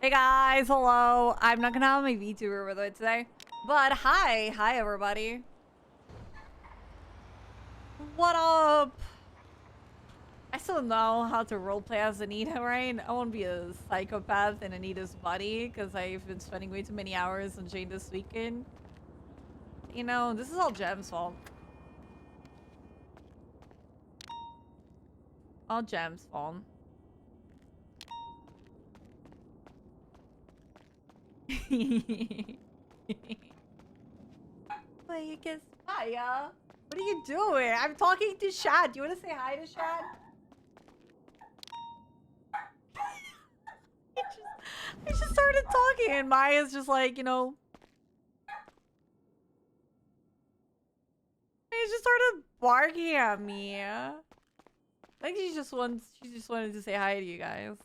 Hey guys, hello. I'm not gonna have my VTuber with it today, but hi everybody. What up? I still know how to roleplay as Anita, right? I won't be a psychopath in Anita's body because I've been spending way too many hours on Jane this weekend. You know, this is all Gem's fault. All Gem's fault. Well, you guess hi, what are you doing? I'm talking to Shad. Do you want to say hi to Shad? I just started talking and Maya's just like, you know. She just started barking at me. I think she just wanted to say hi to you guys.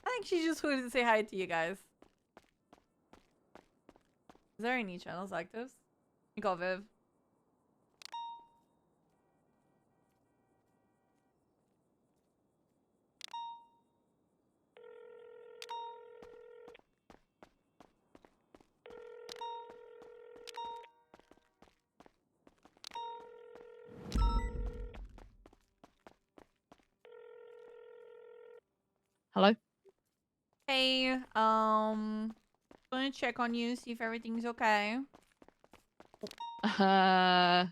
I think she just wanted to say hi to you guys. Is there any channels active? You call Viv. Hello? Hey, gonna check on you, see if everything's okay. Hey,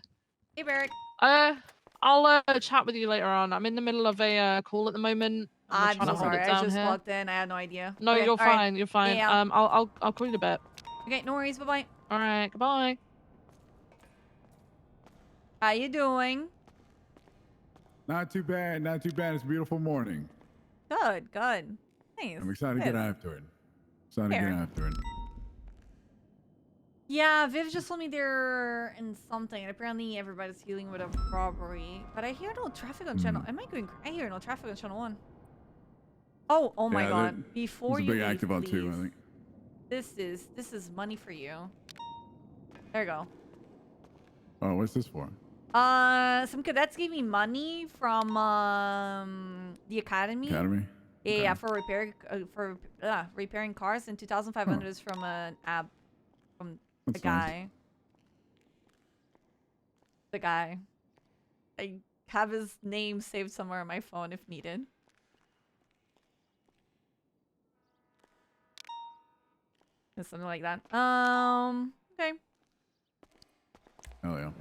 Barrett. I'll chat with you later on. I'm in the middle of a call at the moment. And we're I'm trying so to hold sorry. it I down just here. walked in. I had no idea. No, Okay, you're fine. fine. You're fine. Yeah. I'll call you in a bit. Okay, no worries. Bye-bye. All right. Goodbye. How you doing? Not too bad. Not too bad. It's a beautiful morning. Good, good. Nice. I'm excited to get after it. Excited to get after it. Yeah, Viv just told me they're in something, and apparently everybody's dealing with a robbery. But I hear no traffic on channel. Am I going? I hear no traffic on channel 1. Oh my god! Before you leave, active on please. 2, I think. This is money for you. There you go. Oh, what's this for? Some cadets gave me money from the academy. Academy. Yeah, for repairing cars, and 2,500 is from an app from That's the guy. The guy. I have his name saved somewhere on my phone if needed. Something like that. Okay. Oh yeah.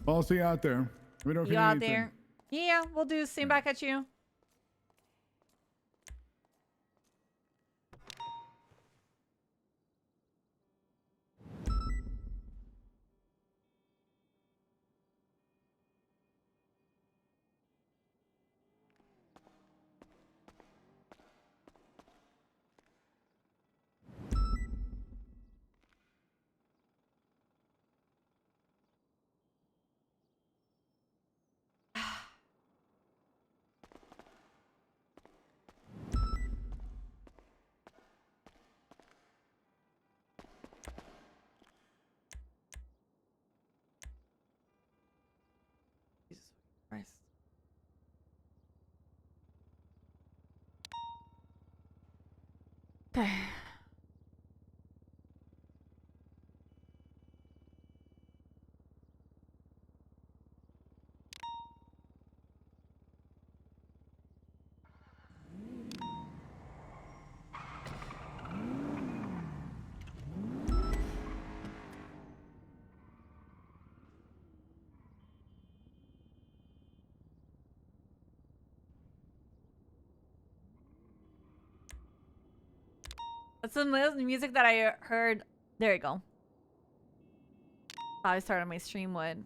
Well, I'll see you out there. We don't. You out there? Yeah, we'll do. Same back at you. Jesus Christ. Okay. That's the music that I heard. There you go. I started my stream with.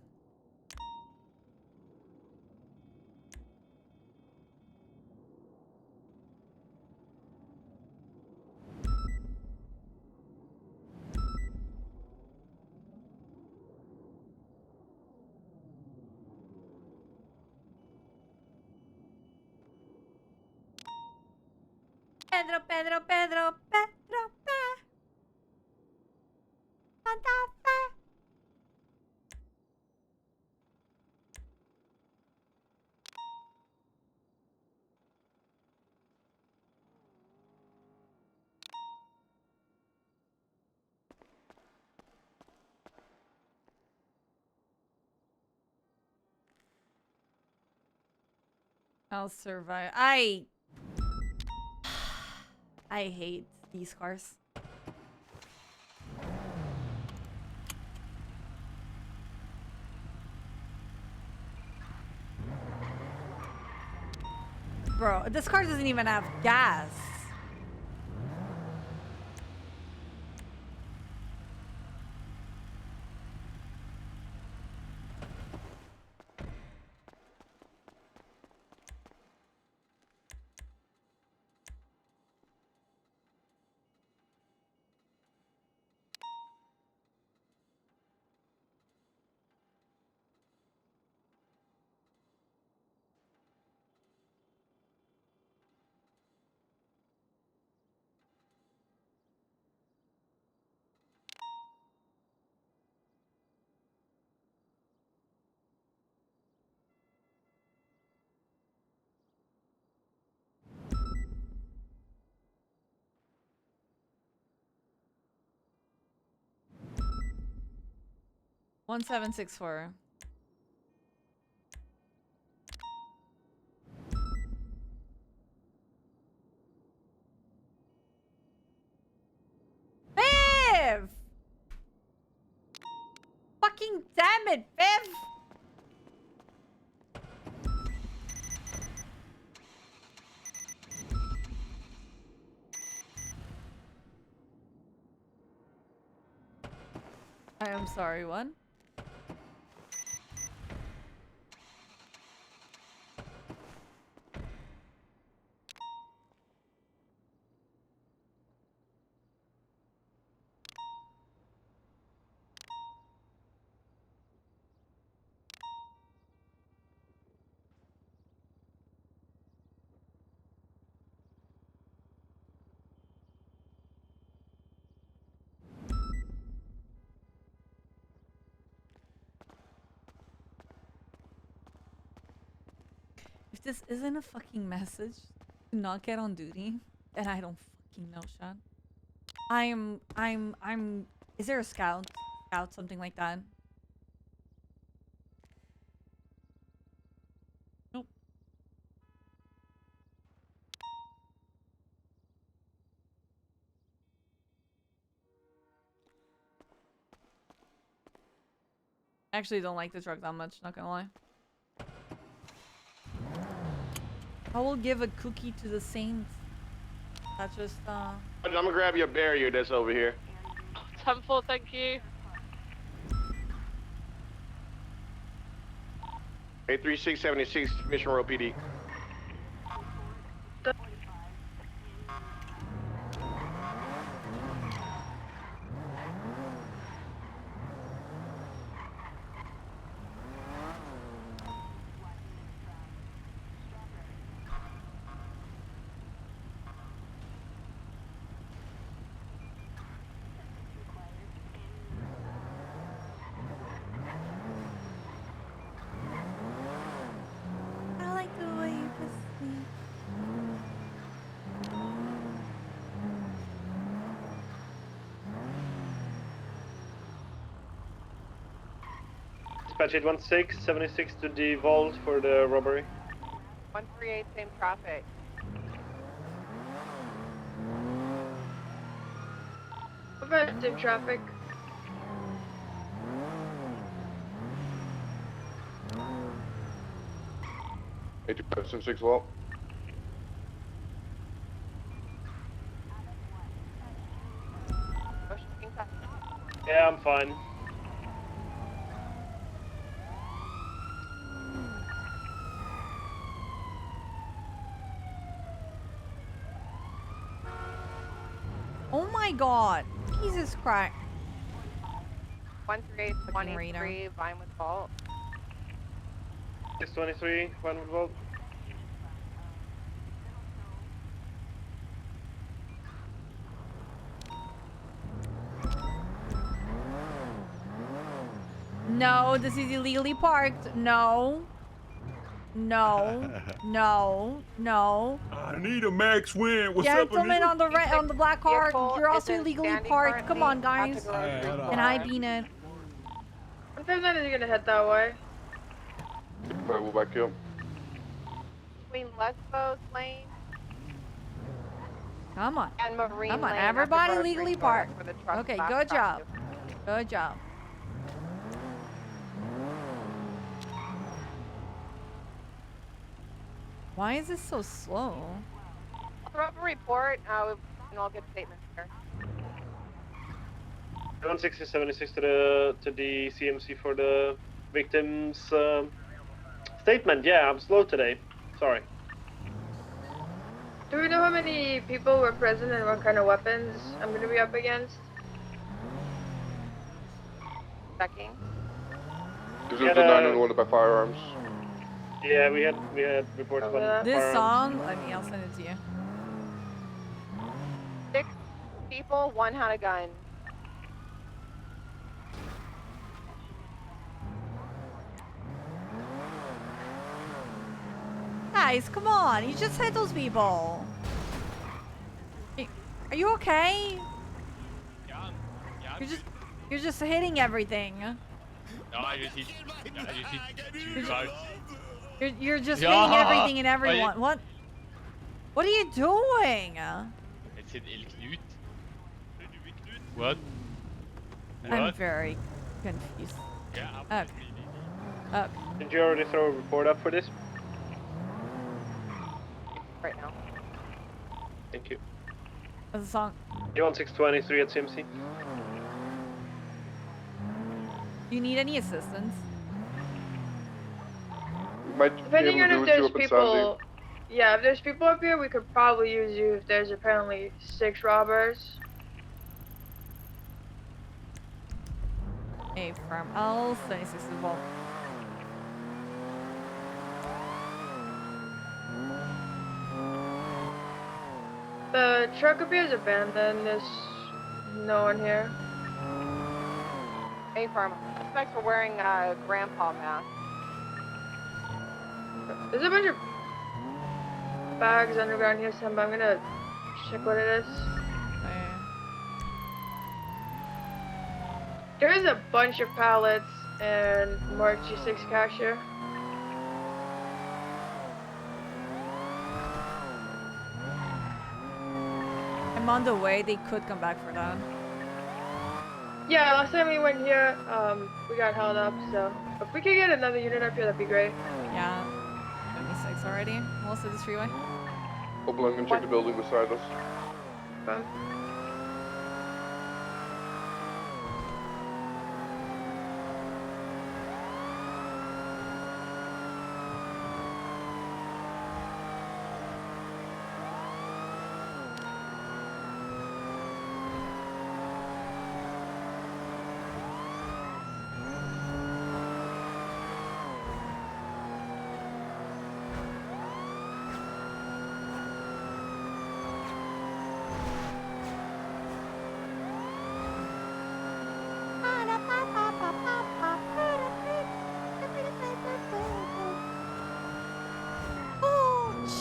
Pedro, Pedro, Pedro, Pedro, Santa Fe. I'll survive. I hate these cars. Bro, this car doesn't even have gas. One 764. Viv! Fucking damn it, Viv! I am sorry, one. If this isn't a fucking message to not get on duty, then I don't fucking know, Sean. Is there a scout? Scout, something like that? Nope. I actually don't like the truck that much, not gonna lie. I will give a cookie to the saints. That's just, I'm gonna grab your barrier that's over here. 10-4, thank you. 83676 Mission Road PD. I like the way you kiss me. Dispatch 816, 76 to the vault for the robbery. 138, same traffic. Preventive traffic. Eight two five seven six vault. Yeah, I'm fine. Oh my god. Jesus Christ. 138, Fucking radar. 23, Vinewood Vault. 623, Vinewood Vault. No, this is illegally parked. No. No. No. No. Anita Max win. What's up, Gentlemen Anita? on the black car, Vehicle you're also isn't illegally standing parked. Come on, currently guys. at the grocery Hey, hold on. And I store. bean it. 159 is gonna head that way. Alright, we'll back up. between Lesbos Lane Come on. and Marine Come on, Lane. at the everybody grocery legally store. park. That's where the truck Okay, backed good job. onto. Good job. Why is this so slow? I'll throw up a report, and I'll get statements here. 16076 to the CMC for the victim's statement. Yeah, I'm slow today. Sorry. Do we know how many people were present and what kind of weapons I'm gonna be up against? Checking. This is the 911 by firearms. Yeah, we had reports Over about that. This firearms. song, I'll send it to you. 6 people, 1 had a gun. Guys, come on. You just hit those people. Are you okay? You're just hitting everything. You're just hitting everything and everyone. What? What are you doing? What? I'm very confused. Okay. Okay. Did you already throw a report up for this? Right now. Thank you. What's the song? U1623 at CMC. Do you need any assistance? Might be Depending able on to if do it there's up in Sandy. people, yeah, if there's people up here, we could probably use you if there's apparently 6 robbers. A from L 76 Volt. The truck appears abandoned. There's no one here. A-firm. Suspects were wearing a grandpa mask. There's a bunch of bags underground here, so I'm gonna check what it is. There is a bunch of pallets and more G6 cash here. I'm on the way. They could come back for that. Yeah, last time we went here, we got held up, so if we could get another unit up here, that'd be great. Yeah. 76 already. Most of this freeway. Hopefully I'm gonna check the building beside us. Fun.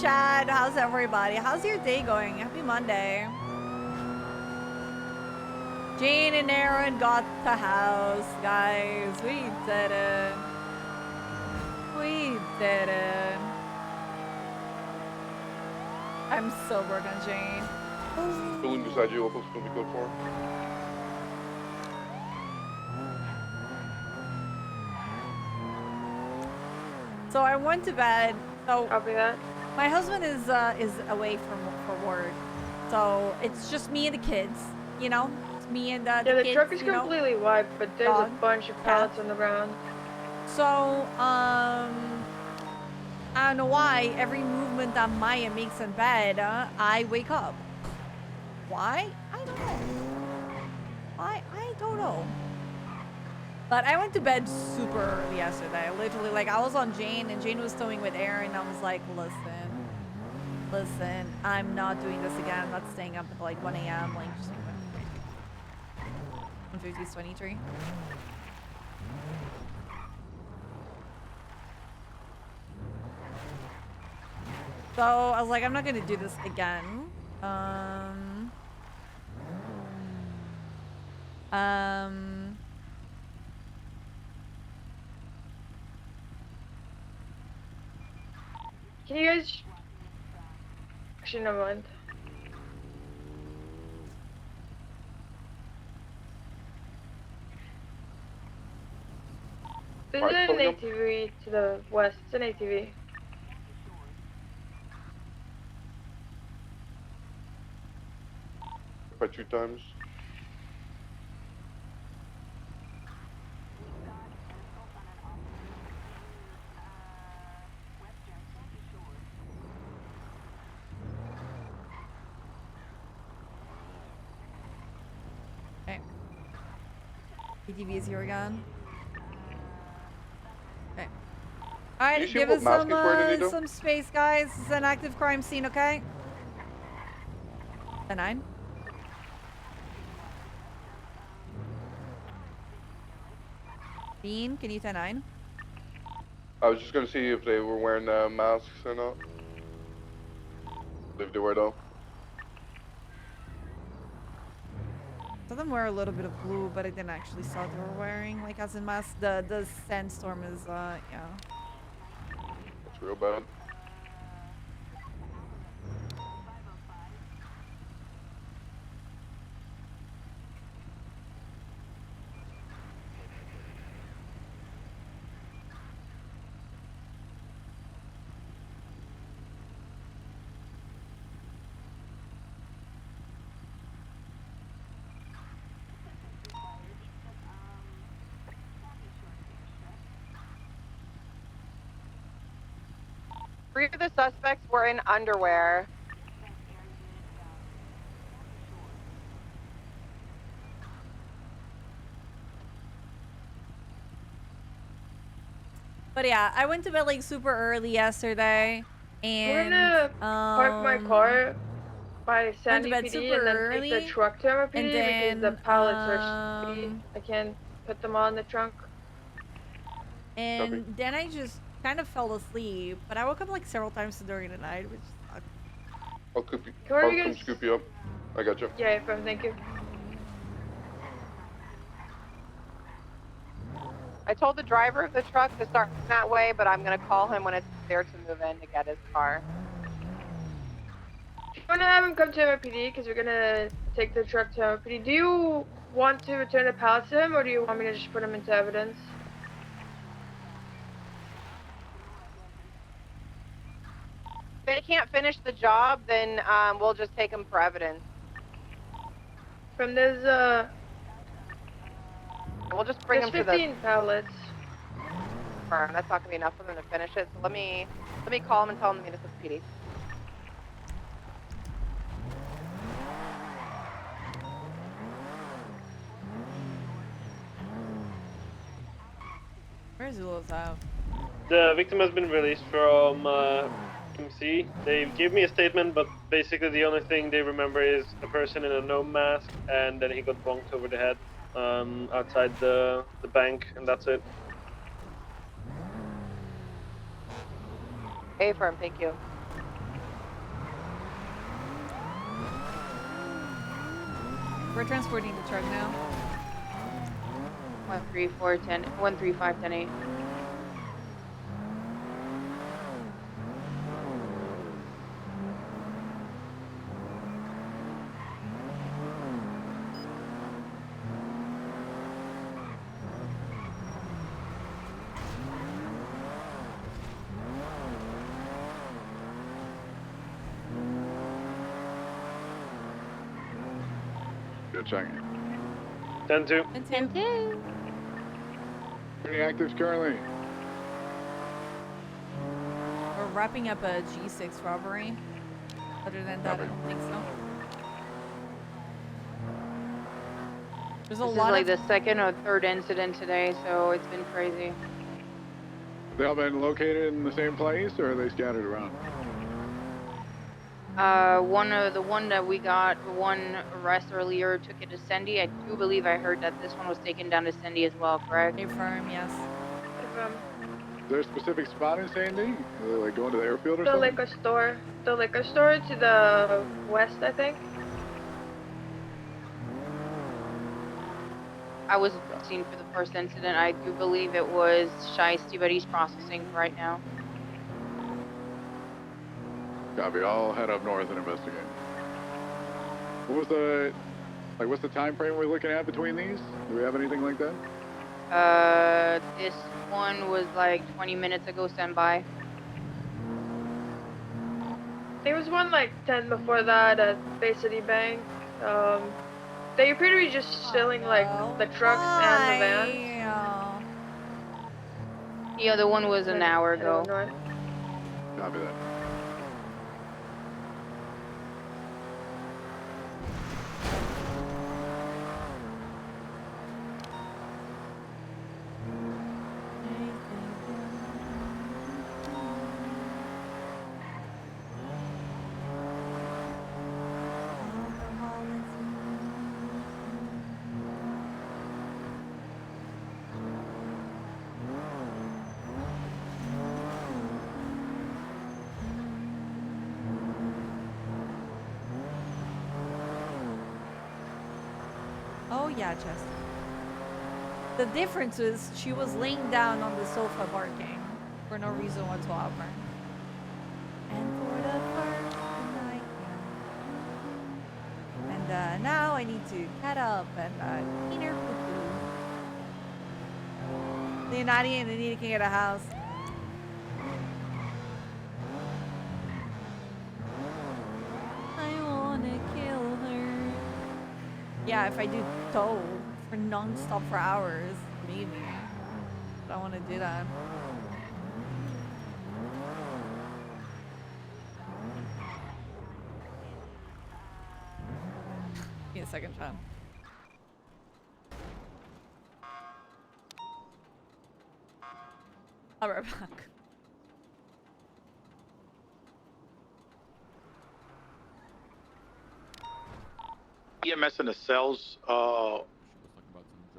Chad, how's everybody? How's your day going? Happy Monday. Jane and Aaron got the house, guys. We did it. We did it. I'm so broken, Jane. Building beside you, what's gonna be good for? So I went to bed. So Copy that. my husband is away for work, so it's just me and the kids. You know, it's me and Yeah, the the kids, truck is you know? completely wiped, but there's Dog, a bunch of pallets on the ground. So I don't know why every movement that Maya makes in bed, I wake up. Why? I don't know. I don't know. But I went to bed super early yesterday. Literally, like, I was on Jane, and Jane was stowing with Aaron. I was like, listen, I'm not doing this again. I'm not staying up until like 1 a.m. Like, just 150 is 23. So I was like, I'm not gonna do this again. Can you guys? Actually, never mind. There's Right, an pulling up. ATV to the west. It's an ATV. By 2 times. Okay. ATV is here again. Okay. Can you Alright, see give what us mask he's wearing, Anita? some space, guys. It's an active crime scene, okay? 10-9. Bean, can you 10-9? I was just gonna see if they were wearing masks or not. If they were though. Some of them wear a little bit of blue, but I didn't actually saw they were wearing like as in mask. The sandstorm is yeah. It's real bad. Three of the suspects were in underwear. But yeah, I went to bed like super early yesterday, and We're gonna park my car by Sandy bed PD super and then early, take the truck to MPD and because the then pallets are sticky. I can't put them all in the trunk. and then I just kind of fell asleep. But I woke up like several times during the night, which sucked. I'll come scoop you up. I got you. Yeah, fam, thank you. I told the driver of the truck to start that way, but I'm gonna call him when it's there to move in to get his car. I'm gonna have him come to MPD because we're gonna take the truck to MPD. Do you want to return the pallets to him, or do you want me to just put them into evidence? If they can't finish the job, then we'll just take them for evidence. From this, We'll just bring them to the 15 pallets. firm. That's not gonna be enough for them to finish it. So let me call them and tell them to meet us at the PD. Where's Zulo's out? The victim has been released from MC. They gave me a statement, but basically the only thing they remember is a person in a no mask, and then he got bonked over the head outside the bank, and that's it. A firm, thank you. We're transporting the truck now. 13510-8. Good checking. 10-2. 10-2. Any actives currently? We're wrapping up a G6 robbery. Other than that, I don't think so. There's a This is lot like of the second or third incident today, so it's been crazy. They all been located in the same place, or are they scattered around? The one that we got, one arrest earlier, took it to Sandy. I do believe I heard that this one was taken down to Sandy as well, correct? a firm, yes. Is there a specific spot in Sandy? Are they like going to the airfield or The something? liquor store. The liquor store to the west, I think. I was seen for the first incident. I do believe it was Shiesty, but he's processing right now. Copy. I'll head up north and investigate. What was the, like, what's the time frame we're looking at between these? Do we have anything like that? This one was like 20 minutes ago, stand by. There was one like 10 before that at Bay City Bank. They appear to be just stealing like the trucks and the vans. Why? The other one was an hour ago. North. Copy that. Oh yeah, Chester. The difference is she was laying down on the sofa barking for no reason whatsoever. And for the first night. And now I need to get up and clean her poo-poo. Leonardo and Anita can get a house. I wanna kill her. Yeah, if I do tow for non-stop for hours, maybe. But I want to do that. Give me a second, John. I'll be right back. EMS in the cells,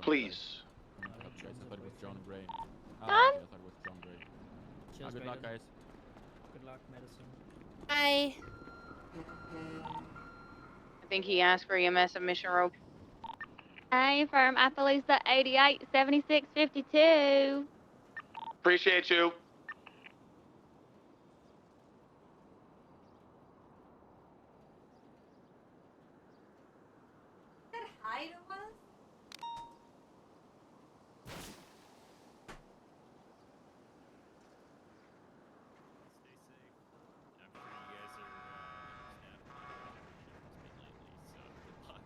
please. Good luck, guys. Good luck, medicine. Hi. I think he asked for EMS submission rope. Hi, from Appaloosa 887652. Appreciate you. Hi to us? Stay safe. I'm sure you guys are snapping on lately, so good luck.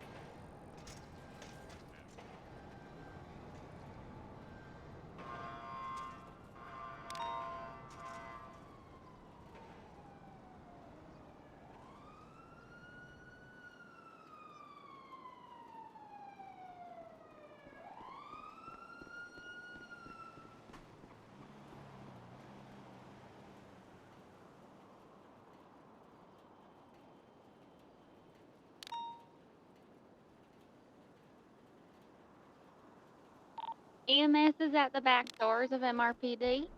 EMS is at the back doors of MRPD.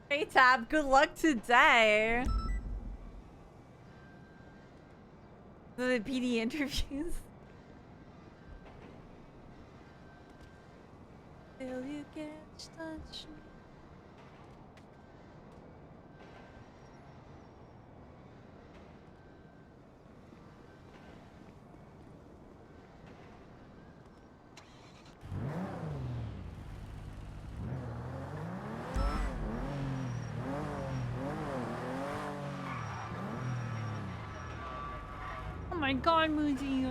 Hey, Tab. Good luck today. The PD interviews. Till you get touch me. Oh my god, Moody.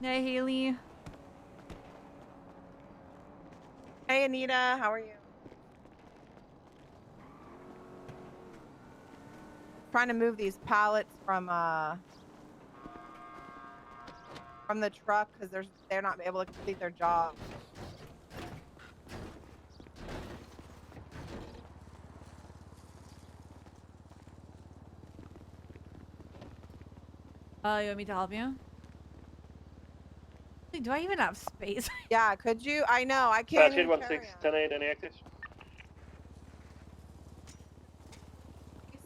Hey, Haley. Hey, Anita, how are you? Trying to move these pallets from the truck because they're not able to complete their job. You want me to help you? do I even have space? Yeah, could you? I know, I can't Patch even carry 1610-8, any active?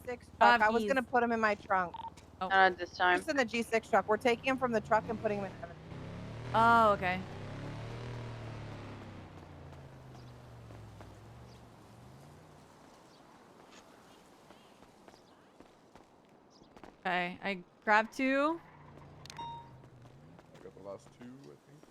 G6 truck. I was keys. gonna put him in my trunk. Oh. Not at this time. Just in the G6 truck. We're taking him from the truck and putting him in Evan. Oh, okay. Okay, I grabbed 2. I got the last 2, I think.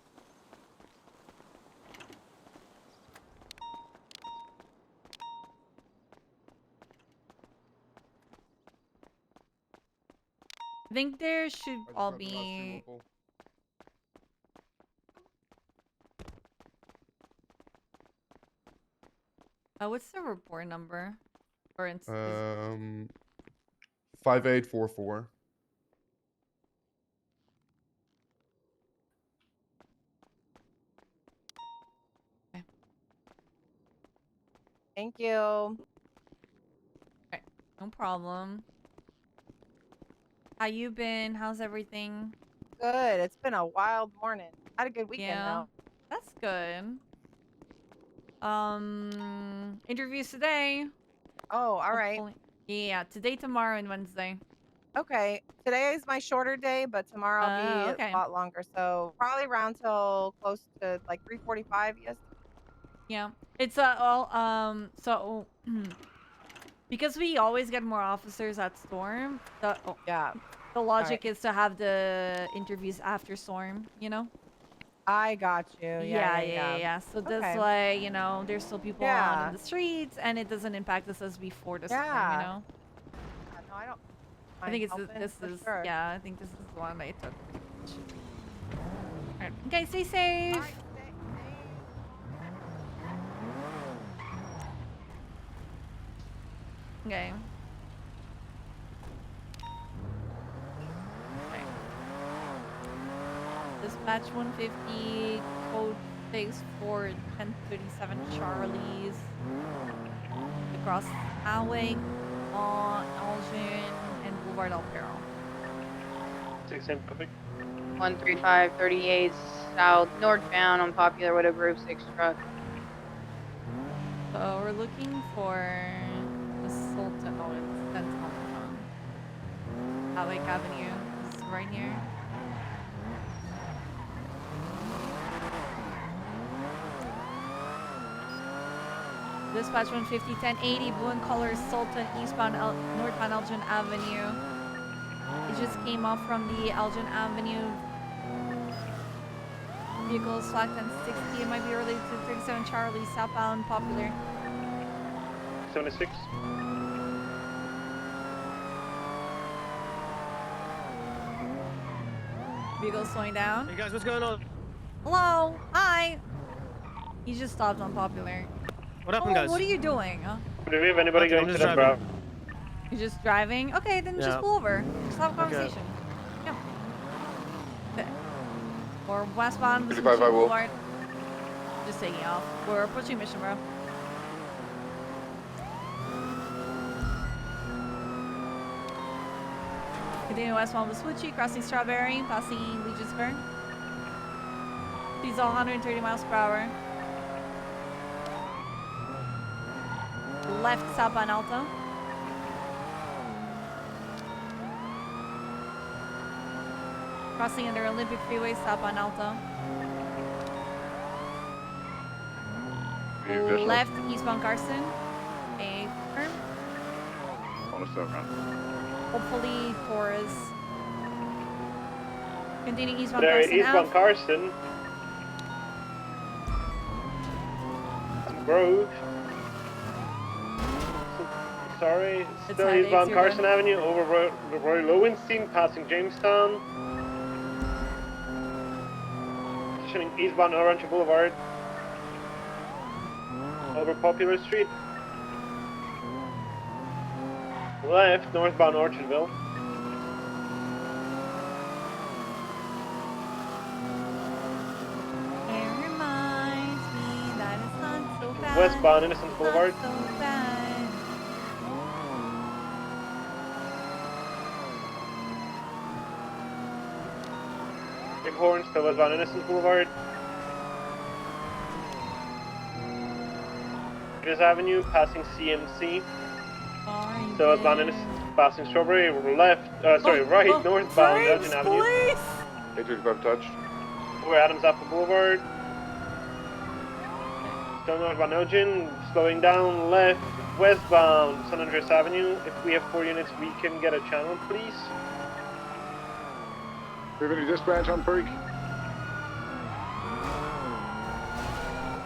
I think there should I just all got the last 2 be. local. What's the report number? Or 5844. Thank you. Okay, no problem. How you been? How's everything? Good. It's been a wild morning. Had a good weekend Yeah, though. that's good. Interviews today. Oh, all right. Hopefully. Yeah, today, tomorrow, and Wednesday. Okay. Today is my shorter day, but tomorrow I'll be Okay. a lot longer. So probably around till close to like 3:45. Yes. Yeah, it's all so because we always get more officers at Storm. Yeah. The logic is to have the interviews after Storm. You know. I got you. Yeah. So this Okay. way, you know, there's still people out Yeah. in the streets, and it doesn't impact us as before the Storm. You Yeah. know. No, I don't. I think mind helping, this for is sure. yeah. I think this is the one I took. Alright. Okay, stay safe. All right, Okay. Okay. Dispatch 150, code 64 1037 Charlie's. Across highway on Elgin and Boulevard El Perro. 16 copy. 13538 south, northbound on Popular with a Group 6 truck. So we're looking for the Sultan. Oh, it's Sentinel. Lake Avenue is right here. Dispatch 150 1080 blue and color Sultan eastbound northbound Elgin Avenue. It just came off from the Elgin Avenue. Vehicle is flagged 1060. It might be related to 37 Charlie southbound Popular. 76. Vehicle slowing down. Hey guys, what's going on? Hello. Hi. He just stopped on Popular. What happened, guys? What are you doing? Do we have anybody Nothing, going I'm to just the driving. brow? You're just driving? Okay, then Yeah. just pull over. Just have a Okay. conversation. Yeah. Okay. Or westbound 35 I will. Boulevard. Just taking off. We're approaching Mission, bro. Continuing westbound Vespucci, crossing Strawberry, passing Legion Square. Speeds all 130 miles per hour. Left southbound Alta. Crossing under Olympic Freeway, southbound Alta. Left eastbound Carson. A turn. On a 7. Hopefully Taurus. Continuing eastbound There, Carson eastbound Ave. Carson. Grove. Sorry, It's still headaches, eastbound you're Carson good. Avenue over Roy Lowenstein, passing Jamestown. Positioning eastbound Orange Boulevard. Over Popular Street. Left, northbound Orchardville. It reminds me that it's not so bad. Westbound Innocence Boulevard. Not so bad. Big Horn, still westbound Innocence Boulevard. Davis Avenue, passing CMC. Still westbound Innocence, passing Strawberry, left, right, northbound Elgin Avenue. Please! 835 touched. Over Adams Apple Boulevard. Still northbound Elgin, slowing down left, westbound San Andreas Avenue. If we have 4 units, we can get a channel, please. Do you have any dispatch on Freak?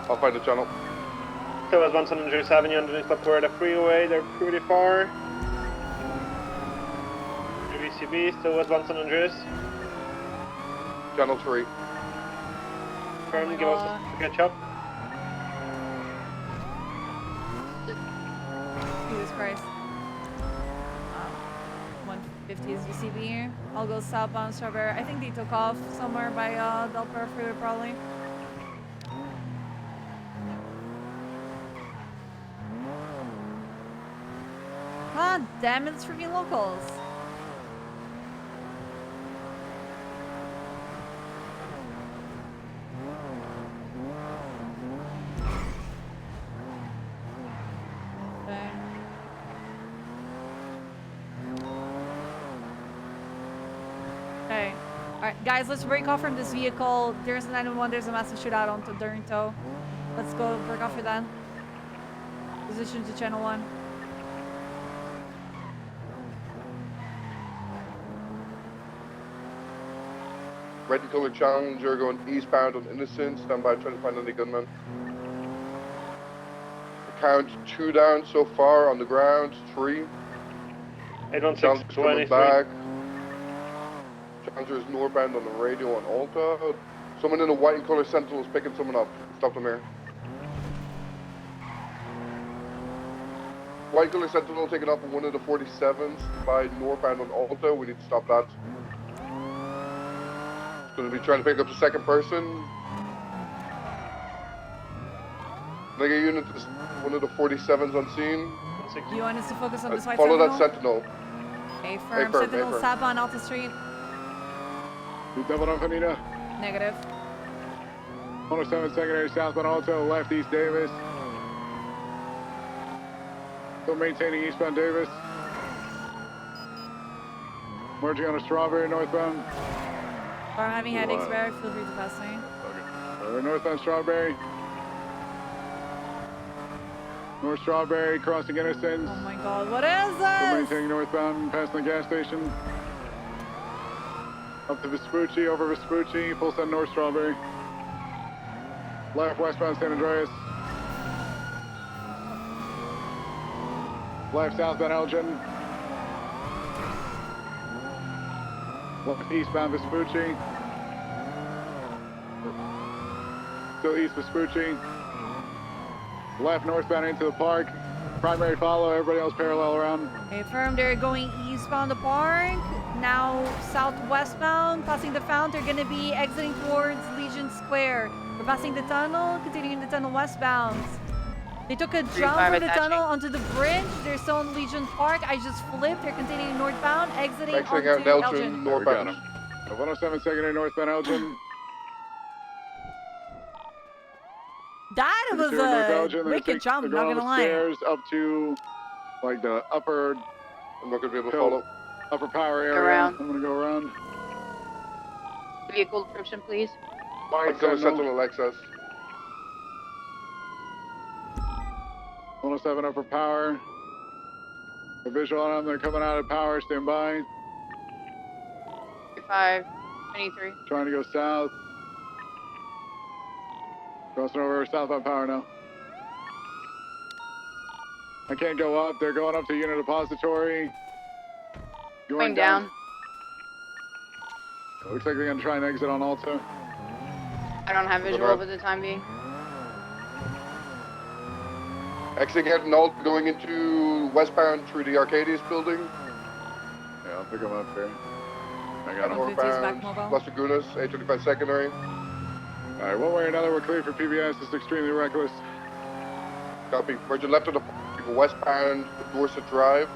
I'll find the channel. Still westbound San Andreas Avenue underneath La Puerta Freeway. They're pretty far. WCB, still westbound San Andreas. Channel 3. Confirm, give us a catch up. Jesus Christ. 150 is UCB here. I'll go southbound Strawberry. I think they took off somewhere by Del Perro Freeway probably. God damn it, it's freaking locals. Okay. Okay. Alright, guys, let's break off from this vehicle. There's a 911, there's a massive shootout on Duranto. Let's go break off for that. Position to channel 1. Red and colored Challenger going eastbound on Innocence. Stand by trying to find any gunmen. Count 2 down so far on the ground. 3. 816, coming back. Challenger is northbound on the radio on Alta. Someone in a white and colored Sentinel is picking someone up. Stop them here. White and colored Sentinel taking up on one of the 47s by northbound on Alta. We need to stop that. Going to be trying to pick up the second person. Can I get a unit to one of the 47s on scene? You want us to focus on this white Follow Sentinel? that Sentinel. A firm. Sentinel southbound Alta Street. You doubled up, Anita. Negative. 107 secondary southbound Alto, left East Davis. Still maintaining eastbound Davis. Merging on a Strawberry northbound. Or I'm having headaches, Barry. Feel free to pass me. Okay. Northbound Strawberry. North Strawberry, crossing Innocence. Oh my god, what is Still this? maintaining northbound, passing the gas station. Up to Vespucci, over Vespucci, full send North Strawberry. Left westbound San Andreas. Left southbound Elgin. Left eastbound Vespucci. Still east Vespucci. Left northbound into the park. Primary follow, everybody else parallel around. Okay, firm, they're going eastbound the park. Now southwestbound, passing the fount. They're gonna be exiting towards Legion Square. We're passing the tunnel, continuing the tunnel westbound. They took a jump from the tunnel onto the bridge. They're still in Legion Park. I just flipped. They're continuing northbound, exiting onto Elgin. Northbound. 107 secondary northbound Elgin. That was a wicked jump, not gonna lie. Stairs up to like the upper. I'm not gonna be able to follow. Upper power area. Around. I'm gonna go around. Vehicle description, please. White color Sentinel Lexus. 107 upper power. A visual on them. They're coming out of power. Stand by. 5, 23. Trying to go south. Crossing over southbound power now. I can't go up. They're going up to unit depository. Going down. Looks like they're going to try and exit on Alto. I don't have visual for the time being. Exiting out and Alta, going into westbound through the Arcadius building. Yeah, I'll pick them up here. I got them. Northbound, Las Lagunas, 835 secondary. All right, one way or another, we're clear for PBS. It's extremely reckless. Copy. Virgin left of the westbound Dorset Drive.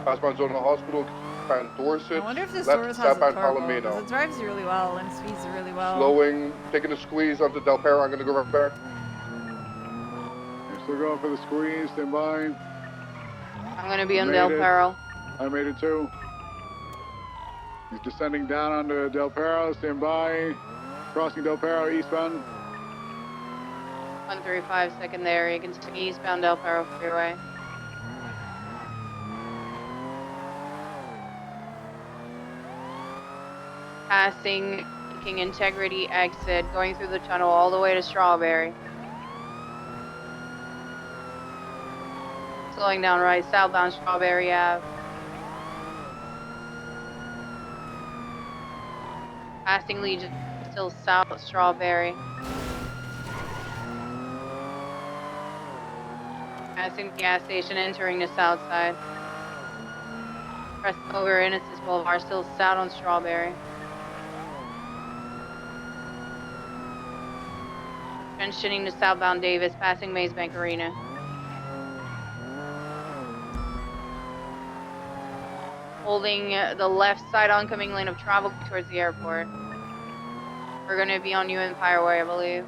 Passbound zone of the hospital. westbound Dorset, I wonder if this left Taurus has a southbound turbo, because Palomino. it drives really well and speeds really well. Slowing, taking a squeeze onto Del Perro. I'm gonna go right back. You're still going for the squeeze. Stand by. I'm gonna be on Del Perro. I made it too. He's descending down onto Del Perro. Stand by. Crossing Del Perro eastbound. 135 second there. You can see eastbound Del Perro freeway. Passing King Integrity exit, going through the tunnel all the way to Strawberry. Slowing down right, southbound Strawberry Ave. Passing Legion, still south of Strawberry. Passing the gas station, entering the south side. Pressing over Innocence Boulevard, still south on Strawberry. Transitioning to southbound Davis, passing Maze Bank Arena. Holding the left side oncoming lane of travel towards the airport. We're going to be on New Empire Way, I believe.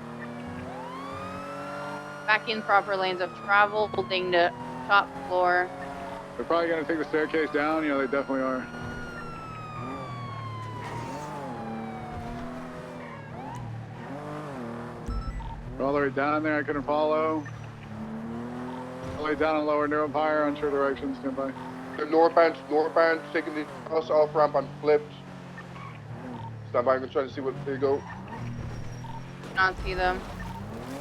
Back in proper lanes of travel, holding the top floor. They're probably going to take the staircase down. You know, they definitely are. All the way down there, I couldn't follow. All the way down on lower New Empire, unsure direction, stand by. The northbound, taking the bus off ramp and flipped. Stand by, I'm trying to see what, there you go. Not see them.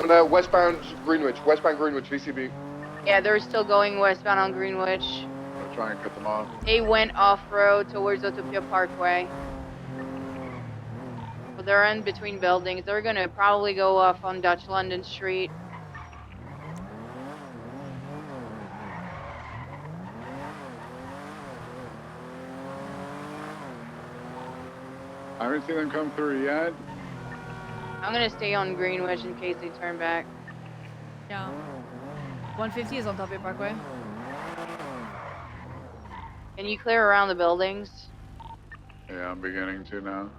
And westbound Greenwich, VCB. Yeah, they're still going westbound on Greenwich. I'm going to try and cut them off. They went off-road towards Utopia Parkway. But they're in between buildings. They're gonna probably go off on Dutch London Street. I haven't seen them come through yet. I'm gonna stay on Greenwich in case they turn back. Yeah. 150 is on Utopia Parkway. Can you clear around the buildings? Yeah, I'm beginning to now.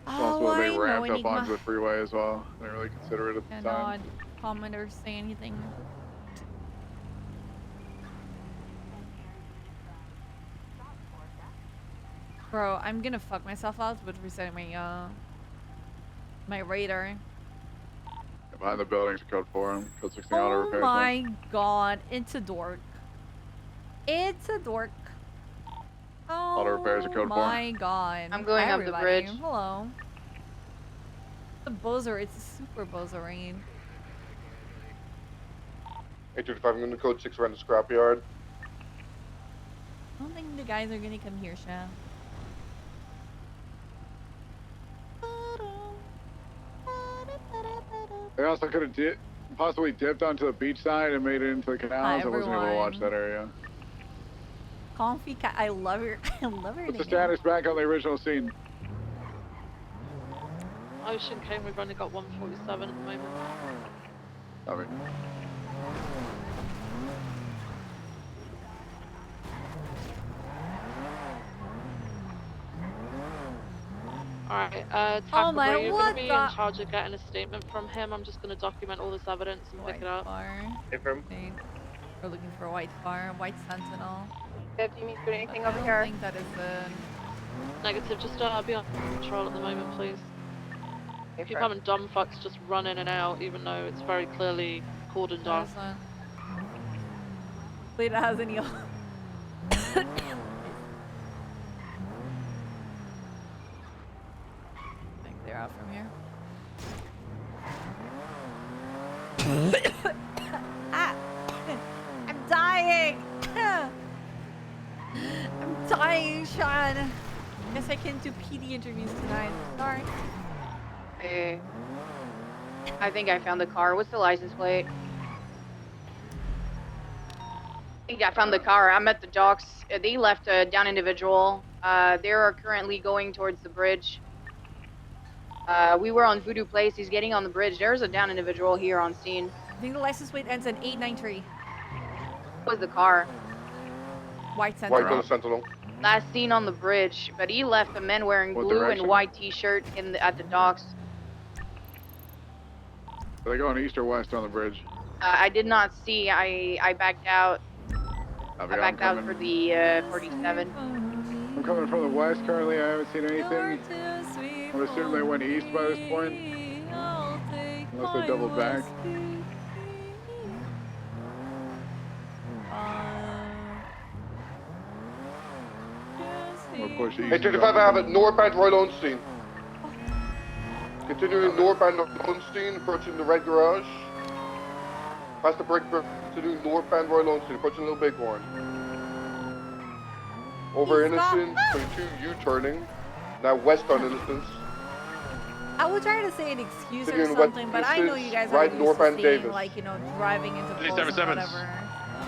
Oh, They I ramped know, up onto the freeway as well. They didn't really consider it at the time. Cannot comment or say anything. Bro, I'm gonna fuck myself out with resetting my my radar. Behind the buildings, code 4, code 16 auto repair. Oh my god, it's a dork. It's a dork. Oh Auto repairs are code 4. my god. I'm going Hi, up the everybody. bridge. Hello. The bozo, it's a super bozo rain. 825, I'm gonna code 6 around the scrapyard. I don't think the guys are gonna come here, Sha. They also could have possibly dipped onto the beach side and made it into the canals. I wasn't able to watch that area. Comfy cat, I love her. I love her. What's the status back on the original scene? Ocean came, we've only got 147 at the moment. Copy. Alright, Oh Tackle, my, you're going what to be the- in charge of getting a statement from him. I'm just going to document all this evidence and pick it up. Confirm. We're looking for a white car, white sentinel. Do you mean to do anything I over don't here? think that is the... Negative, just be on control at the moment, please. If you're Confirm. having dumb fucks, just run in and out, even though it's very clearly cordoned off. Lita has any... I think they're out from here. Ah! I'm dying! I'm dying, Sean! Guess I can't do PD interviews tonight. Sorry. Hey. I think I found the car. What's the license plate? I think I found the car. I'm at the docks. They left a down individual. They are currently going towards the bridge. We were on Voodoo Place. He's getting on the bridge. There's a down individual here on scene. think the license plate ends in 893. Was the car. White Sentinel. White Color Sentinel. Last seen on the bridge, but he left the men wearing What blue direction? and white t-shirt at the docks. Are they going east or west on the bridge? I did not see. I backed out. I I'm backed out coming. for the 47. I'm coming from the west currently. I haven't seen anything. I would assume they went east by this point. Unless they doubled back. We'll push east. 835, I have it northbound Royal Onstein. Continuing northbound Onstein, approaching the red garage. Past the brick, continuing northbound Royal Onstein, approaching Little Bighorn. Over Innocence, 22 U-turning. Now west on Innocence. I would try to say an excuse or Continuing something, but I know you guys are used to seeing, Davis. like, you know, driving into poles or whatever.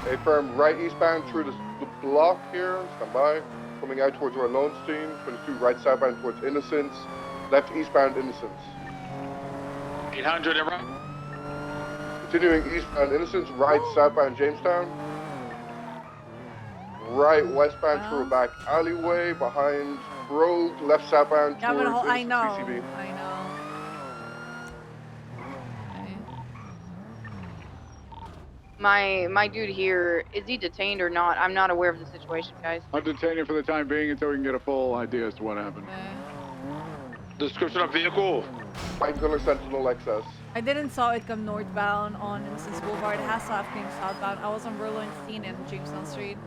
A firm right eastbound through the block here. Stand by. Coming out towards Royal Onstein. 22 right southbound towards Innocence. Left eastbound Innocence. 800 and right. Continuing eastbound Innocence, right southbound Jamestown. Right westbound through a back alleyway behind Road, left southbound Yeah, towards I know. TCB. I know. My dude here, is he detained or not? I'm not aware of the situation, guys. I'll detain you for the time being until we can get a full idea as to what happened. Description of vehicle. White Color Sentinel XS. I didn't saw it come northbound on Innocence Boulevard. It has to have came southbound. I was on Burlington and Jamestown Street.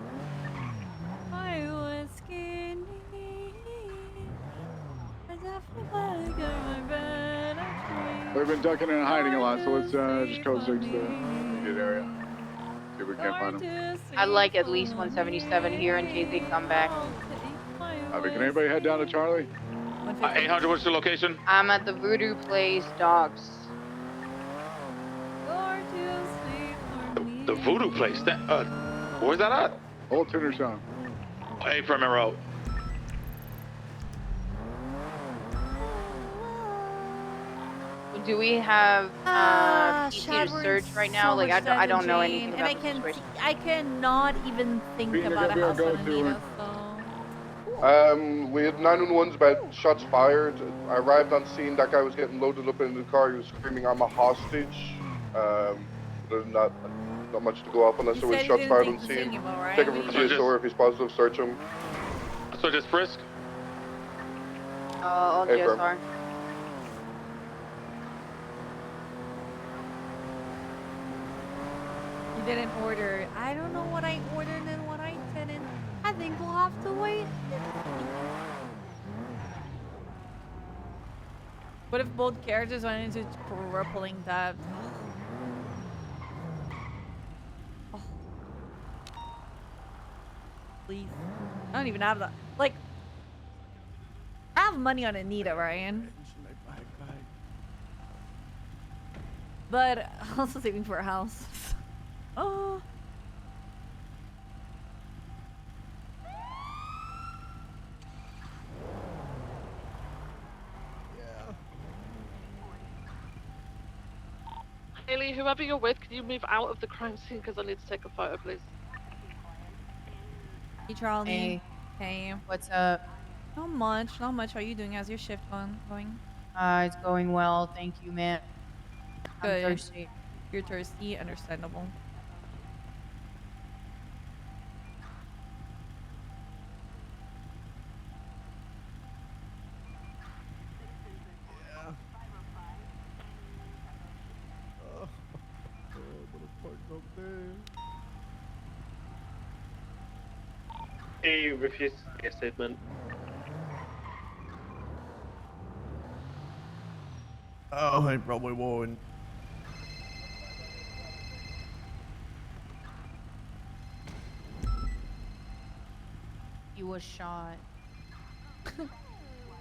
I was skinny. We've been ducking and hiding a lot, so let's just code 6 the immediate area. See if we can't find them. I'd like at least 177 here in case they come back. Can anybody head down to Charlie? 800, what's the location? I'm at the Voodoo Place docks. The Voodoo place. That, where's that at? Old Tuner Song. 8 Premier Road. Do we have PC to search right now? Like I don't know anything about the situation. I cannot even think about a house on Anita, so. We had 911s about shots fired. I arrived on scene. That guy was getting loaded up into the car. He was screaming, "I'm a hostage." There's not much to go off unless there was shots fired on scene. Check him for GSO, if he's positive, search him. So just frisk? All GSR. You didn't order. I don't know what I ordered and what I didn't. I think we'll have to wait. What if both characters went into crippling debt? Oh. Please. I don't even have that. Like, I have money on Anita, Ryan. But I'm also saving for a house. Oh. Haley, whoever you're with, can you move out of the crime scene because I need to take a photo, please? Hey, Charlie. Hey. Hey. What's up? Not much. Not much. How are you doing? How's your shift going? It's going well. Thank you, man. Good. I'm thirsty. You're thirsty. Understandable. He refused to make a statement. Oh, I probably won't. He was shot.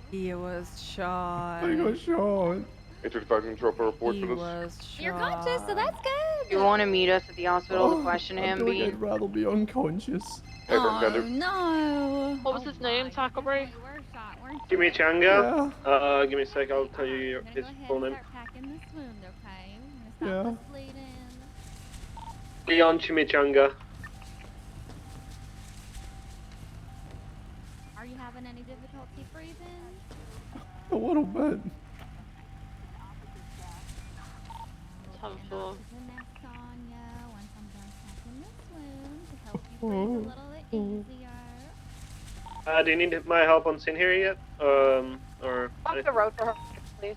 He was shot. I got shot. 835 can drop a report He for this. was shot. You're conscious, so that's good. You want to meet us at the hospital to question him, B? I'd rather be unconscious. Oh, no. What was his name, Tackleberry? Give me Changa. Give me a sec. I'll tell you his full name. Start packing this wound, okay? We're gonna stop this bleeding. Beyond chimichanga. Are you having any difficulty breathing? A little bit. Time for. Oxygen mask on ya once I'm done tapping this wound to help you breathe a little bit easier. Do you need my help on scene here yet? Or Off the road for her, please.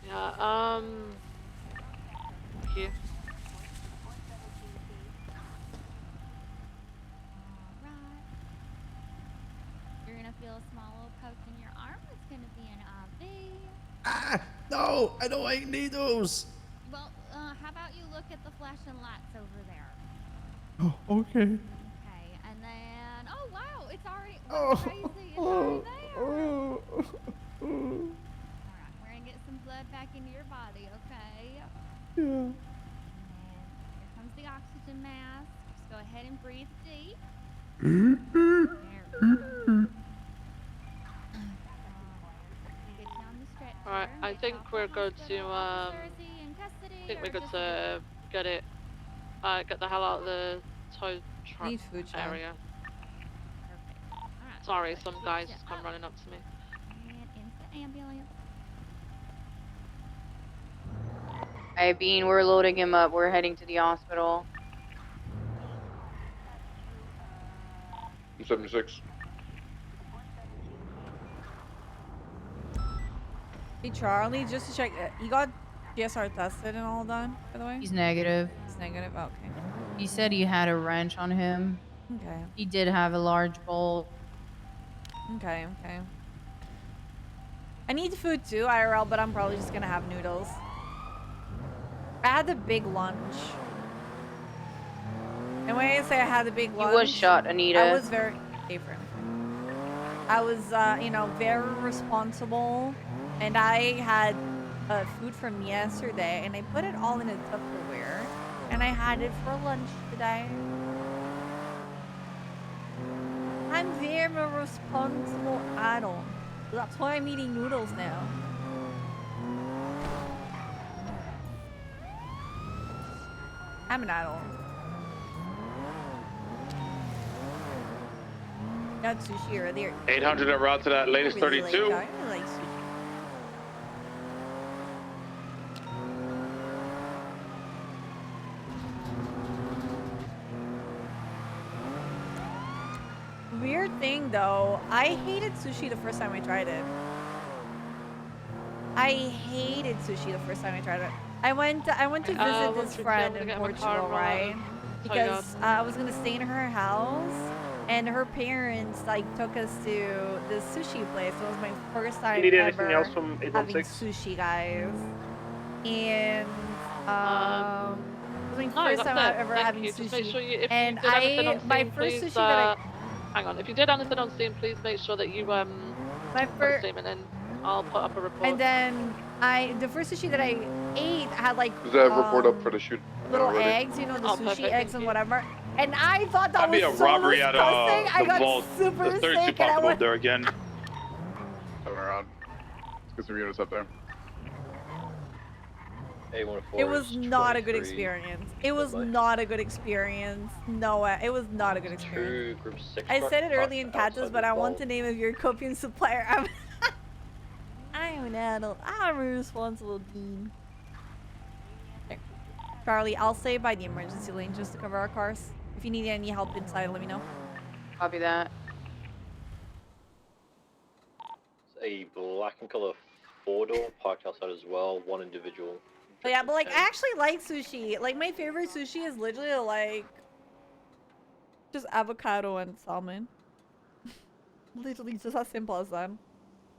Yeah. Here. Alright. You're gonna feel a small little poke in your arm. It's gonna be an IV. Ah, no, I don't like needles. Well, how about you look at the flashing lights over there? Oh, okay. Okay, and then, oh wow, it's already, Oh, crazy, it's already there. oh. Alright, we're gonna get some blood back into your body, okay? Yeah. And here comes the oxygen mask. Just go ahead and breathe deep. There we go. Get you on the stretcher. Alright, I Get think you off we're the good to hospital. Officer, is he in custody, I think we're or good just- to get it. Get the hell out of the tow truck Need food, child. area. Perfect. Alright. Sorry, so some get guys you just come up running up to me. and into the ambulance. Alright, Bean, we're loading him up. We're heading to the hospital. 76. Hey Charlie, just to check, you got GSR tested and all done, by the way? He's negative. It's negative, okay. He said he had a wrench on him. Okay, He did have a large bolt. okay. I need food too, IRL, but I'm probably just gonna have noodles. I had a big lunch. And when I say I had a big lunch, You was shot, Anita. I was very different. I was, you know, very responsible, and I had food from yesterday, and I put it all in a Tupperware, and I had it for lunch today. I'm very responsible adult. That's why I'm eating noodles now. I'm an adult. Got sushi earlier. 800 en route to that latest Really 32. Like, I really like sushi. Weird thing though, I hated sushi the first time I tried it. I hated sushi the first time I tried it. I went to visit this friend in Portugal, right? Because I was gonna stay in her house, and her parents like took us to this sushi place. It was my first time You need anything ever else from having 816? sushi, guys. And it was my first time ever having Just make sushi. sure you, if And you did anything on my scene, first please, sushi that hang on. If you did anything on scene, please make sure that you my put a statement in. I'll put up a report. And then the first sushi that I ate had like Is that report up for the shoot? little already? eggs, you know, the Oh, sushi perfect, eggs thank and you. whatever. And I thought that That'd be a was so robbery at disgusting. I the got vault. super The 32 sick, and I pocketbook went. there again. Coming around. Let's get some units up there. It was not a good experience. It was not a good experience. No, it was not a good experience. I said it early in Katas, but I want the name of your copium supplier. I'm an adult. I'm a responsible teen. There. Charlie, I'll stay by the emergency lane just to cover our cars. If you need any help inside, let me know. Copy that. A black and color 4-door parked outside as well. One individual. But yeah, but like I actually like sushi. Like my favorite sushi is literally like just avocado and salmon. Literally just as simple as that.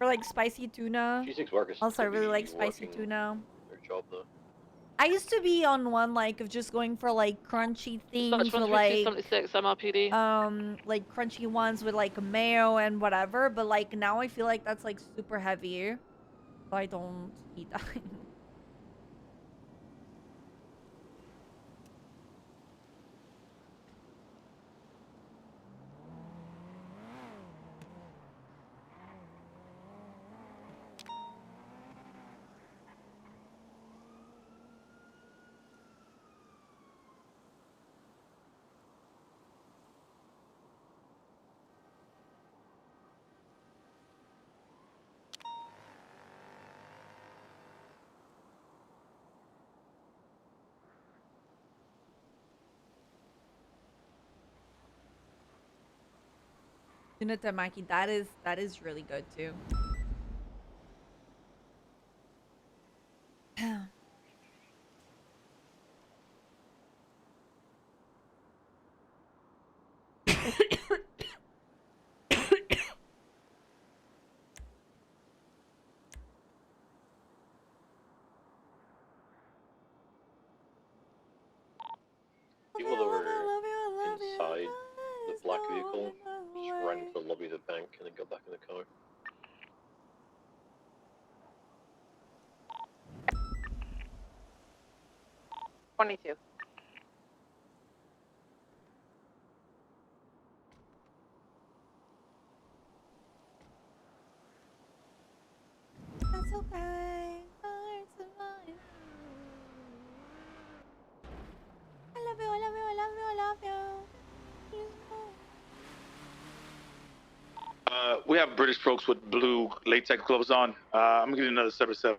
Or like spicy tuna. G6 workers. Also, I could really be like spicy working tuna. Their job though. I used to be on one like of just going for like crunchy things with like 76 MRPD. like crunchy ones with like mayo and whatever, but like now I feel like that's like super heavy. So I don't eat that. Tuna temaki, that is really good too. People that were inside the black vehicle just ran into the lobby of the bank and then got back in the car. $22. That's okay. I love you, I love you, I love you, I love you. We have British folks with blue latex gloves on. I'm gonna give you another 7-7.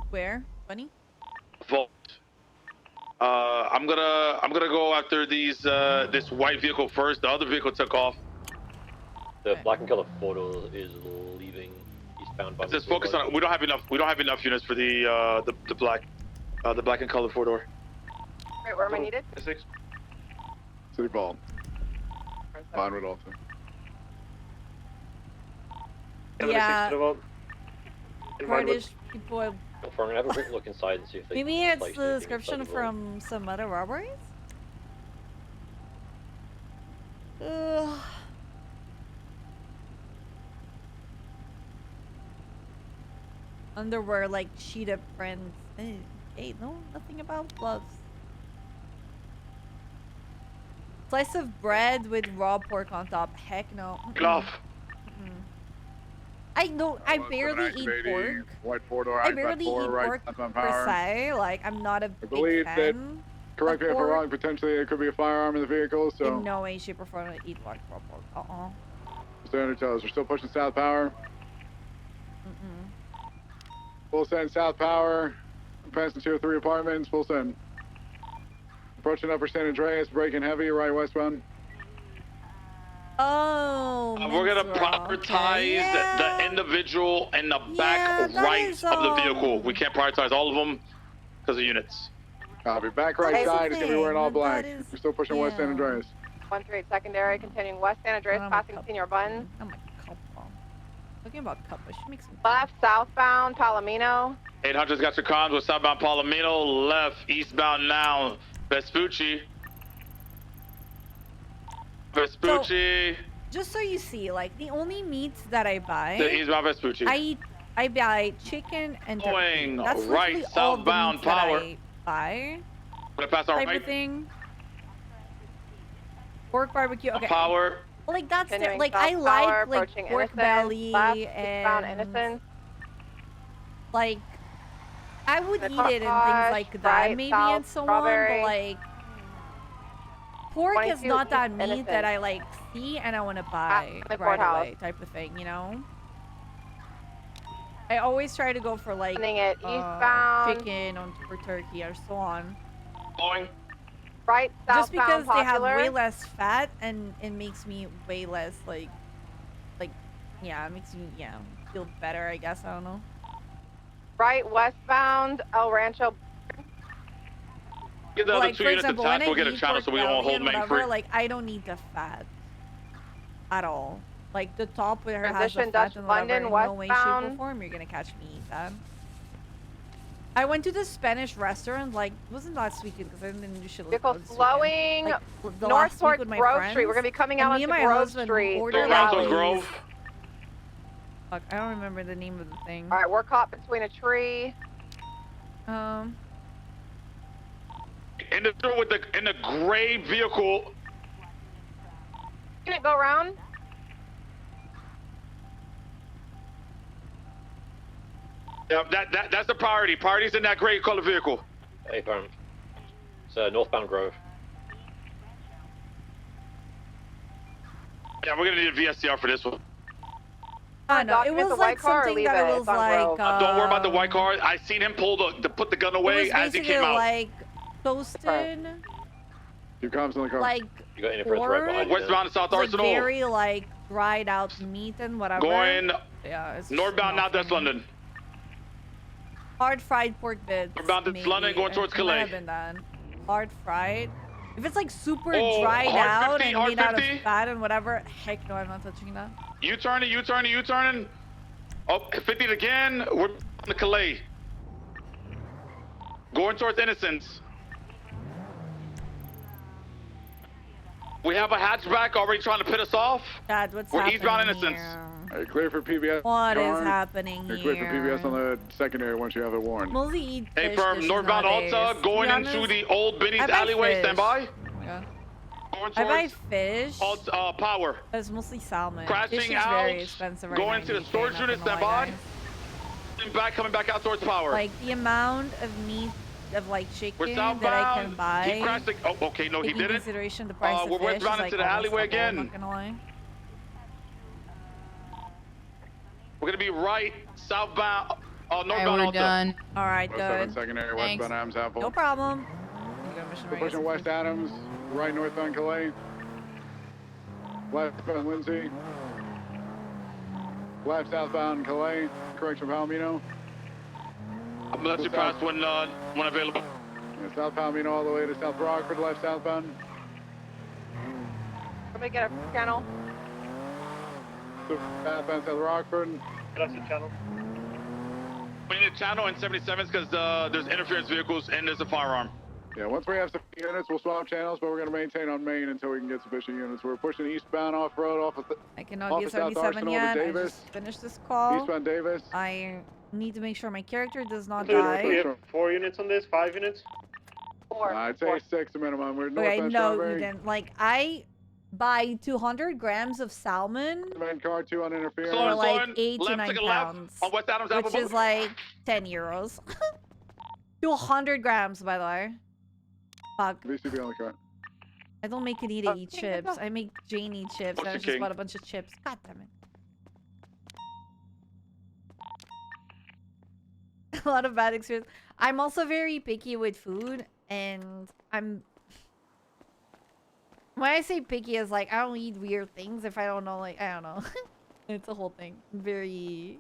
Where? Bunny? Vault. I'm gonna go after these this white vehicle first. The other vehicle took off. The black and color photo is leaving eastbound by. Just focus on. We don't have enough units for the black and color 4-door. Wait, where am I needed? 6. City Ball. Vinewood also. Yeah. In British people. I'm gonna have a quick look inside and see if they. Maybe it's the description from some other robberies? Ugh. Underwear like cheetah prints. Hey, no, nothing about gloves. Slice of bread with raw pork on top. Heck no. Glove. I don't. I barely eat pork. White 4-door. I barely eat pork per se. Like, I'm not a big fan. Correct me if I'm wrong. Potentially, it could be a firearm in the vehicle. So. In no way, shape, or form, I eat white raw pork. Stay on your toes. We're still pushing South Power. Full send South Power. Passing Tier 3 apartments. Full send. Approaching Upper San Andreas. Braking heavy. Right westbound. Oh. We're gonna prioritize the individual in the back right of the vehicle. We can't prioritize all of them because of units. Copy. Back right side is gonna be wearing all black. We're still pushing West San Andreas. 138 secondary, continuing West San Andreas, passing Senior Buttons. Talking about cup, I should make some. Left, southbound, Palomino. 800's got your comms with southbound Palomino. Left, eastbound now. Vespucci. Vespucci. So, just so you see, like, the only meats that I buy. The eastbound Vespucci. I buy chicken and going turkey. That's right, literally all the southbound meats Power. that I buy. Gonna pass our Type right. of thing. Pork barbecue. Okay. Power. Like that's Continuing like South I Power, like approaching pork Innocence, belly left, eastbound and Innocence. like I would eat it and things Caucasian, like that right, maybe south, and so strawberry. on, but like pork is 22 not that East meat Innocence. that I like see and I want to buy the right courthouse. away type of thing, you know. I always try to go for like Sending it eastbound. chicken or turkey or so on. Going. Right, Just because southbound they have Popular. way less fat and it makes me way less like yeah, it makes me feel better, I guess. I don't know. Right, westbound El Rancho. Get the other Like, 2 for units example, attached. when We'll I get a eat channel pork so we won't belly hold and main whatever, free. like I don't need the fat at all. Like the top where it has the Transition fat Dutch and whatever, London, in no way, shape, or westbound. form you're gonna catch me eat that. I went to the Spanish restaurant, like, it wasn't last weekend because I didn't do shit Vehicle this weekend. slowing Like, the north last week towards with my Grove friends, Street. We're gonna be coming and out me onto and my Grove husband Street. ordered Toronto's like, Grove. Fuck, I don't remember the name of the thing. All right, we're caught between a tree. Individual with in the gray vehicle. Can it go around? Yeah, that's the priority. Priority's in that gray color vehicle. Hey, Baron. It's northbound Grove. Yeah, we're gonna need a VSCR for this one. I know, it was like something that it was like, don't worry about the white car. I seen him pull put the gun away as he came out. like toasted, Your comms in the car. like You got any friends right behind you? Westbound to South It's like Arsenal. very like dried out meat and whatever. Going yeah, it's northbound, not Northwest London. Hard fried pork bits. Northbound to maybe. London, going towards It might Calais. have been that. Hard fried. If it's like super Oh, dried hard out 50, and hard made out of 50. fat and whatever, heck no, I'm not touching that. U-turning. Oh, 50 again. We're on to Calais. Going towards Innocence. We have a hatchback already trying to pit us off. Dad, what's We're happening eastbound Innocence. here? Are you clear for PBS? What is Car? happening You're here? clear for PBS on the secondary once you have it warned. Mostly eat Hey, fish firm, dishes northbound nowadays. Alta, going To be into honest, the old Benny's I buy alleyway. fish. Stand by. Yeah. Going I buy towards fish. Alta, Power. But it's mostly salmon. Crashing Fish is out. very expensive right Going now to in the UK, storage not unit. gonna Stand lie, by. guys. Coming back out towards Power. Like the amount of meat of like chicken We're that southbound. I can buy. He crashed the, oh, okay, no, he taking didn't. consideration the price We're of fish is westbound like into the almost alleyway double, again. not gonna lie. We're gonna be right southbound. Northbound we're Alta. done. All right, West 7 good. secondary, Thanks. westbound Adams Apple. No problem. You got mission We're pushing right. West Adams, right northbound Calais. Left Lindsay. Left southbound Calais, correction Palomino. I'm gonna let you pass when available. Yeah, South Palomino all the way to South Rockford, left southbound. Let me get a channel. Southbound South Rockford. That's the channel. We need a channel in 77s because there's interference vehicles and there's a firearm. Yeah, once we have some units, we'll swap channels, but we're going to maintain on Main until we can get sufficient units. We're pushing eastbound off-road off of I cannot off get of South 77 Arsenal yet. to I Davis. just finished this call. Eastbound Davis. I need to make sure my character does not Dude, die. we have 4 units on this, 5 units. 4. I'd say 6 minimum. We're Okay, northbound no, Strawberry. you didn't. Like, I buy 200 grams of salmon Main car 2 on interference. for like 8 to left, 9 take a left pounds, on West Adams which Apple. is like 10 euros. 200 grams, by the way. Fuck. VCB on the car. I don't make Anita eat chips. I make Jane eat chips. What's I the just king? bought a bunch of chips. God damn it. A lot of bad experience. I'm also very picky with food, and I'm... When I say picky, is like, I don't eat weird things if I don't know, like, I don't know. It's a whole thing. Very...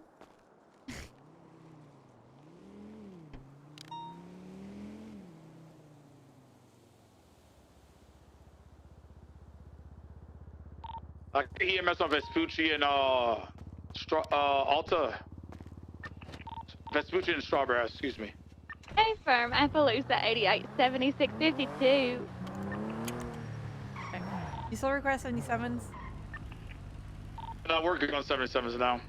I get EMS on Vespucci and Alta. Vespucci and Strawberry, excuse me. Hey, firm. Appaloosa 887652. You still request 77s? No, we're good on 77s now.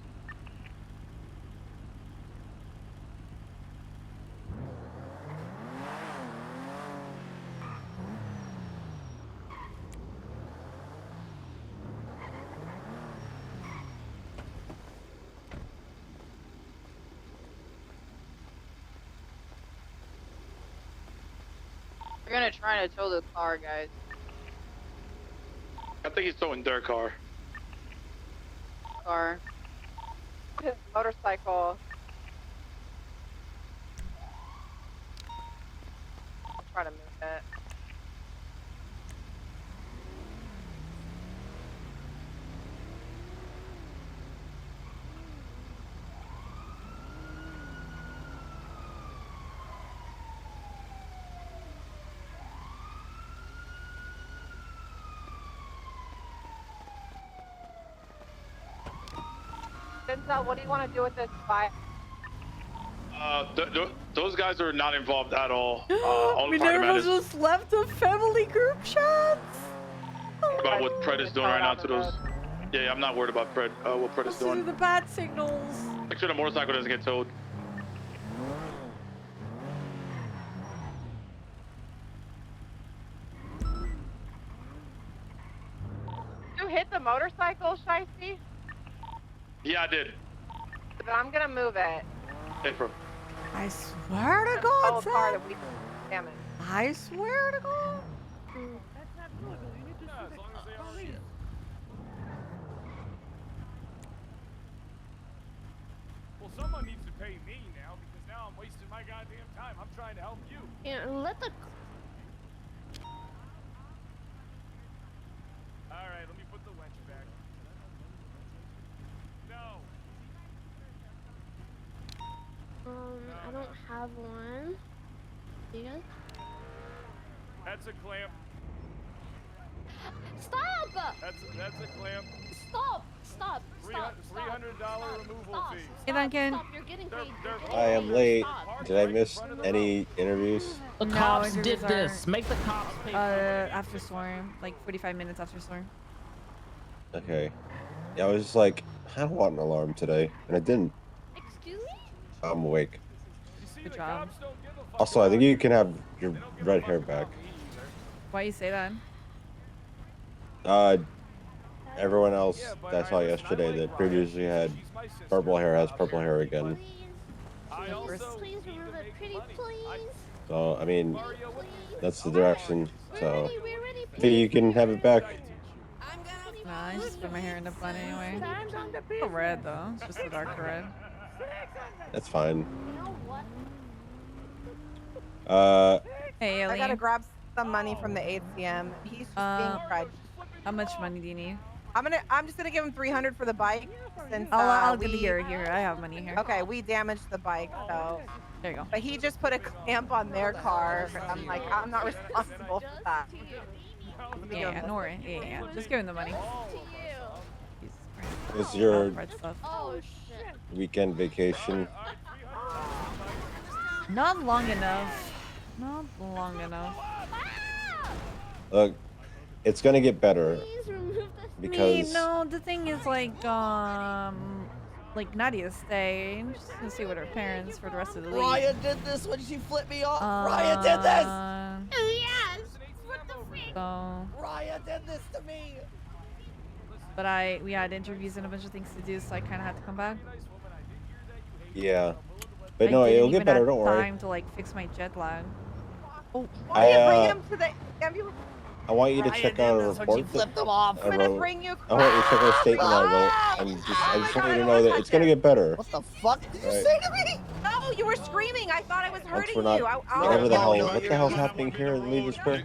We're gonna try to tow the car, guys. I think he's towing their car. Car. His motorcycle. I'll try to move it. Denzel, what do you want to do with this bike? Those guys are not involved at all. Only party Minerva man is just left a family group chat. about what Pred is doing right now to those. Yeah, I'm not worried about Pred. What Pred is Listen to doing. the bat signals. Make sure the motorcycle doesn't get towed. You hit the motorcycle, Shiesty? Yeah, I did. Then I'm gonna move it. Hey, bro. I swear to Oh, God, a car Sam. that we examined. I swear to God. Well, someone needs to pay me now because now I'm wasting my goddamn time. I'm trying to help you. Yeah, let the... don't have one. You guys? That's a clamp. Stop! That's a clamp. Stop! Stop! Stop! $300 removal fee. Hey, Duncan. Stop! You're getting paid. You're getting I am paid. late. Stop. Did I miss any interviews? The No, cops did interviews this. are, Make the cops pay. after storm, like 45 minutes after storm. Okay. Yeah, I was just like, I don't want an alarm today, and I didn't. Excuse me? I'm awake. Good job. Also, I think you can have your red hair back. Why you say that? Everyone else that I saw yesterday that previously had purple hair has purple hair again. Please remove it, pretty please. So, I mean, that's the direction. So, We're ready. I think you can have it back. Nah, I just put my hair in a bun anyway. It's still red though. It's just a darker red. That's fine. You know what? Hey, I Ellie. gotta grab some money from the ATM. He's just being crud. How much money do you need? I'm just gonna give him 300 for the bike since I'll we here. I have money here. Okay, we damaged the bike, so there you go. But he just put a clamp on their car. I'm like, I'm not responsible for that. Yeah, no worry. Yeah. Just give him the money. Was your Oh shit. weekend vacation? Not long enough. Not long enough. Look, it's gonna get better because No, the thing is like Nadia's staying. She's gonna stay with her parents for the rest of the week. Raya did this when she flipped me off. Raya did this. Yes. What the freak? So, Raya did this to me. but we had interviews and a bunch of things to do, so I kind of had to come back. yeah. But I no, didn't it'll get even better. have Don't worry. time to like fix my jet lag. Oh, bring him to the ambulance. I want you to check out a report that I wrote. I want you to check out a statement I wrote. I just want you to know that it's gonna get better. What the fuck did you Right. say to me? No, you were screaming. I thought I was Once hurting we're not, you. whatever the hell, what the hell's happening here in Lever Square?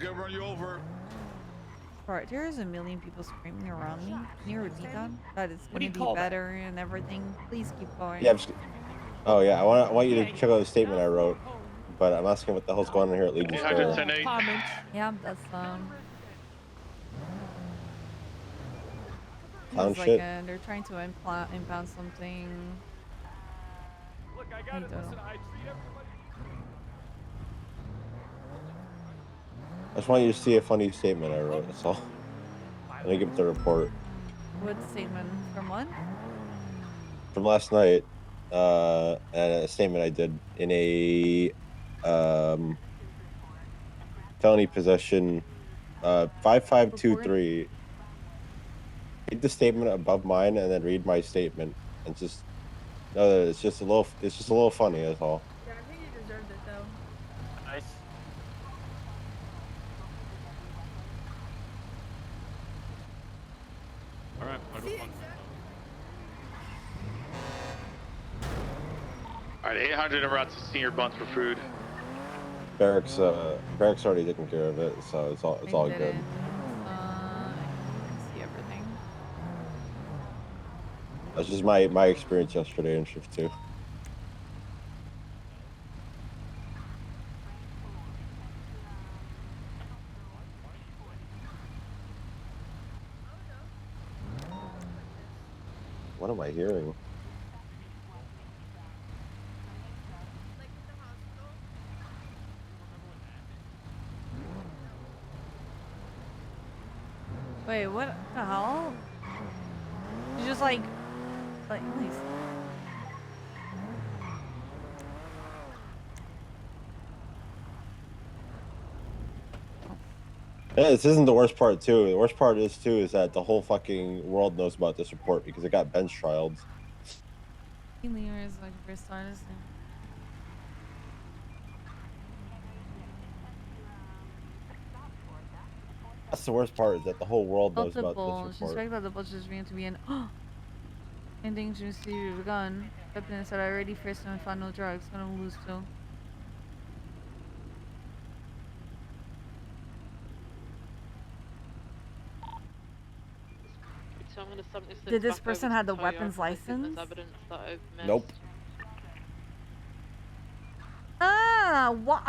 Alright, there's a million people screaming around me near Deacon that it's What do gonna you be call that? better and everything. Please keep going. Yeah. Oh yeah, I want you to check out the statement I wrote, but I'm asking what the hell's going on here at Lever Square. Yeah, that's Clown it's like shit. they're trying to impound something. Look, I I got it. don't. Listen, I treat everybody. I just want you to see a funny statement I wrote. That's all. Let me give the report What statement from what? from last night. And a statement I did in a felony possession 5523. Read the statement above mine and then read my statement and just it's just a little funny, that's all. Yeah, I think you deserved it though. Nice. All right. All right, 800 en route to Senior Bunt for food. Barracks already taken care of it, so it's all I did good. it. I can see everything. That's just my experience yesterday in shift 2. What am I hearing? Wait, what the hell? You just like please. Yeah, this isn't the worst part too. The worst part is that the whole fucking world knows about this report because it got bench trialed. Lear is like first artist. That's the worst part is that the whole world knows about this report. Suspect that the bulge is being to be an endangered to the gun. Captain said I already first and found no drugs. Gonna lose too. So I'm gonna submit this Did this back person over to have the Toyo, weapons because there's license? evidence that I've missed. Nope. Yeah, what?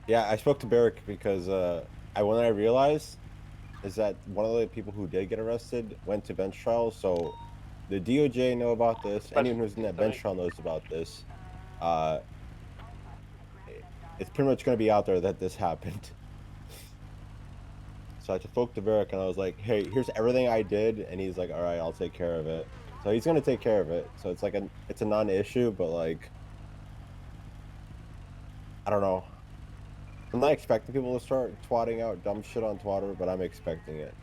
Yeah, I spoke to Barrick because when I realized is that one of the people who did get arrested went to bench trial, so the DOJ know about this. Anyone who's in that bench trial knows about this. It's pretty much going to be out there that this happened. So I spoke to Barrick and I was like, "Hey, here's everything I did," and he's like, "All right, I'll take care of it." So he's going to take care of it. So it's like it's a non-issue, but like, I don't know. I'm not expecting people to start twatting out dumb shit on Twitter, but I'm expecting it.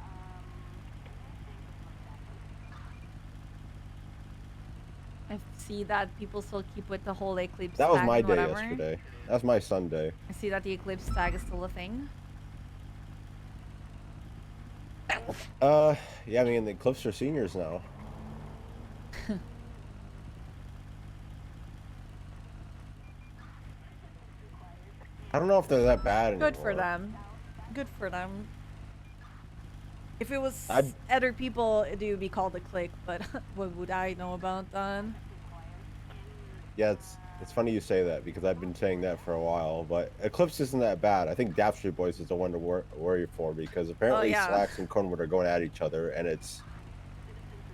I see that people still keep with the whole eclipse That was tag my and day whatever. yesterday. That was my Sunday. I see that the eclipse tag is still a thing. Yeah, I mean, the Eclipse are seniors now. I don't know if they're that bad anymore. Good for them. Good for them. If it was I'd- other people, it would be called a clique, but what would I know about that? Yeah, it's funny you say that because I've been saying that for a while, but Eclipse isn't that bad. I think Dap Street Boys is the one to worry for because apparently yeah. Slacks and Cornwood are going at each other, and it's...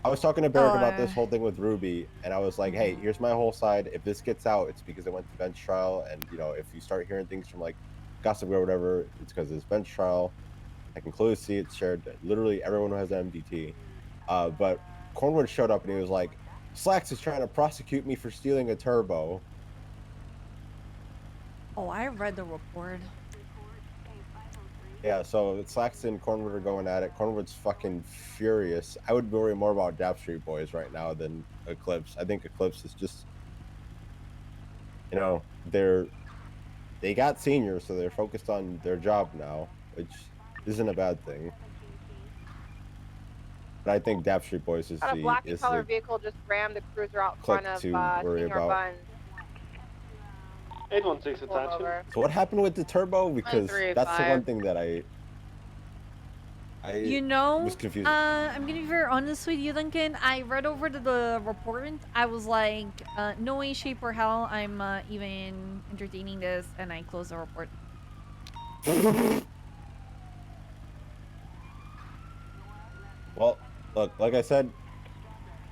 I was talking to Barrick about this whole thing with Ruby, and I was like, hey, here's my whole side. If this gets out, it's because it went to bench trial, and, you know, if you start hearing things from, like, Gossip or whatever, it's because it's bench trial. I can clearly see it shared literally everyone who has an MDT. But Cornwood showed up, and he was like, Slacks is trying to prosecute me for stealing a turbo. Oh, I read the report. Yeah, so Slacks and Cornwood are going at it. Cornwood's fucking furious. I would worry more about Dap Street Boys right now than Eclipse. I think Eclipse is just, you know, they got seniors, so they're focused on their job now, which isn't a bad thing. But I think Dap Street Boys is Got a black the color vehicle just rammed the cruiser out click front of to worry Senior about. Buns. 816 attention. So what happened with the turbo? Because that's the one thing that I You know, was confused. I'm gonna be very honest with you, Duncan. I read over the report. I was like, no way, shape, or how I'm even entertaining this, and I closed the report. Well, look, like I said,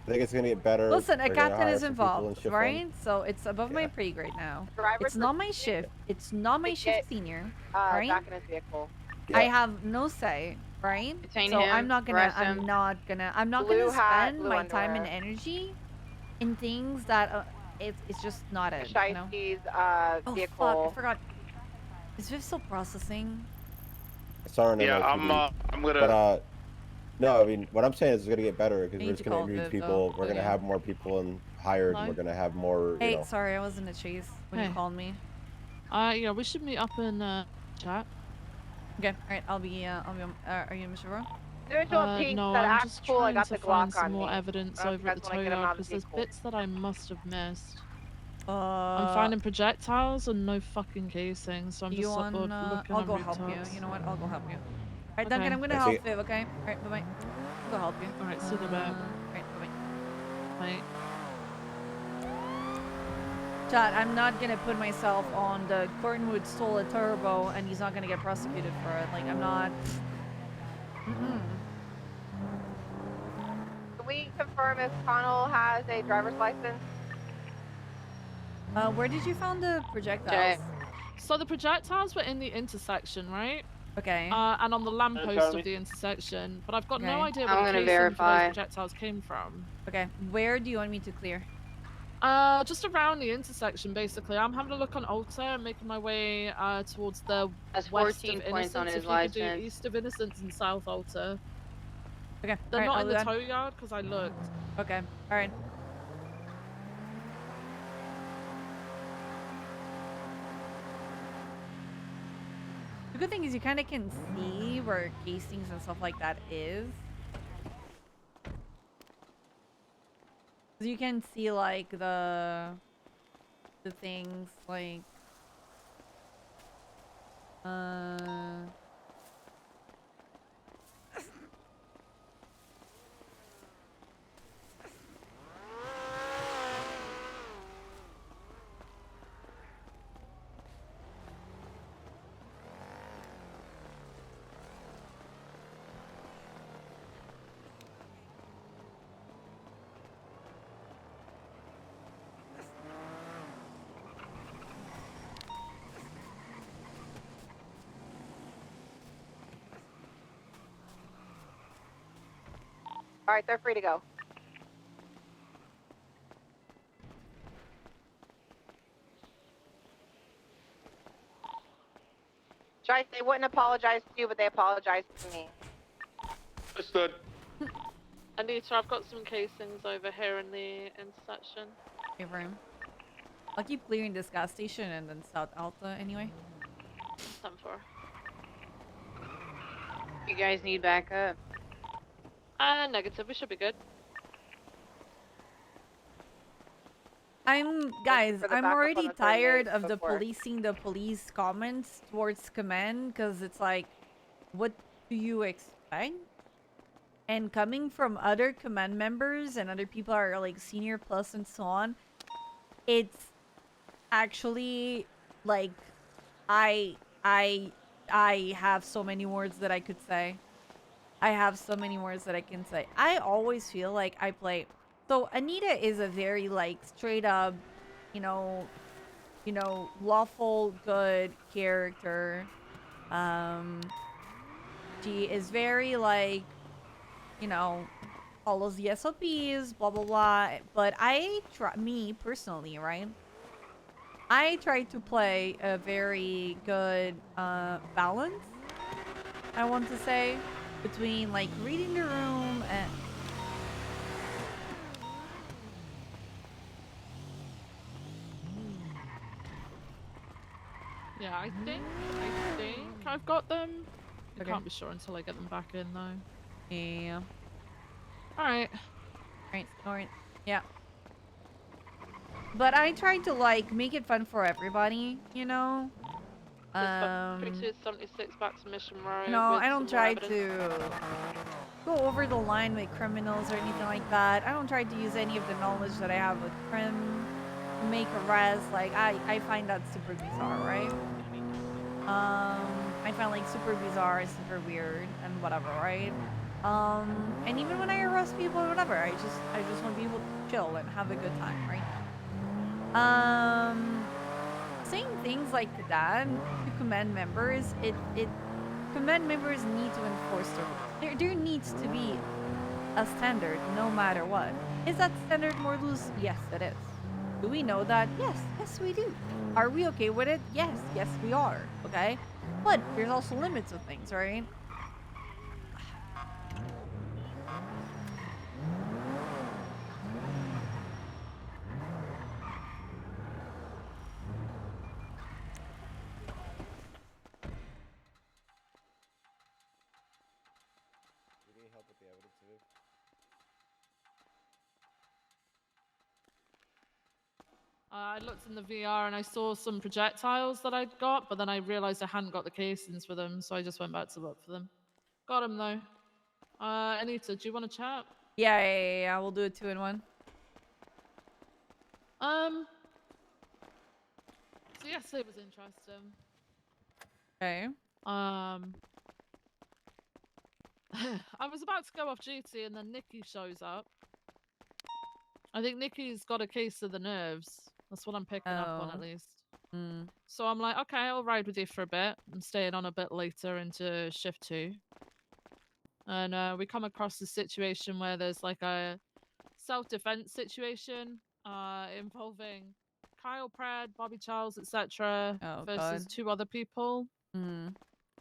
I think it's gonna get better. Listen, a They're gonna captain hire is some people in involved, shift right? one. So it's above my pay grade now. Driver's It's not my shift. It's not my shift senior, right? Back in his vehicle. I have no say, right? Detain so him, I'm not gonna. arrest I'm him. not Blue gonna hat, spend blue my time and underwear. energy in things that it's just not it. You know? Shicey's Oh vehicle. fuck! I forgot. Is Viv still processing? I saw her in Yeah, NYPD. I'm gonna. But no, I mean, what I'm saying is it's gonna get better because I we're need just to gonna call interview Viv, people. though. We're gonna Okay. have more people hired. And we're gonna have more. Hey, You know. sorry, I was in a chase when you Hey. called me. Yeah, we should meet up and chat. Okay, all right. I'll be. Are you in Mishra? Individual Pink No, that I'm acts just cool. I trying got to the find Glock some on more me. evidence I don't know if over you at the guys wanna tow get him yard out of the because there's vehicle. bits that I must have missed. I'm I'm finding projectiles and no fucking casing, so I'm You just on? looking I'll on go help you. rooftops. You know what? I'll go help you. All right, Duncan, Okay. I'm gonna I help see. Viv. Okay. All right, bye bye. I'll go help you. All right, see you in a bit. All right, bye bye. Bye. Chat, I'm not gonna put myself on the Cornwood stole a turbo and he's not gonna get prosecuted for it. Like, I'm not. Can we confirm if Connell has a driver's license? Where did you find the projectiles? So the projectiles were in the intersection, right? Okay. And on the lamppost Charlie. of the intersection, but I've got no Okay. idea I'm where the gonna casing for verify. those projectiles came from. Okay, where do you want me to clear? Just around the intersection, basically. I'm having a look on Alta and making my way towards the That's west 14 of points Innocence. on his If you could do license. east of Innocence and south Alta. Okay, They're all right, not I'll in do the that. tow yard because I looked. Okay, all right. The good thing is you kind of can see where casings and stuff like that is. You can see like the things like All right, they're free to go. Joyce, they wouldn't apologize to you, but they apologized to me. Understood. Anita, I've got some casings over here in the intersection. Hey, room. I'll keep clearing this gas station and then South Alta anyway. 10-4. You guys need backup? Negative. We should be good. Guys, for the I'm backup on already the 38, tired of go the for it. policing the police comments towards command, because it's like, what do you expect? And coming from other command members and other people are like senior plus and so on, it's actually like, I have so many words that I could say. I have so many words that I can say. I always feel like I play. So Anita is a very like straight up, you know, lawful good character. She is very like, you know, follows the SOPs, blah blah blah. But me personally, right? I try to play a very good balance, I want to say, between like reading the room and Yeah, I think I've got them. I Okay. can't be sure until I get them back in though. yeah. Alright. Alright. Yeah. But I try to like make it fun for everybody, you know? 3276 back to Mission Road. No, with I don't some more try evidence. to go over the line with criminals or anything like that. I don't try to use any of the knowledge that I have with crim to make arrests. Like, I find that super bizarre, right? I find like super bizarre, super weird, and whatever, right? And even when I arrest people or whatever, I just want people to chill and have a good time, right? Saying things like that to command members, command members need to enforce the rules. There needs to be a standard no matter what. Is that standard more loose? Yes, it is. Do we know that? Yes, we do. Are we okay with it? Yes, we are. Okay? But there's also limits of things, right? You need help with the evidence, Viv? I looked in the VR and I saw some projectiles that I'd got, but then I realized I hadn't got the casings for them, so I just went back to look for them. Got them though. Anita, do you want to chat? Yeah. We'll do it 2 in 1. So yesterday was interesting. Okay. I was about to go off duty and then Nikki shows up. I think Nikki's got a case of the nerves. That's what I'm picking up on, at least. So I'm like, okay, I'll ride with you for a bit. I'm staying on a bit later into shift 2. And we come across a situation where there's like a self-defense situation involving Kyle Pratt, Bobby Charles, etc. versus God. 2 other people. Mm.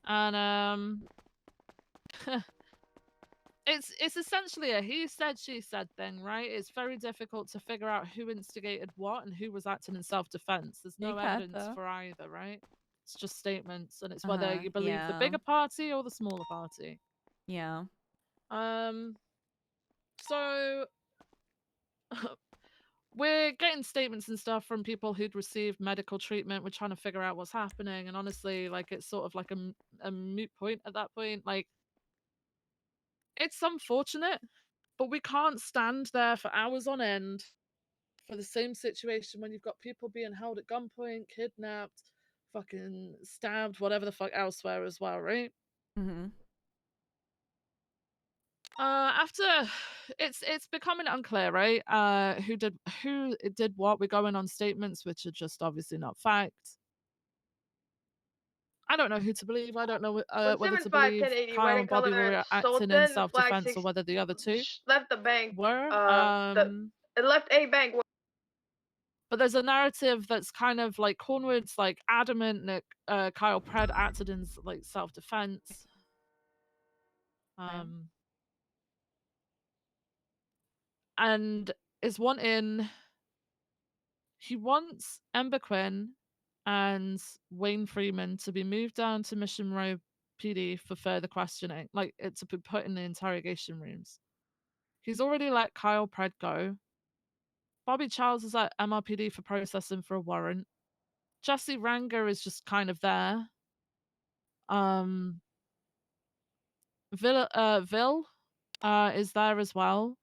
And it's essentially a he said, she said thing, right? It's very difficult to figure out who instigated what and who was acting in self-defense. There's no evidence for either, right? It's just statements, and it's whether you believe the bigger party or the smaller party. Yeah. So we're getting statements and stuff from people who'd received medical treatment. We're trying to figure out what's happening, and honestly, like, it's sort of like a moot point at that point. Like, it's unfortunate, but we can't stand there for hours on end for the same situation when you've got people being held at gunpoint, kidnapped, fucking stabbed, whatever the fuck elsewhere as well, right? Mm-hmm. After it's becoming unclear, right? Who did what? We're going on statements which are just obviously not facts. I don't know who to believe. I don't know whether to 175 believe 1080 Kyle white and and Bobby color were acting in Sultan black self-defense or 6 whether the other two left the bank. were. It left a bank. But there's a narrative that's kind of like Cornwood's like adamant that Kyle Pred acted in like self-defense. And is wanting. He wants Ember Quinn and Wayne Freeman to be moved down to Mission Row PD for further questioning, like it to be put in the interrogation rooms. He's already let Kyle Pred go. Bobby Charles is at MRPD for processing for a warrant. Jesse Ranger is just kind of there. Vil is there as well.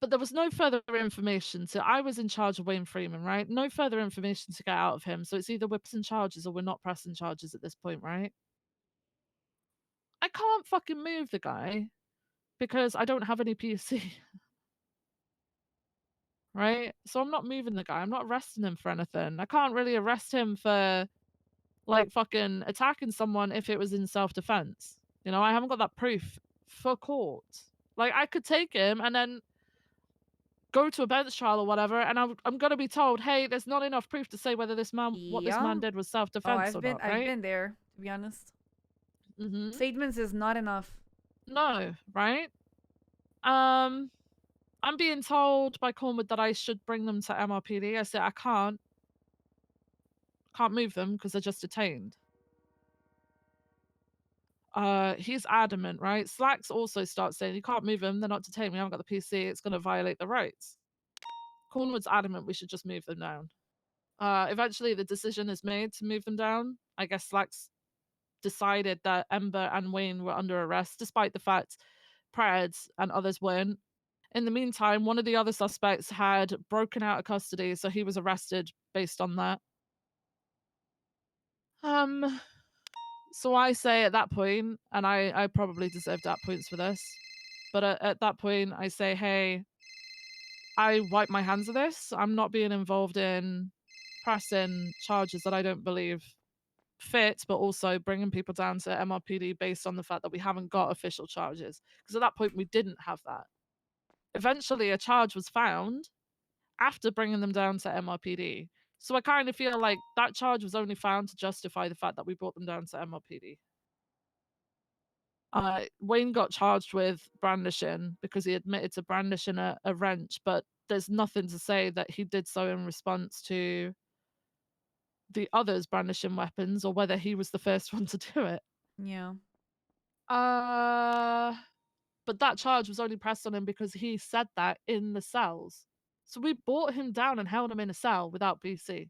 But there was no further information. So I was in charge of Wayne Freeman, right? No further information to get out of him. So it's either we're pressing charges or we're not pressing charges at this point, right? I can't fucking move the guy because I don't have any PC. Right? So I'm not moving the guy. I'm not arresting him for anything. I can't really arrest him for like fucking attacking someone if it was in self-defense. You know, I haven't got that proof for court. Like I could take him and then go to a bench trial or whatever, and I'm gonna be told, hey, there's not enough proof to say whether this man what this man did was self-defense or not, right? I've been there, to be honest. Statements is not enough. No, right? I'm being told by Cornwood that I should bring them to MRPD. I said I can't move them because they're just detained. He's adamant, right? Slacks also starts saying you can't move them, they're not detained, we haven't got the PC, it's going to violate the rights. Cornwood's adamant we should just move them down. Eventually the decision is made to move them down. I guess Slacks decided that Ember and Wayne were under arrest, despite the fact Pred and others weren't. In the meantime, one of the other suspects had broken out of custody, so he was arrested based on that. So I say at that point, and I probably deserved that points for this, but at that point I say, hey, I wipe my hands of this. I'm not being involved in pressing charges that I don't believe fit, but also bringing people down to MRPD based on the fact that we haven't got official charges. Because at that point we didn't have that. Eventually a charge was found after bringing them down to MRPD. So I kind of feel like that charge was only found to justify the fact that we brought them down to MRPD. Wayne got charged with brandishing because he admitted to brandishing a wrench, but there's nothing to say that he did so in response to the others brandishing weapons or whether he was the first one to do it. Yeah. But that charge was only pressed on him because he said that in the cells. So we brought him down and held him in a cell without BC.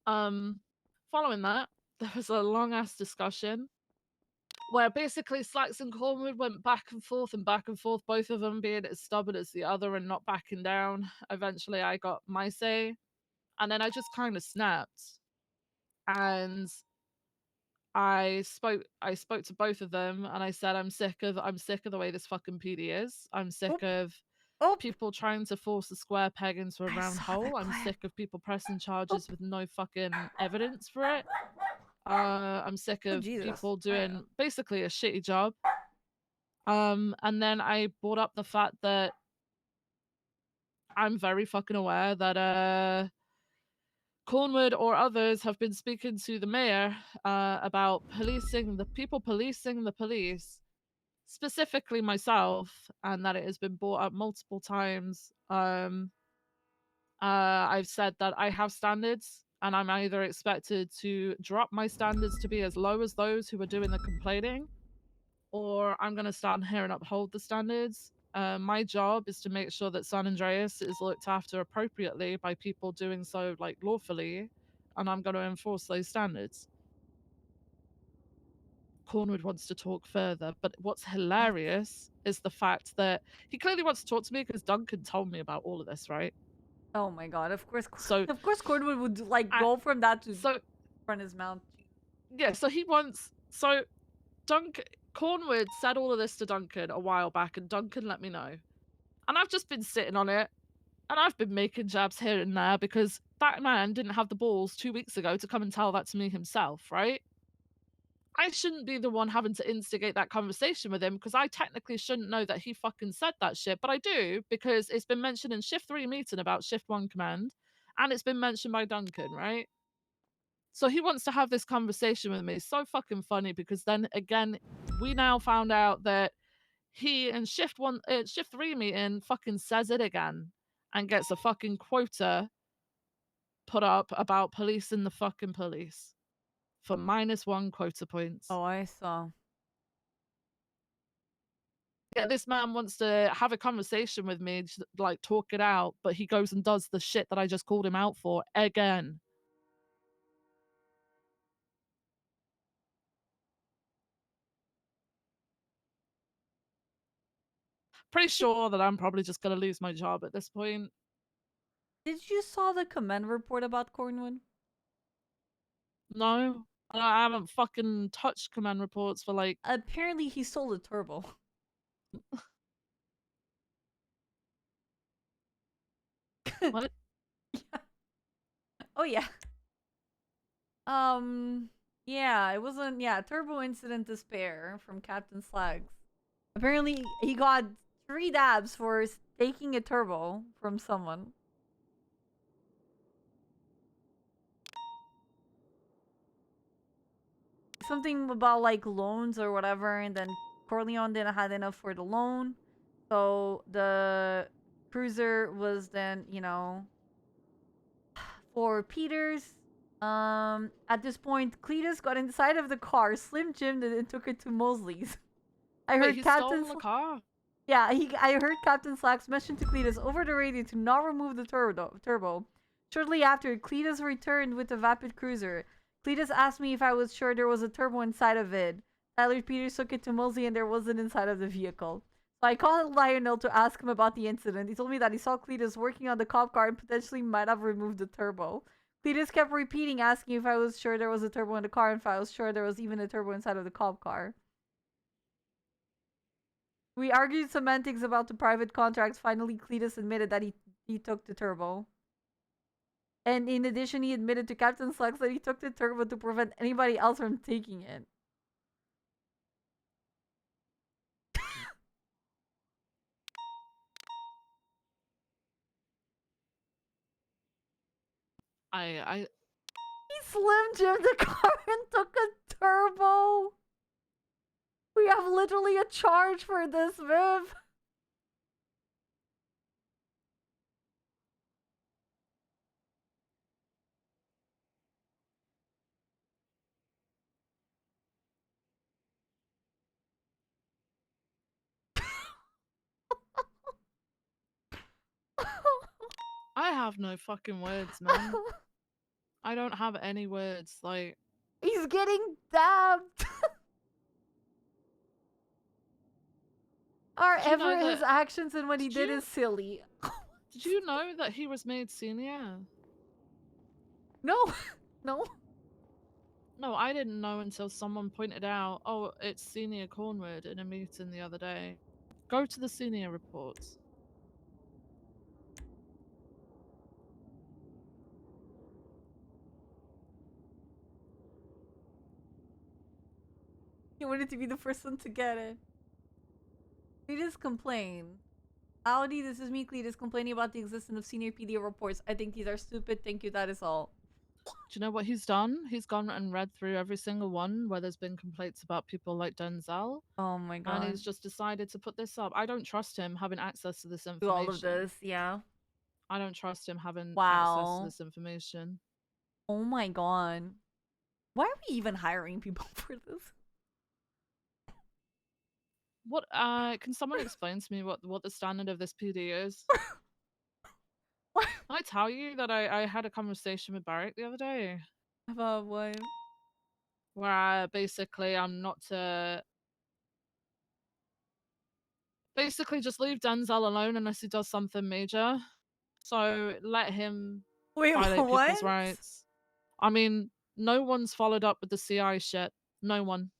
Following that, there was a long ass discussion where basically Slacks and Cornwood went back and forth, both of them being as stubborn as the other and not backing down. Eventually I got my say, and then I just kind of snapped. And I spoke to both of them and I said I'm sick of the way this fucking PD is. I'm sick of people trying to force a square peg into a round hole. I'm sick of people pressing charges with no fucking evidence for it. I'm sick of people doing basically a shitty job. And then I brought up the fact that I'm very fucking aware that Cornwood or others have been speaking to the mayor about policing the police, specifically myself, and that it has been brought up multiple times. I've said that I have standards and I'm either expected to drop my standards to be as low as those who are doing the complaining, or I'm going to stand here and uphold the standards. My job is to make sure that San Andreas is looked after appropriately by people doing so like lawfully, and I'm going to enforce those standards. Cornwood wants to talk further, but what's hilarious is the fact that he clearly wants to talk to me because Duncan told me about all of this, right? Oh my god, of course. So of course Cornwood would like go from that to front his mouth. Yeah, so Cornwood said all of this to Duncan a while back, and Duncan let me know. And I've just been sitting on it. And I've been making jabs here and there because that man didn't have the balls 2 weeks ago to come and tell that to me himself, right? I shouldn't be the one having to instigate that conversation with him because I technically shouldn't know that he fucking said that shit, but I do because it's been mentioned in Shift 3 meeting about Shift 1 command, and it's been mentioned by Duncan, right? So he wants to have this conversation with me. It's so fucking funny because then again, we now found out that he in Shift 3 meeting fucking says it again and gets a fucking quota put up about policing the fucking police for -1 quota points. Oh, I saw. Yeah, this man wants to have a conversation with me, just, like talk it out, but he goes and does the shit that I just called him out for again. Pretty sure that I'm probably just gonna lose my job at this point. Did you saw the command report about Cornwood? No, I haven't fucking touched command reports for like. Apparently, he stole a turbo. What? Yeah. Oh yeah. Yeah, it wasn't. Yeah, turbo incident despair from Captain Slags. Apparently, he got 3 dabs for taking a turbo from someone. Something about like loans or whatever, and then Corleone didn't have enough for the loan, so the cruiser was then, you know, for Peters. At this point, Cletus got inside of the car, Slim Jimmed it, and took it to Mosley's. I heard he Captain stole the car. Yeah, I heard Captain Slacks mention to Cletus over the radio to not remove the turbo. Shortly after, Cletus returned with the Vapid cruiser. Cletus asked me if I was sure there was a turbo inside of it. Tyler Peters took it to Mosley and there wasn't inside of the vehicle. So I called Lionel to ask him about the incident. He told me that he saw Cletus working on the cop car and potentially might have removed the turbo. Cletus kept repeating, asking if I was sure there was a turbo in the car and if I was sure there was even a turbo inside of the cop car. We argued semantics about the private contracts. Finally, Cletus admitted that he took the turbo. And in addition, he admitted to Captain Slacks that he took the turbo to prevent anybody else from taking it. He Slim Jimmed the car and took a turbo. We have literally a charge for this, Viv. I have no fucking words, man. I don't have any words. Like, he's getting dabbed. Are ever his actions and what he did is silly. Did you know that he was made senior? No, no. No, I didn't know until someone pointed out, oh, it's Senior Cornwood in a meeting the other day. Go to the senior reports. He wanted to be the first one to get it. Cletus complained. Howdy, this is me, Cletus, complaining about the existence of senior PD reports. I think these are stupid. Thank you, that is all. Do you know what he's done? He's gone and read through every single one where there's been complaints about people like Denzel. Oh my god. And he's just decided to put this up. I don't trust him having access to this information. Do all of this, yeah. I don't trust him having access to Wow. this information. Oh my god. Why are we even hiring people for this? What can someone explain to me what the standard of this PD is? Can I tell you that I had a conversation with Barrick the other day? About what? Where basically I'm not to basically just leave Denzel alone unless he does something major. So let him violate people's rights. I mean, no one's followed up with the CI shit. No one.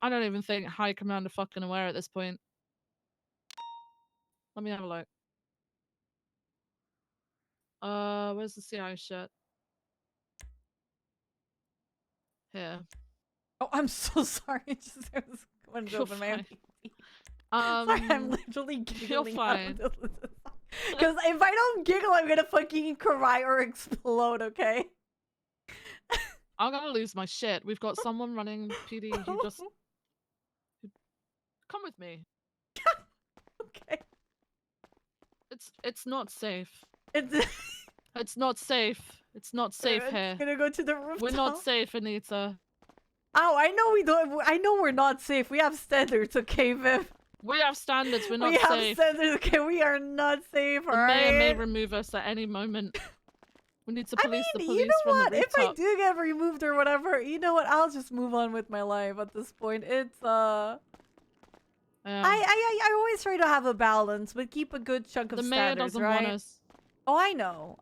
I don't even think High Command are fucking aware at this point. Let me have a look. Where's the CI shit? Here. Oh, I'm so sorry. I was going to You're open my fine. PC. Sorry, I'm literally giggling. Because if I don't giggle, I'm gonna fucking cry or explode, okay? I'm gonna lose my shit. We've got someone running PD who just... Come with me. Okay. It's not safe. It's It's not safe. It's not safe here. gonna go to the rooftop. We're not safe, Anita. Oh, I know we don't. I know we're not safe. We have standards, okay, Viv? We have standards. We're not we safe. have standards, okay? We are not safe, The alright? mayor may remove us at any moment. We need to police the police you know from what? the If I rooftop. do get removed or whatever, you know what? I'll just move on with my life at this point. It's Yeah. I always try to have a balance, but keep a good chunk of The standards, mayor doesn't right? want us. Oh, I know.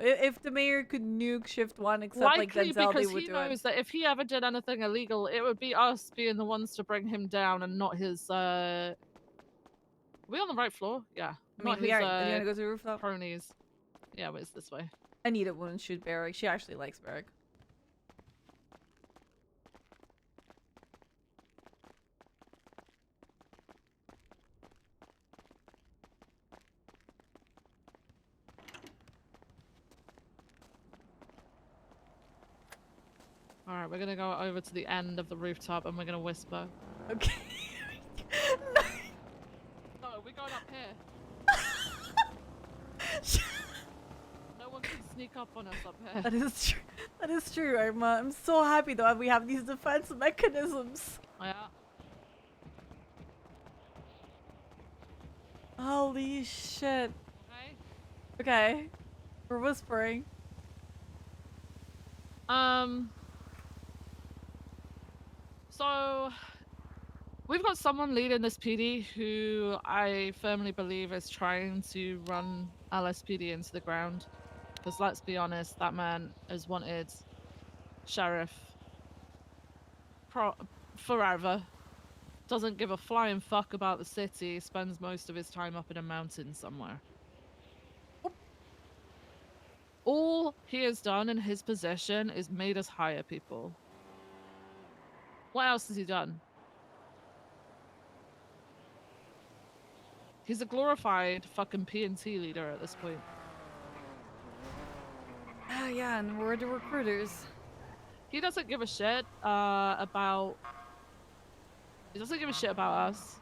If the mayor could nuke shift 1 except like Likely Denzel, they because would he do knows it. that if he ever did anything illegal, it would be us being the ones to bring him down and not his, Are we on the right floor? Yeah. I mean, Not we his, are. You wanna go to the rooftop? cronies. Yeah, but it's this way. Anita wouldn't shoot Barrick. She actually likes Barrick. Alright, we're gonna go over to the end of the rooftop and we're gonna whisper. Okay. No, we're going up here. No one can sneak up on us up here. That is true. That is true. I'm so happy though we have these defense mechanisms. Yeah. Holy shit. Okay. Okay. We're whispering. So we've got someone leading this PD who I firmly believe is trying to run LSPD into the ground. Because let's be honest, that man has wanted sheriff forever. Doesn't give a flying fuck about the city, spends most of his time up in a mountain somewhere. All he has done in his position is made us hire people. What else has he done? He's a glorified fucking P&T leader at this point. Ah, yeah, and we're the recruiters. He doesn't give a shit about... He doesn't give a shit about us.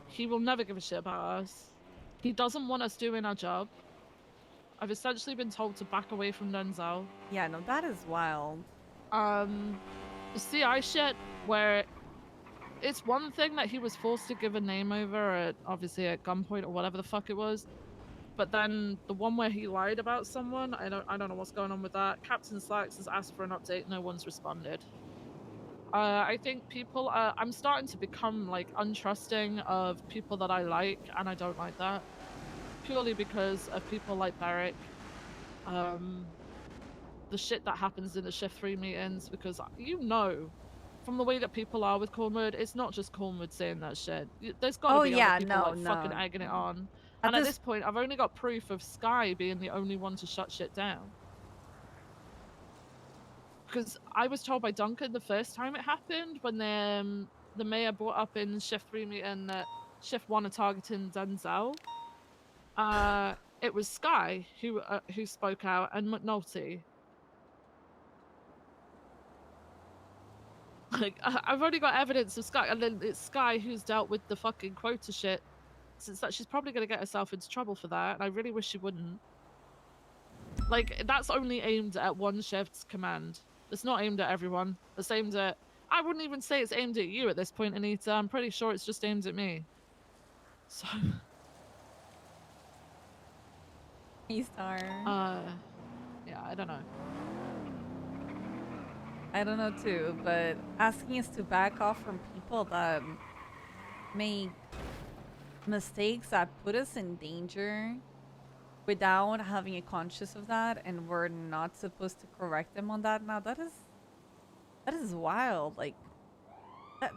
He will never give a shit about us. He doesn't want us doing our job. I've essentially been told to back away from Denzel. Yeah, no, that is wild. The CI shit, where it's one thing that he was forced to give a name over at, obviously at gunpoint or whatever the fuck it was, but then the one where he lied about someone, I don't know what's going on with that. Captain Slacks has asked for an update, no one's responded. I think people I'm starting to become like untrusting of people that I like, and I don't like that. Purely because of people like Barrick. The shit that happens in the Shift 3 meetings, because you know, from the way that people are with Cornwood, it's not just Cornwood saying that shit. There's gotta be other people fucking egging it on. And at this point, I've only got proof of Sky being the only one to shut shit down. Because I was told by Duncan the first time it happened, when the mayor brought up in Shift 3 meeting that Shift 1 are targeting Denzel. It was Sky who spoke out, and McNulty. Like, I've only got evidence of Sky, and then it's Sky who's dealt with the fucking quota shit. Since that, she's probably gonna get herself into trouble for that, and I really wish she wouldn't. Like, that's only aimed at one shift's command. It's not aimed at everyone. It's aimed at... I wouldn't even say it's aimed at you at this point, Anita. I'm pretty sure it's just aimed at me. So... Star. Yeah, I don't know. I don't know too, but asking us to back off from people that make mistakes that put us in danger without having a conscious of that, and we're not supposed to correct them on that now, that is wild. Like,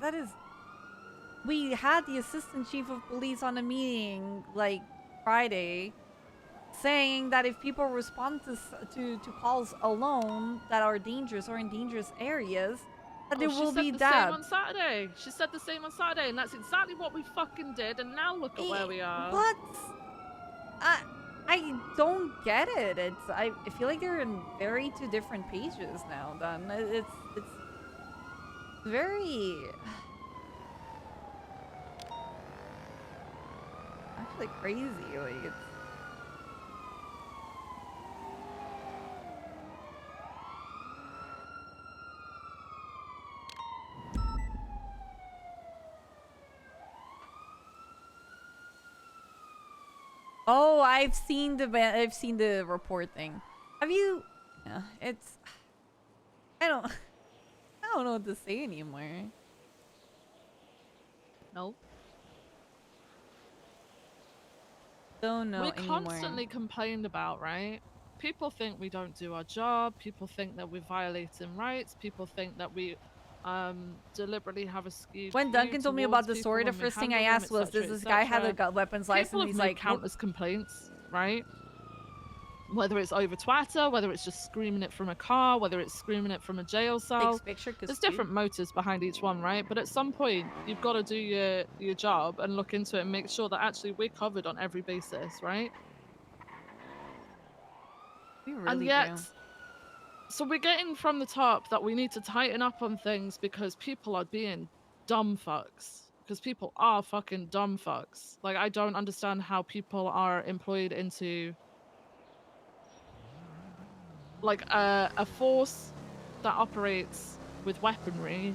that is... We had the assistant chief of police on a meeting like Friday saying that if people respond to calls alone that are dangerous or in dangerous areas, that there will be She said the that. same on Saturday. She said the same on Saturday, and that's exactly what we fucking did. And now look at where we are. What? I don't get it. I feel like they're in very two different pages now. Then it's very actually crazy. Like it's. Oh, I've seen the report thing. Have you? Yeah, it's. I don't know what to say anymore. Nope. Don't know anymore. We're constantly complained about, right? People think we don't do our job. People think that we're violating rights. People think that we deliberately have a skewed When view Duncan told me about the towards story, people the when we first thing I handle them, asked was, etc., does this guy have a etc. weapons People license? have He's made like, countless complaints, right? Whether it's over Twitter, whether it's just screaming it from a car, whether it's screaming it from a jail cell. There's different motives behind each one, right? But at some point, you've got to do your job and look into it and make sure that actually we're covered on every basis, right? We really And yet, do. so we're getting from the top that we need to tighten up on things because people are being dumb fucks. Because people are fucking dumb fucks. Like, I don't understand how people are employed into like a force that operates with weaponry,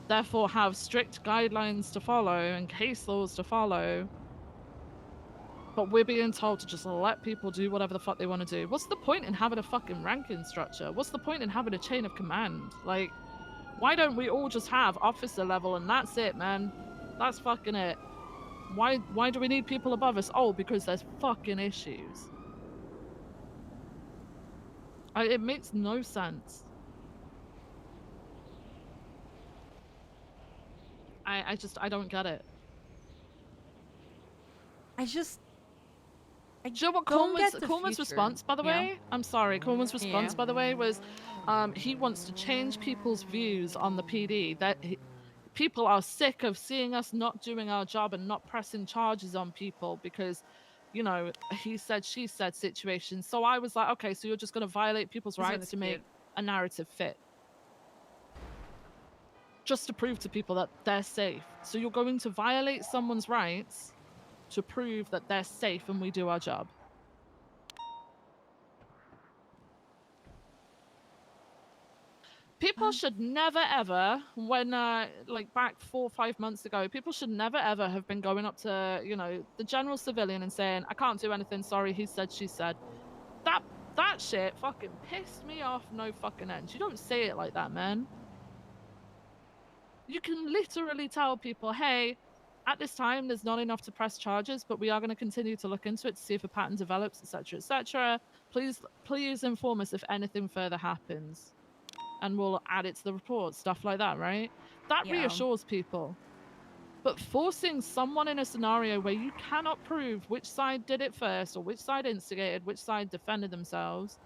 therefore have strict guidelines to follow and case laws to follow, but we're being told to just let people do whatever the fuck they want to do. What's the point in having a fucking ranking structure? What's the point in having a chain of command? Like, why don't we all just have officer level and that's it, man? That's fucking it. Why do we need people above us? Oh, because there's fucking issues. It makes no sense. I don't get it. Do you know what Coleman's response, by the way? I'm sorry, Coleman's response, by the way, was he wants to change people's views on the PD. People are sick of seeing us not doing our job and not pressing charges on people because, you know, he said, she said situation. So I was like, okay, so you're just going to violate people's rights to make a narrative fit. Just to prove to people that they're safe. So you're going to violate someone's rights to prove that they're safe and we do our job. People should never ever, when like back 4 or 5 months ago, people should never ever have been going up to, you know, the general civilian and saying, I can't do anything, sorry, he said, she said. That shit fucking pissed me off no fucking end. You don't say it like that, man. You can literally tell people, hey, at this time, there's not enough to press charges, but we are going to continue to look into it to see if a pattern develops, etc., etc. Please inform us if anything further happens, and we'll add it to the report, stuff like that, right? That reassures people. But forcing someone in a scenario where you cannot prove which side did it first or which side instigated, which side defended themselves,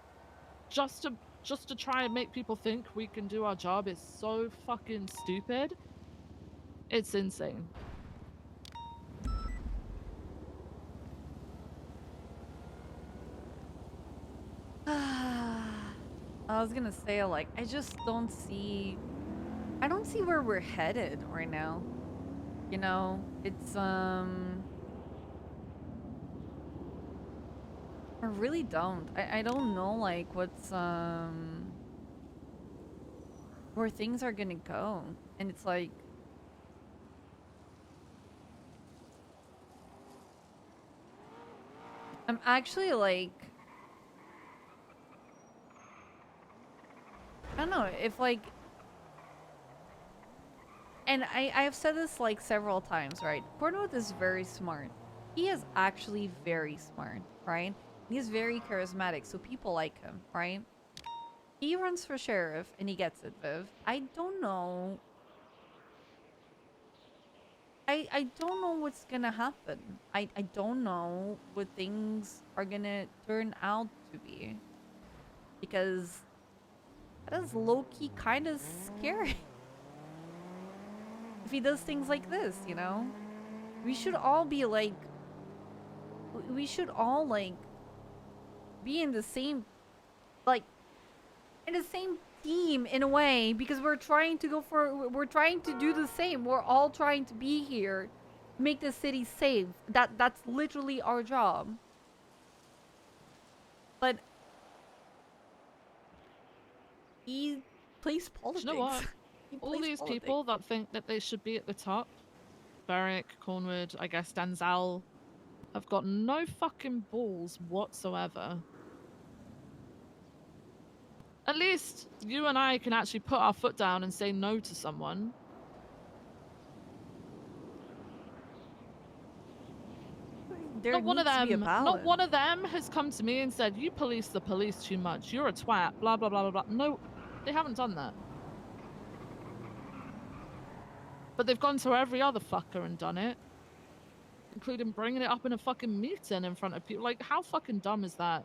just to try and make people think we can do our job is so fucking stupid. It's insane. I was gonna say, like, I don't see where we're headed right now. You know, it's I really don't. I don't know, like, what's where things are gonna go, and it's like, I'm actually like, I don't know if like, and I've said this like several times, right? Cornwood is very smart. He is actually very smart, right? He's very charismatic, so people like him, right? He runs for sheriff and he gets it, Viv. I don't know I don't know what's gonna happen. I don't know what things are gonna turn out to be. Because that is low-key kind of scary. If he does things like this, you know? We should all be like... We should all, like... be in the same... like... in the same team, in a way. Because we're trying to go for... we're trying to do the same. We're all trying to be here. Make the city safe. That's literally our job. But... he plays politics. Do you know what? He All plays these politics. people that think that they should be at the top, Barrick, Cornwood, I guess Denzel, have got no fucking balls whatsoever. At least you and I can actually put our foot down and say no to someone. There Not needs to be a balance. Not one of them has come to me and said, "You police the police too much. You're a twat." Blah blah blah blah blah. No, they haven't done that. But they've gone to every other fucker and done it, including bringing it up in a fucking meeting in front of people. Like, how fucking dumb is that?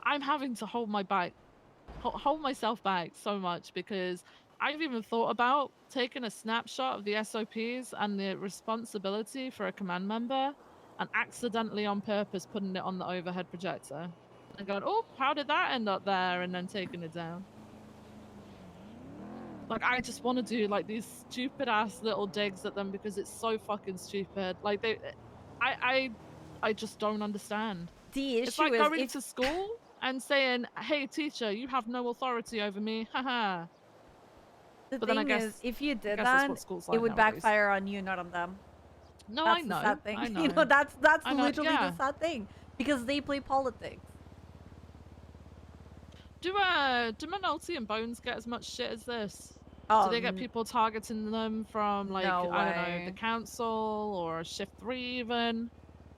I'm having to hold myself back so much because I've even thought about taking a snapshot of the SOPs and the responsibility for a command member and accidentally on purpose putting it on the overhead projector and going, oh, how did that end up there? And then taking it down. Like, I just want to do like these stupid ass little digs at them because it's so fucking stupid. Like I just don't understand. The issue it's like is going to school and saying, hey teacher, you have no authority over me, haha. The But thing then I guess, is, if you did that's that, what school's it like would nowadays. backfire on you, not on them. No, That's I know. the sad thing. I know. You know, that's I know, literally yeah. the sad thing. Because they play politics. Do Minolti and Bones get as much shit as this? Do they get people targeting them from, like, no I don't know, way. the council or Shift 3 even?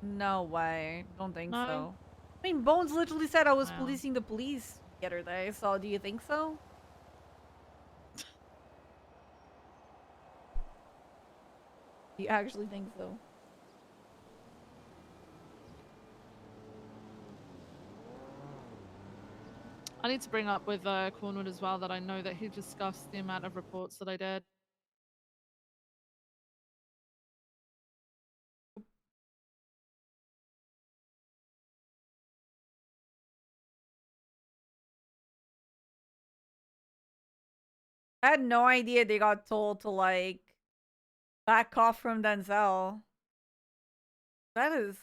No way. Don't think No? so. I mean, Bones literally said I was Wow. policing the police the other day, so do you think so? Do you actually think so? I need to bring up with Cornwood as well that I know that he discussed the amount of reports that I did. I had no idea they got told to, like, back off from Denzel. That is...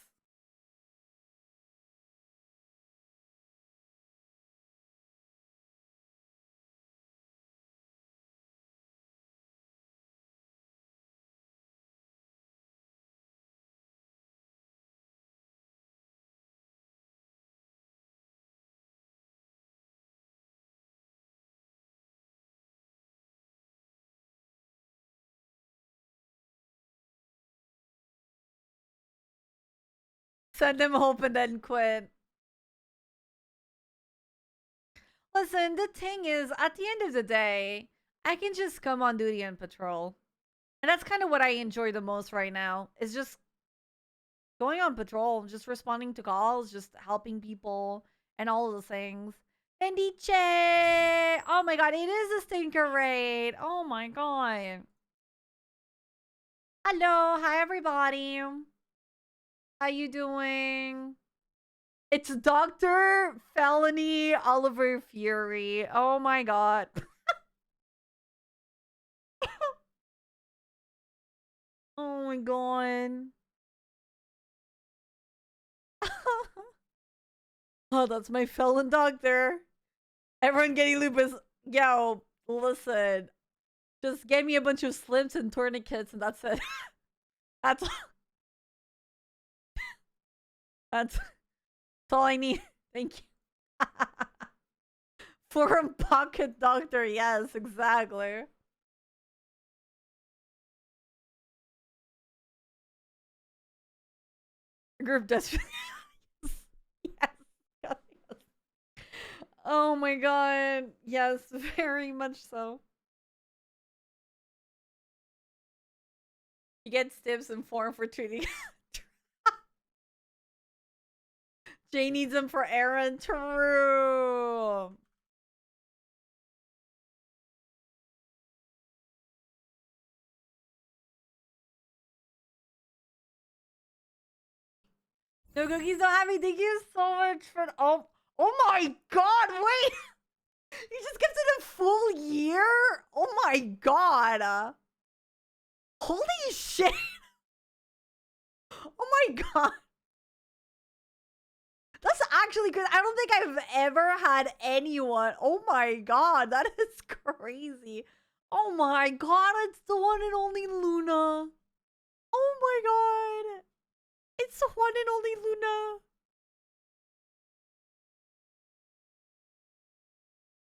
Send him hope and then quit. Listen, the thing is, at the end of the day, I can just come on duty and patrol. And that's kind of what I enjoy the most right now. Is just going on patrol, just responding to calls, just helping people, and all of the things. Bendiche! Oh my god, it is a stinker raid. Oh my god. Hello, hi everybody. How you doing? It's Dr. Felony Oliver Fury. Oh my god. Oh my god. Oh, that's my felon doctor. Everyone getting lupus. Yo, listen. Just get me a bunch of slips and tourniquets and that's it. That's that's all I need. Thank you. Forum pocket doctor, yes, exactly. Group does. Yes, yes, yes. Oh my god. Yes, very much so. He gets tips and form for treating. Jay needs them for Aaron. True. No cookies, don't have me. Thank you so much for. Oh my god! Wait, you just gifted a full year. Oh my god! Holy shit! Oh my god! That's actually good. I don't think I've ever had anyone. Oh my god, that is crazy. Oh my god, it's the one and only Luna. Oh my god. It's the one and only Luna.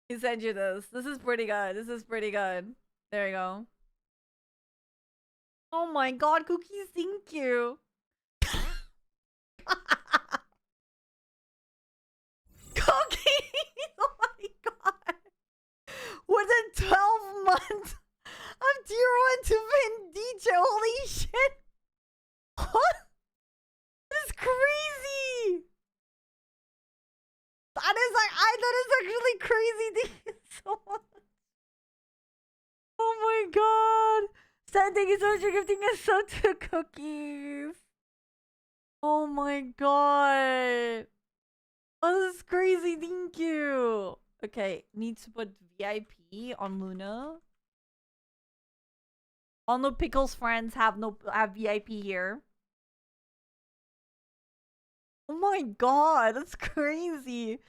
He sent you this. This is pretty good. This is pretty good. There you go. Oh my god, Cookies, thank you. Cookies! Oh my god. Within 12 months of tier 1 to Vin DJ. Holy shit. What? This is crazy. That is actually crazy. Thank you so much. Oh my god. Stan, thank you so much for gifting us so two cookies. Oh my god. Oh, this is crazy. Thank you. Okay, need to put VIP on Luna. All NoPixel's friends have VIP here. Oh my god, that's crazy.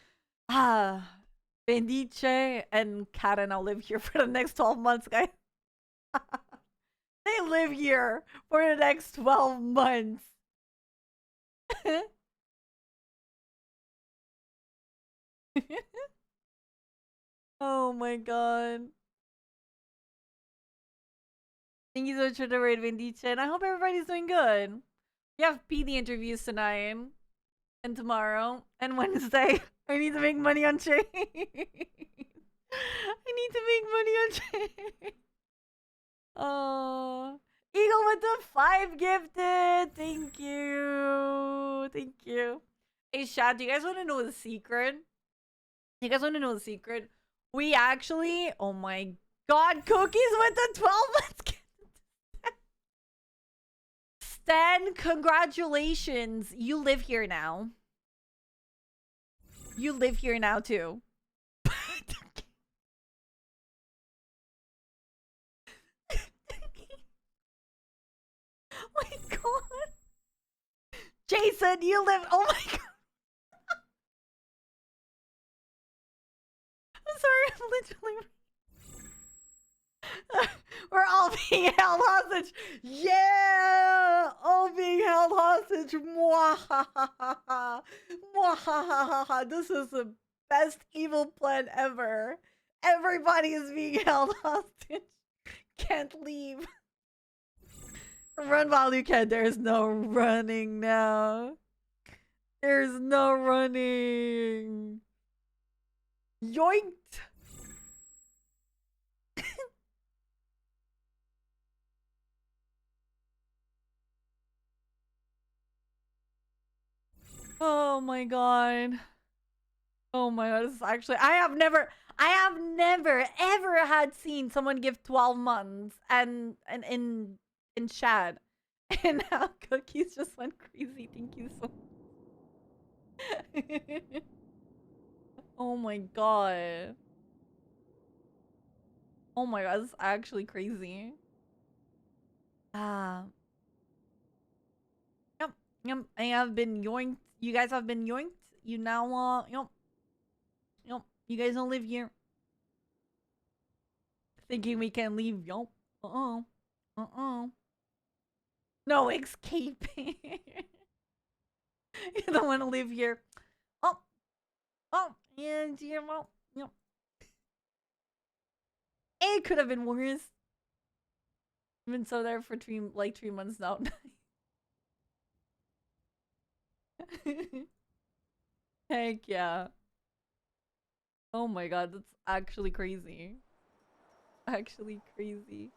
Bendiche and Karen now live here for the next 12 months, guys. They live here for the next 12 months. Oh my god. Thank you so much for the raid, Bendiche, and I hope everybody's doing good. We have PD interviews tonight and tomorrow and Wednesday. I need to make money on chain. I need to make money on chain. Oh, Eagle with the 5 gifted. Thank you. Thank you. Hey, Shad, do you guys want to know the secret? You guys want to know the secret? We actually, oh my god, Cookies with the 12 months. Stan, congratulations. You live here now. You live here now too. Oh my god. Jason, you live. Oh my god. I'm sorry, I'm literally. We're all being held hostage. Yeah! All being held hostage. Mwahahaha. Mwahahaha. This is the best evil plan ever. Everybody is being held hostage. Can't leave. Run while you can. There's no running now. There's no running. Yoinked. Oh my god. Oh my god, this is actually I have never ever had seen someone give 12 months and in chat. And now Cookies just went crazy. Thank you so much. Oh my god. Oh my god, this is actually crazy. Yep, yep. I have been yoinked. You guys have been yoinked. You now yep. Yep. You guys don't live here. Thinking we can leave. Yup. No escaping. You don't want to live here. Yeah, well, yep. It could have been worse. I've been so there for 3 months now. Heck yeah. Oh my god, that's actually crazy. Actually crazy.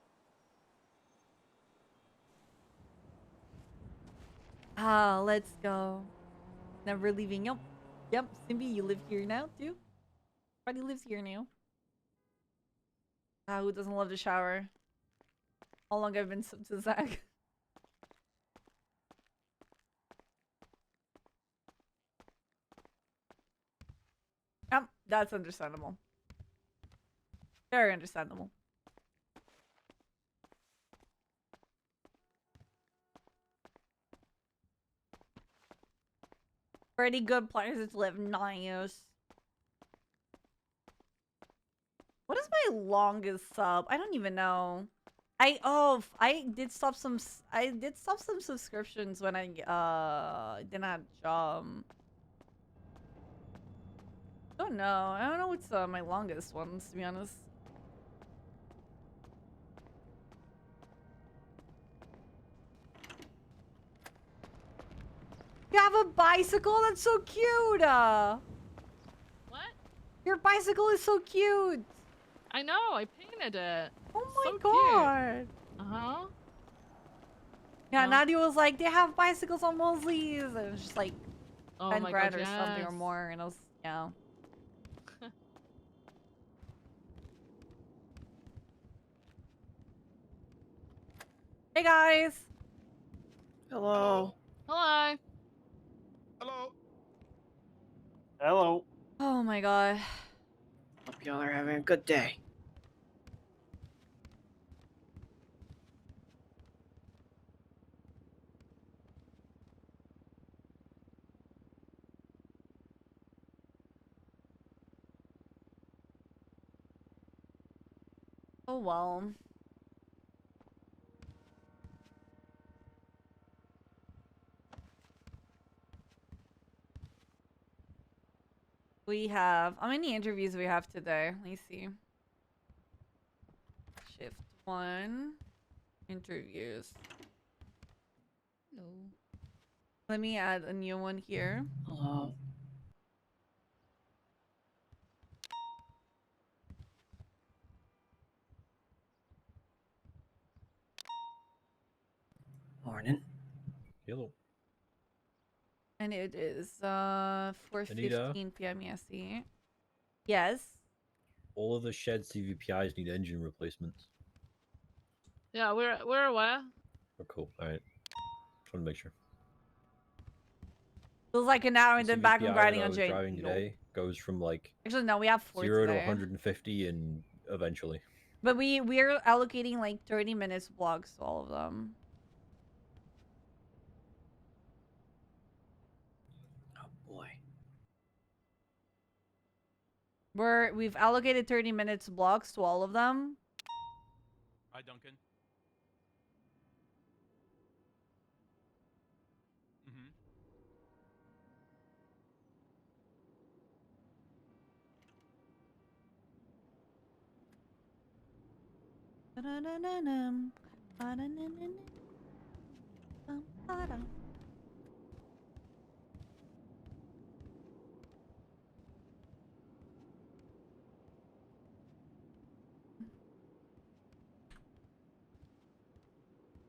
Ah, let's go. Never leaving. Yep. Yep, Simbi, you live here now too? Everybody lives here now. Ah, who doesn't love the shower? How long I've been subbed to Zach? Yep, that's understandable. Very understandable. Pretty good places to live. Nice. What is my longest sub? I don't even know. I did stop some subscriptions when I didn't have a job. Don't know. I don't know what's my longest ones, to be honest. You have a bicycle? That's so cute! What? Your bicycle is so cute! I know, I painted it. Oh my So god! Cute. Uh-huh. Yeah, Oh. Nadia was like, they have bicycles on Mosley's! And it was just like Oh 10 my grand god, or something or yes. more, and I was, yeah. Hey guys! Hello. Hello. Hello. Hello. Oh my god. Hope y'all are having a good day. Oh well. We have, how many interviews do we have today? Let me see. Shift 1. Interviews. No. Let me add a new one here. Hello. Morning. Hello. And it is Anita? 4:15 p.m. EST. Yes. All of the shed CVPIs need engine replacements. Yeah, we're aware. Oh, cool. All right. Just want to make sure. Feels like an hour and The then back on CVPI grinding that I on was Jane. driving today goes from like Actually, no, we have 4 0 to today. 150 and eventually. But we're allocating like 30 minutes blocks to all of them. Oh boy. We've allocated 30 minutes blocks to all of them. Hi, Duncan. Mm-hmm.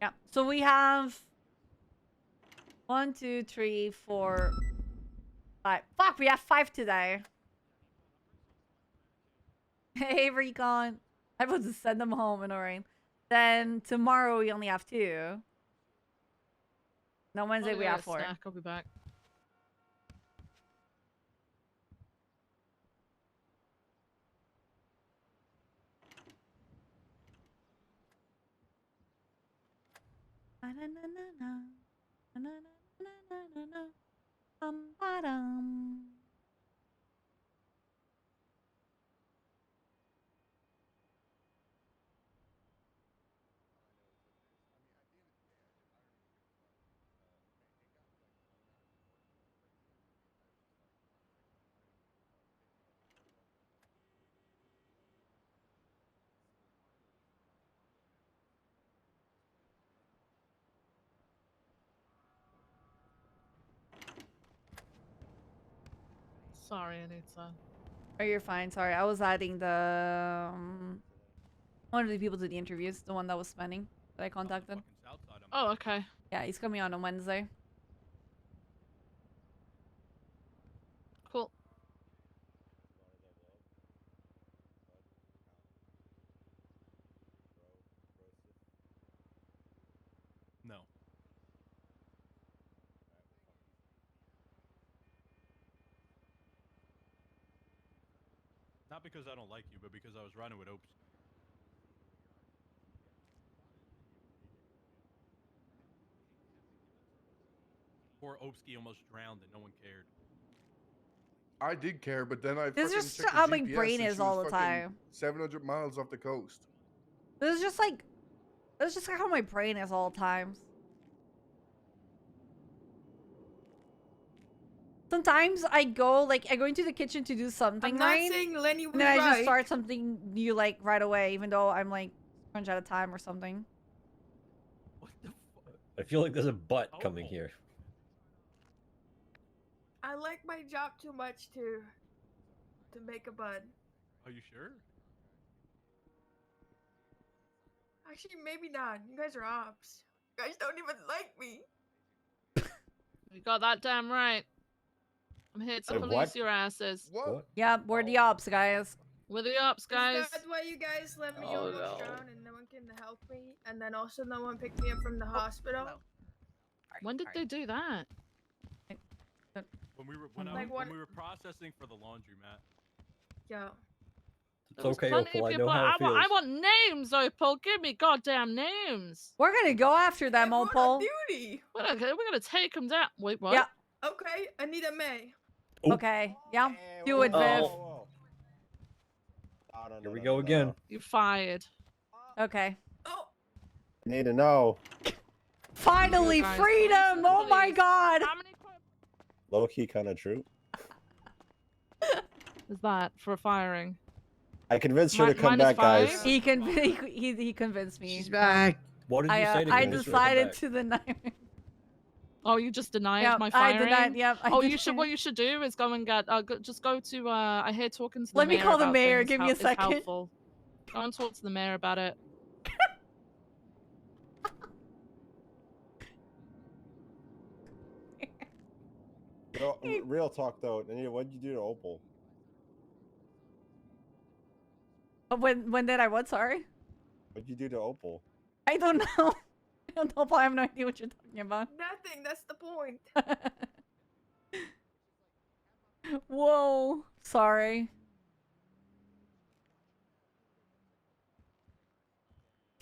Yeah. So we have 1, 2, 3, 4, 5. Fuck, we have 5 today. Hey, Recon. I was to send them home in a rain. Then tomorrow we only have 2. No, Wednesday we have 4. Snack. I'll be back. Sorry, Anita. Oh, you're fine. Sorry, I was adding the one of the people to the interviews, the one that was spending that I contacted. Oh, okay. Yeah, he's coming on Wednesday. Cool. No. Not because I don't like you, but because I was running with Opes. Poor Opsky almost drowned and no one cared. I did care, but then I This is fucking just checked the how my GPS brain and is she all was the fucking time. 700 miles off the coast. This is just like, that's just how my brain is all the times. Sometimes I go into the kitchen to do something, I'm not right? saying Lenny was And then I just right. start something new like right away, even though I'm like crunch out of time or something. I feel like there's a butt coming here. I like my job too much to make a bud. Are you sure? Actually, maybe not. You guys are ops. You guys don't even like me. You got that damn right. I'm here to Wait, police what? your asses. What? Yeah, we're the ops, guys. We're the ops, guys. Is that why you guys let me Oh, almost no. drown and no one can help me? And then also no one picked me up from the hospital? When did they do that? When we were Like when we were processing for the laundromat. Yeah. It's okay, Plenty Opal. of I know people- how it feels. I want names, Opal. Give me goddamn names. We're gonna go after them, Opal. Duty. We're gonna take them down. Wait, what? Yeah. Okay, Anita May. Okay. Yeah. Do it, Viv. Here we go again. You're fired. Okay. Need to know. Finally, Guys, freedom! Oh my god! Low key, kind of true. Is that for firing? I convinced her to come back, guys. He convinced me. She's back. What did you say to I convince her to come decided back? to deny. Oh, you just denied Yep, my I firing. denied- yep, I Oh, denied. what you should do is go and get. Just go to. I hear talking to the Let mayor. me call the about mayor, things give me a is second. helpful. Go and talk to the mayor about it. No, real talk though, Anita, what did you do to Opal? When did I what? Sorry, What did you do to Opal? I don't know. I don't know. I have no idea what you're talking about. Nothing, that's the point. Whoa, sorry.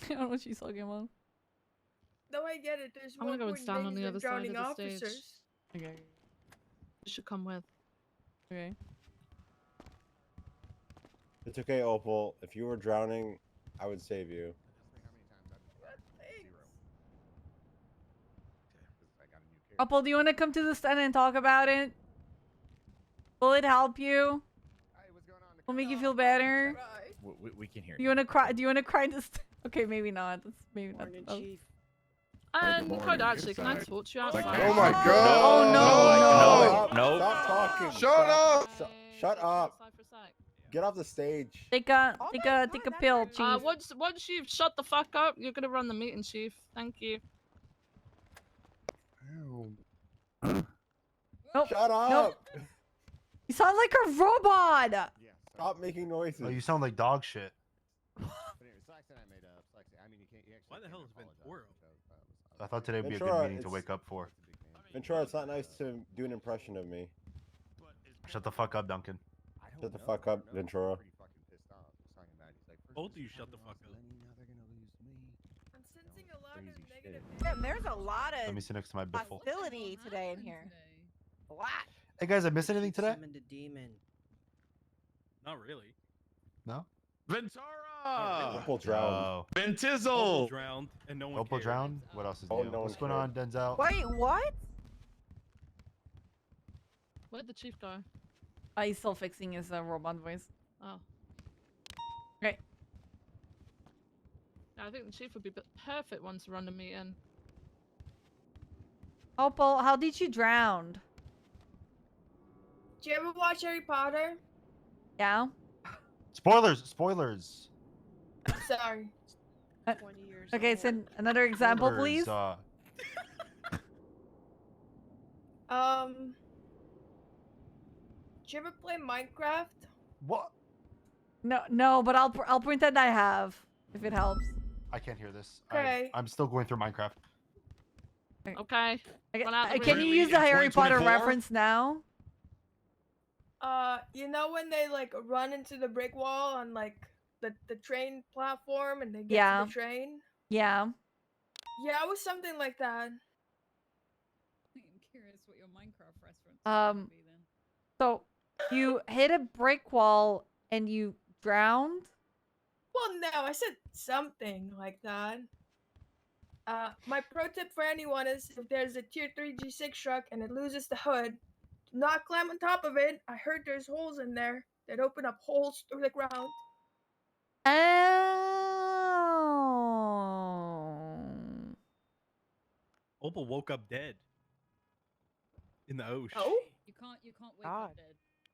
I don't know what she's talking about. No, I get it. There's I'm more gonna go and stand on important the things other than side drowning of the stage. officers. Okay. You should come with. Okay. It's okay, Opal. If you were drowning, I would save you. Opal, do you want to come to the stand and talk about it? Will it help you? Will make you feel better? We can hear Do you want to cry? Do you want to cry this? Okay, maybe not. That's maybe not. Oh. And Code, actually, can I talk to you outside? Oh my god! Oh no! Stop talking! Shut up! Shut up! Get off the stage. Take a pill, Chief. Once you've shut the fuck up, you're gonna run the meeting, Chief. Thank you. Nope. Shut up! Nope. You sound like a robot. Stop making noises. Oh, you sound like dog shit. Why the hell is Ventura? I thought today would be a Ventura, good meeting to it's- wake up for. Ventura, it's not nice to do an impression of me. Shut the fuck up, Duncan. Shut the fuck up, Ventura. Both of you shut the fuck up. I'm sensing a lot of negative. Damn, there's a lot Let of me sit next to my biffle. hostility today in here. A lot. Hey guys, I missed anything today? Summoned a demon. Not really. No? Ventura! Opal drowned. Ventizzle! Drowned and no one Opal cared. drowned? What else is Oh, new? no What's one going on, Denzel? Wait, what? Where'd the chief go? He's still fixing his robot voice. Oh. Okay. Yeah, I think the chief would be the perfect one to run the meeting. Opal, how did you drown? Do you ever watch Harry Potter? Yeah. Spoilers. Spoilers. Sorry. Okay, so another example, Spoilers, please. Did you ever play Minecraft? What? No, but I'll pretend I have, if it helps. I can't hear this. Okay. I'm still going through Minecraft. Okay. Can you use the Harry Potter reference now? You know when they like run into the brick wall on like the train platform and they get to the train? Yeah. Yeah, it was something like that. I'm curious what your Minecraft reference would be then. So you hit a brick wall and you drowned? Well, no, I said something like that. My pro tip for anyone is if there's a tier 3 G6 truck and it loses the hood, do not climb on top of it. I heard there's holes in there that open up holes through the ground. Oh. Opal woke up dead. In the ocean. Oh? You can't wake up dead.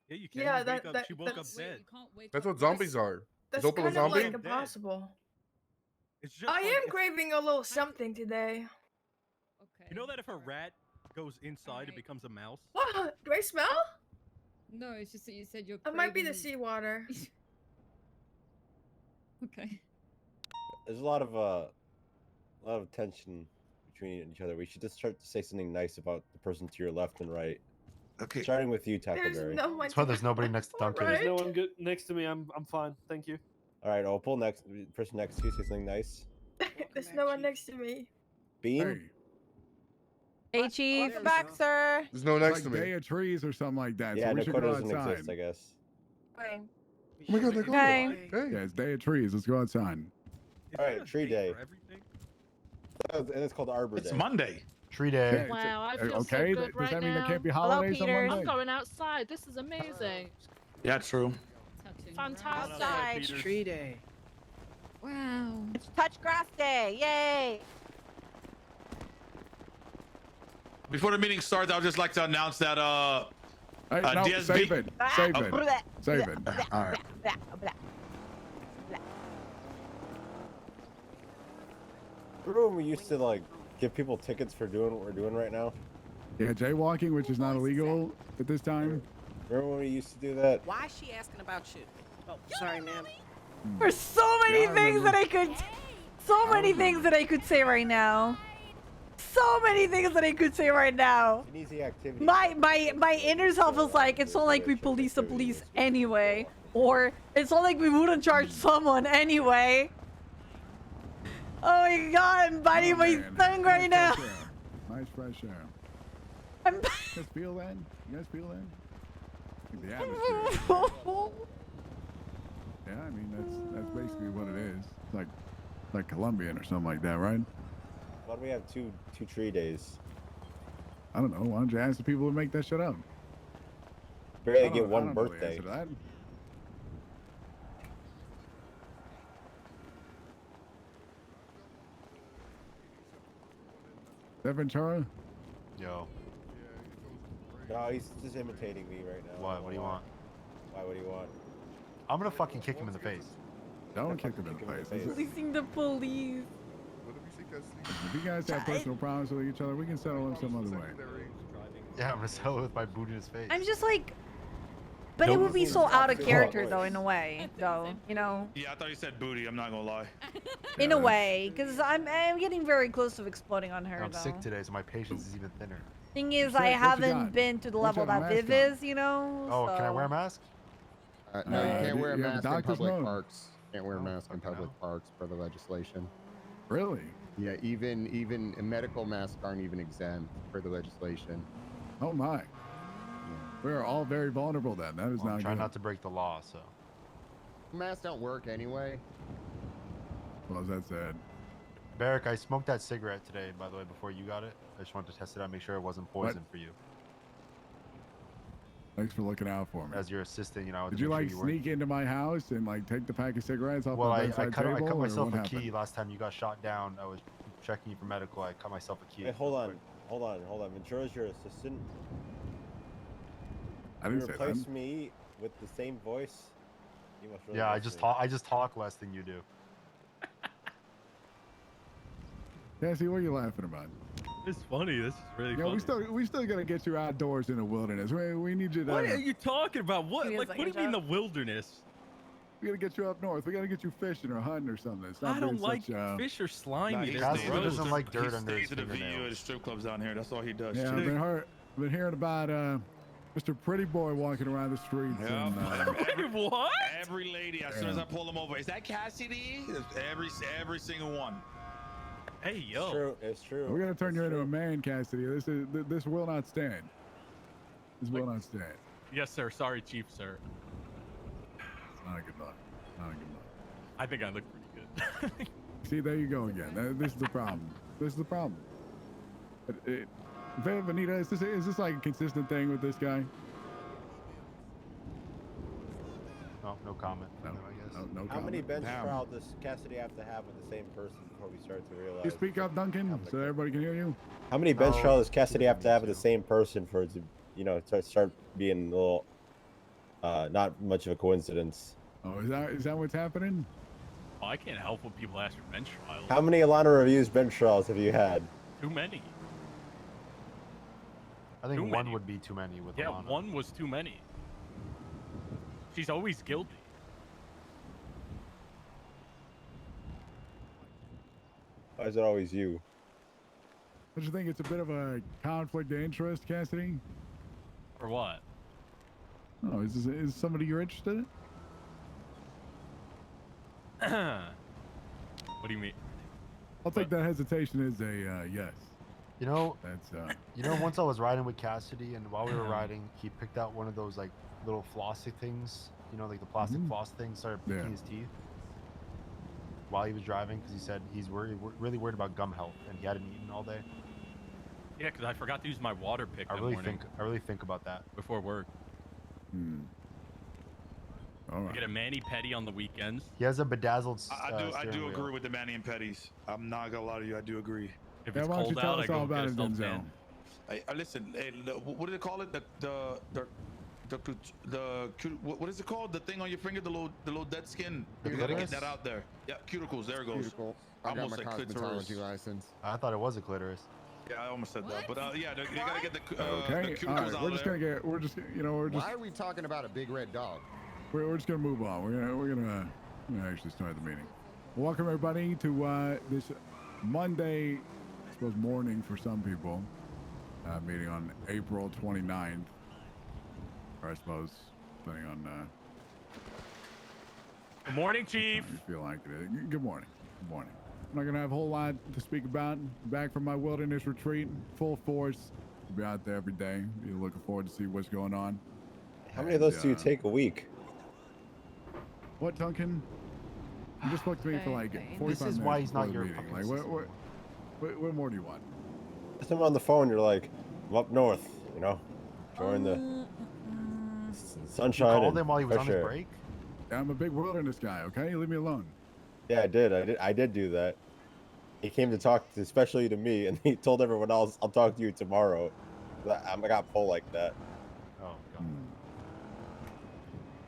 Yeah, you can. Yeah, She woke up dead. You can't wake That's up what zombies are. That's Is Opal a kind of zombie? like impossible. It's just I like am craving a little something today. Okay. You know that if a rat goes inside, it becomes a mouse? What? Do I smell? No, it's just that you said you're It might be the craving- seawater. Okay. There's a lot of tension between each other. We should just start to say something nice about the person to your left and right. Okay. Starting with you, Tackleberry. That's why there's nobody next to Duncan. There's no one good next to me. I'm fine. Thank you. All right, Opal, next person next to you, say something nice. There's no one next to me. Bean. Hey, Chief. Welcome back, sir. There's no one next to me. Day of trees or something like that. Yeah, so we should Dakota go doesn't outside. exist, I guess. Okay. Oh my god, they're gone. Okay. Hey. Yeah, it's day of trees. Let's go outside. All right, tree day. And it's called Arbor Day. It's Monday. Tree day. Wow, I feel Okay, so good does right that mean now. there can't be holidays on Peter. Monday? I'm going outside. This is amazing. Yeah, true. Fantastic. Outside. Tree day. Wow. It's touch grass day. Yay. Before the meeting starts, I would just like to announce that Hey, no, DSB. save it. Save it. Blech. Save it. All right. Blech, blech. Remember when we used to like give people tickets for doing what we're doing right now? Yeah, jaywalking, which is not illegal at this time. Remember when we used to do that? Why is she asking about you? Oh, sorry, ma'am. There's so many Yeah, I things remember. that I could... So many things that I could say right now. So many things that I could say right now. It's an easy activity. My inner self is like, it's not like we police the police anyway. Or, it's not like we wouldn't charge someone anyway. Oh my god, I'm biting my man. tongue right now. Fresh air. Nice fresh air. I'm... You guys feel that? You guys feel that? The atmosphere. Yeah, I mean that's basically what it is. It's like Colombian or something like that, right? Why do we have two tree days? I don't know. Why don't you ask the people who make that shit up? Barely I get don't- I one don't know the birthday. answer to that. Is that Ventura? Yo. No, he's just imitating me right now. What? What do you want? Why? What do you want? I'm gonna fucking kick him in the face. Don't kick him in the face. Policing the police. If you guys have personal problems with each other, we can settle them some other way. Yeah, I'm gonna settle with my boot in his face. I'm just like... But it would be so out of character though, in a way, though, you know? Yeah, I thought you said booty. I'm not gonna lie. In a way, because I'm getting very close to exploding on her, I'm though. sick today, so my patience is even thinner. Thing is, Sick, I what you haven't got? been to the What you level have a that Viv mask on? is, you know? Oh, can I so- wear a mask? No, you can't wear a you have a mask in doctor's public note? parks. Can't wear a Oh, mask in fuck public no. parks per the legislation. Really? Yeah, even medical masks aren't even exempt per the legislation. Oh my. We are all very vulnerable then. That is Well, I'm not trying good. not to break the law, so. Masks don't work anyway. Well, as that said. Barrick, I smoked that cigarette today, by the way, before you got it. I just wanted to test it out, make sure it wasn't poison for you. Thanks for looking out for me. As your assistant, you know. I wanted Did to you make like sure you sneak into my house and like take the pack of cigarettes off Well, my I bedside cut table? or myself what a key happened? last time you got shot down. I was checking you for medical. I cut myself a key. Hey, hold on. Ventura's your assistant. I didn't You say replace that. me with the same voice You must really Yeah, miss me. I just talk less than you do. Cassie, what are you laughing about? It's funny. This is really Yeah, funny. we still gotta get you outdoors in the wilderness. We need you to. What are you talking about? What? Give me a Like, what do you second, mean the Jeff. wilderness? We gotta get you up north. We gotta get you fishing or hunting or something. It's not I don't being like such, fish or slimy. They're Cassie gross. doesn't like dirt under his Stays at the VU at the fingernails. strip clubs down here. That's all he does. Yeah, too. I've been hearing about Mr. Pretty Boy walking around the streets. Yeah. And, What? Every lady, as soon as I pull them over, is that Cassidy? Every single one. Hey, yo. It's true. It's true. we're gonna turn It's you into true. a man, Cassidy. This will not stand. This will not stand. Yes, sir. Sorry, Chief, sir. It's not a good look. Not a good look. I think I look pretty good. See, there you go again. This is the problem. This is the problem. Vanita, is this like a consistent thing with this guy? No comment. No, I guess. no How many comment. bench Damn. trial does Cassidy have to have with the same person before we start to realize? You speak up, Duncan, so everybody can hear you. How many bench No, trial does Cassidy have to have with the too. same person for it to, to start being a little, not much of a coincidence? Oh, is that what's happening? Oh, I can't help when people ask for bench trials. How many Alana Reviews bench trials have you had? Too many. I think Too one many. would be too many with Yeah, Alana. one was too many. She's always guilty. Why is it always you? Don't you think it's a bit of a conflict of interest, Cassidy? For what? Oh, is somebody you're interested in? What do you mean? I'll take that hesitation as a yes. You know, That's once I was riding with Cassidy, and while we were riding, he picked out one of those like little flossy things. Like the plastic floss thing. Started picking his teeth while he was driving because he said he's really worried about gum health, and he hadn't eaten all day. Yeah, because I forgot to use my water pick that morning. I really think about that before work. All I right. get a mani-pedi on the weekends. He has a bedazzled. I do agree with the Manny and Petties. I'm not gonna lie to you. I do agree. If Yeah, it's why don't you cold tell out, I us go all and about get a it, self Denzel? tan. Hey, listen. Hey, what do they call it? What is it called? The thing on your finger, the little dead skin. You gotta get that out there. Yeah, cuticles. There it goes. Cuticle. I got Almost my like clitoris. cosmetology license. I thought it was a clitoris. Yeah, I almost said that, but yeah, you gotta get the Okay. cuticles All right. out We're just there. gonna get. We're just. Why are we talking about a big red dog? We're just gonna move on. We're gonna actually start the meeting. Welcome everybody to this Monday, I suppose morning for some people, meeting on April 29th, or I suppose depending on Good morning, Chief. how you feel like it is. Good morning. Good morning. I'm not gonna have a whole lot to speak about. Back from my wilderness retreat, full force. We'll be out there every day. Be looking forward to see what's going on. How many of those do you take a week? What, Duncan? You just spoke to me for like 45 This is minutes why he's not before the your meeting. fucking Like, assistant. what more do you want? Just on the phone, you're like, I'm up north, enjoying the sunshine. You called and him while he was fresh on his air. break? I'm a big wilderness guy, okay? Leave me alone. Yeah, I did do that. He came to talk especially to me, and he told everyone else, I'll talk to you tomorrow. I got full like that. Oh, God.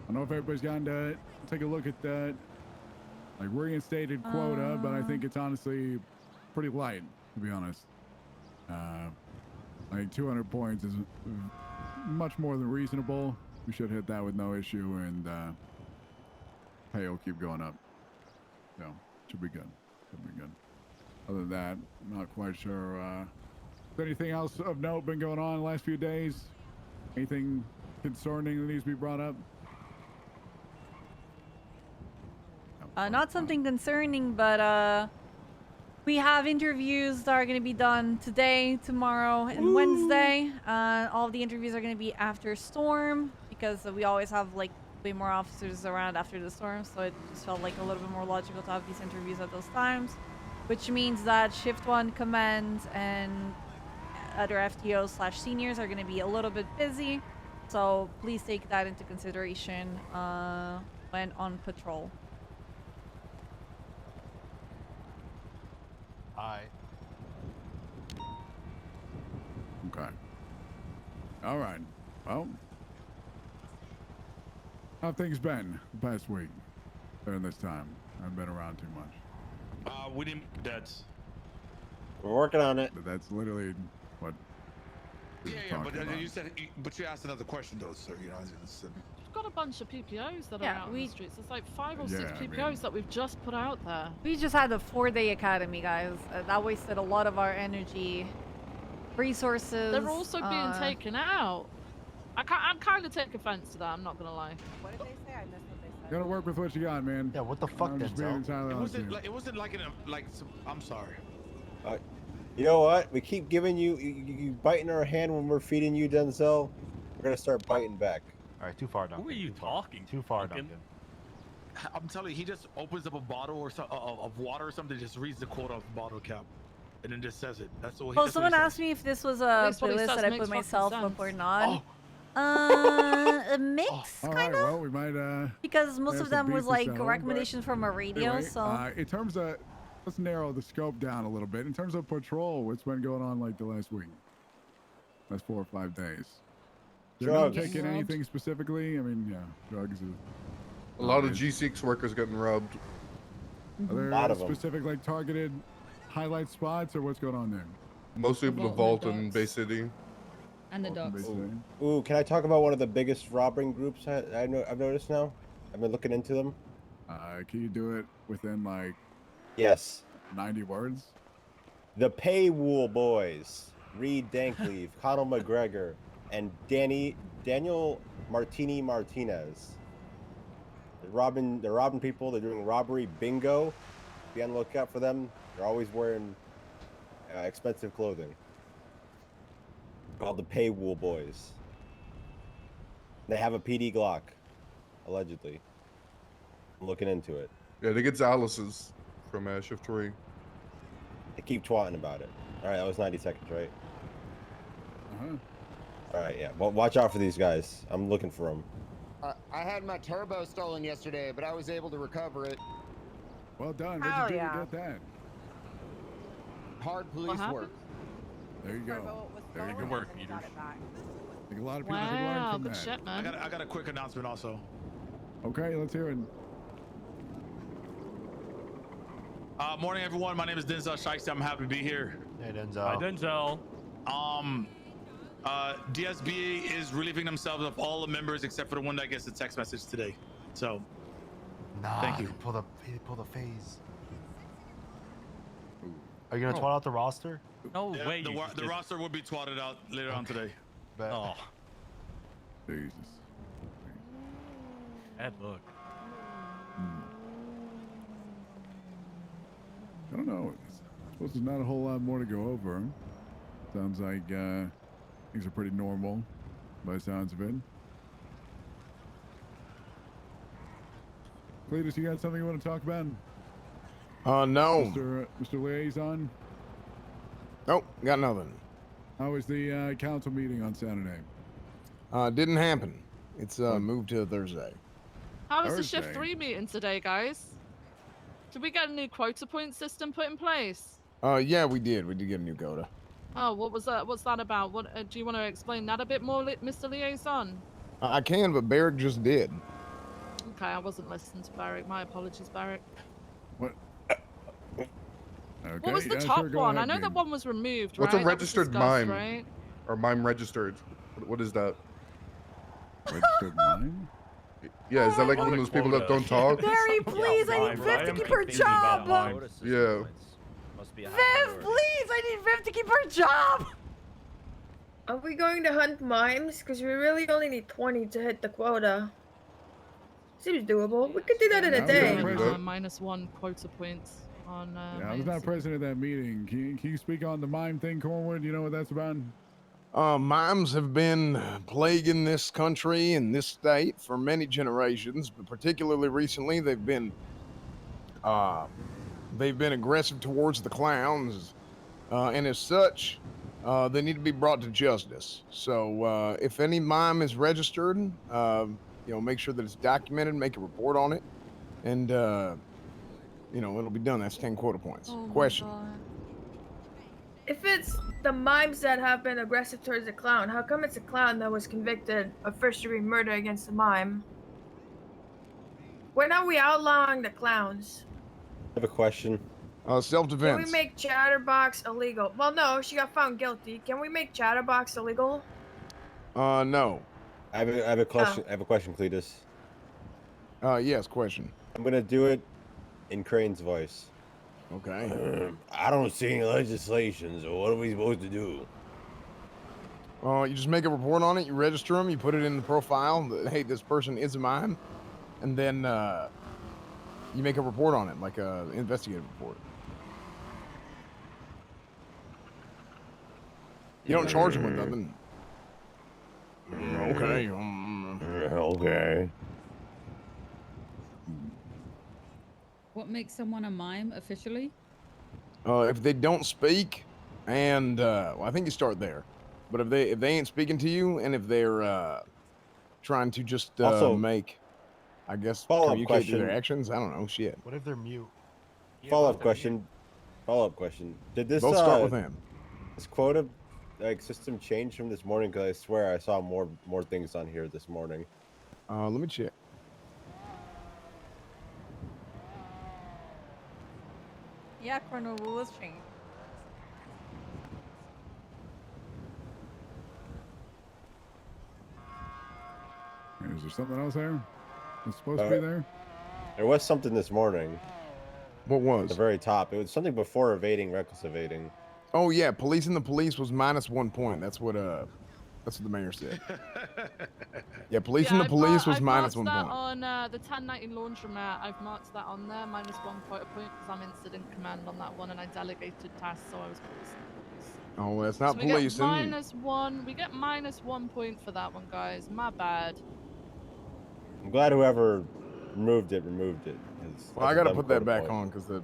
I don't know if everybody's gotten to take a look at that like reinstated quota, but I think it's honestly pretty light, to be honest. I think 200 points is much more than reasonable. We should hit that with no issue, and pay will keep going up. So, should be good. Should be good. Other than that, not quite sure. Has anything else of note been going on the last few days? Anything concerning that needs to be brought up? Not something concerning, but we have interviews that are going to be done today, tomorrow, and Wednesday. All of the interviews are going to be after storm because we always have like way more officers around after the storm, so it just felt like a little bit more logical to have these interviews at those times, which means that Shift 1 Command and other FTOs/seniors are going to be a little bit busy, so please take that into consideration when on patrol. Hi. Okay. All right. Well, How have things been the past week during this time? I haven't been around too much. We didn't make debts. We're working on it. But that's literally what. Yeah, but you said, but you asked another question though, sir. You know, We've got a bunch of PPOs that are Yeah, out on the streets. There's like 5 or 6 Yeah, I PPOs mean- that we've just put out there. We just had a 4-day academy, guys. That wasted a lot of our energy, resources. They're also being taken out. I'm kind of take offense to that. I'm not gonna lie. What did they say? I missed what they said. You gotta work with what you got, man. Yeah, what the fuck, I'm just being Denzel? entirely honest with you. it wasn't like I'm sorry. You know what? We keep giving you biting our hand when we're feeding you, Denzel. We're gonna start biting back. All right, too far, Duncan. Who are you talking? Too far, Duncan? Duncan. I'm telling you, he just opens up a bottle or of water or something, just reads the quote off the bottle cap, and then just says it. That's all. Well, someone asked me if this was a what he playlist says that I makes put fucking myself sense. up or not. A mix, All kind right, of. well, we might. Because most have of to them beat was this like out, but recommendations from a radio, anyway, so. in terms of, let's narrow the scope down a little bit. In terms of patrol, what's been going on like the last week? Last 4 or 5 days. You're not Drugs. taking anything specifically? I mean, yeah, drugs is. A lot of G6 workers getting robbed. Are there lot of 'em. specific like targeted highlight spots or what's going on there? Mostly the Vault and Bay City. And the Vault and dogs. Bay City. Ooh, can I talk about one of the biggest robbing groups I've noticed now? I've been looking into them. Can you do it within like Yes. 90 words? The Paywool Boys. Reed Dankleaf, Conor McGregor, and Daniel Martinez. They're robbing people. They're doing robbery bingo. Be on the lookout for them. They're always wearing expensive clothing. Called the Paywool Boys. They have a PD Glock, allegedly. I'm looking into it. Yeah, they get Alice's from Shift 3. They keep twatting about it. All right, that was 90 seconds, right? All right, yeah. Well, watch out for these guys. I'm looking for them. I had my turbo stolen yesterday, but I was able to recover it. Well done. Hell What'd you do yeah. to get that? Hard police work. There you go. There you go. Good work, Peters. I think a lot of people could learn Wow, from good that. shit, man. I got a quick announcement also. Okay, let's hear it. Morning, everyone. My name is Denzel Shiesty. I'm happy to be here. Hey, Denzel. Hi, Denzel. DSB is relieving themselves of all the members except for the one that gets the text message today. So, Nah, thank you. Pull the phase. Are you gonna twat out the roster? No Yeah, way. the roster will be twatted out later on today. Bet. Oh, Jesus. bad look. I don't know. I suppose there's not a whole lot more to go over. Sounds like things are pretty normal by the sounds of it. Cletus, you got something you want to talk about? No. Mr. Liaison? Nope, got nothing. How was the council meeting on Saturday? Didn't happen. It's moved to Thursday. How was the Shift Thursday. 3 meeting today, guys? Did we get a new quota point system put in place? Yeah, we did. We did get a new quota. Oh, what was that? What's that about? What do you want to explain that a bit more, Mr. Liaison? I can, but Barrick just did. Okay, I wasn't listening to Barrick. My apologies, Barrick. What? Okay, What was the yeah, top sure, go one? I ahead, know Dean. that one was removed, What's right? a That was registered discussed, mime? right? Or mime registered? What is that? Registered mime? Yeah, is that like one of those people that don't talk? Barry, please, I need Viv to keep her job. Yeah. Viv, please, I need Viv to keep her job. Are we going to hunt mimes? Because we really only need 20 to hit the quota. Seems doable. We could do that in a day. -1 quota points on. Yeah, I was not present at that meeting. Can you speak on the mime thing, Cornwood? You know what that's about? Mimes have been plaguing this country and this state for many generations, but particularly recently, they've been aggressive towards the clowns, and as such, they need to be brought to justice. So, if any mime is registered, make sure that it's documented, make a report on it, and it'll be done. That's 10 quota points. Oh my Question. God. If it's the mimes that have been aggressive towards the clown, how come it's a clown that was convicted of first-degree murder against a mime? When are we outlawing the clowns? I have a question. Can we Self-defense. make Chatterbox illegal? Well, no, she got found guilty. Can we make Chatterbox illegal? No. I have a question. I have a question, Cletus. Yes, question. I'm gonna do it in Crane's voice. Okay. I don't see any legislation, so what are we supposed to do? You just make a report on it, you register them, you put it in the profile that, hey, this person is a mime, and then you make a report on it, like a investigative report. You don't charge them with nothing. Okay. Okay. What makes someone a mime officially? If they don't speak, and well, I think you start there. But if they ain't speaking to you, and if they're trying to just Also, make, I guess, follow-up communicate through their question. actions, I don't know, shit. What if they're mute? Follow-up question. Follow-up question. Did this Both start with him. This quota system change from this morning? Because I swear I saw more things on here this morning. Let me check. Yeah, Colonel, what was changed? Is there something else there? It's supposed to be there? There was something this morning. What was? At the very top. It was something before evading, reckless evading. Oh yeah, policing the police was -1 point. That's what the mayor said. Yeah, policing the police was I've -1 marked that point. on the 1019 laundromat. I've marked that on there, -1 quota point, because I'm incident command on that one, and I delegated tasks, so I was policing the police. Oh, well, that's not So we get policing. -1. We get -1 point for that one, guys. My bad. I'm glad whoever removed it. 'Cause Well, I that's a got to dumb put that quota back point. on because the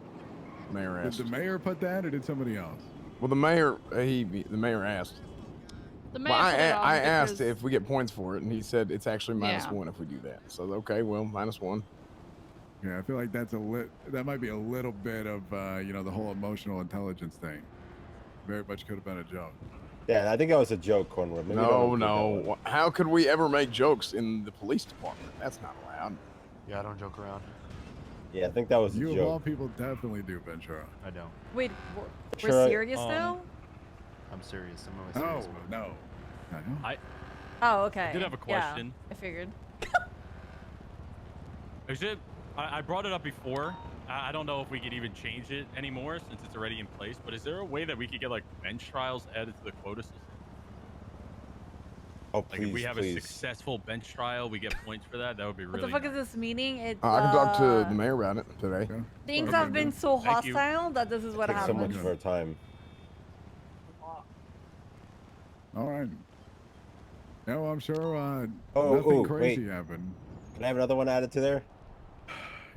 mayor asked. Did the mayor put that, or did somebody else? Well, the mayor asked. The Well, mayor put it on I asked because- if we get points for it, and he said it's actually Yeah. -1 if we do that. So okay, well, -1. Yeah, I feel like that's that might be a little bit of the whole emotional intelligence thing. Very much could have been a joke. Yeah, I think that was a joke, Cornwood. Maybe No. How could we ever make jokes in the police department? That's not allowed. Yeah, I don't joke around. Yeah, I think that was a You of joke. all people definitely do, Ventura. I don't. Wait, we're Sure, serious now? I'm serious. I'm in a serious mode. No. Oh, okay. I did have a question. Yeah, I figured. Actually, I brought it up before. I don't know if we could even change it anymore since it's already in place, but is there a way that we could get like bench trials added to the quota system? Oh, Like if we have a successful bench trial, we get points for that. That would be What really the fuck is this meeting? It's I can talk to the mayor about it today. things have been so Thank you. hostile that this is what Takes so much happens. of our time. All right. No, I'm sure Oh, nothing crazy wait. happened. Can I have another one added to there?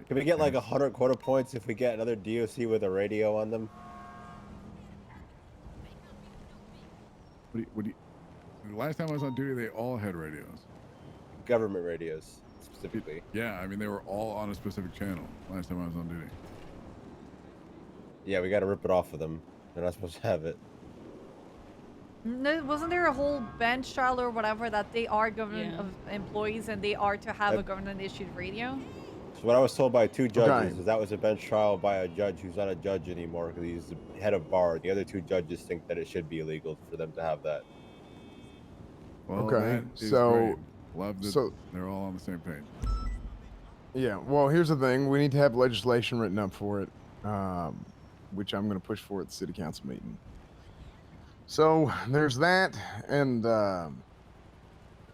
Can we get like 100 quota points if we get another DOC with a radio on them? What do you, the last time I was on duty, they all had radios. Government radios, specifically. Yeah, I mean, they were all on a specific channel last time I was on duty. Yeah, we got to rip it off of them. They're not supposed to have it. No, wasn't there a whole bench trial or whatever that they are government employees and they are to have a government issued radio? So what I was told by 2 judges is that was a bench trial by a judge who's not a judge anymore because he's the head of bar. The other 2 judges think that it should be illegal for them to have that. Well, Okay, that is so- great. Love that so- they're all on the same page. Yeah, well, here's the thing. We need to have legislation written up for it, which I'm going to push for at the city council meeting. So there's that, and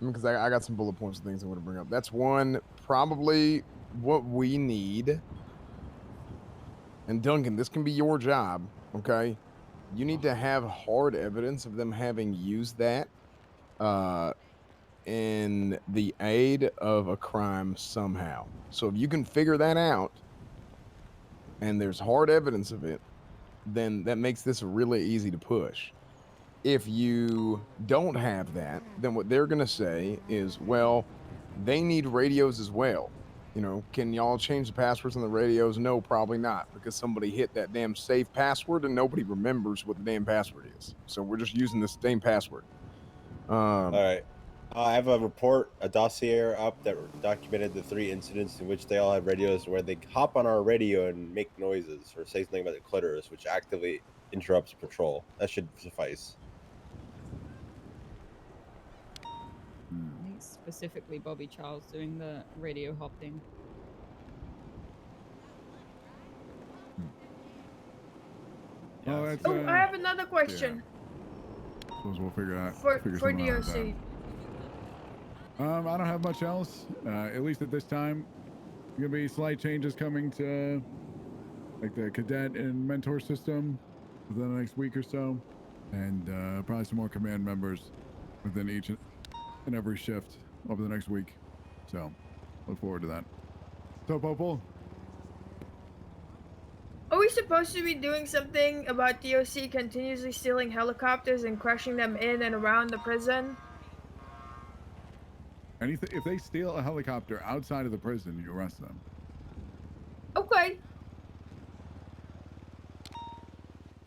because I got some bullet points and things I want to bring up. That's one. Probably what we need. And Duncan, this can be your job, okay? You need to have hard evidence of them having used that in the aid of a crime somehow. So if you can figure that out, and there's hard evidence of it, then that makes this really easy to push. If you don't have that, then what they're going to say is, well, they need radios as well. You know, can y'all change the passwords on the radios? No, probably not, because somebody hit that damn safe password and nobody remembers what the damn password is. So we're just using the same password. All right. I have a report, a dossier up that documented the 3 incidents in which they all have radios where they hop on our radio and make noises or say something about the clitoris, which actively interrupts patrol. That should suffice. I think specifically Bobby Charles doing the radio hopping. Oh, that's, Oh, I have another question Suppose we'll figure for something out with DOC. that. I don't have much else. At least at this time, gonna be slight changes coming to like the cadet and mentor system within the next week or so, and probably some more command members within each and every shift over the next week. So, look forward to that. So, Popol. Are we supposed to be doing something about DOC continuously stealing helicopters and crashing them in and around the prison? Anything if they steal a helicopter outside of the prison, you arrest them. Okay.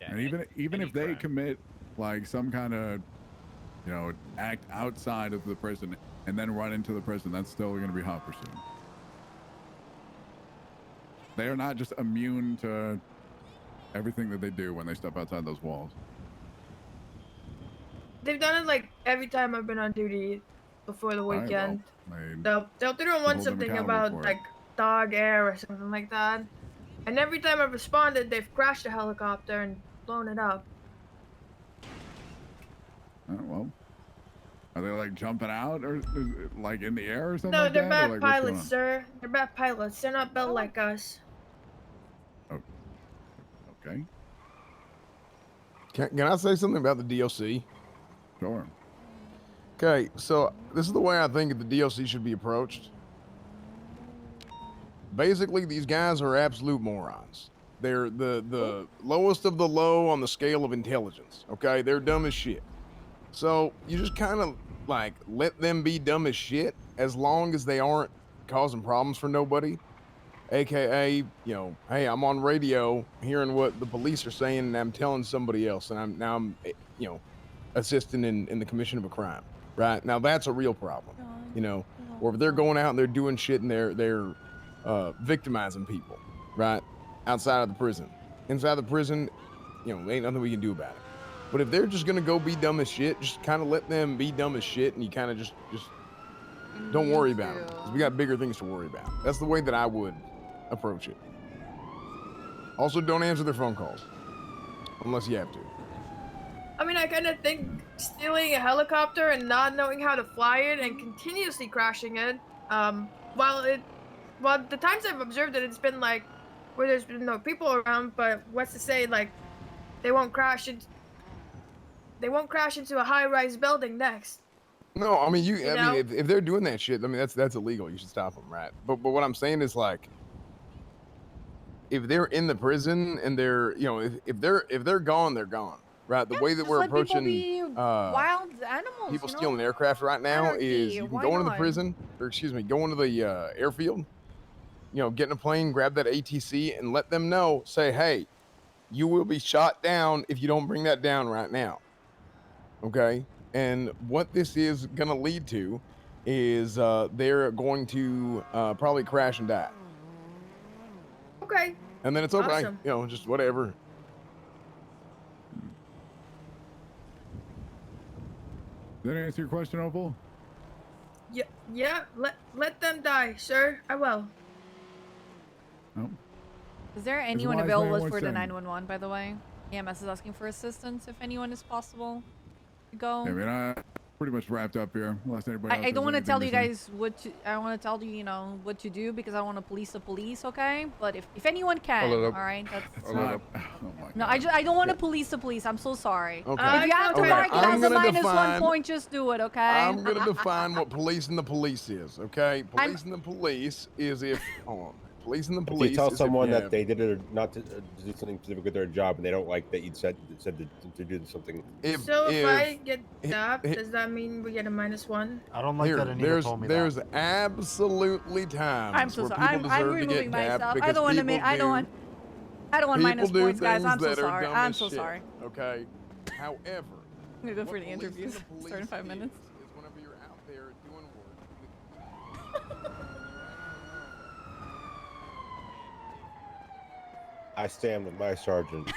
And even if they commit like some kind of, you know, act outside of the prison and then run into the prison, that's still going to be hot pursuit. They are not just immune to everything that they do when they step outside those walls. They've done it like every time I've been on duty before the Alright, weekend. well, I mean, They'll do it hold once them something accountable about for it. like dog air or something like that. And every time I've responded, they've crashed a helicopter and blown it up. Well, are they like jumping out or like in the air or something? No, like they're that? Or, bad like, what's going pilots, on? sir. They're bad pilots. They're not built like us. Okay. Can I say something about the DOC? Sure. Okay, so this is the way I think the DOC should be approached. Basically, these guys are absolute morons. They're the lowest of the low on the scale of intelligence. Okay, they're dumb as shit. So you just kind of like let them be dumb as shit as long as they aren't causing problems for nobody. AKA, you know, hey, I'm on radio hearing what the police are saying, and I'm telling somebody else, and I'm you know, assisting in the commission of a crime. Right now, that's a real problem. You know, or if they're going out and they're doing shit and they're victimizing people, right, outside of the prison. Inside the prison, you know, ain't nothing we can do about it. But if they're just gonna go be dumb as shit, just kind of let them be dumb as shit, and you kind of just don't worry about it, because we got bigger things to worry about. That's the way that I would approach it. Also, don't answer their phone calls unless you have to. I mean, I kind of think stealing a helicopter and not knowing how to fly it and continuously crashing it, while the times I've observed it, it's been like where there's been no people around, but what's to say like they won't crash into a high-rise building next. No, I mean You know? mean, if they're doing that shit, I mean that's illegal. You should stop them, right? But what I'm saying is like, if they're in the prison and they're, you know, if they're gone, they're gone, right? The way that Just we're let people approaching be wild animals. people you know? stealing aircraft right now is you can Why go into the not? prison, or excuse me, go into the airfield, you know, get in a plane, grab that ATC, and let them know, say, hey, you will be shot down if you don't bring that down right now. Okay? And what this is going to lead to is they're going to probably crash and die. Okay. And then it's okay, Awesome. you know, just whatever. Did that answer your question, Opal? Yeah. Let them die, sir. I will. Oh. Is there As anyone wise man available once for the said. 911, by the way? EMS is asking for assistance if anyone is possible to go. Yeah, I mean, I pretty much wrapped up here. Unless anybody else I don't has want to anything tell you say. guys what to. I want to tell you, you know, what to do because I want to police the police, okay? But if anyone can, all right, that's. Not, oh my No, I don't want to police the police. I'm so sorry. Okay. If you have to Okay, mark it I'm as a gonna -1 define- point, just do it, okay? I'm going to define what policing the police is, okay? Policing the police is if, hold on. Policing the If police you tell is someone if you that they did it or not to do something specific with their job and they don't like that you said to do something. If I get stopped, does that mean we get a -1? I don't like that Anita told me there's that. absolutely times I'm so where sorry. people I'm deserve to removing get tapped myself. because I don't want to people make. I don't want. I don't want people minus do points, guys. I'm things so that are sorry. dumb I'm as so shit, sorry. Okay. However, I'm gonna go for what the policing interviews. the police Start in 5 minutes. is whenever you're out there I stand with my sergeant.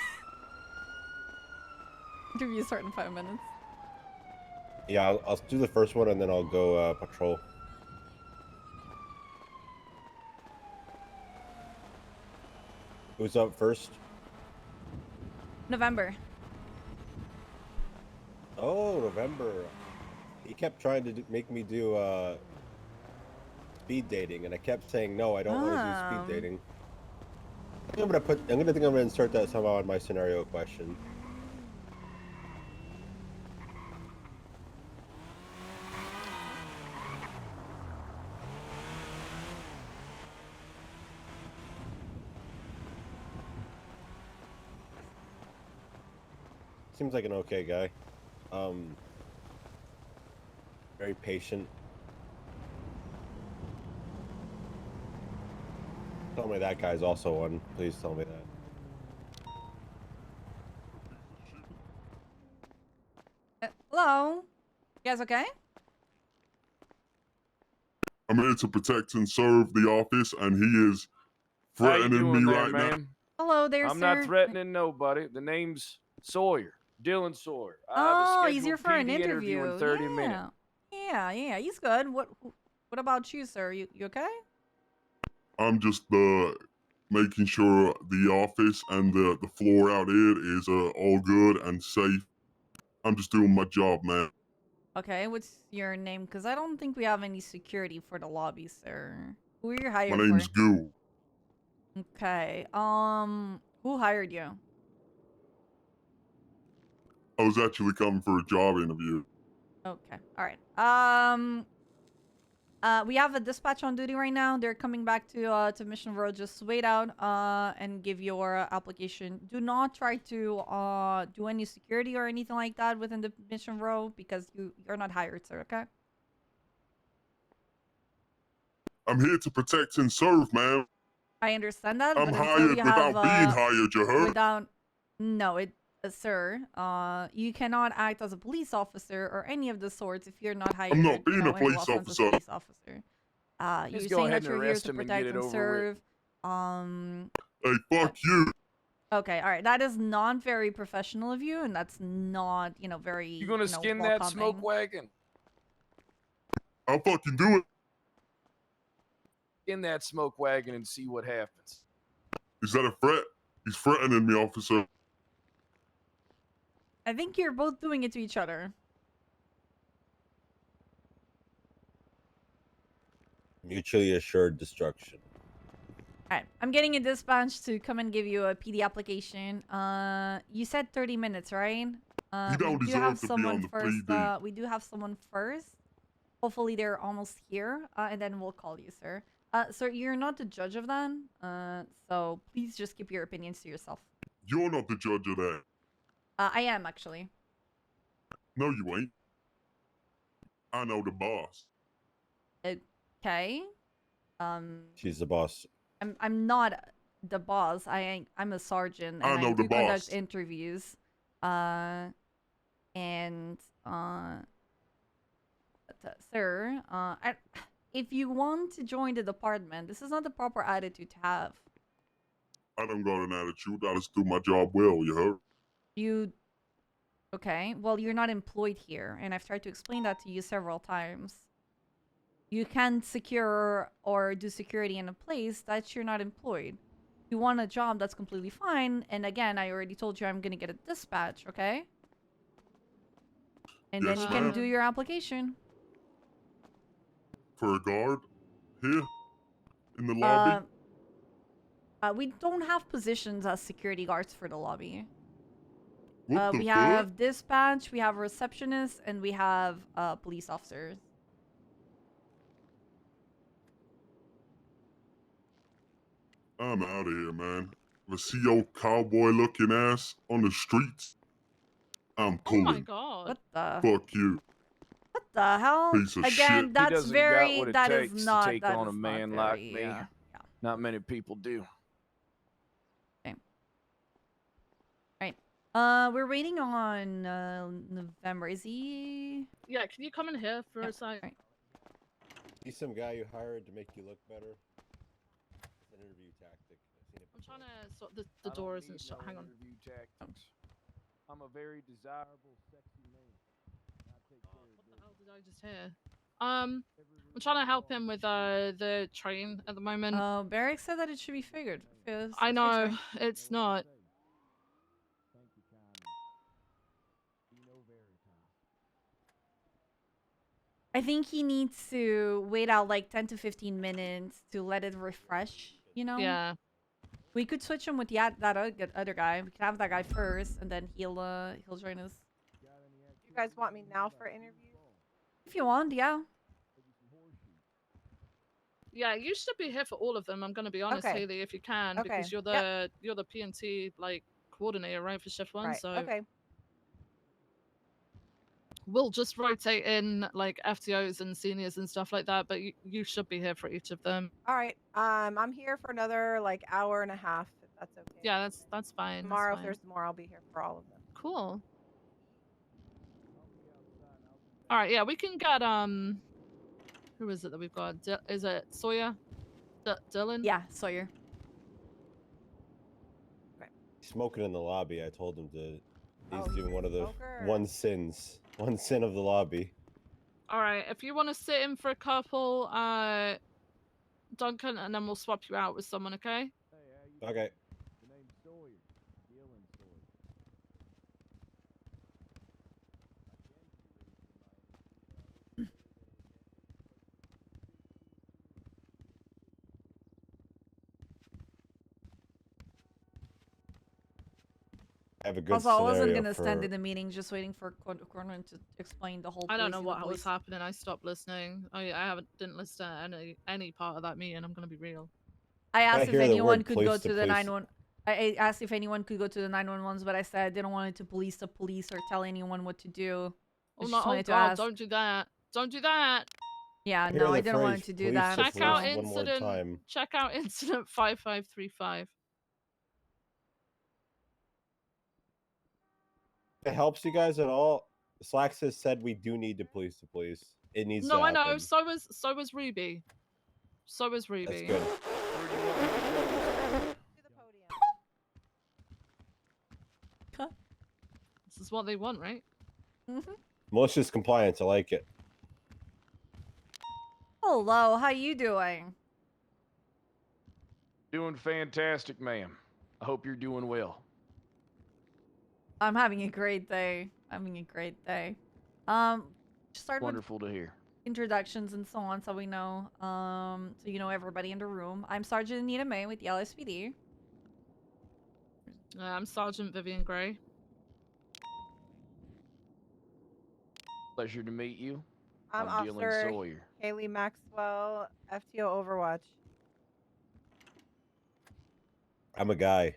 Interview start in 5 minutes. Yeah, I'll do the first one and then I'll go patrol. Who's up first? November. Oh, November. He kept trying to make me do speed dating, and I kept saying no. I don't want to do speed dating. I'm gonna insert that somehow in my scenario question. Seems like an okay guy. Very patient. Tell me that guy's also one. Please tell me that. Hello? You guys okay? I'm here to protect and serve the office, and he is How you threatening doing me there, right ma'am? now. Hello there, I'm sir. not threatening nobody. The name's Sawyer, Dylan Sawyer. I have a Oh, scheduled he's here for an PD interview. in 30 minutes. Yeah, he's good. What about you, sir? You okay? I'm just making sure the office and the floor out here is all good and safe. I'm just doing my job, man. Okay, what's your name? Because I don't think we have any security for the lobby, sir. Who are you My hired name's for? Goo. Okay, who hired you? I was actually coming for a job interview. Okay, all right. We have a dispatch on duty right now. They're coming back to Mission Road. Just wait out and give your application. Do not try to do any security or anything like that within the Mission Road because you're not hired, sir. Okay. I'm here to protect and serve, man. I understand that, I'm but until hired you have without being hired, you heard? Sir, you cannot act as a police officer or any of the sorts if you're not hired. I'm not being a in police law sense as officer. police officer. You're Just go saying ahead that and you're here arrest to him and protect get it and over with. serve. Hey, fuck you. Okay, all right. That is not very professional of you, and that's not, very. You gonna skin that smoke wagon? I'll fucking do it. Skin that smoke wagon and see what happens. Is that a threat? He's threatening me, officer. I think you're both doing it to each other. Mutually assured destruction. Alright, I'm getting a dispatch to come and give you a PD application. You said 30 minutes, right? You don't deserve to be on the PD. We do have someone first. Hopefully they're almost here, and then we'll call you, sir. Sir, you're not the judge of that, so please just keep your opinions to yourself. You're not the judge of that. I am, actually. No, you ain't. I know the boss. Okay. She's the boss. I'm not the boss. I'm a sergeant, and I know the do conduct boss. interviews. Sir, if you want to join the department, this is not the proper attitude to have. I don't got an attitude. I just do my job well, you heard? Okay, well, you're not employed here, and I've tried to explain that to you several times. You can't secure or do security in a place that you're not employed. You want a job, that's completely fine. And again, I already told you I'm gonna get a dispatch, okay? And Yes, then you can ma'am. do your application. For a guard? Here? In the lobby? We don't have positions as security guards for the lobby. What the We fuck? have dispatch, we have receptionists, and we have police officers. I'm out of here, man. If I see your cowboy-looking ass on the streets, I'm pulling. Oh my god. What the? Fuck you. What the hell? Piece of Again, shit. that's He doesn't very. got what it That is takes not. to take that on a is man not like very, me. yeah. Not many people do. Okay. Right. We're waiting on November. Is he? Yeah, can you come in here for a sec? Right. He's some guy you hired to make you look better. It's an interview tactic. I've seen it I'm trying to sort the door isn't shut. Hang on. Interview tactics. I'm a very desirable, sexy man. I take care of What the hell did I just hear? I'm trying to help him with the train at the moment. Oh, Barrick said that it should be figured. I know it's not. Thank you kindly. Dino Veritas. I think he needs to wait out like 10 to 15 minutes to let it refresh, you know? Yeah. We could switch him with that other guy. We could have that guy first, and then he'll join us. You guys want me now for interviews? If you want, yeah. Yeah, you should be here for all of them. I'm gonna be honest, Okay. Haley, if you can, Okay. because you're the PNT like coordinator, right, for shift 1. Right. So Okay. we'll just rotate in like FTOs and seniors and stuff like that. But you should be here for each of them. All right. I'm here for another like hour and a half. If that's okay. Yeah, that's fine. Tomorrow, that's if fine. there's more, I'll be here for all of them. Cool. All right, yeah, we can get who is it that we've got? Is it Sawyer? Dylan? Yeah, Sawyer. Smoking in the lobby. I told him to. He's he's doing a one of the smoker, or- one sin of the lobby. All right, if you want to sit in for a couple, Duncan, and then we'll swap you out with someone, okay? Okay. The name's Sawyer. Dylan Sawyer. I have a good Also, I wasn't scenario gonna for... stand in the meeting, just waiting for Cornwall to explain the whole. I don't know policing what the was police. happening. I stopped listening. Didn't listen to any part of that meeting. I'm gonna be real. I asked if hear the anyone word could go police to to the police. 911. I asked if anyone could go to the 911s, but I said I didn't want it to police the police or tell anyone what to do. I Oh just no! Oh wanted to God! ask. Don't do that! Don't do that! Yeah, Hear no, I the didn't want it phrase, to do "Police that. the Check out police," one more incident. time. Check out incident 5535. If it helps you guys at all, Slacks has said we do need to police the police. It needs No, to I happen. know. So was Ruby. So was Ruby. That's good. This is what they want, right? Malicious compliance. I like it. Hello, how you doing? Doing fantastic, ma'am. I hope you're doing well. I'm having a great day. Having a great day. Start with Wonderful to hear. introductions and so on, so we know. So you know everybody in the room. I'm Sgt Anita May with the LSPD. I'm Sergeant Vivian Gray. Pleasure to meet you. I'm Dylan Officer Sawyer. Haley Maxwell, FTO Overwatch. I'm a guy.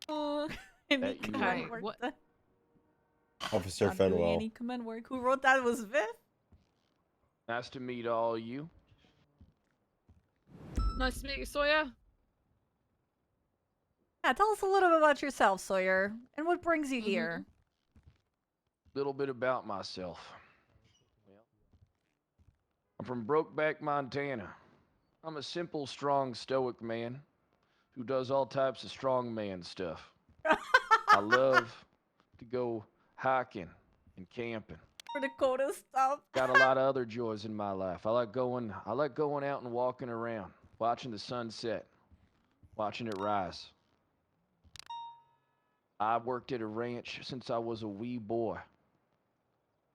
Any That you command are. work What? done? Officer Not doing Fenwell. any command work. Who wrote that was Viv? Nice to meet all you. Nice to meet you, Sawyer. Yeah, tell us a little bit about yourself, Sawyer, and what brings you here. Little bit about myself. Well, I'm from Brokeback, Montana. I'm a simple, strong, stoic man who does all types of strong man stuff. I love to go hiking and camping. For Dakota stuff. Got a lot of other joys in my life. I like going out and walking around, watching the sunset, watching it rise. I worked at a ranch since I was a wee boy.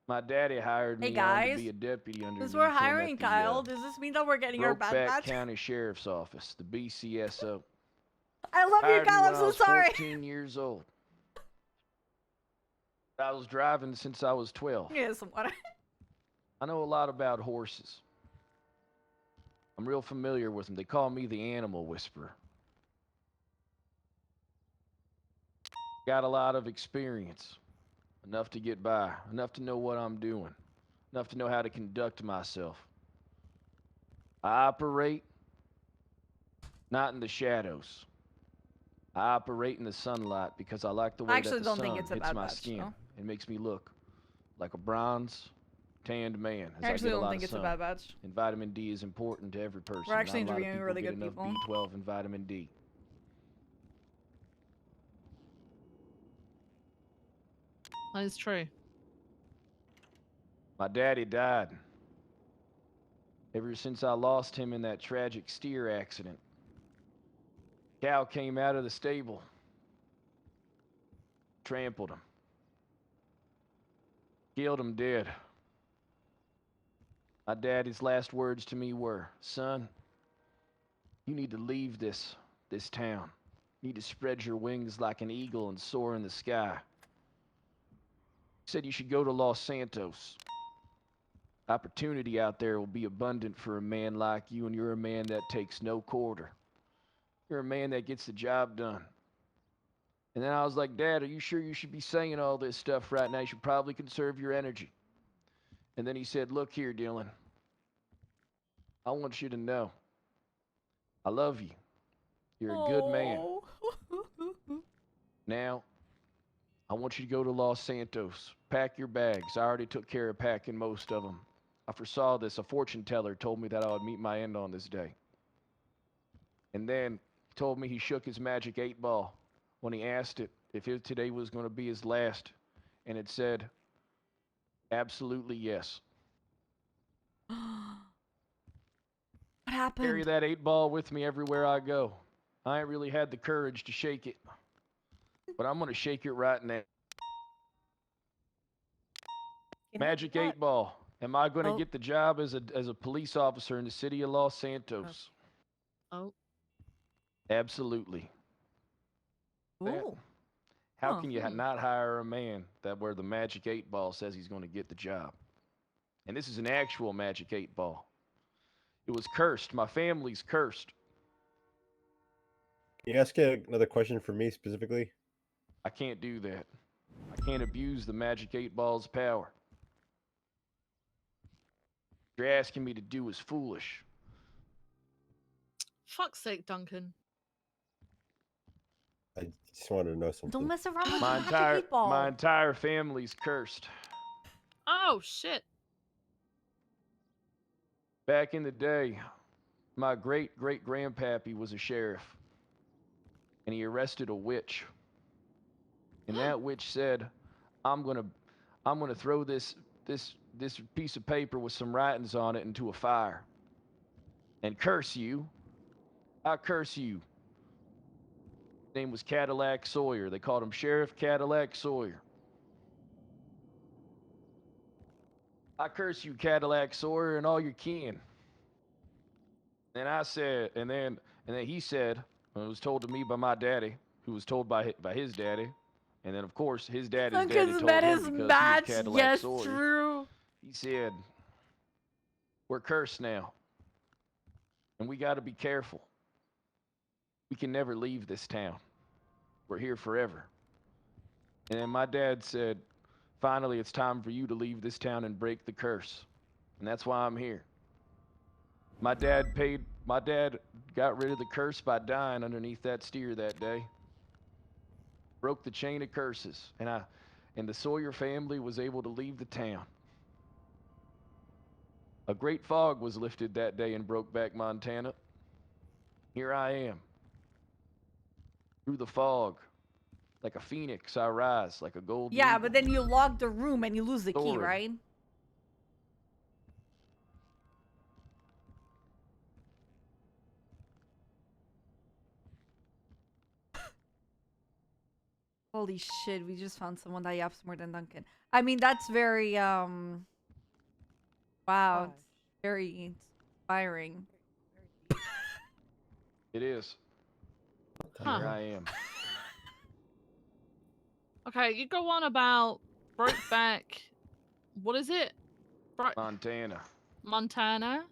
My daddy hired Hey me on to guys, be a deputy under since me. we're hiring Kyle, does this mean that we're getting our bad Brokeback batch? County Sheriff's Office, the BCSO. I love you, Hired me Kyle. when I'm I so was sorry. 14 years old. I was driving since I was 12. Yes, what? I know a lot about horses. I'm real familiar with them. They call me the Animal Whisperer. Got a lot of experience. Enough to get by. Enough to know what I'm doing. Enough to know how to conduct myself. I operate not in the shadows. I operate in the sunlight because I like the way I actually that the don't think sun it's a hits bad my batch, skin. though. It makes me look like a bronze, tanned man. As I actually get a don't lot think of it's a sun. bad batch. And vitamin D is important to every person. We're actually Not a lot of interviewing people really get good enough people. B12 and vitamin D. That is true. My daddy died. Ever since I lost him in that tragic steer accident. Cow came out of the stable. Trampled him. Killed him dead. My daddy's last words to me were, son, you need to leave this town. You need to spread your wings like an eagle and soar in the sky. He said you should go to Los Santos. Opportunity out there will be abundant for a man like you, and you're a man that takes no quarter. You're a man that gets the job done. And then I was like, Dad, are you sure you should be saying all this stuff right now? You should probably conserve your energy. And then he said, look here, Dylan. I want you to know, I love you. You're a good man. Now, I want you to go to Los Santos. Pack your bags. I already took care of packing most of them. I foresaw this. A fortune teller told me that I would meet my end on this day. And then he told me he shook his magic 8-ball when he asked it if today was going to be his last. And it said, absolutely yes. What happened? Carry that 8-ball with me everywhere I go. I ain't really had the courage to shake it, but I'm going to shake it right now. Magic 8-ball. Am I going to get the job as a police officer in the city of Los Santos? Oh. Absolutely. Ooh. How can you not hire a man that where the magic 8-ball says he's going to get the job? And this is an actual magic 8-ball. It was cursed. My family's cursed. Can you ask another question for me specifically? I can't do that. I can't abuse the magic 8-ball's power. What you're asking me to do is foolish. Fuck's sake, Duncan. I just wanted to know something. Don't mess around with My the magic 8-ball. My entire family's cursed. Oh, shit. Back in the day, my great-great-grandpappy was a sheriff. And he arrested a witch. And that witch said, I'm gonna throw this piece of paper with some writings on it into a fire. And curse you. I curse you. His name was Cadillac Sawyer. They called him Sheriff Cadillac Sawyer. I curse you, Cadillac Sawyer, and all your kin. And I said, and then he said, and it was told to me by my daddy, who was told by his daddy, and then of course his daddy's daddy told him because he was Cadillac Sawyer. True. He said, we're cursed now, and we got to be careful. We can never leave this town. We're here forever. And then my dad said, finally, it's time for you to leave this town and break the curse. And that's why I'm here. My dad got rid of the curse by dying underneath that steer that day. Broke the chain of curses. And the Sawyer family was able to leave the town. A great fog was lifted that day in Brokeback, Montana. Here I am. Through the fog. Like a phoenix, I rise. Like a golden Yeah, eagle. but then you log the room and you lose the key, Soaring. right? Holy shit, we just found someone that yaps more than Duncan. I mean, that's very, wow, it's very inspiring. It is. Huh. Here I am. Okay, you go on about Brokeback. What is it? Montana. Montana?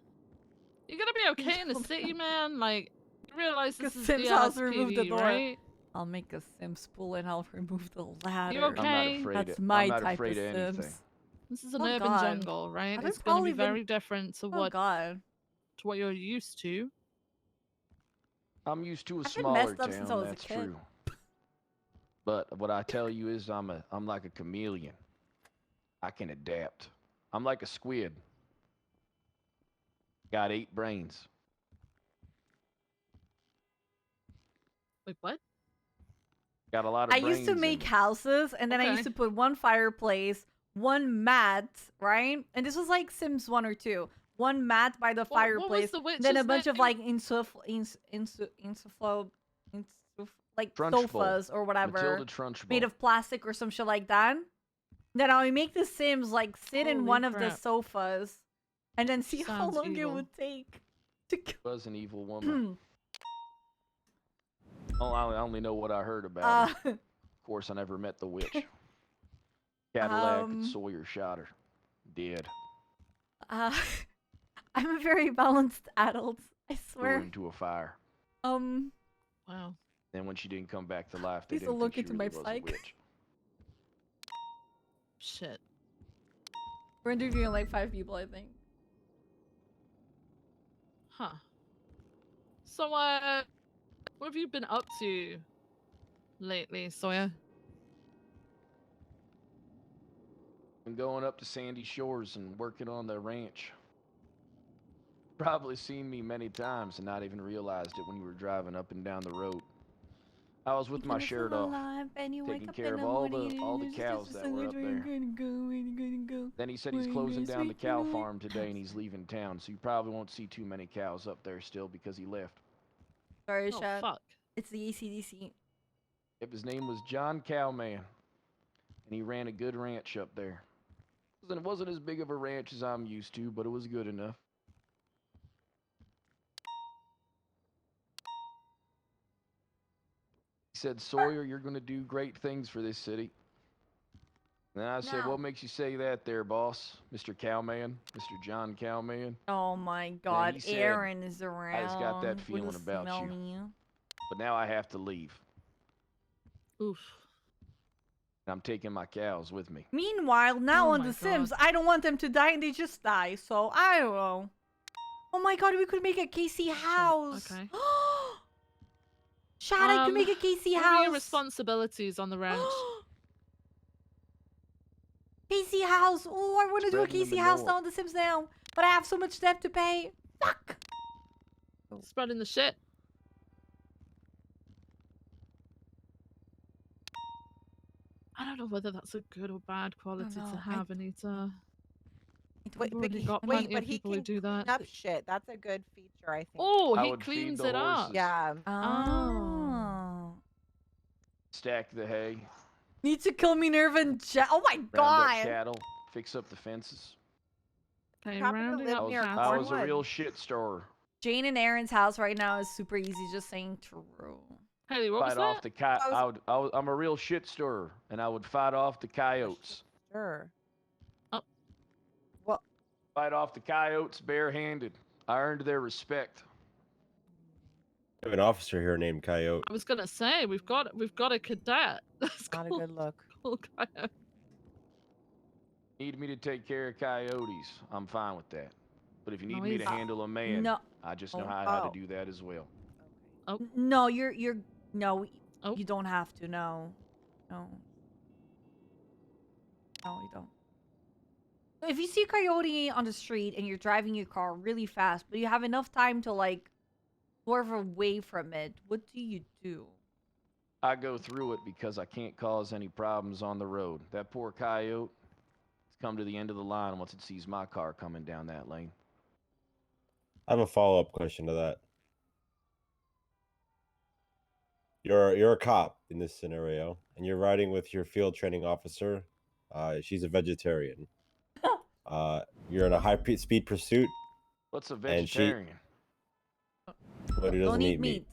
You're gonna be okay in the city, man? Like, you realize this is Sims the house remove the LSPD, door. right? I'll make a Sim spool and I'll remove the ladder. You okay? I'm not afraid. That's my I'm not type afraid of of anything. Sims. This is an Oh, urban God. jungle, right? I've It's been gonna be probably been- very different to Oh, God. what you're used to. I'm used to a I've been smaller messed up since I town, was a that's kid. true. But what I tell you is I'm like a chameleon. I can adapt. I'm like a squid. Got 8 brains. Wait, what? Got a lot of I brains. used to in make me. houses, and then I used Okay. to put one fireplace, one mat, right? And this was like Sims 1 or 2. One mat by the What was fireplace, the then a witch's bunch of name? like like Trunchbull. sofas or whatever, Matilda Trunchbull. made of plastic or some shit like that. Then I would make the Sims like sit in Holy one of the crap. sofas, and then see how Sounds long it evil. would take to kill. Was an evil woman. Oh, I only know what I heard about her. Of course, I never met the witch. Cadillac and Sawyer shot her. Dead. I'm a very balanced adult, I Threw swear. her into a fire. Wow. Then when she didn't come back to life, they Please didn't don't look think she into my really was a psych. witch. Shit. We're interviewing like 5 people, I think. Huh. So, what have you been up to lately, Sawyer? Been going up to Sandy Shores and working on the ranch. Probably seen me many times and not even realized it when you were driving up and down the road. I was with my shirt off, taking care of all the cows that were up there. Then he said he's closing down the cow farm today and he's leaving town, so you probably won't see too many cows up there still because he left. Sorry, Oh, Shad. fuck. It's the ACDC. Yep, his name was John Cowman, and he ran a good ranch up there. It wasn't as big of a ranch as I'm used to, but it was good enough. He said, Sawyer, you're going to do great things for this city. And then I said, No. what makes you say that there, boss? Mr. Cowman? Mr. John Cowman? Oh my Then god, he said, Aaron is around. I just got that with feeling the about you. smelly. But now I have to leave. Oof. And I'm taking my cows with me. Meanwhile, now Oh on my The Sims, I don't want them to die and they just die, so I don't know. Oh my god, we could make a KC house. Okay. Shad, I could make a KC What are your house. responsibilities on the ranch? KC house. Oh, I want to do a Spreading the KC house manure. now on The Sims now. But I have so much debt to pay. Fuck. Spreading the shit. I don't know whether that's a good or bad quality to know, have, Anita. Wait, We've already but got wait, plenty but of he people can who do clean that. up shit. That's a good feature, I think. Oh, I he would feed cleans the it up. horses. Yeah. Oh. Stack the hay. Need to kill Minerva and Oh my Round up god. cattle. Fix up the fences. Okay, happen to rounding live up near cattle. I was a Cornwood. real shit stirrer. Jane and Aaron's house right now is super easy, just saying true. Haley, what was Fight off that? the I'm a real shit stirrer, and I would fight off the coyotes. Sure. Fight off the coyotes barehanded. I earned their respect. We have an officer here named Coyote. I was gonna say we've got a cadet. That's Not a called, good look. called Coyote. Need me to take care of coyotes? I'm fine with that. But if you need No, me to he's- handle a man, No. I just know how Oh. to do that as well. No, you're no, Oh. you don't have to. No, no, you don't. If you see a coyote on the street and you're driving your car really fast, but you have enough time to like swerve away from it, what do you do? I go through it because I can't cause any problems on the road. That poor coyote, it's come to the end of the line once it sees my car coming down that lane. I have a follow-up question to that. You're a cop in this scenario, and you're riding with your field training officer. She's a vegetarian. You're in a high-speed pursuit. What's a And she- vegetarian? But he doesn't Don't eat meat.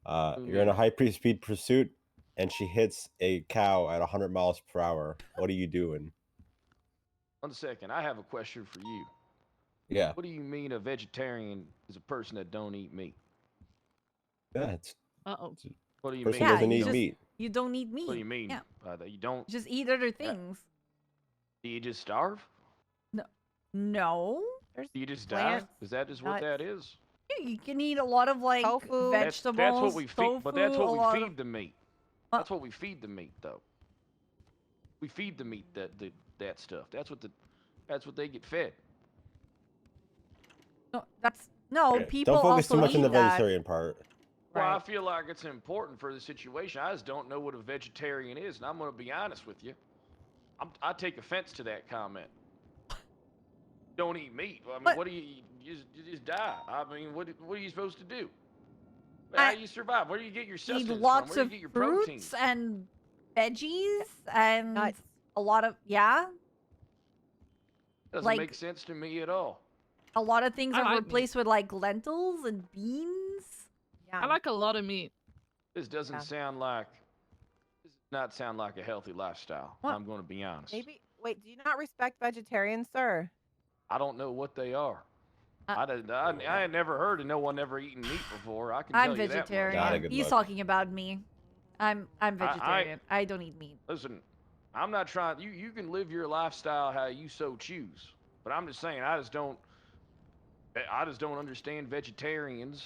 You're in a high-speed pursuit, and she hits a cow at 100 miles per hour. What are you doing? 1 second, I have a question for you. Yeah. What do you mean a vegetarian is a person that don't eat meat? Yeah, it's Uh-oh. What do you person mean? doesn't you eat just- meat. You don't need meat. What do you mean? Yeah, That you don't? just eat other things. Do you just starve? No, Do you just die? plants, Is that just what nuts. that is? yeah, you can eat a lot of like Tofu. vegetables. That's what we feed. But that's tofu, what a we lot feed of- the meat. Uh, That's what we feed the meat, though. We feed the meat the that stuff. That's what they get fed. No, no. Yeah, People don't focus also too much on eat the that. vegetarian part. Well, I feel like it's important for the situation. I just don't know what a vegetarian is, and I'm going to be honest with you. I take offense to that comment. Don't eat meat. I mean, what do you just die? I mean, what are you supposed to do? How do you survive? Where do you get your Eat sustenance lots from? Where do you of get your protein? fruits and veggies and a lot of Doesn't like make sense to me at all. a lot of things I are like replaced with like lentils and beans. I like a lot of meat. This doesn't sound like. This does not sound like a healthy lifestyle. What? I'm going to be honest. Maybe. Wait, do you not respect vegetarians, sir? I don't know what they are. I had never heard of no one ever eaten meat before. I can I'm tell you that much. vegetarian. He's talking about me. I'm vegetarian. I don't eat meat. Listen, I'm not trying. You can live your lifestyle how you so choose. But I'm just saying, I just don't understand vegetarians.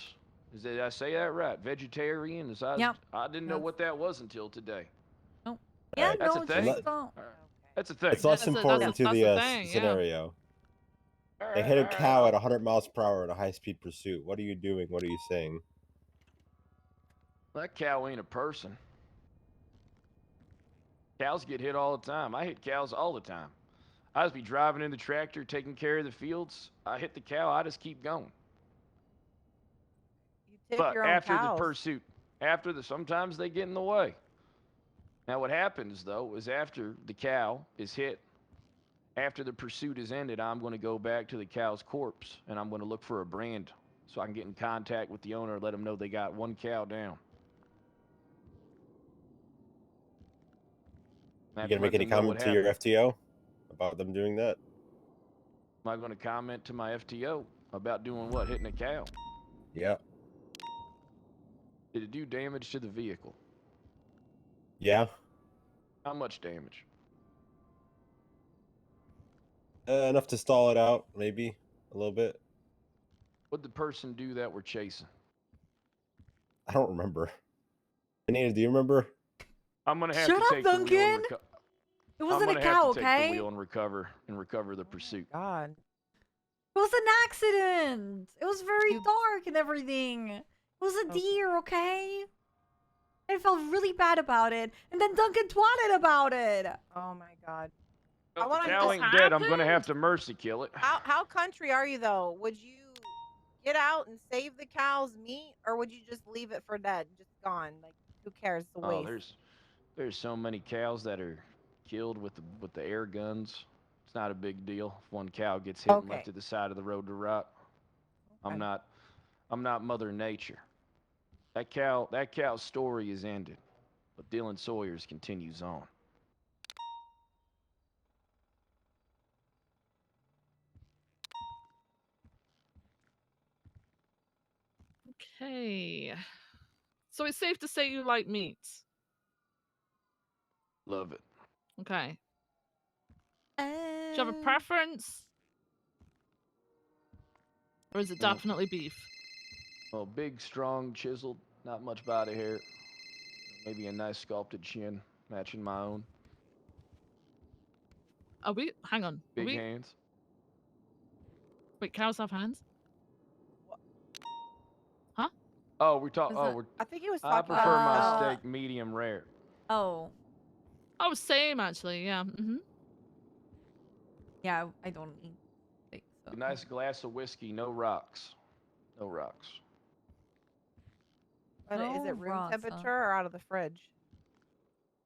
Did I say that right? Vegetarians. I didn't know what that was until today. Oh. Yeah, Yeah, That's no, a thing. just don't. That's a thing. It's less important to the scenario. They hit a cow at 100 miles per hour in a high-speed pursuit. What are you doing? What are you saying? That cow ain't a person. Cows get hit all the time. I hit cows all the time. I just be driving in the tractor, taking care of the fields. I hit the cow. I just keep going. You tip But your own after cows. the pursuit, sometimes they get in the way. Now what happens though is after the cow is hit, after the pursuit is ended, I'm going to go back to the cow's corpse and I'm going to look for a brand so I can get in contact with the owner and let them know they got one cow down. You gonna make any comment to your FTO about them doing that? Am I going to comment to my FTO about doing what? Hitting a cow? Yeah. Did it do damage to the vehicle? Yeah. How much damage? Enough to stall it out, maybe a little bit. What'd the person do that we're chasing? I don't remember. Anita, do you remember? I'm gonna have Shut to up, take the wheel and Duncan! It wasn't I'm a gonna cow, have to take okay? the wheel and recover the pursuit. God. It was an accident. It was very dark and everything. It was a deer, okay? I felt really bad about it, and then Duncan twatted about it. Oh my God. If the wanna cow just ain't dead, I'm gonna have to mercy kill it. How country are you though? Would you get out and save the cow's meat, or would you just leave it for dead, just gone? Like, who cares? It's a Oh, waste. there's so many cows that are killed with the air guns. It's not a big deal if one cow gets hit and left to the side of the road to rot. I'm not Mother Nature. That cow's story is ended, but Dylan Sawyer's continues on. Okay. So it's safe to say you like meats. Love it. Okay. Do you have a preference? Or is it definitely beef? Well, big, strong, chiseled, not much body hair. Maybe a nice sculpted chin, matching my own. Hang on. Big hands. Wait, cows have hands? Huh? Oh, we're talking. I think he was I talking prefer my about steak medium rare. Oh. Oh, same actually. Yeah. Mm-hmm. Yeah, I don't eat steak. So. A nice glass of whiskey, no rocks. No rocks. But is it room temperature or out of the fridge?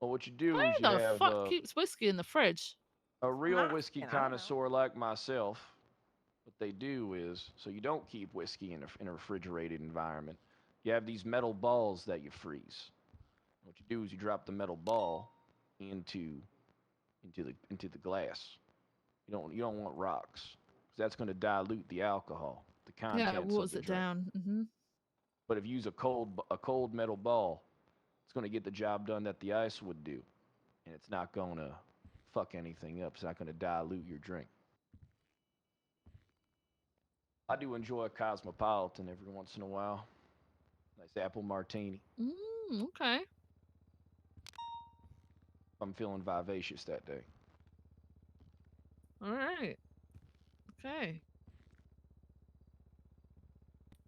Well, what you do Who is you the have fuck keeps whiskey in the fridge? a real whiskey connoisseur like myself. What they do is, so you don't keep whiskey in a refrigerated environment. You have these metal balls that you freeze. What you do is you drop the metal ball into the glass. You don't want rocks, because that's going to dilute the alcohol, the contents Yeah, it waters of the it drink. down. Mm-hmm. But if you use a cold metal ball, it's going to get the job done that the ice would do, and it's not going to fuck anything up. It's not going to dilute your drink. I do enjoy a cosmopolitan every once in a while. Nice apple martini. Okay. I'm feeling vivacious that day. All right. Okay.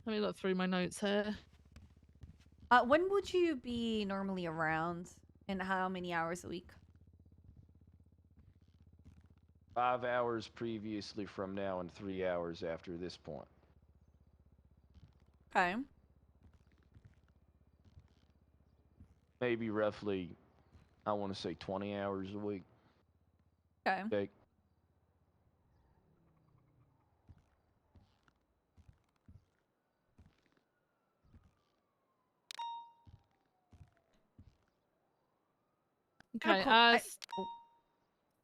Let me look through my notes here. When would you be normally around, and how many hours a week? 5 hours previously from now and 3 hours after this point. Okay. Maybe roughly, I want to say 20 hours a week. Okay. Okay. Okay.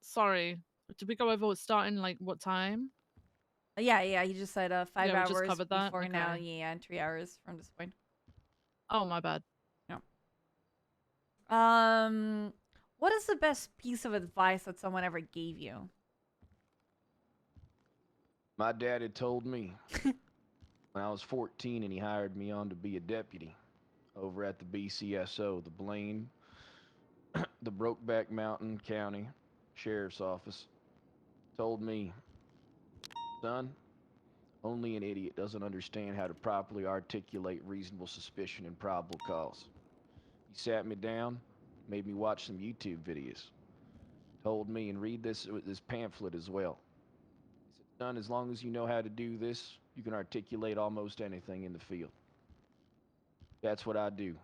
Sorry. Did we go over what's starting, like, what time? Yeah, you just said 5 Yeah, we just hours covered that? before now, Okay. yeah, and 3 hours from this point. Oh, my bad. Yeah. What is the best piece of advice that someone ever gave you? My dad had told me when I was 14 and he hired me on to be a deputy over at the BCSO, the Blaine, the Brokeback Mountain County Sheriff's Office. Told me, son, only an idiot doesn't understand how to properly articulate reasonable suspicion and probable cause. He sat me down, made me watch some YouTube videos. Told me, and read this pamphlet as well. He said, son, as long as you know how to do this, you can articulate almost anything in the field. That's what I do.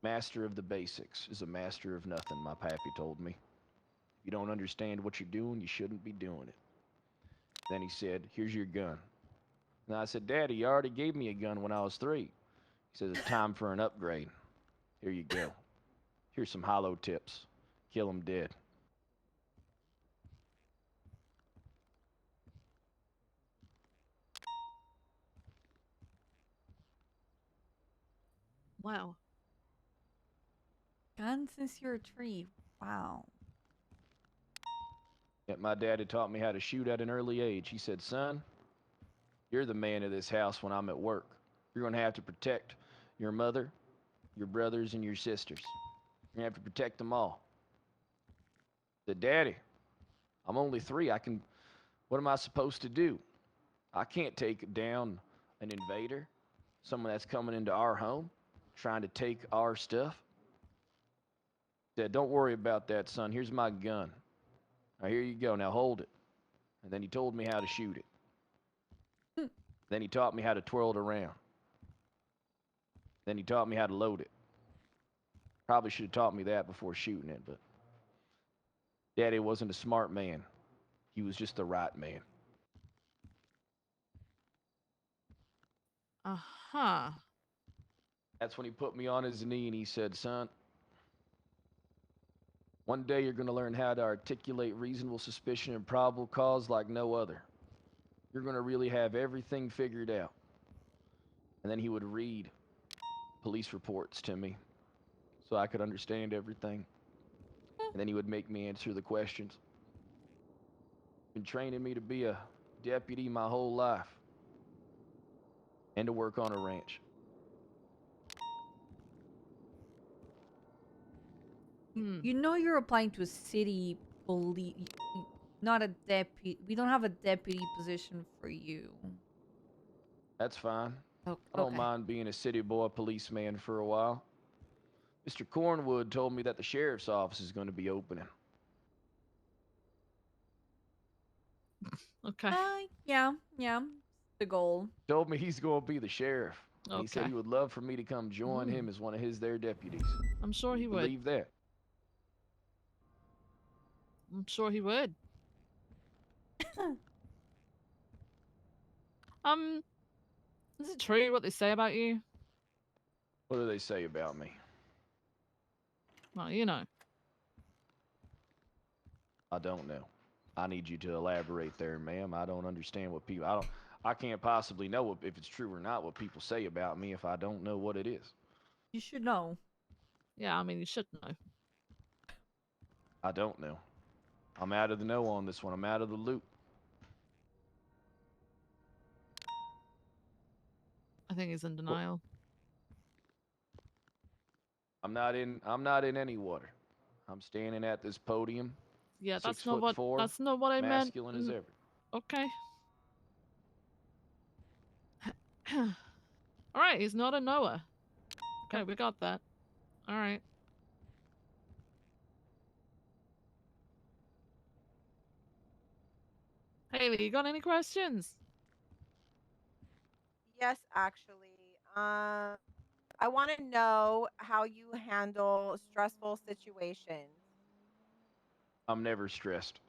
Master of the basics is a master of nothing, my pappy told me. If you don't understand what you're doing, you shouldn't be doing it. Then he said, here's your gun. And I said, Daddy, you already gave me a gun when I was 3. He says, it's time for an upgrade. Here you go. Here's some hollow tips. Kill 'em dead. Wow. Gun since you're a tree. Wow. Yet my dad had taught me how to shoot at an early age. He said, son, you're the man of this house when I'm at work. You're going to have to protect your mother, your brothers, and your sisters. You're going to have to protect them all. I said, Daddy, I'm only 3. What am I supposed to do? I can't take down an invader, someone that's coming into our home, trying to take our stuff. He said, don't worry about that, son. Here's my gun. Now, here you go. Now hold it. And then he told me how to shoot it. Then he taught me how to twirl it around. Then he taught me how to load it. Probably should have taught me that before shooting it, but Daddy wasn't a smart man. He was just the right man. Uh-huh. That's when he put me on his knee and he said, son, one day you're going to learn how to articulate reasonable suspicion and probable cause like no other. You're going to really have everything figured out. And then he would read police reports to me so I could understand everything. And then he would make me answer the questions. Been training me to be a deputy my whole life and to work on a ranch. You know you're applying to a city police, not a deputy. We don't have a deputy position for you. That's fine. Oh, I don't mind being a city boy policeman for a while. Mr. Cornwood told me that the sheriff's office is going to be opening. Okay. Yeah. The goal. Told me he's going to be the sheriff. And he said Okay. he would love for me to come join him as one of his deputies. I'm sure he would. Believe that. I'm sure he would. Is it true what they say about you? What do they say about me? Well, you know. I don't know. I need you to elaborate there, ma'am. I don't understand what people... I can't possibly know if it's true or not what people say about me if I don't know what it is. You should know. Yeah, I mean, you should know. I don't know. I'm out of the know on this one. I'm out of the loop. I think he's in denial. I'm not in any water. I'm standing at this podium Yeah, 6'4", that's not what I meant. masculine as ever. Okay. All right, he's not a Noah. Okay, we got that. All right. Haley, you got any questions? Yes, actually. I want to know how you handle stressful situations. I'm never stressed.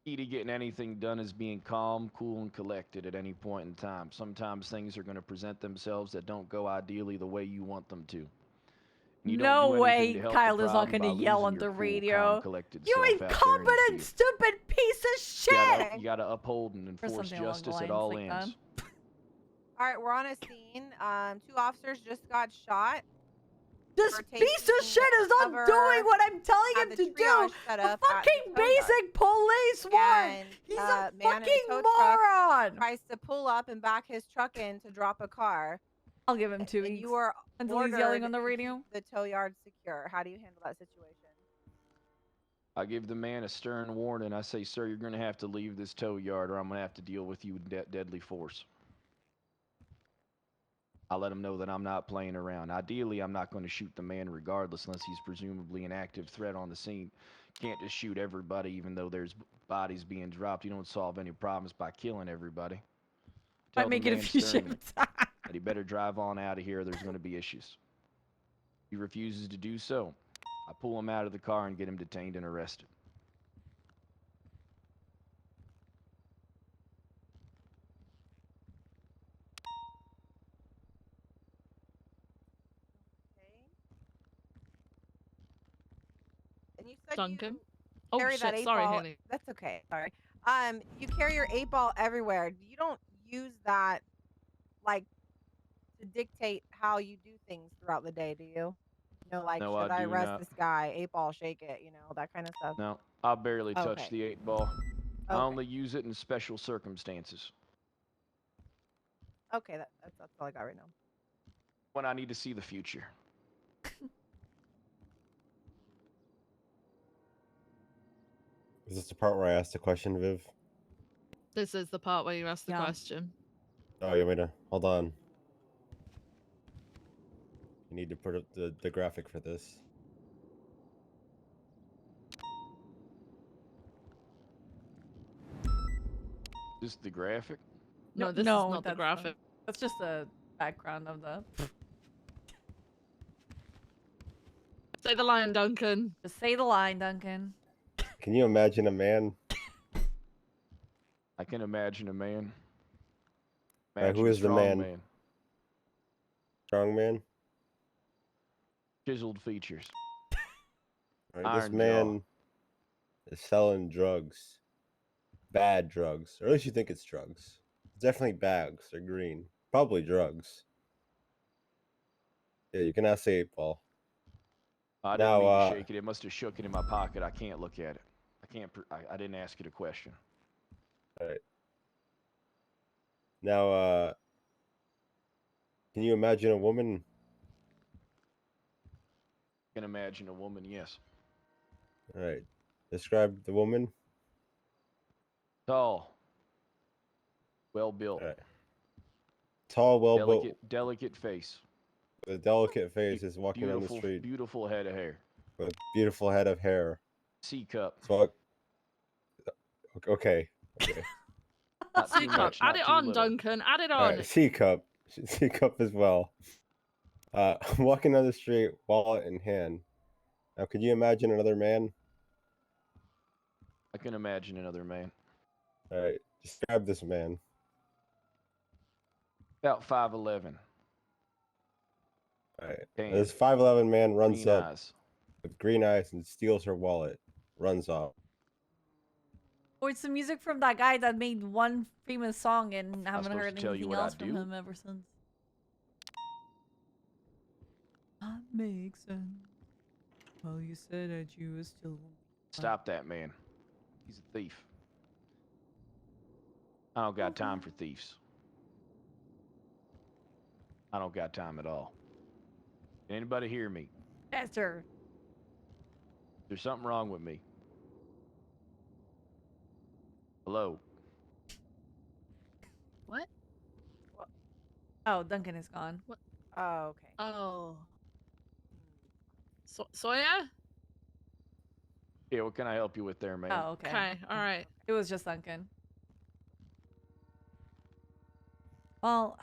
Key to getting anything done is being calm, cool, and collected at any point in time. Sometimes things are going to present themselves that don't go ideally the way you want them to. And you don't No do anything way to help Kyle the is not problem going by to yell losing on your the cool, radio. calm, collected You self out there in the incompetent, field. stupid piece of shit! You gotta uphold and Or enforce something along the justice at lines all like ends. All right, we're on a scene. 2 officers just got shot. This for piece of shit is not cover doing what I'm telling at him the to do. triage set A up at the fucking tow yard. basic police work. And, He's man a in a fucking tow moron. truck tries to pull up and back his truck in to drop a car. I'll give him 2 And weeks you were until he's yelling ordered on the to radio. keep the tow yard secure. How do you handle that situation? I give the man a stern warning. I say, sir, you're going to have to leave this tow yard or I'm going to have to deal with you with deadly force. I let him know that I'm not playing around. Ideally, I'm not going to shoot the man regardless unless he's presumably an active threat on the scene. Can't just shoot everybody even though there's bodies being dropped. You don't solve any problems by killing everybody. Tell Might the make it a man few sternly shifts. that he better drive on out of here or there's going to be issues. If he refuses to do so, I pull him out of the car and get him detained and arrested. And you said Duncan? you Oh carry that shit, 8 sorry, ball. Haley. That's okay. Sorry. You carry your 8 ball everywhere. You don't use that like to dictate how you do things throughout the day, do you? Like, No, should I I do arrest not. this guy? 8 ball, shake it, that kind of stuff. No, I barely touch Okay. the 8 ball. I Okay. only use it in special circumstances. Okay, that's all I got right now. When I need to see the future. Is this the part where I asked the question, Viv? This is the part where you ask the question. Oh, you want me to? Hold on. You need to put up the graphic for this. Is this the graphic? No, this is not the graphic. That's just the background of the. Say the line, Duncan. Just say the line, Duncan. Can you imagine a man? I can imagine a man. Alright, who Imagine a is the strong man? Strong man? Chiseled features. Alright, this Iron man is selling drugs. Bad drugs. Or at least you think it's drugs. It's definitely bags. They're green. Probably drugs. Yeah, you can ask the 8 ball. I didn't mean to shake it. It must have shook it in my pocket. I can't look at it. I didn't ask it a question. Alright. Now, can you imagine a woman? I can imagine a woman, yes. Alright. Describe the woman. Tall. Well built. Right. Tall, well built. Delicate face. With a delicate face is walking on the street. Beautiful head of hair. With a beautiful head of hair. C cup. So, okay. Not too C cup. much, Add not it too on, little. Duncan. Add it All on. right, C cup. C cup as well. Walking on the street, wallet in hand. Now, could you imagine another man? I can imagine another man. All right, describe this man. About 5'11". All right. Damn. This 5'11" man runs Green up eyes. with green eyes and steals her wallet. Runs off. Or it's the music from that guy that made one famous song and haven't supposed heard to tell you anything what I else from do? him ever since. That makes sense. Well, you said that you were still. Stop that man. He's a thief. I don't got time for thieves. I don't got time at all. Can anybody hear me? Yes, sir. There's something wrong with me. Hello. What? Oh, Duncan is gone. What? Oh, okay. Oh. Sawyer? Yeah, what can I help you with there, man? Oh, okay. Okay, all right. It was just Duncan. Well,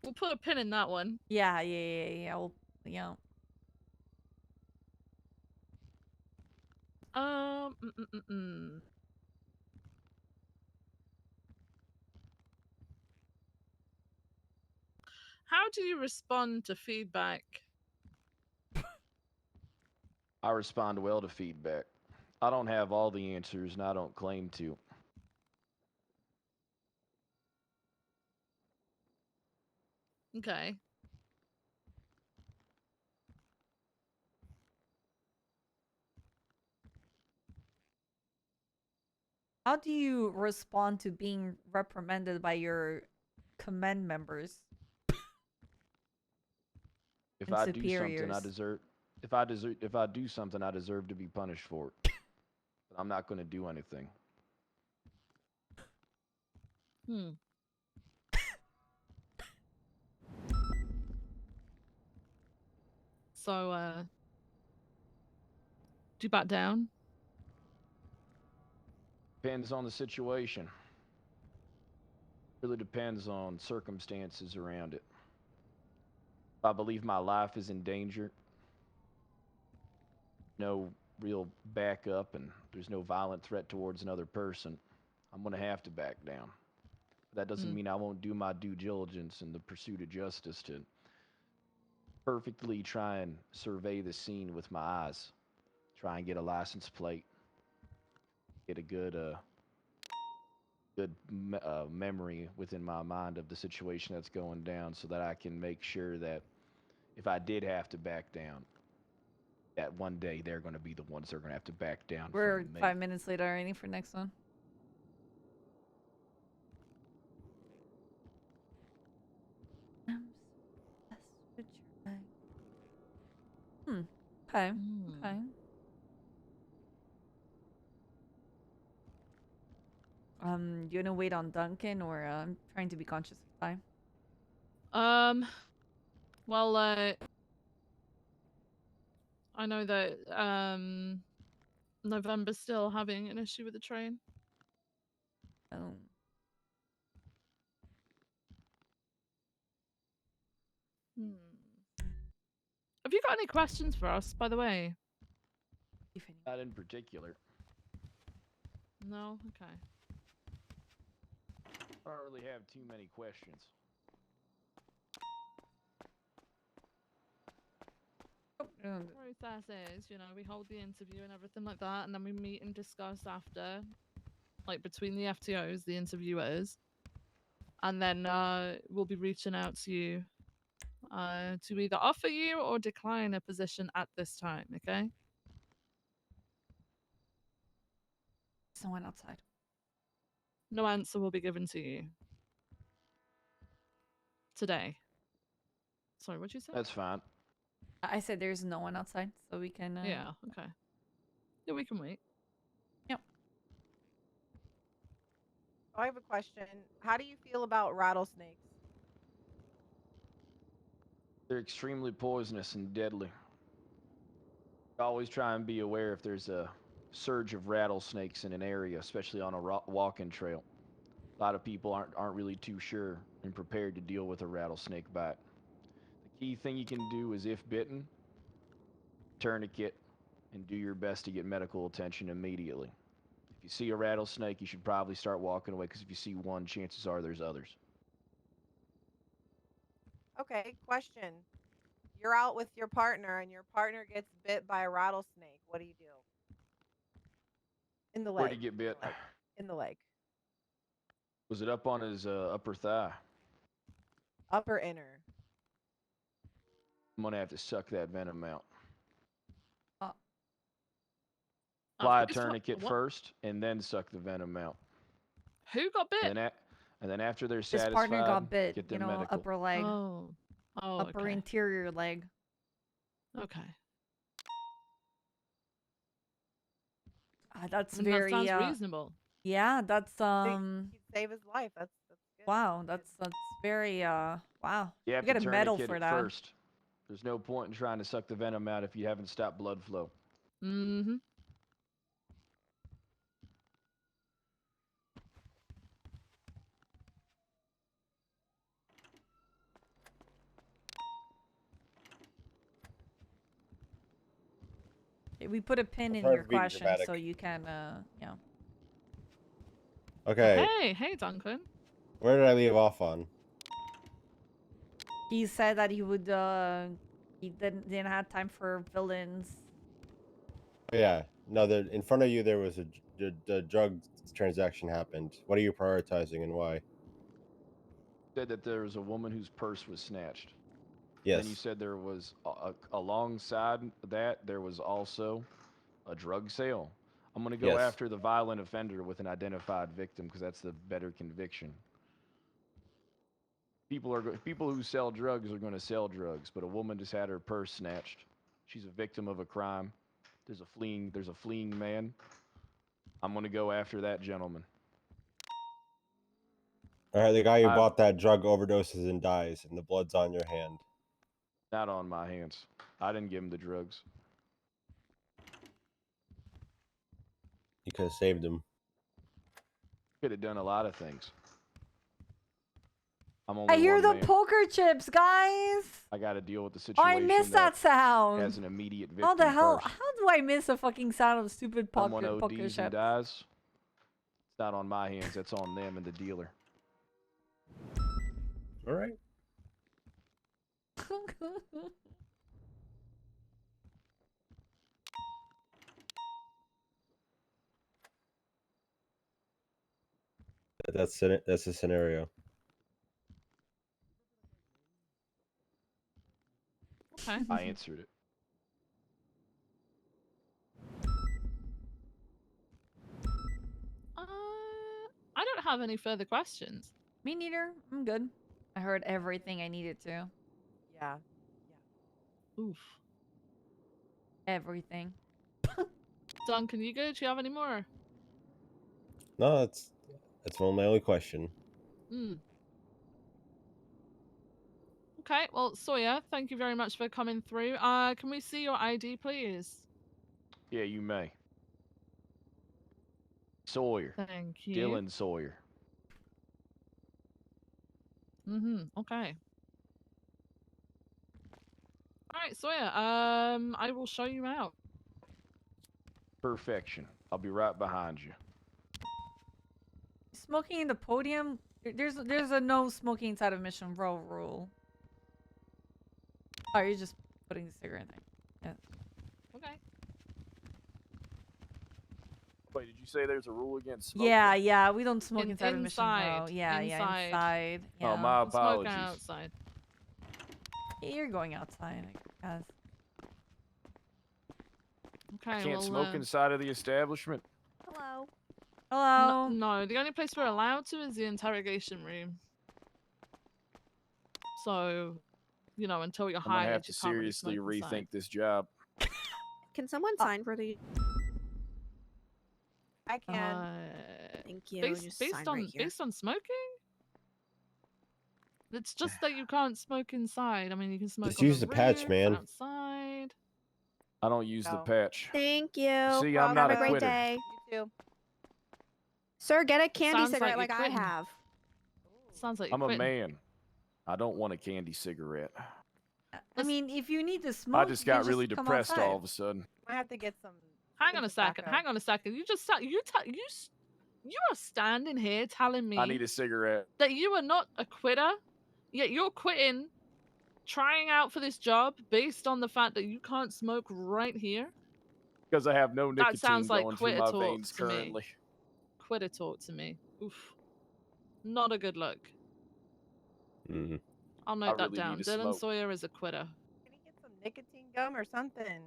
we'll put a pin in that one. Yeah. We'll, yeah. How do you respond to feedback? I respond well to feedback. I don't have all the answers, and I don't claim to. Okay. How do you respond to being reprimanded by your command members? If and I do something, I superiors? deserve. If I do something, I deserve to be punished for it. But I'm not going to do anything. So, do you back down? Depends on the situation. Really depends on circumstances around it. If I believe my life is in danger, no real backup, and there's no violent threat towards another person, I'm going to have to back down. But that doesn't mean I won't do my due diligence in the pursuit of justice to perfectly try and survey the scene with my eyes. Try and get a license plate. Get a good memory within my mind of the situation that's going down, so that I can make sure that if I did have to back down, that one day they're going to be the ones that are going to have to back down. We're from me. 5 minutes later already for next one. Okay. Okay. You wanna wait on Duncan, or I'm trying to be conscious of time? Well, I know that November's still having an issue with the train. Oh. Have you got any questions for us, by the way? Not in particular. No? Okay. I don't really have too many questions. Process is, you know, we hold the interview and everything like that, and then we meet and discuss after, like between the FTOs, the interviewers, and then we'll be reaching out to you to either offer you or decline a position at this time, okay? Someone outside. No answer will be given to you today. Sorry, what'd you say? That's fine. I said there's no one outside, so we can. Yeah, okay. Yeah, we can wait. Yep. I have a question. How do you feel about rattlesnakes? They're extremely poisonous and deadly. Always try and be aware if there's a surge of rattlesnakes in an area, especially on a walking trail. A lot of people aren't really too sure and prepared to deal with a rattlesnake bite. The key thing you can do is, if bitten, tourniquet, and do your best to get medical attention immediately. If you see a rattlesnake, you should probably start walking away, because if you see one, chances are there's others. Okay, question. You're out with your partner and your partner gets bit by a rattlesnake. What do you do? In the leg. Where'd he get bit? In the leg. Was it up on his upper thigh? Upper inner. I'm gonna have to suck that venom out. Uh, Apply a tourniquet first, and then suck the venom out. Who got bit? And then after they're His satisfied, partner got bit. get You them know, medical. upper leg. Oh, upper okay. interior leg. Okay. That's And very. that sounds reasonable. Yeah, that's He'd save his life. That's good. Wow, that's very wow. You have get to a medal tourniquet for it that. first. There's no point in trying to suck the venom out if you haven't stopped blood flow. Mm-hmm. We put a pin in sorry your for being question dramatic. so you can you know. Okay. Hey, Duncan. Where did I leave off on? He said that he would he didn't have time for villains. Oh, yeah. No, in front of you there was a drug transaction happened. What are you prioritizing and why? Said that there was a woman whose purse was snatched. Yes. Then you said there was alongside that there was also a drug sale. I'm gonna go Yes. after the violent offender with an identified victim because that's the better conviction. People who sell drugs are going to sell drugs, but a woman just had her purse snatched. She's a victim of a crime. There's a fleeing man. I'm going to go after that gentleman. All right, the guy who bought that drug overdoses and dies, and the blood's on your hand. Not on my hands. I didn't give him the drugs. You could have saved him. Could have done a lot of things. I'm only I hear one the man. poker chips, guys. I got to deal with the Oh, I situation. missed that sound. Has an immediate victim How the hell? first. How do I miss a fucking sound of stupid Someone poker ODs and chips? dies. It's not on my hands. That's on them and the dealer. All right. That's a scenario. Okay. I answered it. I don't have any further questions. Me neither. I'm good. I heard everything I needed to. Yeah. Oof. Everything. Duncan, you good? Do you have any more? No, that's my only question. Okay, well, Sawyer, thank you very much for coming through. Can we see your ID, please? Yeah, you may. Sawyer. Thank you. Dylan Sawyer. Okay. All right, Sawyer. I will show you out. Perfection. I'll be right behind you. Smoking in the podium? There's a no smoking inside of Mission Row rule. Oh, you're just putting the cigarette thing. Yeah. Okay. Wait, did you say there's a rule against smoking? Yeah, we don't smoke inside of Mission Row. Yeah, inside. Yeah. Oh, my Smoke apologies. outside. You're going outside, I guess. Okay, I can't well, smoke inside of the establishment. Hello. Hello. No, the only place we're allowed to is the interrogation room. So, you know, until you're I'm gonna hired, have to you can't really seriously smoke rethink inside. this job. Can someone sign for the? I can. Thank you. Based on smoking? It's just that you can't smoke inside. I mean, you can smoke Just on use the the patch, roof, man. outside. I don't use the patch. Thank you. See, I'm not Have a a great quitter. day. You too. Sir, get a candy Sounds cigarette like like, you're I quitting. have. Sounds like I'm you're a quitting. man. I don't want a candy cigarette. I mean, if you need to smoke, I just then got really come depressed outside. all of a sudden. I have to get some. Hang on a second. Hang on a second. You are standing here telling me I need a cigarette. that you are not a quitter, yet you're quitting, trying out for this job based on the fact that you can't smoke right here. Because I have no nicotine That sounds like going through quitter my talk veins to me. currently. Quitter talk to me. Oof. Not a good look. Mm. I'll note that really down. need to Dylan smoke. Sawyer is a quitter. Can you get some nicotine gum or something?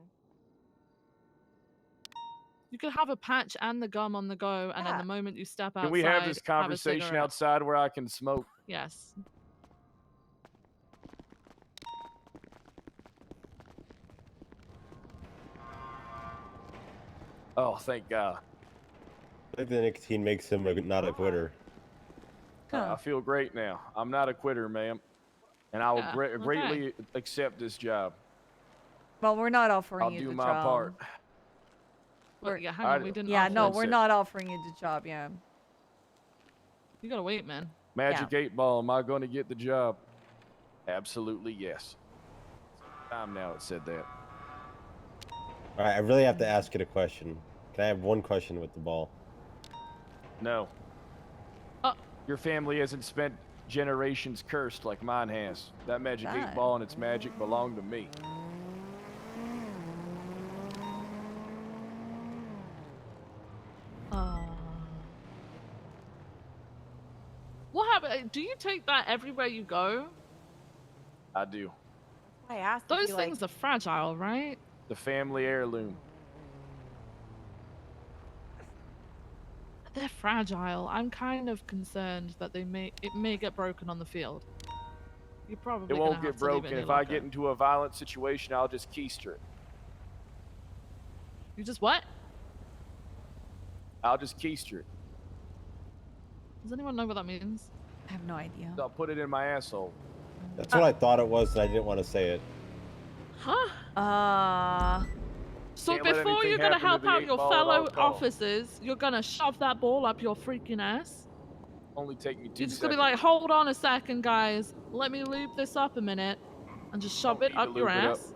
You could have a patch and the gum on the go, and then the moment you step outside, Can we have this have a conversation cigarette. outside where I can smoke? Yes. Oh, thank God. think the nicotine makes him not a quitter. I feel great now. I'm not a quitter, ma'am. And I will Yeah, okay. greatly accept this job. Well, we're not offering I'll you do the my job. part. We're- Yeah, hang on, we didn't Yeah, offer no, it. we're not offering you the job, yeah. You gotta wait, man. Magic 8 Ball, am I going to get the job? Absolutely yes. Time now it said that. All right, I really have to ask it a question. Can I have one question with the ball? No. Your family hasn't spent generations cursed like mine has. That Magic 8 Ball and its magic belong to me. What happened? Do you take that everywhere you go? I do. I asked. Those things are fragile, right? The family heirloom. They're fragile. I'm kind of concerned that it may get broken on the field. You're probably It gonna won't have get to leave it broken. in If your I locker. get into a violent situation, I'll just keister it. You just what? I'll just keister it. Does anyone know what that means? I have no idea. I'll put it in my asshole. That's what I thought it was, and I didn't want to say it. Huh? So Can't let before anything you're gonna happen to help the out 8 your Ball at all fellow costs. officers, you're gonna shove that ball up your freaking ass? Only take me 2 You're just gonna seconds. be like, hold on a second, guys. Let me lube this up a minute. And just shove it need to up your lube it up. ass?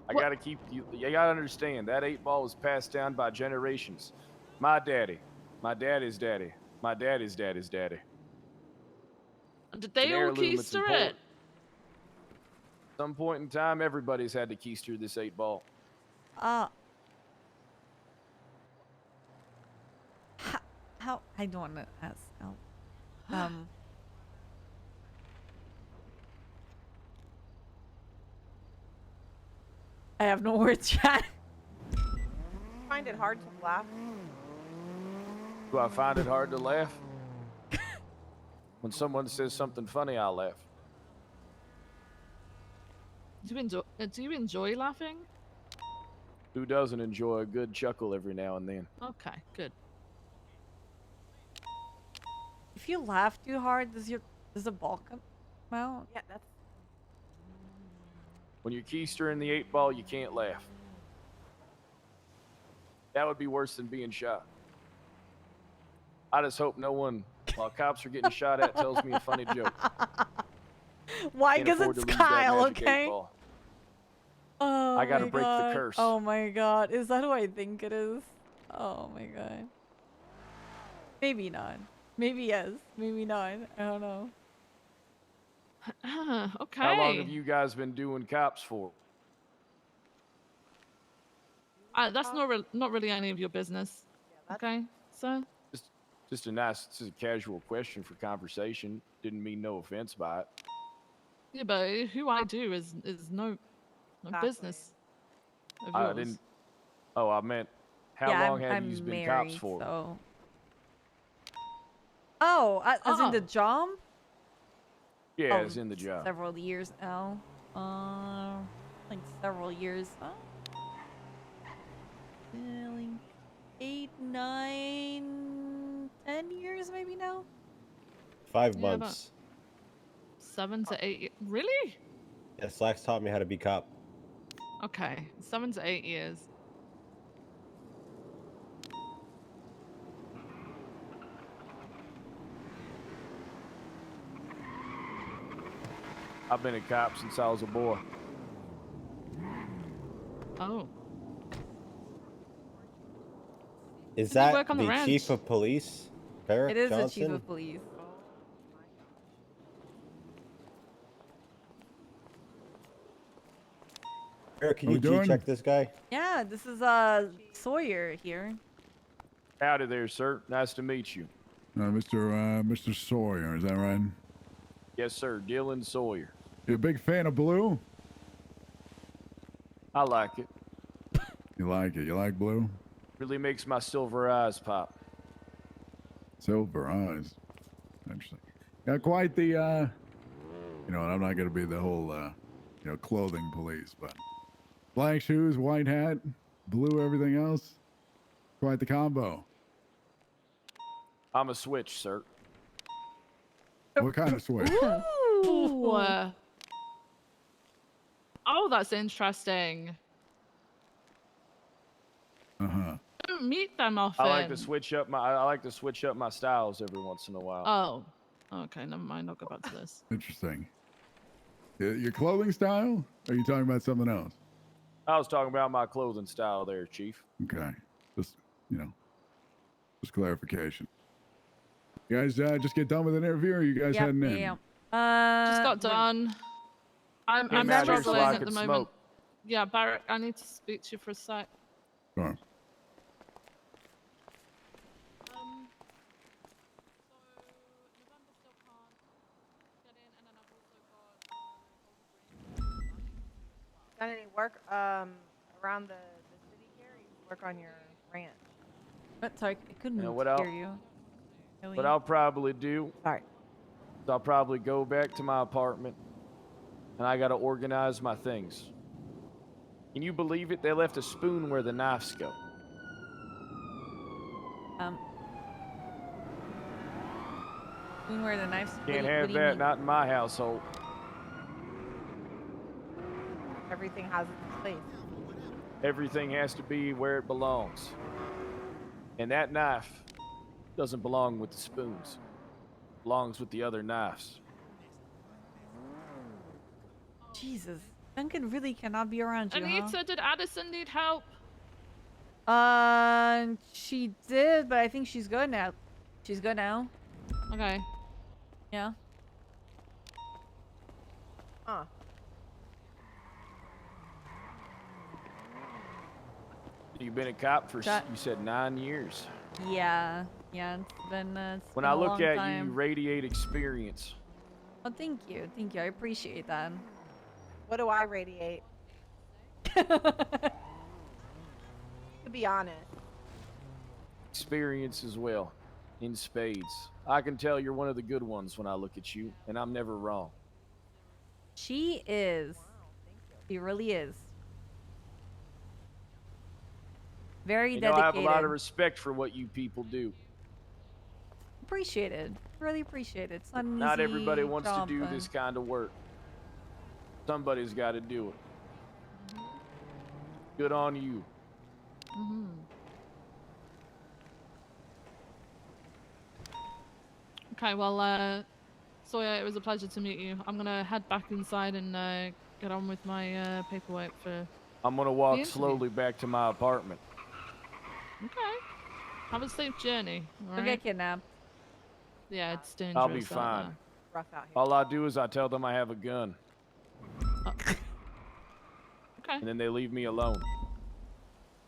I gotta keep you gotta understand that 8 Ball was passed down by generations. My daddy, my daddy's daddy, my daddy's daddy's daddy. Did It's they an all heirloom, it's keister important. it? At some point in time, everybody's had to keister this 8 Ball. How I don't want to ask. I have no words, chat. Find it hard to laugh. Do I find it hard to laugh? When someone says something funny, I'll laugh. Do you enjoy laughing? Who doesn't enjoy a good chuckle every now and then? Okay, good. If you laugh too hard, does the ball come out? Yeah, that's. When you're keistering the 8 Ball, you can't laugh. That would be worse than being shot. I just hope no one, while cops are getting shot at, tells me a funny joke. Why? Can't Because afford it's to lose that Kyle, magic 8 okay? Ball. Oh, I gotta my break the God. curse. Oh my God, is that who I think it is? Oh my God. Maybe not. Maybe yes. Maybe not. I don't know. Okay. How long have you guys been doing cops for? That's not really any of your business. Okay, sir? Just a casual question for conversation. Didn't mean no offense by it. Yeah, but who I do is no business of I yours. didn't. Oh, I meant, how Yeah, long have I'm you been married, cops for? So. Oh, as in the job? Yeah, Oh, it's in the job. Several years now. Like several years. Like 8, 9, 10 years maybe now. 5 Yeah, months. 7 to 8. Really? Yeah, Slacks taught me how to be cop. Okay, 7 to 8 years. I've been a cop since I was a boy. Oh. Is Did you that work on the the chief ranch? of police, Barrett It is Johnson? the chief of police. Barrett, can How you we doing? check this guy? Yeah, this is Sawyer here. Howdy there, sir. Nice to meet you. Mr. Sawyer, is that right? Yes, sir. Dylan Sawyer. You a big fan of blue? I like it. You like it? You like blue? Really makes my silver eyes pop. Silver eyes. Interesting. Got quite the, you know, I'm not going to be the whole, you know, clothing police, but black shoes, white hat, blue, everything else. Quite the combo. I'm a switch, sir. What kind of switch? Ooh. Oh, that's interesting. Uh-huh. I don't meet them often. I like to switch up my styles every once in a while. Oh. Okay, never mind. I'll go back to this. Interesting. Your clothing style? Or are you talking about something else? I was talking about my clothing style there, Chief. Okay. Just, just clarification. You guys just get done with an interview, or are you guys heading in? Just got done. I'm Came out here so struggling I at could the moment. smoke. Yeah, Barrett, I need to speak to you for a sec. Sure. Done any work around the city here? Or you work on your ranch? But sorry, I couldn't what hear you. What I'll probably do Sorry. is I'll probably go back to my apartment and I gotta organize my things. Can you believe it? They left a spoon where the knives go. Spoon where the knives. Can't have that, not in my household. Everything has its place. Everything has to be where it belongs. And that knife doesn't belong with the spoons. It belongs with the other knives. Jesus, Duncan really cannot be around you, Anita, did Addison need help? She did, but I think she's good now. She's good now. Okay. Yeah. Huh. You've been a cop for, you said 9 years. Yeah. Yeah, it's been, When been I a look long at time. you, radiate experience. Oh, thank you. Thank you. I appreciate that. What do I radiate? To be honest. Experience as well, in spades. I can tell you're one of the good ones when I look at you, and I'm never wrong. She is. She really is. Very You know, dedicated. I have a lot of respect for what you people do. Appreciate it. Really appreciate it. It's not an Not easy everybody wants to job, do but- this kind of work. Somebody's got to do it. Good on you. Okay, well, Sawyer, it was a pleasure to meet you. I'm gonna head back inside and get on with my paperwork for. I'm gonna The walk interview. slowly back to my apartment. Okay. Have a safe journey. Don't get kidnapped. Yeah, it's dangerous. I'll be out fine. there. Rough out here. All I do is I tell them I have a gun. Okay. And then they leave me alone.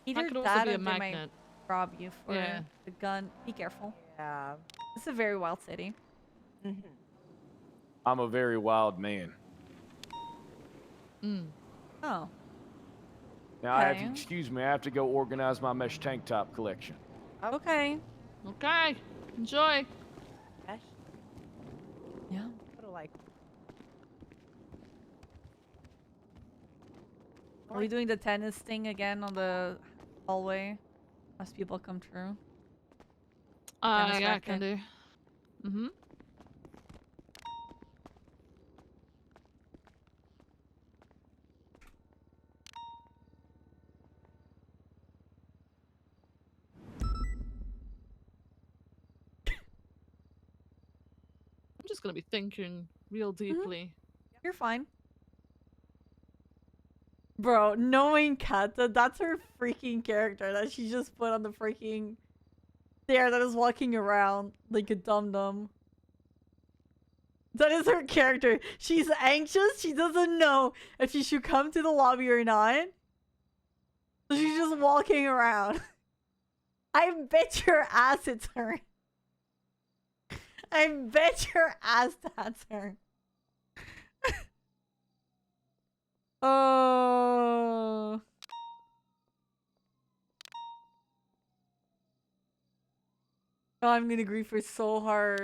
Either could also that be or a they might magnet. rob you for Yeah. the gun. Be careful. Yeah. It's a very wild city. I'm a very wild man. Oh. Now, I have Okay. to, excuse me, I have to go organize my mesh tank top collection. Okay. Okay. Enjoy. Mesh? Yeah. What do like? Are we doing the tennis thing again on the hallway as people come through? Tennis Yeah, I racket. can do. I'm just gonna be thinking real deeply. You're fine. Bro, knowing Kata, that's her freaking character that she just put on the freaking there that is walking around like a dum-dum. That is her character. She's anxious. She doesn't know if she should come to the lobby or not. So she's just walking around. I bet your ass it's her. I bet your ass that's her. Oh. Oh, I'm gonna grieve her so hard.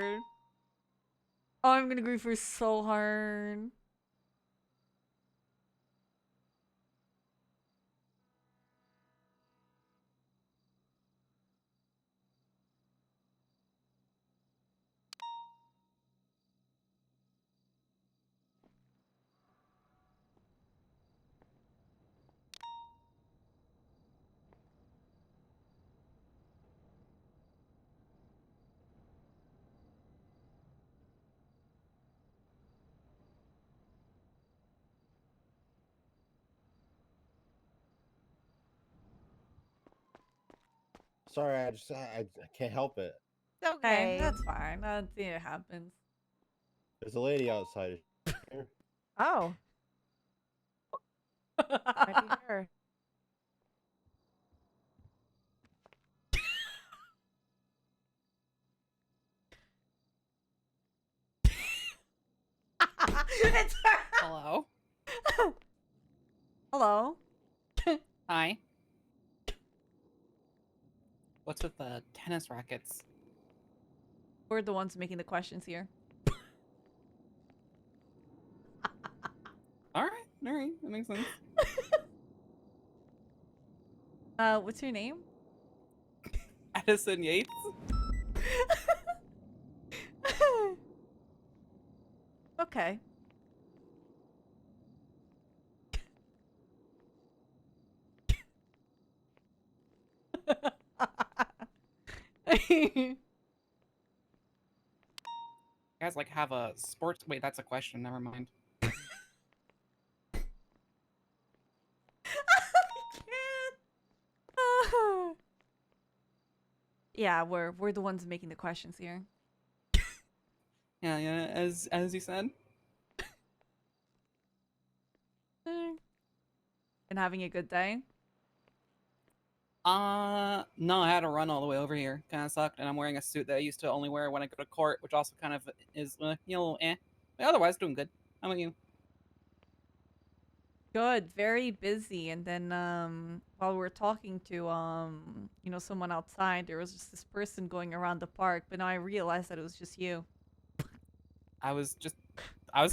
Oh, I'm gonna grieve her so hard. sorry. I can't help it. It's Okay, okay. that's fine. It happens. There's a lady outside. Oh. Might be her. It's her. Hello. Hello. Hi. What's with the tennis rackets? We're the ones making the questions here. All right, that makes sense. What's your name? Addison Yates. Okay. You guys like have a sports? Wait, that's a question. Never mind. Yeah, we're the ones making the questions here. Yeah, as you said. And having a good day. No, I had to run all the way over here. Kind of sucked, and I'm wearing a suit that I used to only wear when I go to court, which also kind of is, eh. But otherwise, doing good. How about you? Good, very busy. And then while we were talking to someone outside, there was just this person going around the park, but now I realized that it was just you. I was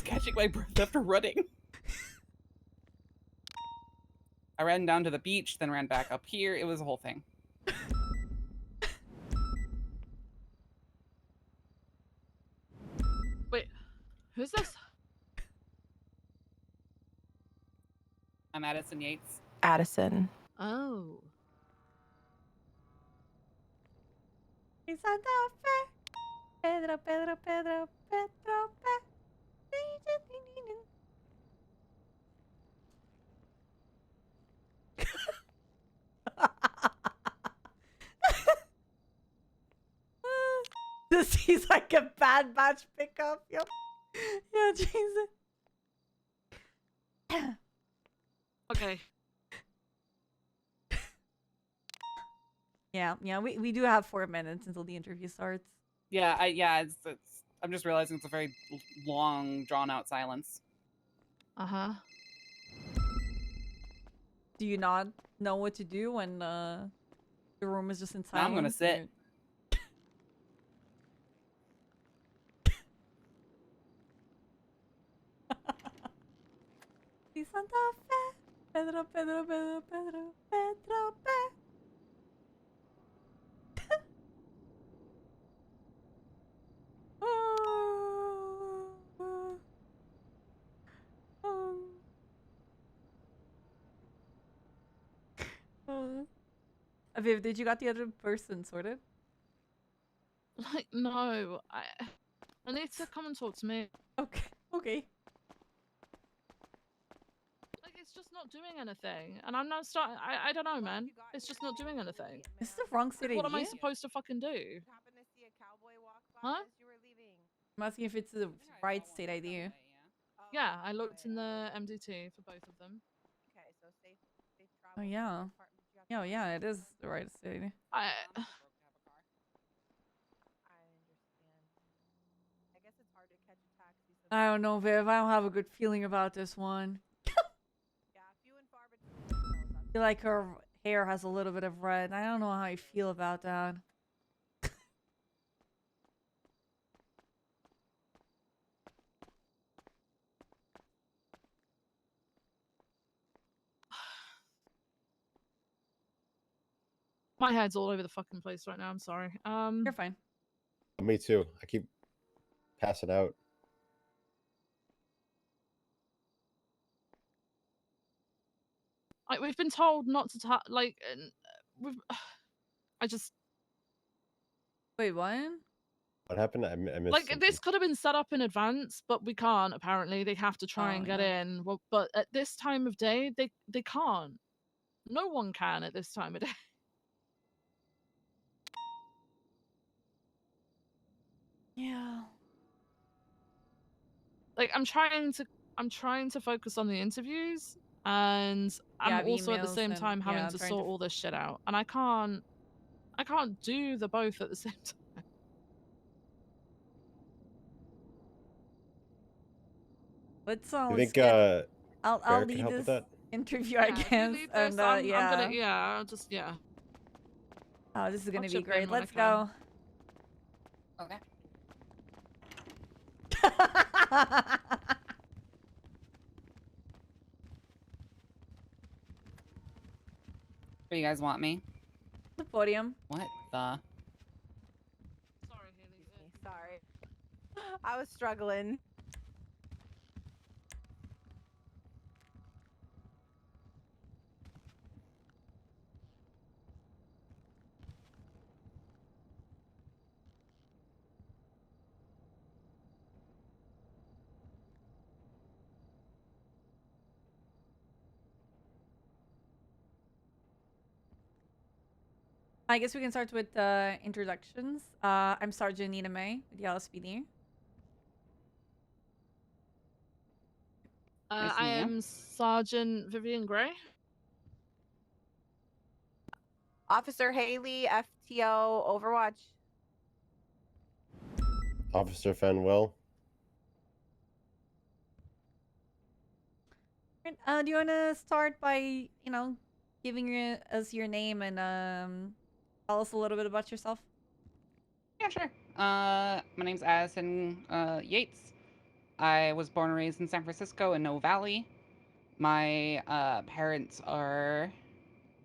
catching my breath after running. I ran down to the beach, then ran back up here. It was a whole thing. Wait, who's this? I'm Addison Yates. Addison. Oh. Pedro, Pedro, Pedro, Pedro, This seems like a bad batch pickup. Yep. Yeah, Jesus. Okay. Yeah, we do have 4 minutes until the interview starts. Yeah, I'm just realizing it's a very long, drawn-out silence. Uh-huh. Do you not know what to do when the room is just in silence? I'm gonna sit. Santa Fe. Pedro, Pedro, Pedro, Pedro, Pedro, Pedro. Viv, did you got the other person sorted? Like, no. I need to come and talk to me. Okay. Like, it's just not doing anything. And I'm not starting. I don't know, man. It's just not doing anything. This is the wrong city. What am I supposed to fucking do? Huh? I'm asking if it's the right state ID. Yeah, I looked in the MDT for both of them. Okay, so safe travel. Oh yeah. Yeah, it is the right state ID. I understand. I guess it's hard to catch a taxi. I don't know, Viv. I don't have a good feeling about this one. I feel like her hair has a little bit of red. I don't know how I feel about that. My head's all over the fucking place right now. I'm sorry. You're fine. Me too. I keep passing out. We've been told not to like. I just. Wait, what? What happened? I missed Like, something. this could have been set up in advance, but we can't. Apparently, they have to try and get in. Well, but at this time of day, they can't. No one can at this time of day. like I'm trying to focus on the interviews, and I'm Yeah, also at the emails same and time having yeah, to trying sort all this shit out, and I can't do the both at the same time. That I sounds think good. I'll Bear can lead help with this that. interview, I Yeah, if you guess, lead and this, I'm gonna yeah. I'll just Oh, this is I'll gonna be chip in great. when I Let's can. go. Okay. Where you guys want me? The podium. What the? Sorry, Haley. Sorry. I was struggling. I guess we can start with introductions. I'm Sgt Anita May with the LSPD. Nice to I meet you. am Sergeant Vivian Gray. Officer Haley, FTO, Overwatch. Officer Fenwell. Do you want to start by, giving us your name and tell us a little bit about yourself? Yeah, sure. My name's Addison Yates. I was born and raised in San Francisco in Noe Valley. My parents are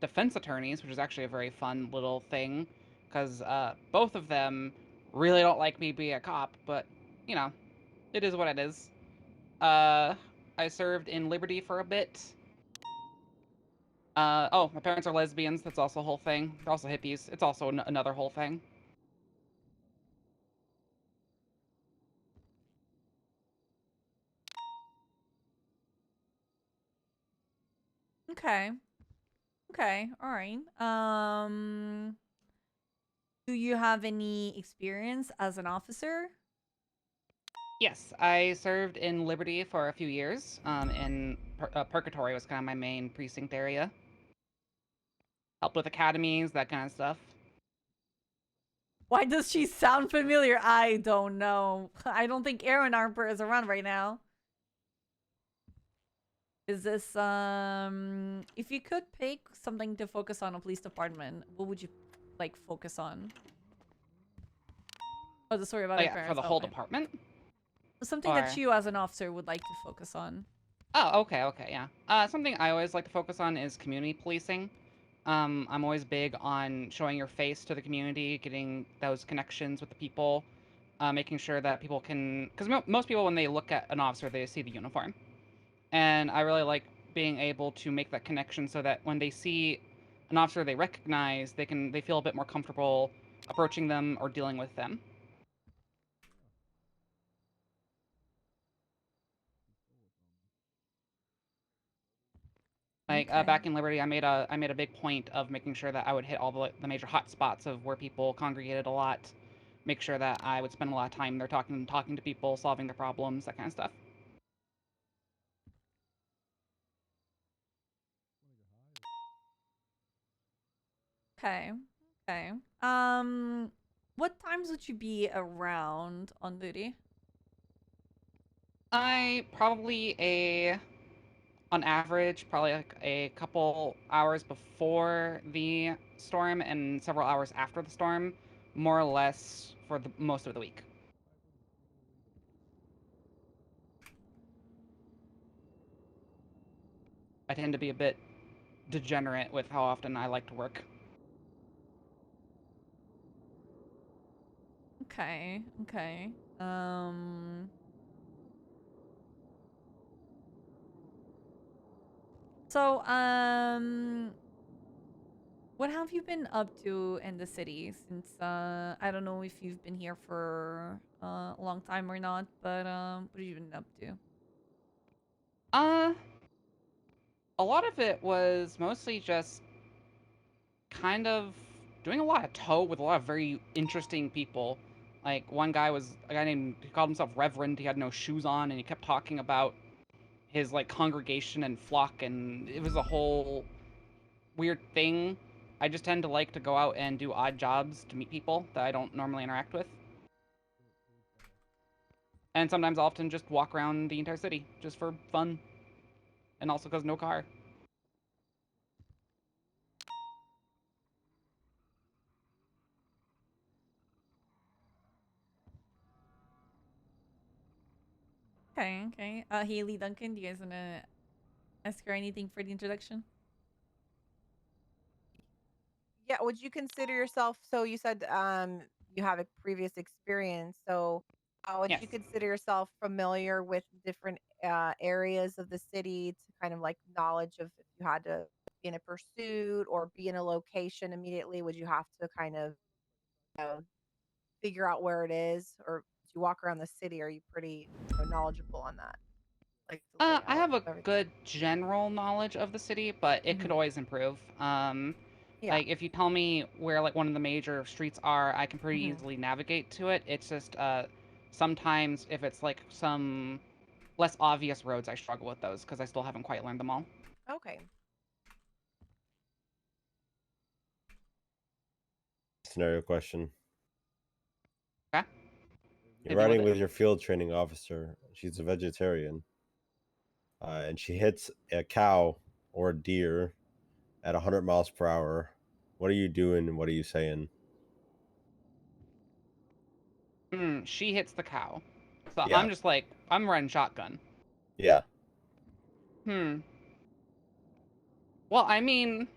defense attorneys, which is actually a very fun little thing, because both of them really don't like me being a cop, but, it is what it is. I served in Liberty for a bit. Oh, my parents are lesbians. That's also a whole thing. They're also hippies. It's also another whole thing. Okay. Okay. All right. Do you have any experience as an officer? Yes, I served in Liberty for a few years. In Purgatory was kind of my main precinct area. Helped with academies, that kind of stuff. Why does she sound familiar? I don't know. I don't think Aaron Harper is around right now. Is this, if you could pick something to focus on a police department, what would you, like, focus on? Oh, the story about your parents. For the whole department? Something that you, as an officer, would like to focus on. Oh, okay, yeah. Something I always like to focus on is community policing. I'm always big on showing your face to the community, getting those connections with the people, making sure that people can... Because most people, when they look at an officer, they see the uniform. And I really like being able to make that connection so that when they see an officer they recognize, they feel a bit more comfortable approaching them or dealing with them. Like back in Liberty, I made a big point of making sure that I would hit all the major hot spots of where people congregated a lot. Make sure that I would spend a lot of time there talking to people, solving their problems, that kind of stuff. Okay. Okay. What times would you be around on duty? On average, probably like a couple hours before the storm and several hours after the storm, more or less for the most of the week. I tend to be a bit degenerate with how often I like to work. Okay. Okay. So, what have you been up to in the city since, I don't know if you've been here for a long time or not, but, what have you been up to? A lot of it was mostly just kind of doing a lot of tow with a lot of very interesting people. Like one guy was a guy named, he called himself Reverend. He had no shoes on, and he kept talking about his like congregation and flock, and it was a whole weird thing. I just tend to like to go out and do odd jobs to meet people that I don't normally interact with. And sometimes I'll often just walk around the entire city just for fun. And also because no car. Okay, okay. Haley, Duncan, do you guys wanna ask her anything for the introduction? Yeah, would you consider yourself, so you said you have a previous experience, so would Yes. you consider yourself familiar with different areas of the city to kind of like knowledge of if you had to be in a pursuit or be in a location immediately, would you have to kind of figure out where it is, or do you walk around the city? Are you pretty knowledgeable on that? Like the I layout have a of everything? good general knowledge of the city, but it could always improve. Yeah. Like if you tell me where like one of the major streets are, I can pretty Mhm. easily navigate to it. It's just sometimes if it's like some less obvious roads, I struggle with those because I still haven't quite learned them all. Okay. Scenario question. Okay. You're riding with your field training officer. She's a vegetarian. And she hits a cow or a deer at 100 miles per hour. What are you doing and what are you saying? She hits the cow. So Yeah. I'm just like, I'm running shotgun. Yeah. Well, I mean,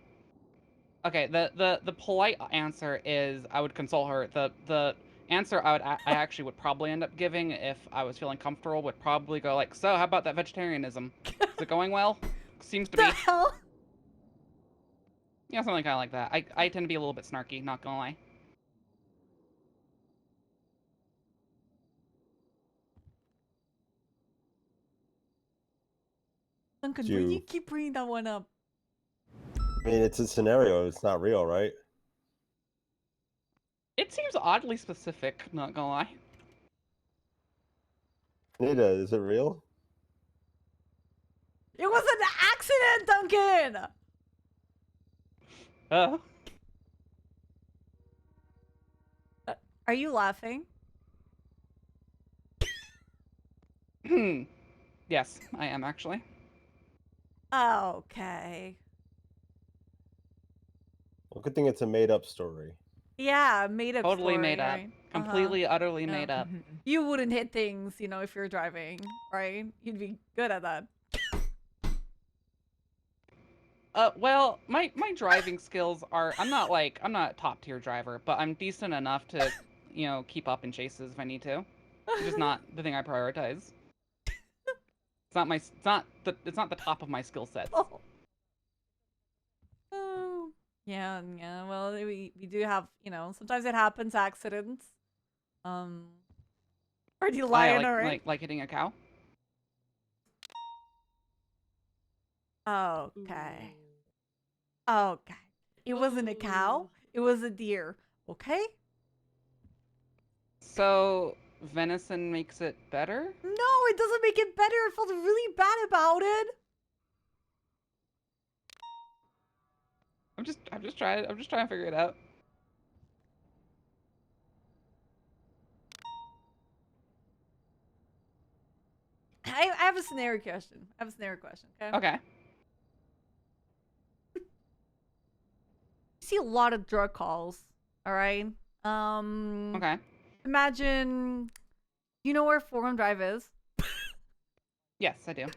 okay, the polite answer is I would console her. The answer I actually would probably end up giving if I was feeling comfortable would probably go like, so how about that vegetarianism? Is it going well? Seems to be. Hell? Yeah, something kind of like that. I tend to be a little bit snarky, not gonna lie. Duncan, why do you keep bringing that one up? I mean, it's a scenario. It's not real, right? It seems oddly specific, not gonna lie. Nita, is it real? It was an accident, Duncan! Are you laughing? Yes, I am actually. Okay. Well, good thing it's a made-up story. Yeah, made up Totally story, made up. right? Completely, utterly Yeah. made up. You wouldn't hit things, you know, if you're driving, right? You'd be good at that. Well, my driving skills are, I'm not a top tier driver, but I'm decent enough to, you know, keep up in chases if I need to. It's just not the thing I prioritize. It's not the top of my skill sets. Oh, yeah, yeah. Well, we do have, you know, sometimes it happens, accidents. Are you lying, alright? Like hitting a cow? Okay. Okay. It wasn't a cow. It was a deer. Okay? So, venison makes it better? No, it doesn't make it better. I felt really bad about it. I'm just trying to figure it out. I have a scenario question. Okay? Okay. You see a lot of drug calls, alright? Okay. Imagine, you know where Forum Drive is? Yes, I do.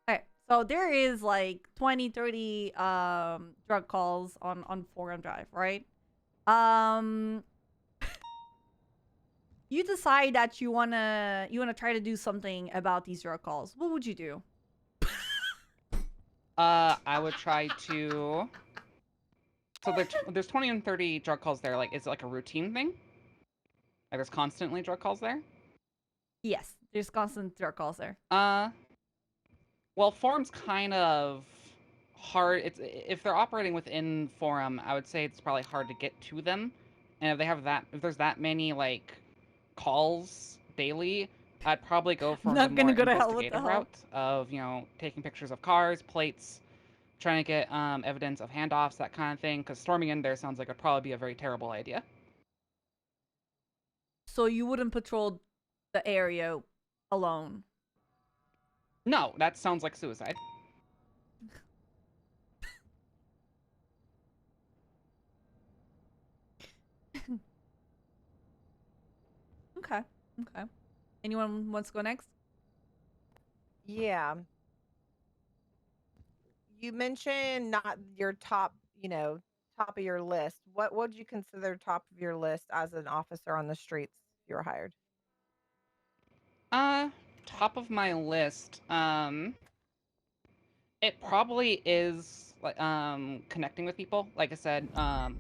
Alright, so there is like 20, 30 drug calls on Forum Drive, right? You decide that you wanna try to do something about these drug calls. What would you do? I would try to. So there's 20 and 30 drug calls there. Like, is it like a routine thing? Like, there's constantly drug calls there? Yes, there's constant drug calls there. Well, Forum's kind of hard. If they're operating within Forum, I would say it's probably hard to get to them. and if there's that many like calls daily, I'd probably go for the Not more gonna go to hell with the investigative help. route of taking pictures of cars, plates, trying to get evidence of handoffs, that kind of thing. Because storming in there sounds like it'd probably be a very terrible idea. So you wouldn't patrol the area alone? No, that sounds like suicide. Okay. Okay. Anyone wants to go next? Yeah. You mentioned not your top, top of your list. What would you consider top of your list as an officer on the streets if you were hired? Top of my list, it probably is like connecting with people. Like I said,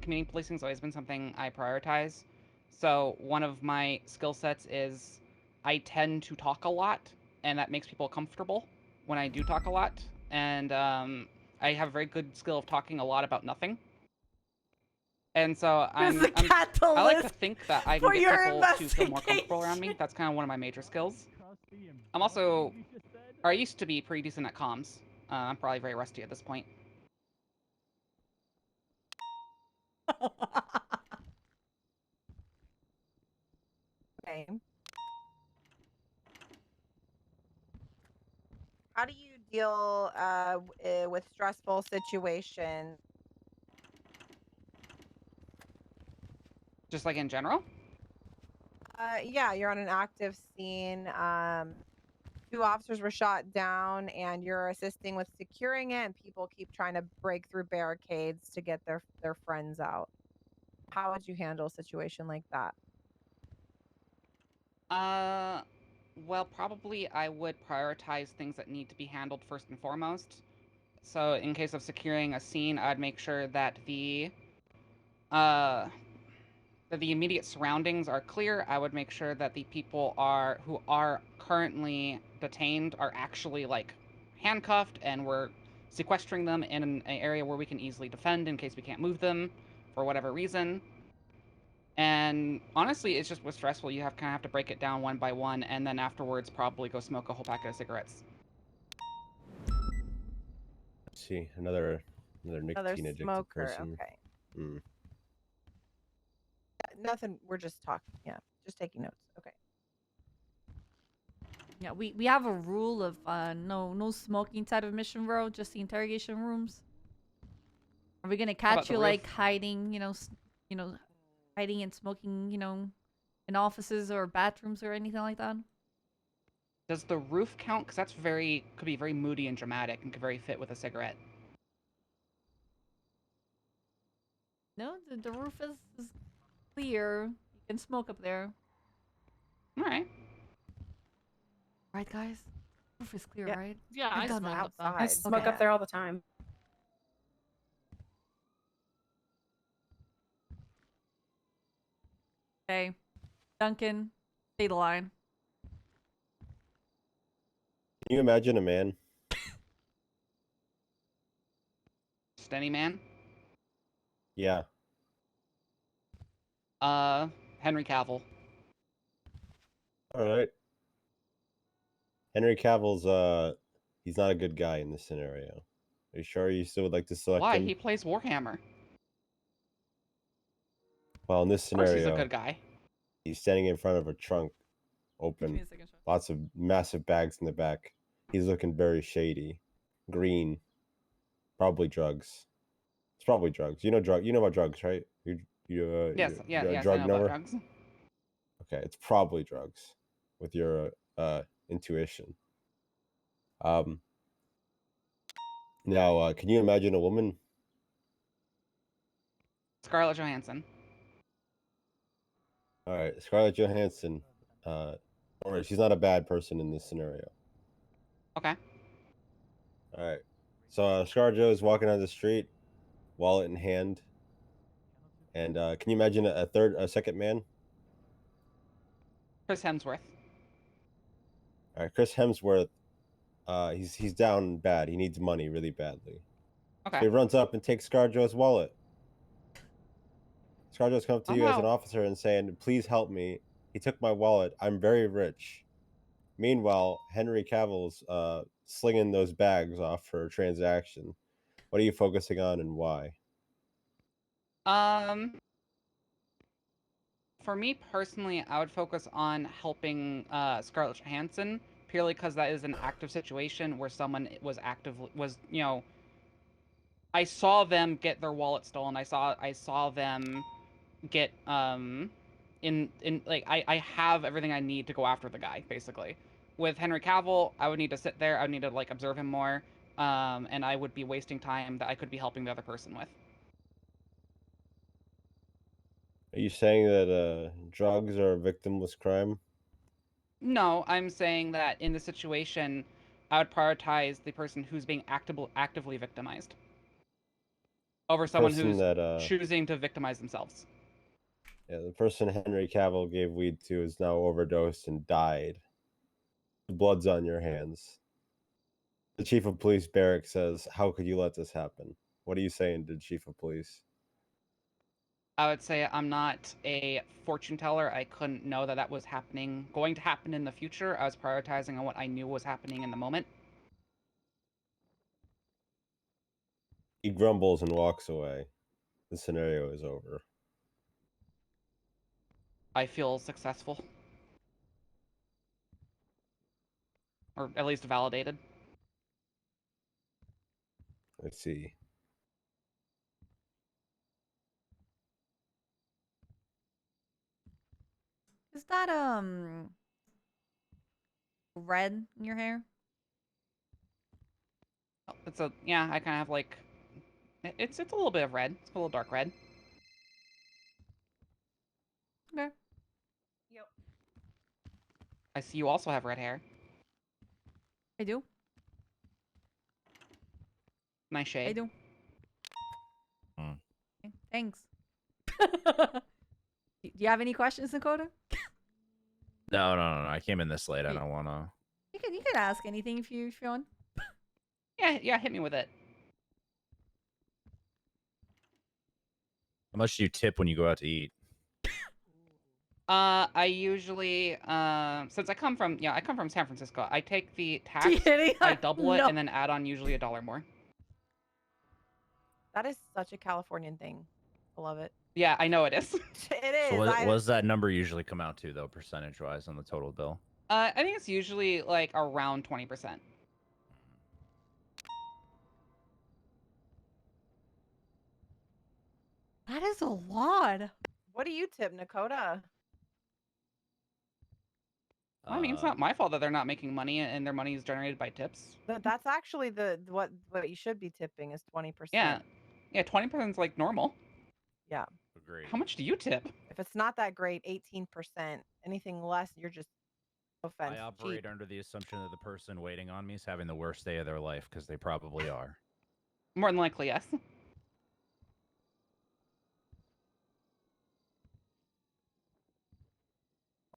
community policing has always been something I prioritize. So one of my skill sets is I tend to talk a lot, and that makes people comfortable when I do talk a lot. And I have a very good skill of talking a lot about nothing. And so I like to think that I can get people to feel more comfortable around me. That's kind of one of my major skills. I'm also, or I used to be pretty decent at comms. I'm probably very rusty at this point. Okay. How do you deal with stressful situations? Just like in general? Yeah, you're on an active scene. 2 officers were shot down, and you're assisting with securing it, and people keep trying to break through barricades to get their friends out. How would you handle a situation like that? Well, probably I would prioritize things that need to be handled first and foremost. So in case of securing a scene, I'd make sure that the immediate surroundings are clear. I would make sure that the people who are currently detained are actually like handcuffed, and we're sequestering them in an area where we can easily defend in case we can't move them for whatever reason. And honestly, it's just stressful. You kind of have to break it down one by one, and then afterwards probably go smoke a whole packet of cigarettes. Let's see, another nicotine addicted smoker. person. Okay. Hmm. Nothing. We're just talking. Yeah, just taking notes. Okay. Yeah, we have a rule of no smoking inside of Mission Row, just the interrogation rooms. Are we gonna catch you like hiding, hiding and smoking, in offices or bathrooms or anything like that? Does the roof count? Because that's could be very moody and dramatic and could very fit with a cigarette. No, the roof is clear. You can smoke up there. All right. Right, guys? Roof is clear, Yeah. right? Yeah, I've I done smoke that. up there. I smoke up there all the time. Okay. Duncan, stay the line. Can you imagine a man? Just any man? Yeah. Henry Cavill. All right. Henry Cavill's he's not a good guy in this scenario. Are you sure you still would like to select Why? him? He plays Warhammer. Well, in this Of course scenario, he's a good guy. he's standing in front of a trunk, Give me open, a second, Sean. lots of massive bags in the back. He's looking very shady, green, probably drugs. It's probably drugs. You know about drugs, right? Yes, you're a yes, drug I know knower? about drugs. Okay, it's probably drugs, with your intuition. Now, can you imagine a woman? Scarlett Johansson. All right, Scarlett Johansson. All right, she's not a bad person in this scenario. Okay. All right, so Scarlett Jo is walking down the street, wallet in hand, and can you imagine a second man? Chris Hemsworth. All right, Chris Hemsworth. He's down bad. He needs money really badly. Okay. So he runs up and takes Scarlett Jo's wallet. Scarjo's come to you as an officer and saying, "Please help me. He took my wallet. I'm very rich." Meanwhile, Henry Cavill's slinging those bags off for a transaction. What are you focusing on and why? For me personally, I would focus on helping Scarlett Johansson purely because that is an active situation where someone I saw them get their wallet stolen. I saw them get I have everything I need to go after the guy basically. With Henry Cavill, I would need to sit there. I would need to like observe him more, and I would be wasting time that I could be helping the other person with. Are you saying that drugs are a victimless crime? No, I'm saying that in this situation, I would prioritize the person who's being actively victimized over someone who's choosing to victimize themselves. Yeah, the person Henry Cavill gave weed to is now overdosed and died. The blood's on your hands. The chief of police, Barrick, says, "How could you let this happen?" What are you saying to the chief of police? I would say I'm not a fortune teller. I couldn't know that was going to happen in the future. I was prioritizing on what I knew was happening in the moment. He grumbles and walks away. The scenario is over. I feel successful. Or at least validated. Let's see. Is that red in your hair? It's I kind of have like it's a little bit of red. It's a little dark red. Okay. Yep. I see you also have red hair. I do. Nice shade. I do. Okay, thanks. Do you have any questions, Dakota? No. I came in this late. I don't want to. You can ask anything if you want. Yeah, hit me with it. How much do you tip when you go out to eat? I usually since I come from San Francisco, I take the tax, I double it, and then add on usually $1 more. That is such a Californian thing. I love it. Yeah, I know it is. It is. So what does that number usually come out to, though, percentage-wise on the total bill? I think it's usually like around 20%. That is a lot. What do you tip, Nakota? I mean, it's not my fault that they're not making money and their money is generated by tips. That's actually what you should be tipping is 20%. Yeah, 20% is like normal. Yeah. Agreed. How much do you tip? If it's not that great, 18%. Anything less, you're just offense. I operate under the assumption that the person waiting on me is having the worst day of their life, because they probably are. More than likely, yes.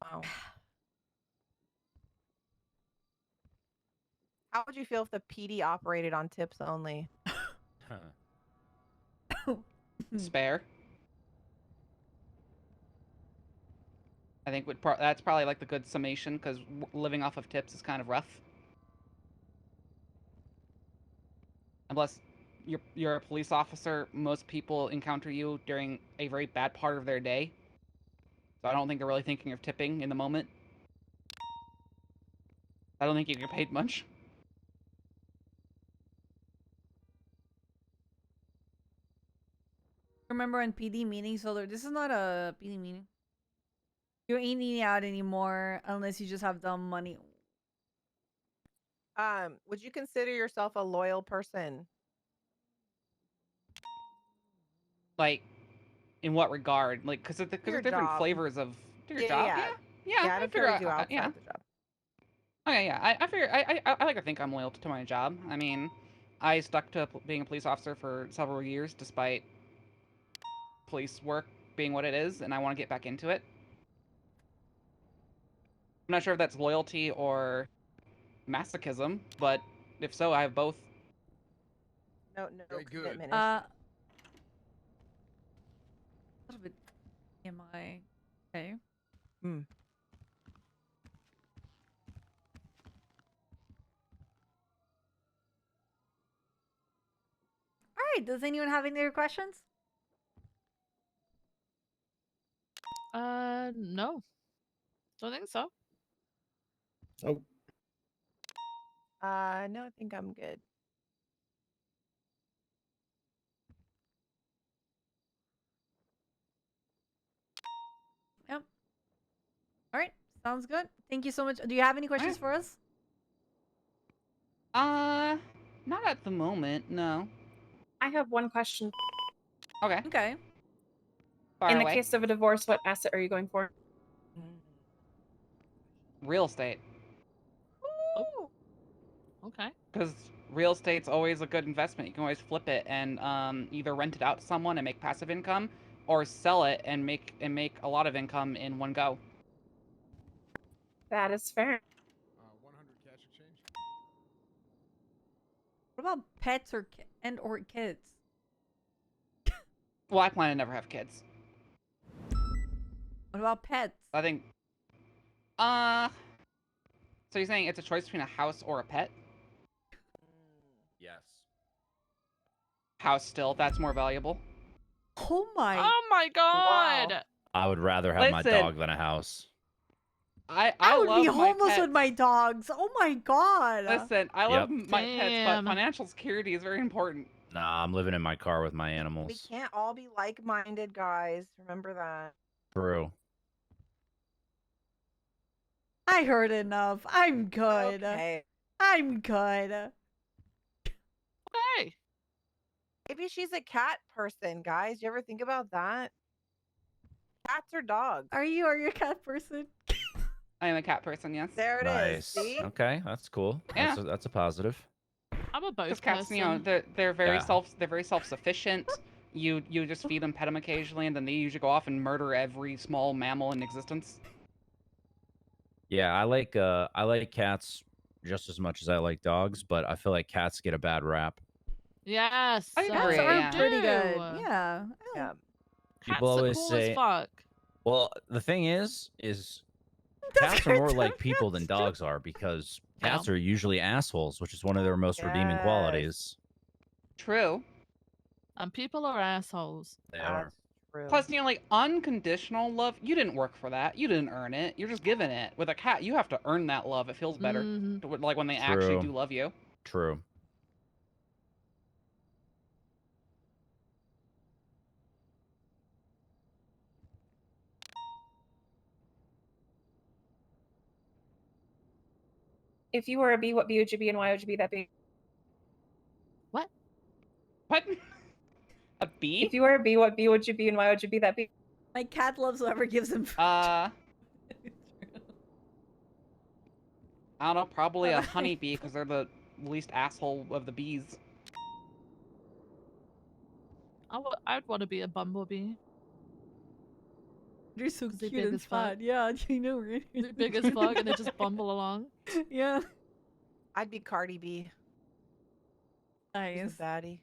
Wow. How would you feel if the PD operated on tips only? Spare. I think that's probably like the good summation, because living off of tips is kind of rough. Unless you're a police officer, most people encounter you during a very bad part of their day. So I don't think they're really thinking of tipping in the moment. I don't think you get paid much. Remember in PD meetings, so this is not a PD meeting. You ain't eating out anymore unless you just have dumb money. Would you consider yourself a loyal person? Like, in what regard? Like, because there's different job. flavors of your Yeah, job. yeah. Yeah, I don't figure care what you do out. outside Yeah. the job. Okay, yeah. I figure I like to think I'm loyal to my job. I mean, I stuck to being a police officer for several years, despite police work being what it is, and I want to get back into it. I'm not sure if that's loyalty or masochism, but if so, I have both. No commitment. A little bit. Am I okay? All right. Does anyone have any other questions? No. Don't think so. Oh. No, I think I'm good. Yep. All right. Sounds good. Thank you so much. Do you have any questions for us? Not at the moment, no. I have one question. Okay. Okay. Far In the away. case of a divorce, what asset are you going for? Real estate. Oh. Okay. Because real estate's always a good investment. You can always flip it and either rent it out to someone and make passive income, or sell it and make a lot of income in one go. That is fair. 100 cash exchange. What about pets or kids? Well, I plan to never have kids. What about pets? I think. So you're saying it's a choice between a house or a pet? Yes. House still. That's more valuable. Oh my. Oh my god. I would rather have my Listen. dog than a house. I would be love my homeless pets. with my dogs. Oh my god. Listen, I love Yep. my pets, but Damn. financial security is very important. Nah, I'm living in my car with my We animals. can't all be like-minded, guys. Remember that. True. I heard enough. I'm good. Okay. I'm good. Okay. Maybe she's a cat person, guys. You ever think about that? Cats or dogs? Are you a cat person? I am a cat person, yes. There it is. Nice. See? Okay, that's cool. Yeah. That's a positive. I'm a both Because cats, person. you know, they're very Yeah. self-sufficient. You just feed them, pet them occasionally, and then they usually go off and murder every small mammal in existence. Yeah, I like cats just as much as I like dogs, but I feel like cats get a bad rap. Yes. I Cats agree, are yeah. pretty good. do. Yeah. Yeah. People Cats are always cool say, as fuck. well, the thing is cats are more like people than dogs are because cats are usually assholes, which is one of their most redeeming qualities. True. And people are assholes. They are. True. Plus, you know, like, unconditional love, you didn't work for that. You didn't earn it. You're just given it. With a cat, you have to earn that love. It feels better. Like, when they actually True. do love you. True. If you were a bee, what bee would you be and why would you be that bee? What? What? A bee? If you were a bee, what bee would you be and why would you be that bee? My cat loves whoever gives him food. I don't know, probably a honeybee, because they're the least asshole of the bees. I'd want to be a bumblebee. They're so They're cute big and as fuck. fat. Yeah, you know, right? They're big as fuck and they just bumble along. Yeah. I'd be Cardi B. Nice. She's a baddie.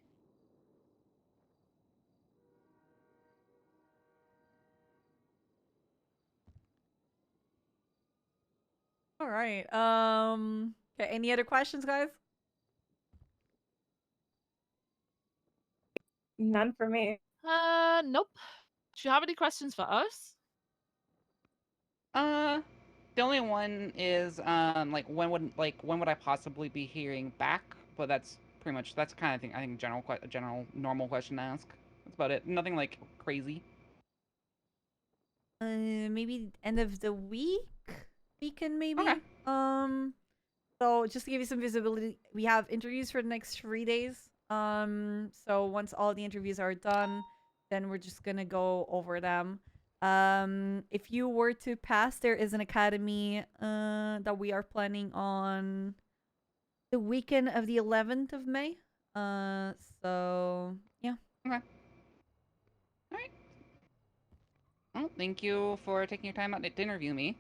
All right. Okay, any other questions, guys? None for me. Nope. Do you have any questions for us? The only one is, like, when would I possibly be hearing back? But that's pretty much, that's kind of thing, I think, general normal question to ask. That's about it. Nothing, like, crazy. Maybe end of the week? Weekend, maybe? Okay. So just to give you some visibility, we have interviews for the next 3 days. So once all the interviews are done, then we're just gonna go over them. If you were to pass, there is an academy that we are planning on the weekend of the 11th of May. So yeah. Okay. All right. Well, thank you for taking your time out to interview me.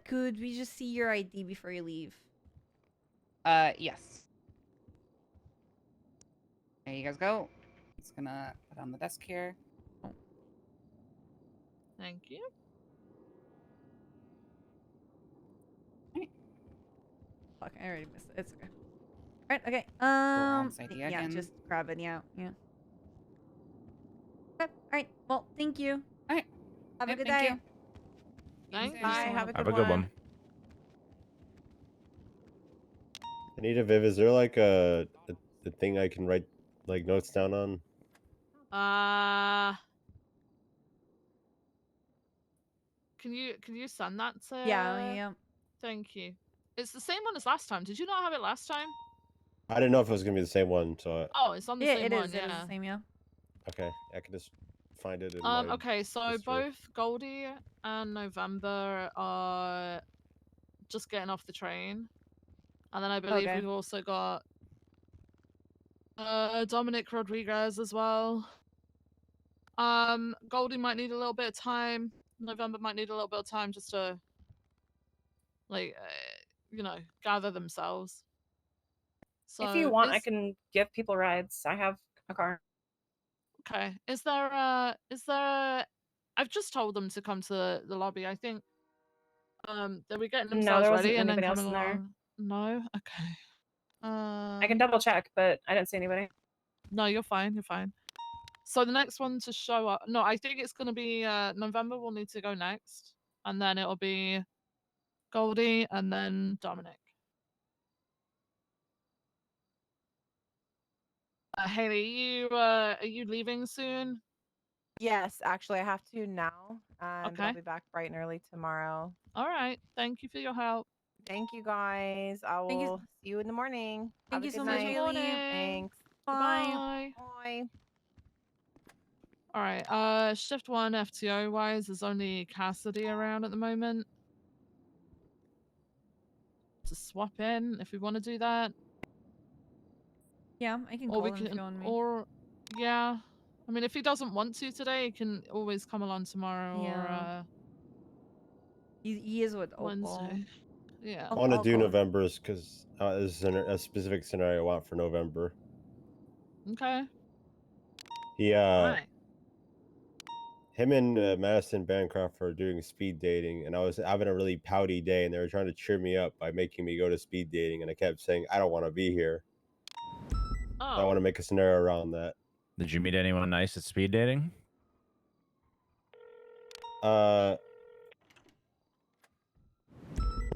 Could we just see your ID before you leave? Yes. There you guys go. Just gonna put on the desk here. Thank you. Fuck, I already missed it. It's okay. Alright, okay. outside the Yeah, again. just grab it. Yeah. Okay. Alright. Well, thank you. Alright. Have a good thank day. you. Thank Bye. you. Have a Have good a good one. one. Anita Viv, is there like a thing I can write like notes down on? Can you send that to? Yeah. Thank you. It's the same one as last time. Did you not have it last time? I didn't know if it was gonna be the same one, so Oh, it's on the Yeah, same it one. is. It is Yeah. the same. Yeah. okay, I can just find it in my. Okay, so history. both Goldie and November are just getting off the train. And then I believe Okay. we've also got Dominic Rodriguez as well. Goldie might need a little bit of time. November might need a little bit of time just to, like, gather themselves. So If you want, I can give people rides. I have a car. Okay. Is there I've just told them to come to the lobby. I think they were getting No, themselves there wasn't ready and then anybody else coming in there. along. No? Okay. I can double check, but I didn't see anybody. No, you're fine, you're fine. So the next one to show up, no, I think it's gonna be November will need to go next. And then it'll be Goldie and then Dominic. Haley, are you leaving soon? Yes, actually, I have to now. But Okay. I'll be back bright and early tomorrow. All right. Thank you for your help. Thank you, guys. I Thank you. will see you in the morning. Thank Have you a so good much, night. Haley. Thanks. Bye. Bye. All right. Shift 1 FTO wise, there's only Cassidy around at the moment. To swap in if we want to do that. Yeah, I can Or call we him can if you want me. or yeah. I mean if he doesn't want to today, he can always come along tomorrow Yeah. or He is with Opal. Wednesday. Yeah. I want to I'll do call him. November's because this is a specific scenario I want for November. Okay. He Alright. him and Madison Bancroft are doing speed dating, and I was having a really pouty day, and they were trying to cheer me up by making me go to speed dating, and I kept saying I don't want to be here. Oh. So I want to make a scenario around that. Did you meet anyone nice at speed dating? Don't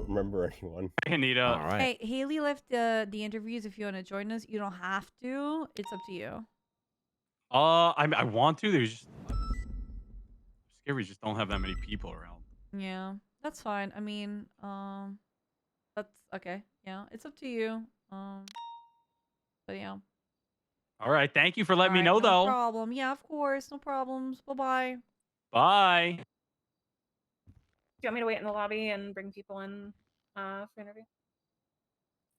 remember anyone. Anita. All right. Hey, Haley left the interviews. If you want to join us, you don't have to. It's up to you. I want to. There's just I'm scared we just don't have that many people around. Yeah, that's fine. I mean, that's okay. Yeah, it's up to you. But yeah. All right. Thank you for letting me Alright, know, no though. problem. Yeah, of course. No problems. Bye-bye. Bye. Do you want me to wait in the lobby and bring people in for interview?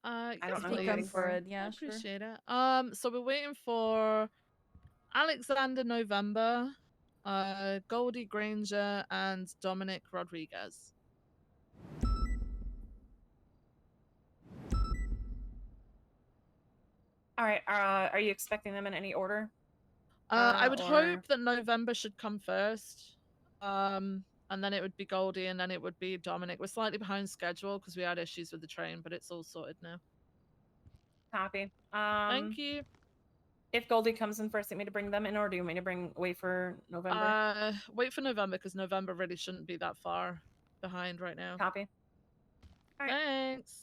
I don't Yes, know who He you're waiting comes for. for it. Yeah, I sure. appreciate it. So we're waiting for Alexander November, Goldie Granger, and Dominic Rodriguez. All right. Are you expecting them in any order? I would or- hope that November should come first. And then it would be Goldie, and then it would be Dominic. We're slightly behind schedule because we had issues with the train, but it's all sorted now. Copy. Thank you. If Goldie comes in first, you want me to bring them in, or do you want me to wait for November? Wait for November because November really shouldn't be that far behind right now. Copy. All right. Thanks.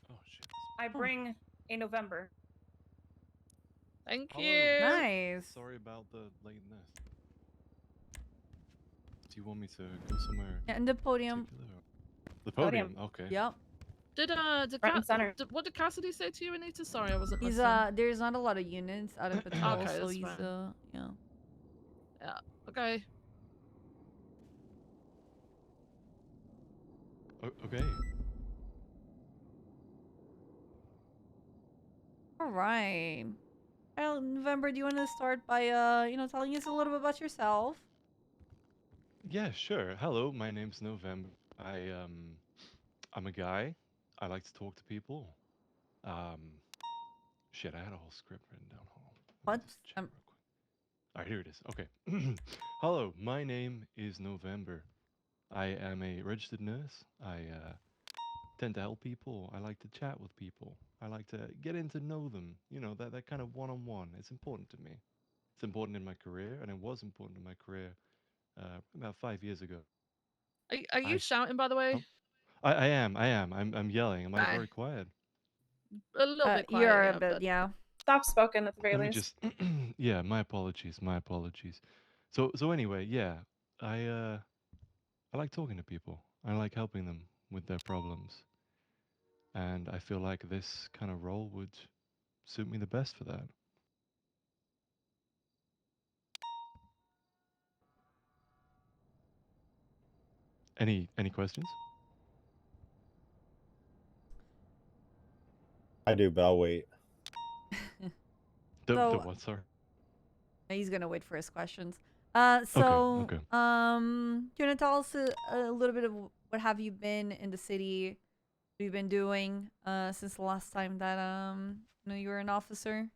Oh shit. I bring a November. Thank Hello. you. Nice. Sorry about the lateness. Do you want me to go somewhere? Yeah, in the podium. particular? The podium. Okay. Yep. What did Cassidy say to you, Anita? Sorry, I wasn't He's listening. there's not a lot of units out of patrol, Okay, so that's he's fine. yeah. Yeah. Okay. Okay. All right. November, do you want to start by telling us a little bit about yourself? Yeah, sure. Hello, my name's November. I'm a guy. I like to talk to people. Shit, I had a whole script written down. Hold on. What? All right, here it is. Okay. Hello, my name is November. I am a registered nurse. I tend to help people. I like to chat with people. I like to get in to know them. You know, that kind of one-on-one. It's important to me. It's important in my career, and it was important in my career about 5 years ago. Are you shouting, by the way? I am. I'm yelling. Am I Bye. very quiet? A little bit quiet, You're a yeah, bit, but yeah. Soft spoken at the very Let me least. just yeah, my apologies. My apologies. So anyway, yeah. I like talking to people. I like helping them with their problems. And I feel like this kind of role would suit me the best for that. Any questions? I do, but I'll wait. The what, sorry? He's gonna wait for his questions. Okay. Do you want to tell us a little bit of what have you been in the city? What you've been doing since the last time that you were an officer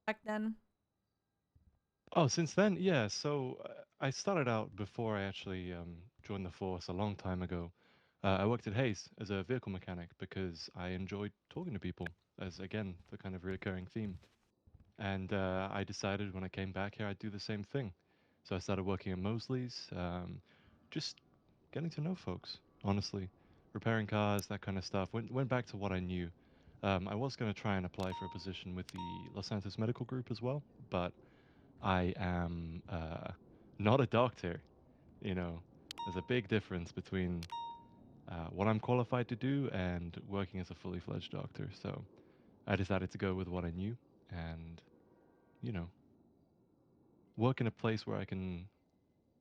back then? Oh, since then, yeah. So I started out before I actually joined the force a long time ago. I worked at Hayes as a vehicle mechanic because I enjoyed talking to people, as again the kind of recurring theme. And I decided when I came back here I'd do the same thing. So I started working at Mosley's, just getting to know folks, honestly, repairing cars, that kind of stuff. Went back to what I knew. I was going to try and apply for a position with the Los Santos Medical Group as well, but I am not a doctor. You know, there's a big difference between what I'm qualified to do and working as a fully fledged doctor. So I decided to go with what I knew and, you know, work in a place where I can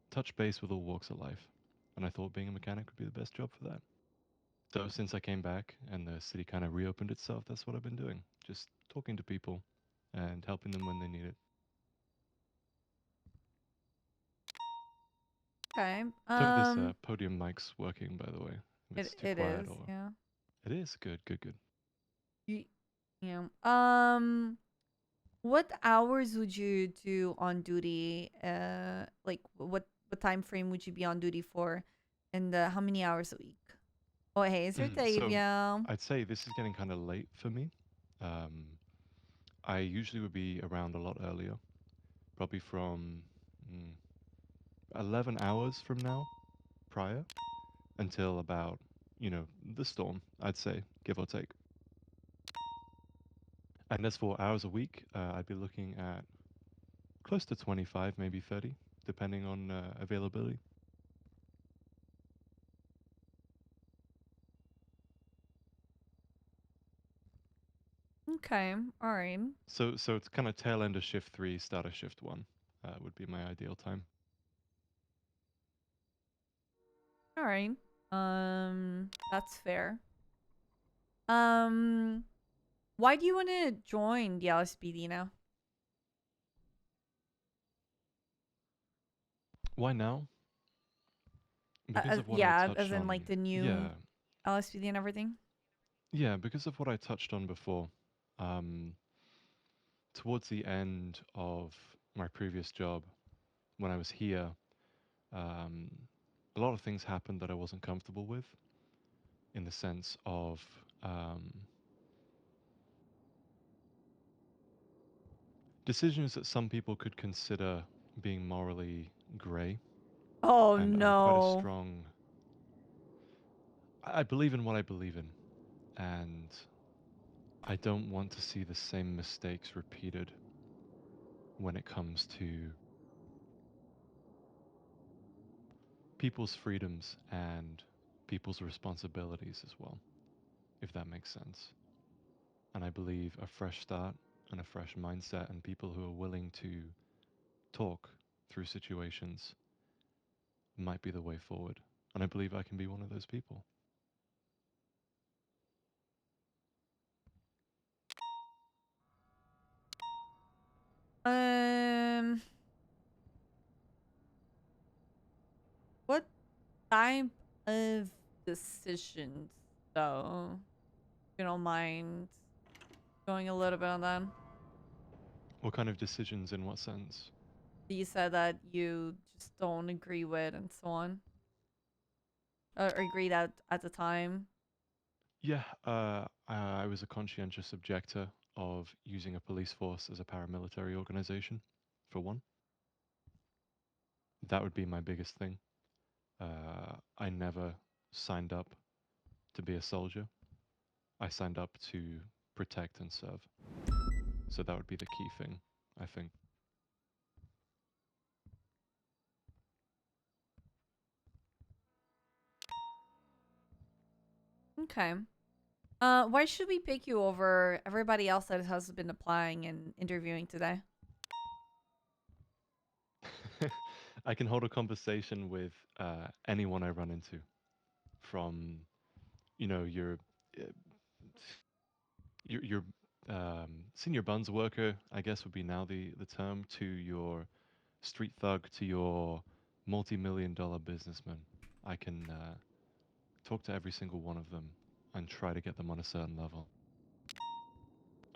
touch base with all walks of life. And I thought being a mechanic would be the best job for that. So since I came back and the city kind of reopened itself, that's what I've been doing. Just talking to people and helping them when they need it. Okay. So this podium mic's working, by the way. If it's too It quiet is, or yeah. it is good. Yeah. What hours would you do on duty? Like what time frame would you be on duty for, and how many hours a week? Oh, hey, is there So Tavia? I'd say this is getting kind of late for me. I usually would be around a lot earlier, probably from 11 hours from now, prior, until about, the storm, I'd say, give or take. And as for hours a week, I'd be looking at close to 25, maybe 30, depending on availability. Okay, all right. So it's kind of tail end of shift 3, start of shift 1 would be my ideal time. All right. That's fair. Why do you want to join the LSPD now? Why now? Because of what I Yeah, touched as in on. like the new LSPD and everything. Yeah, because of what I touched on before. Towards the end of my previous job, when I was here, a lot of things happened that I wasn't comfortable with, in the sense of decisions that some people could consider being morally gray. Oh and I'm quite a no. strong. I believe in what I believe in, and I don't want to see the same mistakes repeated when it comes to people's freedoms and people's responsibilities as well, if that makes sense. And I believe a fresh start and a fresh mindset and people who are willing to talk through situations might be the way forward. And I believe I can be one of those people. type of decisions, though? If you don't mind going a little bit on that. What kind of decisions in what sense? You said that you just don't agree with and so on. Or agreed at the time. Yeah, I was a conscientious objector of using a police force as a paramilitary organization, for one. That would be my biggest thing. I never signed up to be a soldier. I signed up to protect and serve. So that would be the key thing, I think. Okay. Why should we pick you over everybody else that has been applying and interviewing today? I can hold a conversation with anyone I run into, from, you know, uh, your senior buns worker, I guess would be now the term, to your street thug, to your multi-million-dollar businessman. I can talk to every single one of them and try to get them on a certain level.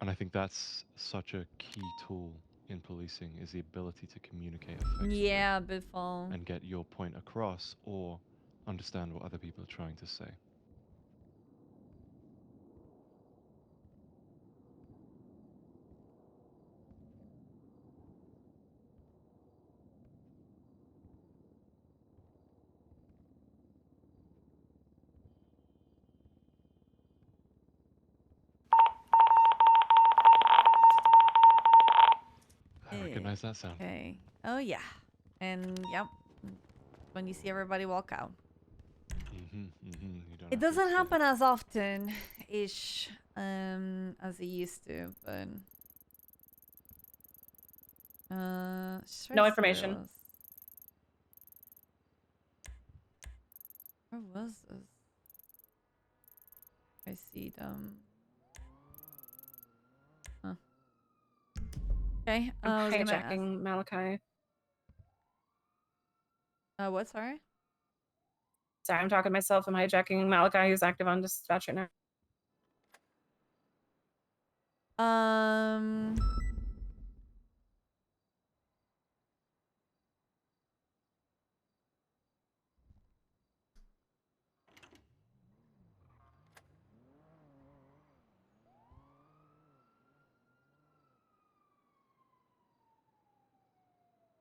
And I think that's such a key tool in policing, is the ability to communicate effectively. Yeah, Biffle. And get your point across, or understand what other people are trying to say. I recognize that sound. Okay. Oh yeah. And yep. When you see everybody walk out. You don't It have to doesn't explain. happen as often ish as it used to, but No information. Where was this? I see them. Huh. Okay. I I'm was gonna ask. hijacking Malachi. What? Sorry. Sorry, I'm talking to myself. I'm hijacking Malachi, who's active on dispatch right now.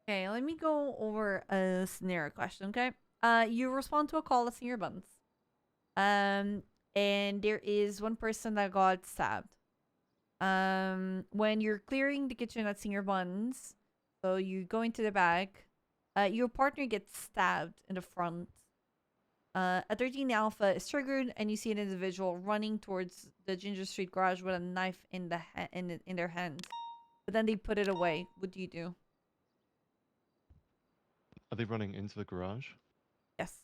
Okay, let me go over a scenario question, okay? You respond to a call that's in your buns. And there is one person that got stabbed. When you're clearing the kitchen that's in your buns, so you go into the back, your partner gets stabbed in the front. A 13 Alpha is triggered, and you see an individual running towards the Ginger Street garage with a knife in their hand. But then they put it away. What do you do? Are they running into the garage? Yes.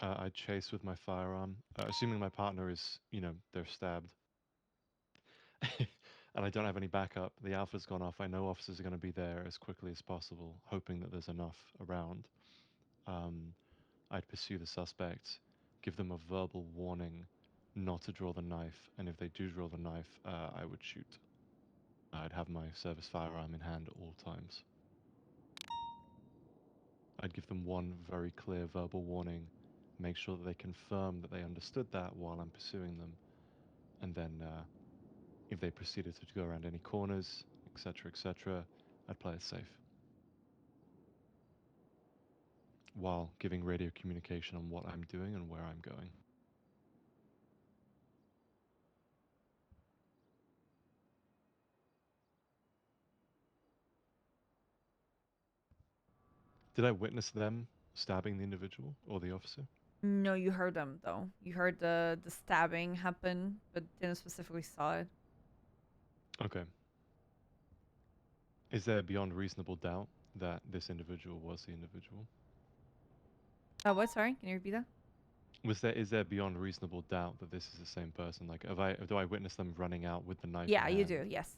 I'd chase with my firearm, assuming my partner is, you know, they're stabbed. And I don't have any backup. The alpha's gone off. I know officers are going to be there as quickly as possible, hoping that there's enough around. I'd pursue the suspect, give them a verbal warning not to draw the knife, and if they do draw the knife, I would shoot. I'd have my service firearm in hand at all times. I'd give them one very clear verbal warning, make sure that they confirm that they understood that while I'm pursuing them, and then if they proceeded to go around any corners, etc., I'd play it safe, while giving radio communication on what I'm doing and where I'm going. Did I witness them stabbing the individual or the officer? No, you heard them though. You heard the stabbing happen, but didn't specifically saw it. Okay. Is there beyond reasonable doubt that this individual was the individual? What? Sorry, can you repeat that? Is there beyond reasonable doubt that this is the same person? Like, do I witness them running out with the knife? Yeah, in you hand? do. Yes.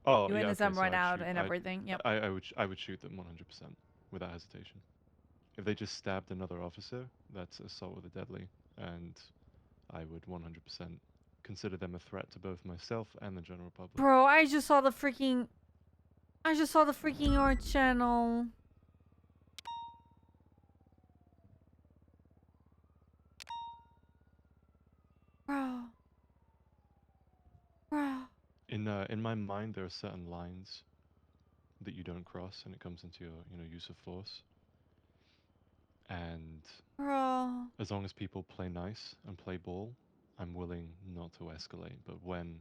Oh, You yeah. witness Okay, them so run I'd out shoot. and everything. Yep. I would shoot them 100% without hesitation. If they just stabbed another officer, that's assault with a deadly, and I would 100% consider them a threat to both myself and the general public. Bro, I just saw the freaking art channel. Bro. In my mind, there are certain lines that you don't cross, and it comes into your use of force. And Bro. as long as people play nice and play ball, I'm willing not to escalate. But when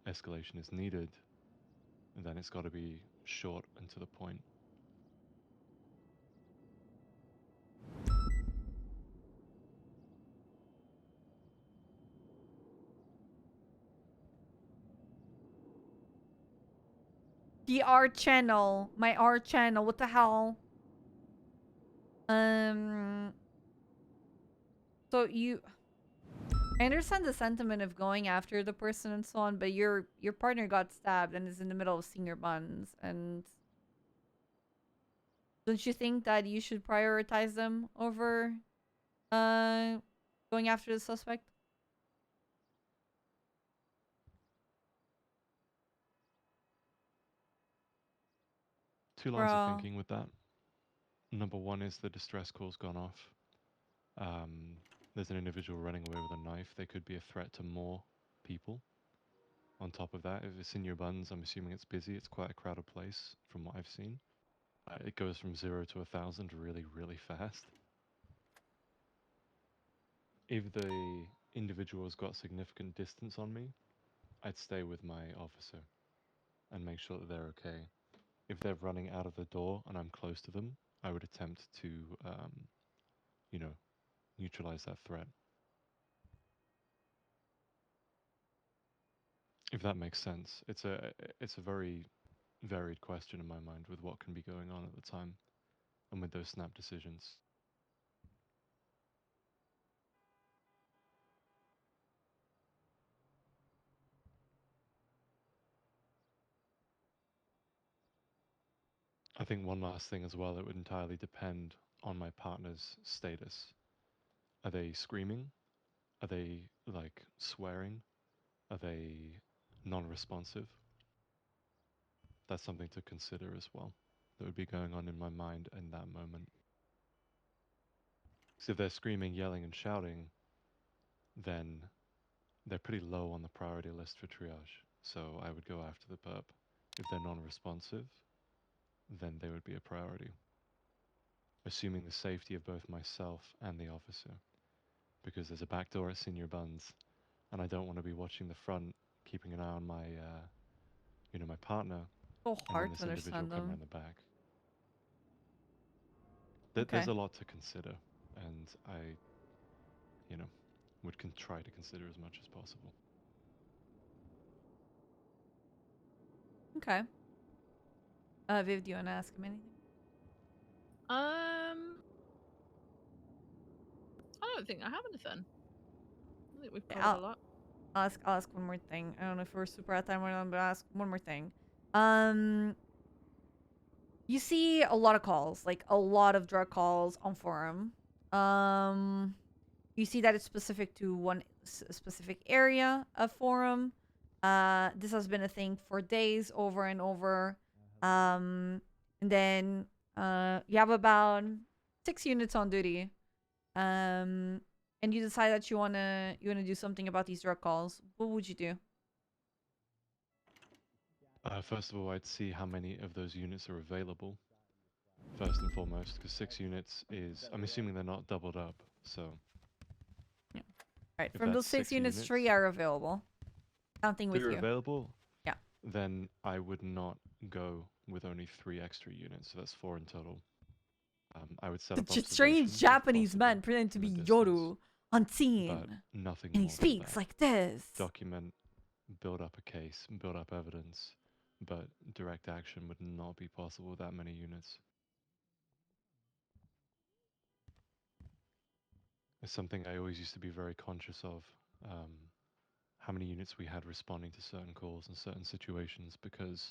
escalation is needed, then it's got to be short and to the point. The art channel. My art channel. What the hell? So I understand the sentiment of going after the person and so on, but your partner got stabbed and is in the middle of senior buns, and don't you think that you should prioritize them over going after the suspect? Two lines of thinking with that. Number one is the distress call's gone off. There's an individual running away with a knife. They could be a threat to more people. On top of that, if it's in your buns, I'm assuming it's busy. It's quite a crowded place from what I've seen. It goes from 0 to 1,000 really, really fast. If the individual has got significant distance on me, I'd stay with my officer and make sure that they're okay. If they're running out of the door and I'm close to them, I would attempt to, neutralize that threat. If that makes sense. It's a very varied question in my mind with what can be going on at the time and with those snap decisions. I think one last thing as well, it would entirely depend on my partner's status. Are they screaming? Are they, like, swearing? Are they non-responsive? That's something to consider as well. That would be going on in my mind in that moment. So if they're screaming, yelling, and shouting, then they're pretty low on the priority list for triage. So I would go after the perp. If they're non-responsive, then they would be a priority. Assuming the safety of both myself and the officer. Because there's a back door at Senior Buns, and I don't want to be watching the front, keeping an eye on my, my partner, So and then hard this to individual understand come them. around the back. Okay. There's a lot to consider, and I, would try to consider as much as possible. Okay. Viv, do you want to ask him anything? I don't think I have anything. I think we've covered a lot. I'll ask one more thing. I don't know if we're super out of time or not, but I'll ask one more thing. You see a lot of calls, like a lot of drug calls on forum. You see that it's specific to one specific area of forum. This has been a thing for days, over and over. And then you have about 6 units on duty. And you decide that you wanna do something about these drug calls. What would you do? First of all, I'd see how many of those units are available. First and foremost, because 6 units is, I'm assuming they're not doubled up, so. Yeah. Alright, If from those that's 6 units, 3 are available. Counting with 3 are you. available? Yeah. Then I would not go with only 3 extra units, so that's 4 in total. I would set up Strange observations if Japanese possible man pretending to from a be distance, Yoru on scene. but nothing And he more than speaks that. like this. Document, build up a case, build up evidence, but direct action would not be possible with that many units. It's something I always used to be very conscious of, how many units we had responding to certain calls in certain situations, because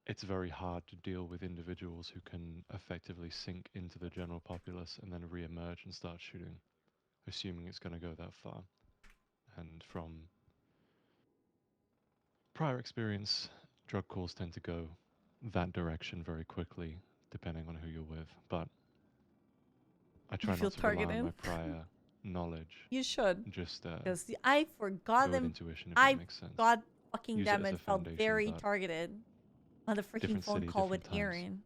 it's very hard to deal with individuals who can effectively sink into the general populace and then re-emerge and start shooting, assuming it's going to go that far. And from prior experience, drug calls tend to go that direction very quickly, depending on who you're with. But I try feel not to rely on targeted? my prior knowledge. You should. Just Because I forgot go with them. intuition, if that makes sense. God fucking Use it damn as it, a felt foundation, very but targeted on the freaking different phone city, call with different times.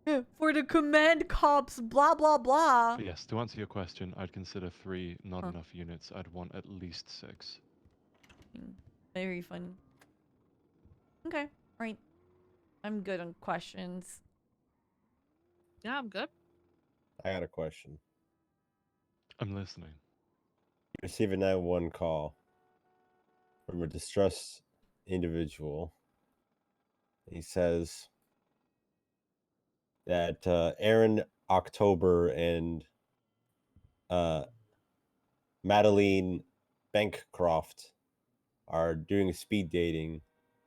Aaron. For the command cops, blah blah blah. But yes, to answer your question, I'd consider 3 not enough units. I'd want at least 6. Very fun. Okay, right. I'm good on questions. Yeah, I'm good. I got a question. I'm listening. You receive a 911 call from a distressed individual. He says that Aaron, October, and Madeline Bancroft are doing speed dating,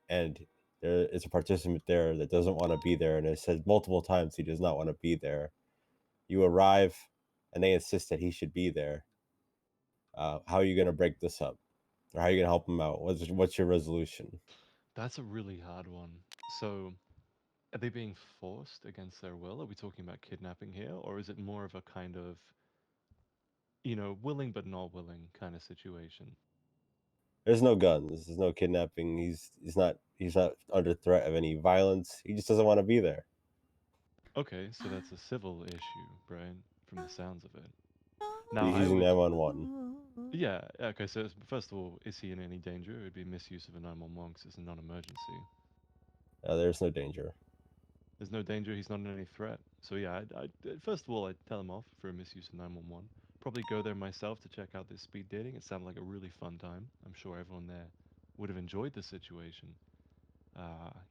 and there is a participant there that doesn't want to be there, and it said multiple times he does not want to be there. You arrive, and they insist that he should be there. How are you going to break this up? Or how are you going to help him out? What's your resolution? That's a really hard one. So, are they being forced against their will? Are we talking about kidnapping here? Or is it more of a kind of, willing but not willing kind of situation? There's no guns. There's no kidnapping. He's not under threat of any violence. He just doesn't want to be there. Okay, so that's a civil issue, Brian, from the sounds of it. He's Now, I using would... 911. Yeah, okay, so first of all, is he in any danger? It would be misuse of a 911 because it's a non-emergency. There's no danger. There's no danger, he's not in any threat. So yeah, first of all, I'd tell him off for a misuse of 911. Probably go there myself to check out this speed dating. It sounded like a really fun time. I'm sure everyone there would have enjoyed the situation.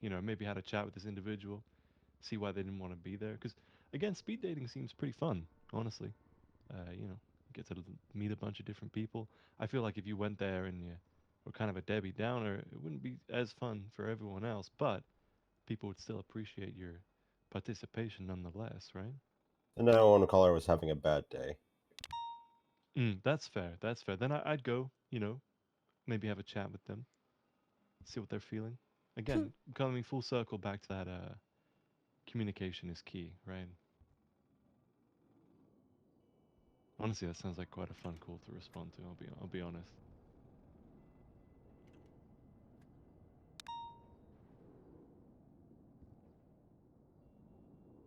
Maybe had a chat with this individual, see why they didn't want to be there. Because, again, speed dating seems pretty fun, honestly. You get to meet a bunch of different people. I feel like if you went there and you were kind of a Debbie Downer, it wouldn't be as fun for everyone else, but people would still appreciate your participation nonetheless, right? The 911 caller was having a bad day. That's fair. That's fair. Then I'd go, maybe have a chat with them, see what they're feeling. Again, coming full circle back to that communication is key, right? Honestly, that sounds like quite a fun call to respond to. I'll be honest.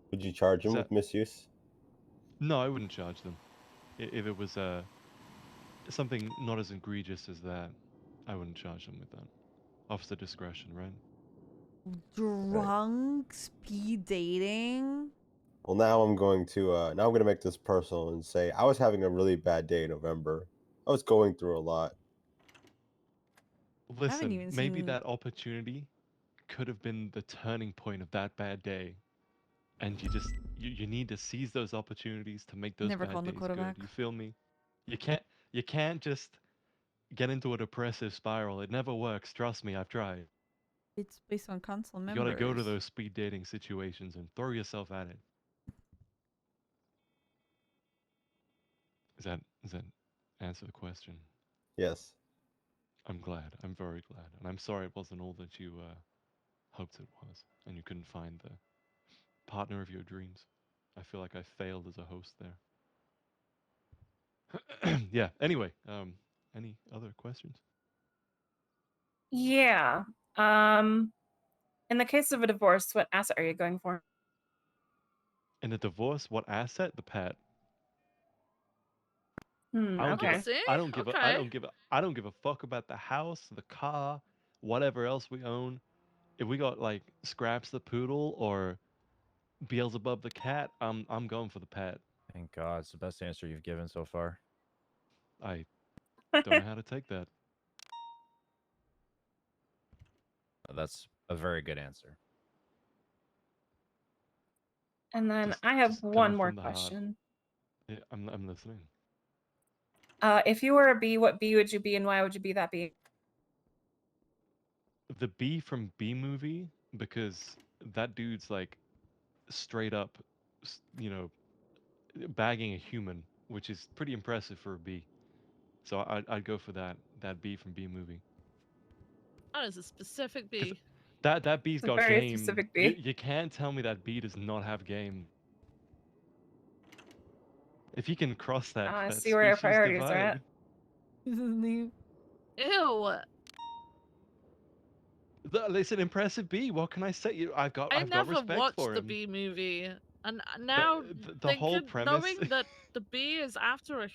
Would you charge him with misuse? No, I wouldn't charge them. If it was something not as egregious as that, I wouldn't charge them with that. Officer discretion, right? Drunk speed dating. Well, now I'm going to make this personal and say I was having a really bad day in November. I was going through a lot. Listen, maybe that opportunity could have been the turning point of that bad day, and you need to seize those opportunities to make those bad days good. You feel me? You can't just get into a depressive spiral. It never works. Trust me, I've tried. It's based on council You members. gotta go to those speed dating situations and throw yourself at it. Does that answer the question? Yes. I'm glad. I'm very glad. And I'm sorry it wasn't all that you hoped it was, and you couldn't find the partner of your dreams. I feel like I failed as a host there. Yeah, anyway, any other questions? Yeah. In the case of a divorce, what asset are you going for? In a divorce, what asset? The pet. Hmm, I don't okay. give a fuck about the house, the car, whatever else we own. If we got like Scraps the poodle or Beelzebub the cat, I'm going for the pet. Thank God, it's the best answer you've given so far. I don't know how to take that. That's a very good answer. And then I have one more question. Yeah, I'm listening. If you were a bee, what bee would you be and why would you be that bee? the B from B movie, because that dude's like straight up, you know, bagging a human, which is pretty impressive for a B. So I'd go for that B from B movie. That is a specific B. That B's It's a got very game. specific You, B. you can't tell me that B does not have game. If you can cross that I that see where our species priorities are divide. at. Ew. It's an impressive B. What can I say? I've got I respect never for watched the him. B movie, and now The whole premise. knowing that the B is after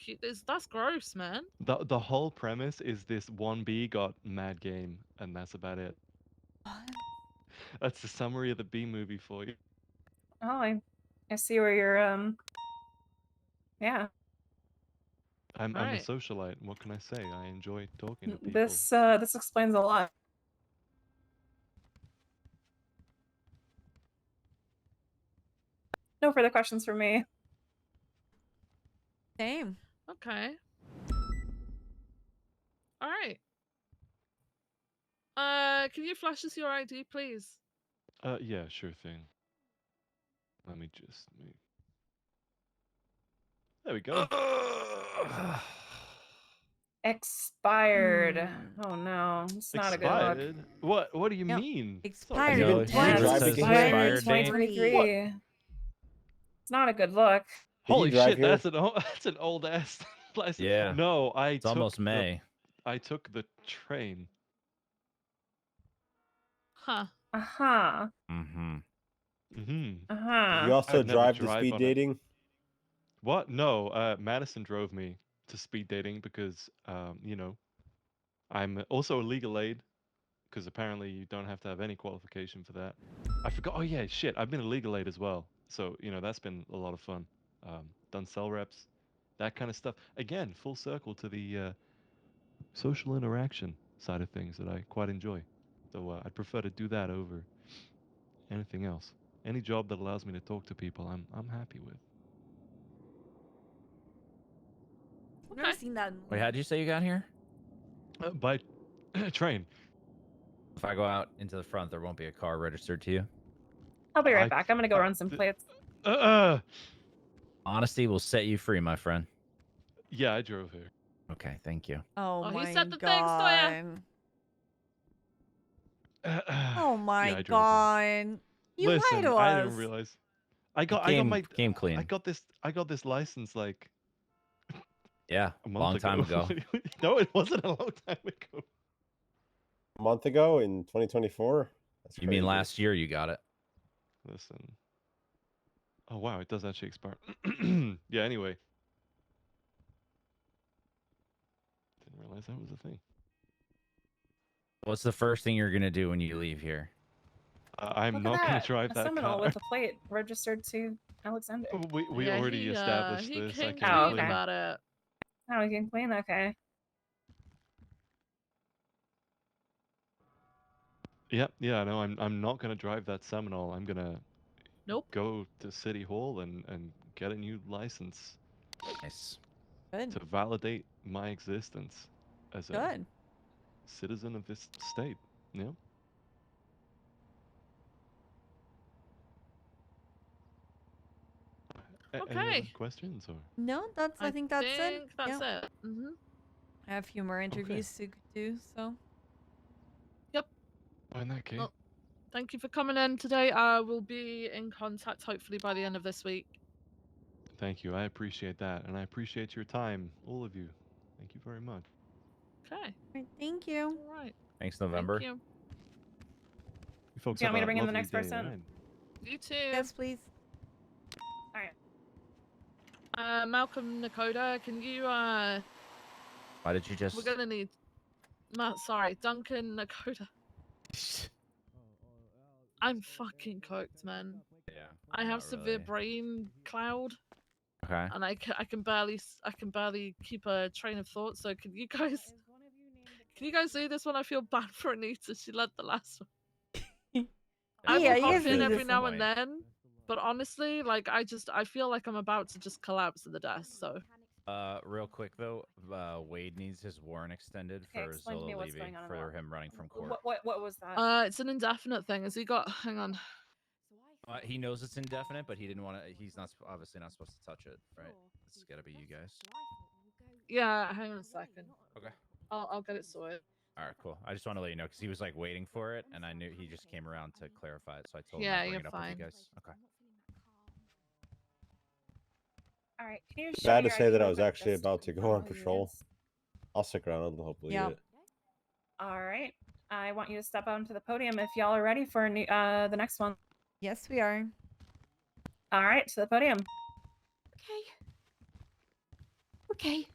that's gross, man. The whole premise is this one B got mad game, and that's about it. That's the summary of the B movie for you. Oh, I see where you're yeah. I'm a Alright. socialite. What can I say? I enjoy talking to people. This explains a lot. No further questions for me. Same. Okay. All right. Can you flash us your ID, please? Yeah, sure thing. Let me just make. There we go. Expired. Oh no, it's not a good look. Expired? What do you mean? Expired No, in he drive again? 2023. It's not a good look. Holy drive shit, here? that's an old ass license. Yeah. No, It's almost May. I took the train. Huh. Uh-huh. Mm-hmm. Did Uh-huh. you also I'd never drive the drive speed on it. dating? What? No, Madison drove me to speed dating because, you know, I'm also a legal aid because apparently you don't have to have any qualification for that. I forgot. Oh yeah, shit. I've been a legal aid as well, so you know that's been a lot of fun. Done cell reps, that kind of stuff. Again, full circle to the social interaction side of things that I quite enjoy. So I'd prefer to do that over anything else. Any job that allows me to talk to people, I'm happy with. I've never seen that movie. Wait, how'd you say you got here? By train. If I go out into the front, there won't be a car registered to you. I'll be right back. I'm gonna go run some plates. Honesty will set you free, my friend. Yeah, I drove here. Okay, thank you. Oh, he my said the god. Oh my I drove god. You lied Listen, to I us. didn't realize. I got Game clean. I got this license like Yeah, a month long time ago. No, it wasn't a long time ago. A month ago in 2024? That's You mean crazy. last year you got it? Listen. Oh wow, it does actually expire. Yeah, anyway. Didn't realize that was a thing. What's the first thing you're gonna do when you leave here? I'm Look not at going that. to drive A that Seminole car. with a plate registered to Alexander. We Yeah, already established he this. I came can't Oh, clean okay. about it. Oh, you can clean? Okay. Yep, yeah, no, I'm not going to drive that Seminole. I'm going to go to City Hall and get a new license. Nice. Good. To validate my existence as a Good. citizen of this state. Yeah. Any other Okay. questions or? No, I think that's it. That's Yeah. it. Mm-hmm. I have a few more interviews to do, so. Yep. Well, in that case. Well, thank you for coming in today. I will be in contact hopefully by the end of this week. Thank you. I appreciate that. And I appreciate your time, all of you. Thank you very much. Okay. Right, thank you. All right. Thanks, November. Thank you. You folks Do you want me to have a bring in the lovely next day, person? right? You too. Yes, please. All right. Malcolm Nakoda, can you Why did you just? we're gonna need sorry, Duncan Nakoda. I'm fucking cooked, man. Yeah. I have not severe really. brain cloud, Okay. and I can barely keep a train of thought. So can you guys do this one? I feel bad for Anita. She led the last one. I Yeah, will you hop guys in do every this now one. and then, but honestly, like I feel like I'm about to just collapse at the desk. So Real quick though, Wade needs his warrant extended Okay, for explain to Zola me what's Levy going on in for the him running from court. What was that? It's an indefinite thing. Has he got? Hang on. He knows it's indefinite, but he didn't want to. He's not obviously not supposed to touch it, right? It's got to be you guys. Yeah, hang on a second. Okay. I'll get it sorted. All right, cool. I just want to let you know because he was like waiting for it, and I knew he just came around to clarify it, so I told him Yeah, I'd bring you're it up fine. with you guys. Okay. All right, can you It's show bad me to your say ID that I real was quick actually just to about to go confirm on who he patrol. is? I'll stick around and hopefully Yeah. eat it. All right, I want you to step onto the podium if y'all are ready for the next one. Yes, we are. All right, to the podium. Okay.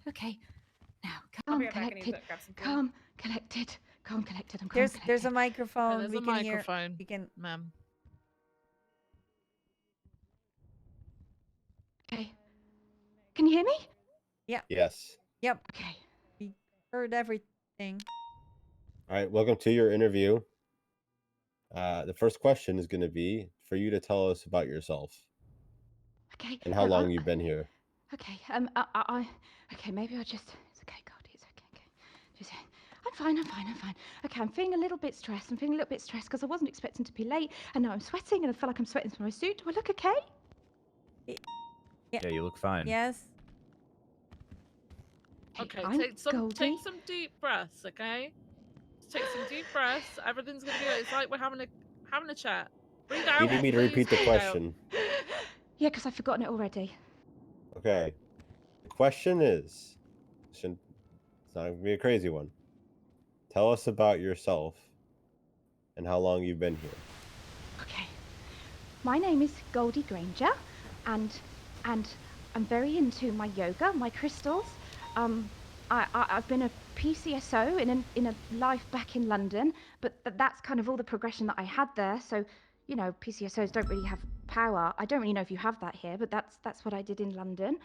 Now, I'll calm, be right back. I need collected, to grab some food. calm, collected. I'm calm, There's collected. a microphone. There's we a can hear. microphone. We can. Ma'am. Okay. Can you hear me? Yeah. Yes. Yep. Okay. We heard everything. All right, welcome to your interview. The first question is going to be for you to tell us about yourself. Okay. And how long you've been here. Okay. Okay. Maybe I'll just. It's okay, God. It's okay. Just. I'm fine. Okay, I'm feeling a little bit stressed. Because I wasn't expecting to be late, and now I'm sweating, and I feel like I'm sweating through my suit. Do I look okay? Yeah, you look fine. Yes. Okay, I'm take some deep breaths, okay? Just take some deep breaths. Everything's gonna be right. It's like we're having a chat. Breathe out. You need me to please, repeat the breathe out. question. Yeah, because I've forgotten it already. Okay. The question is, it's not going to be a crazy one. Tell us about yourself and how long you've been here. Okay. My name is Goldie Granger, and I'm very into my yoga, my crystals. I've been a PCSO in a life back in London, but that's kind of all the progression that I had there. So, you know, PCSOs don't really have power. I don't really know if you have that here, but that's what I did in London.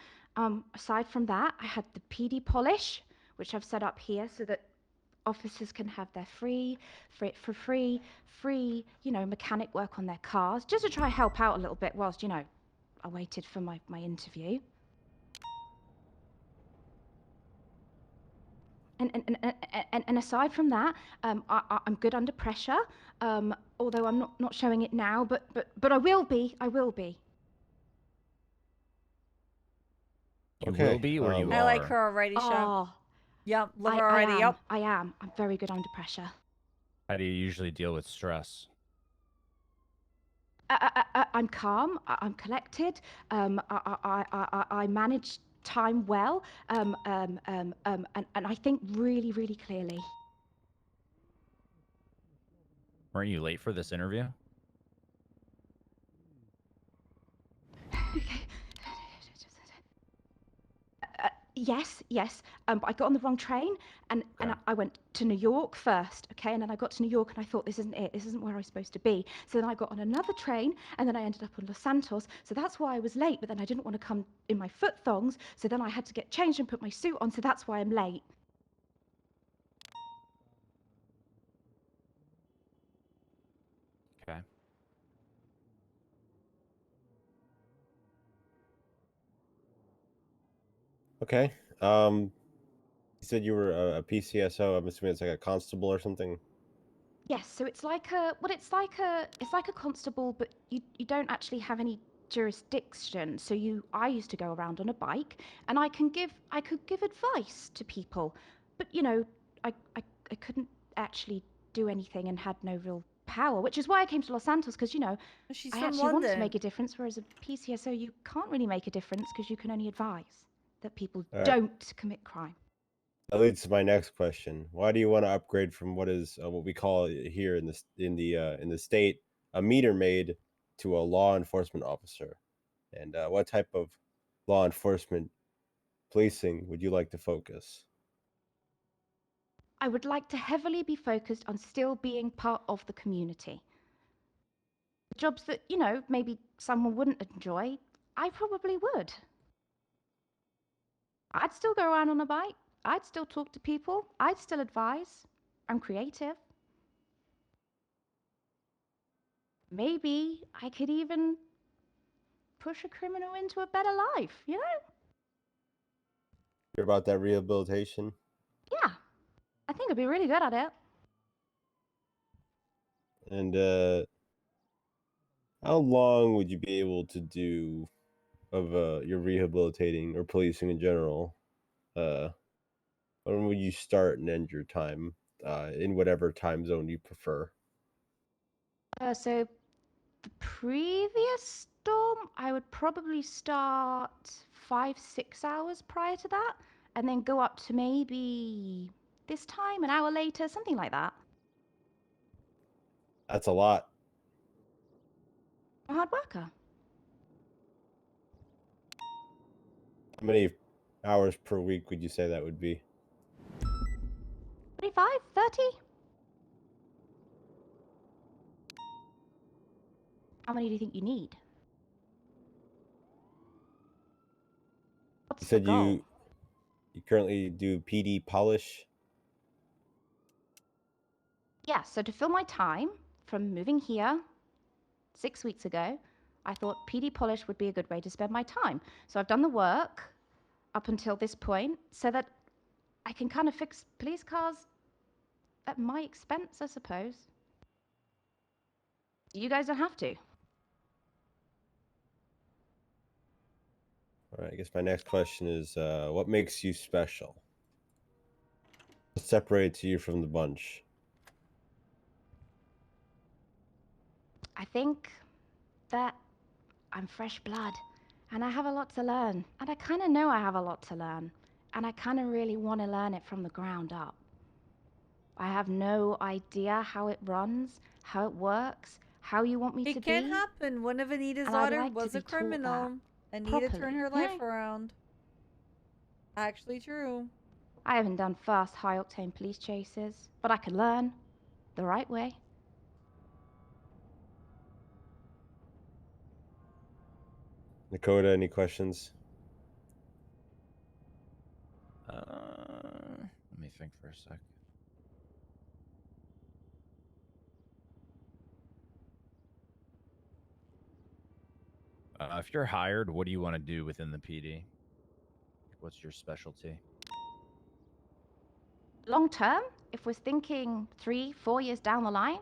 Aside from that, I had the PD polish, which I've set up here so that officers can have their free, you know, mechanic work on their cars, just to try and help out a little bit whilst, you know, I waited for my interview. And aside from that, I'm good under pressure. Although I'm not showing it now, but I will be. You will be, or you are. I like her already, Sean. Yep, love her already. Yep. I am. I'm very good under pressure. How do you usually deal with stress? I'm calm. I'm collected. I manage time well. And I think really, really clearly. Weren't you late for this interview? Yes. But I got on the wrong train, and I went to New York first, okay? And then I got to New York, and I thought, this isn't it. This isn't where I was supposed to be. So then I got on another train, and then I ended up on Los Santos. So that's why I was late, but then I didn't want to come in my foot thongs. So then I had to get changed and put my suit on, so that's why I'm late. Okay. Okay. You said you were a PCSO. I'm assuming it's like a constable or something. Yes, so it's like a constable, but you don't actually have any jurisdiction. So I used to go around on a bike, and I could give advice to people, but you know, I couldn't actually do anything and had no real power, which is why I came to Los Santos, because you know, She's I from actually want to London. make a difference, whereas a PCSO you can't really make a difference because you can only advise that people All right. don't commit crime. That leads to my next question. Why do you want to upgrade from what is what we call here in the state a meter maid to a law enforcement officer? And what type of law enforcement policing would you like to focus? I would like to heavily be focused on still being part of the community. Jobs that, you know, maybe someone wouldn't enjoy, I probably would. I'd still go around on a bike. I'd still talk to people. I'd still advise. I'm creative. Maybe I could even push a criminal into a better life, you know? Hear about that rehabilitation? Yeah, I think I'd be really good at it. And how long would you be able to do of your rehabilitating or policing in general? When would you start and end your time in whatever time zone you prefer? So the previous storm, I would probably start 5-6 hours prior to that, and then go up to maybe this time, an hour later, something like that. That's a lot. I'm a hard worker. How many hours per week would you say that would be? 25, 30? How many do you think you need? What's You said the goal? you currently do PD polish. Yeah, so to fill my time from moving here 6 weeks ago, I thought PD polish would be a good way to spend my time. So I've done the work up until this point so that I can kind of fix police cars at my expense, I suppose. You guys don't have to. All right, I guess my next question is, what makes you special? What separates you from the bunch? I think that I'm fresh blood and I have a lot to learn. And I kind of know I have a lot to learn. And I kind of really want to learn it from the ground up. I have no idea how it runs, how it works, how you want me to be. It can happen. One of Anita's and I'd daughter like to was be a taught that criminal. Anita properly, turned her you life know? around. Actually true. I haven't done fast, high-octane police chases, but I can learn the right way. Dakota, any questions? Let me think for a sec. If you're hired, what do you want to do within the PD? What's your specialty? Long term, if we're thinking 3-4 years down the line,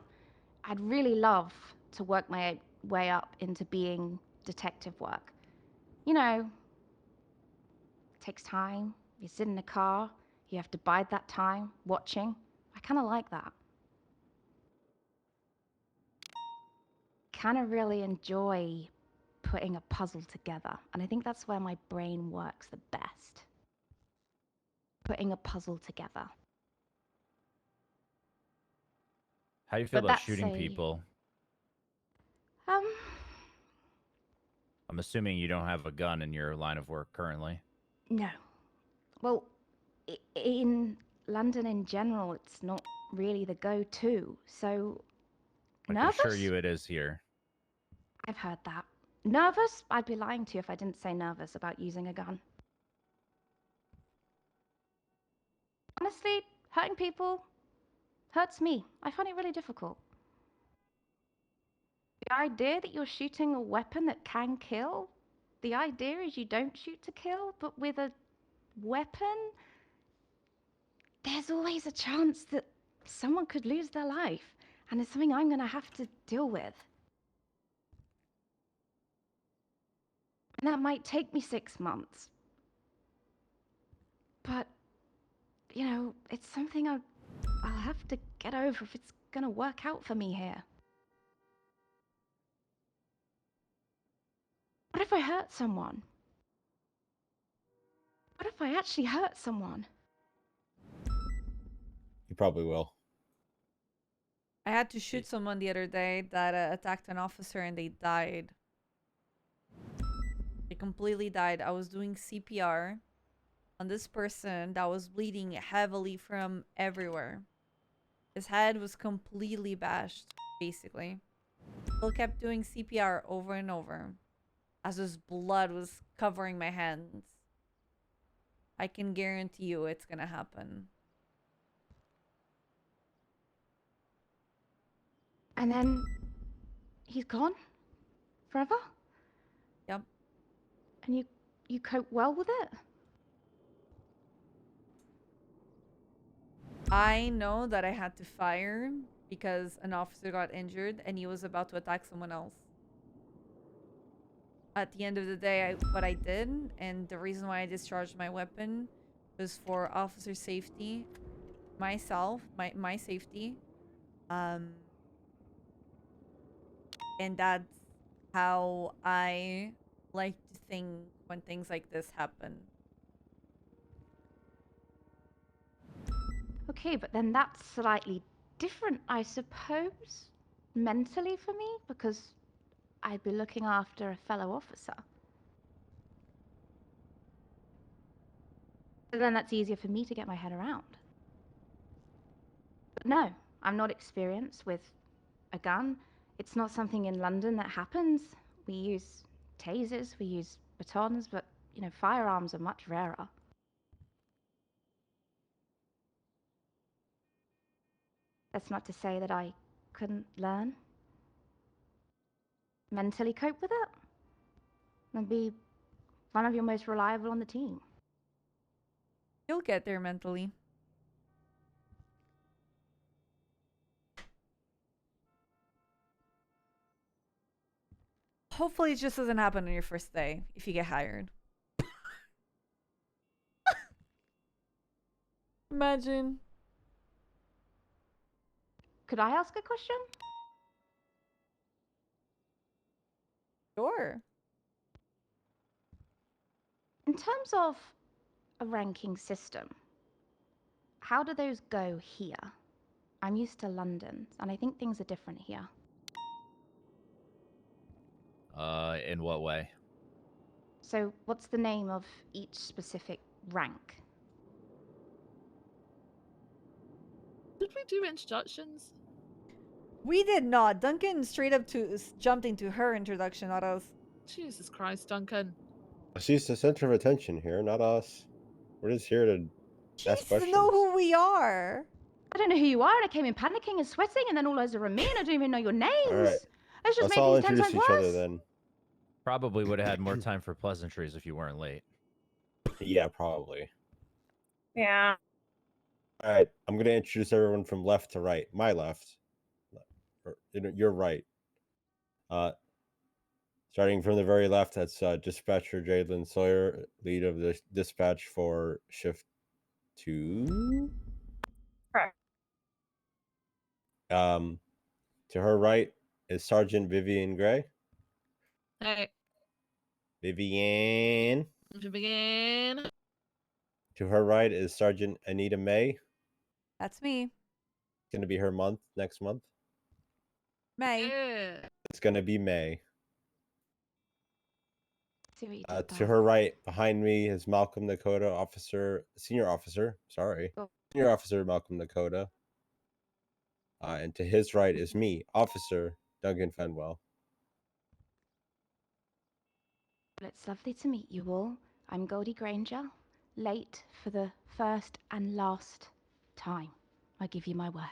I'd really love to work my way up into being detective work. You know, it takes time. You sit in a car, you have to bide that time watching. I kind of like that. Kind of really enjoy putting a puzzle together, and I think that's where my brain works the best. Putting a puzzle together. How do you feel But about that's shooting a- people? Um, I'm assuming you don't have a gun in your line of work currently. no. Well, in London in general, it's not really the go-to. So, I can nervous? assure you it is here. I've heard that. Nervous? I'd be lying to you if I didn't say nervous about using a gun. Honestly, hurting people hurts me. I find it really difficult. The idea that you're shooting a weapon that can kill, the idea is you don't shoot to kill, but with a weapon, there's always a chance that someone could lose their life, and it's something I'm going to have to deal with. And that might take me 6 months. But, you know, it's something I'll have to get over if it's going to work out for me here. What if I hurt someone? What if I actually hurt someone? You probably will. I had to shoot someone the other day that attacked an officer and they died. They completely died. I was doing CPR on this person that was bleeding heavily from everywhere. His head was completely bashed, basically. Still kept doing CPR over and over as his blood was covering my hands. I can guarantee you it's gonna happen. And then he's gone? Forever? Yep. And you cope well with it? I know that I had to fire because an officer got injured and he was about to attack someone else. At the end of the day, what I did, and the reason why I discharged my weapon, was for officer safety, myself, my safety, and that's how I like to think when things like this happen. Okay, but then that's slightly different, I suppose, mentally for me, because I'd be looking after a fellow officer. So then that's easier for me to get my head around. But no, I'm not experienced with a gun. It's not something in London that happens. We use tasers, we use batons, but, you know, firearms are much rarer. That's not to say that I couldn't learn. Mentally cope with it. And be one of your most reliable on the team. You'll get there mentally. Hopefully it just doesn't happen on your first day if you get hired. Imagine. Could I ask a question? Sure. In terms of a ranking system, how do those go here? I'm used to London, and I think things are different here. In what way? So, what's the name of each specific rank? Did we do introductions? We did not. Duncan straight up jumped into her introduction, not us. Jesus Christ, Duncan. She's the center of attention here, not us. We're just here to ask To questions. know who we are. I don't know who you are, and I came in panicking and sweating, and then all those are me, and I don't even know your names. All right. Let's just Let's make all things 10 introduce times each other worse. then. Probably would have had more time for pleasantries if you weren't late. Yeah, probably. Yeah. All right, I'm going to introduce everyone from left to right. My left. Or, your right. Starting from the very left, that's Dispatcher Jadlyn Sawyer, lead of the dispatch for Shift 2. Correct. To her right is Sergeant Vivian Gray. Hey. Vivian. Vivian. To her right is Sgt Anita May. That's me. It's going to be her month next month. May. Yeah. It's going to be May. See what you did To there. her right, behind me, is Malcolm Dakota, senior officer Malcolm Dakota. And to his right is me, Officer Duncan Fenwell. Well, it's lovely to meet you all. I'm Goldie Granger, late for the first and last time. I give you my word.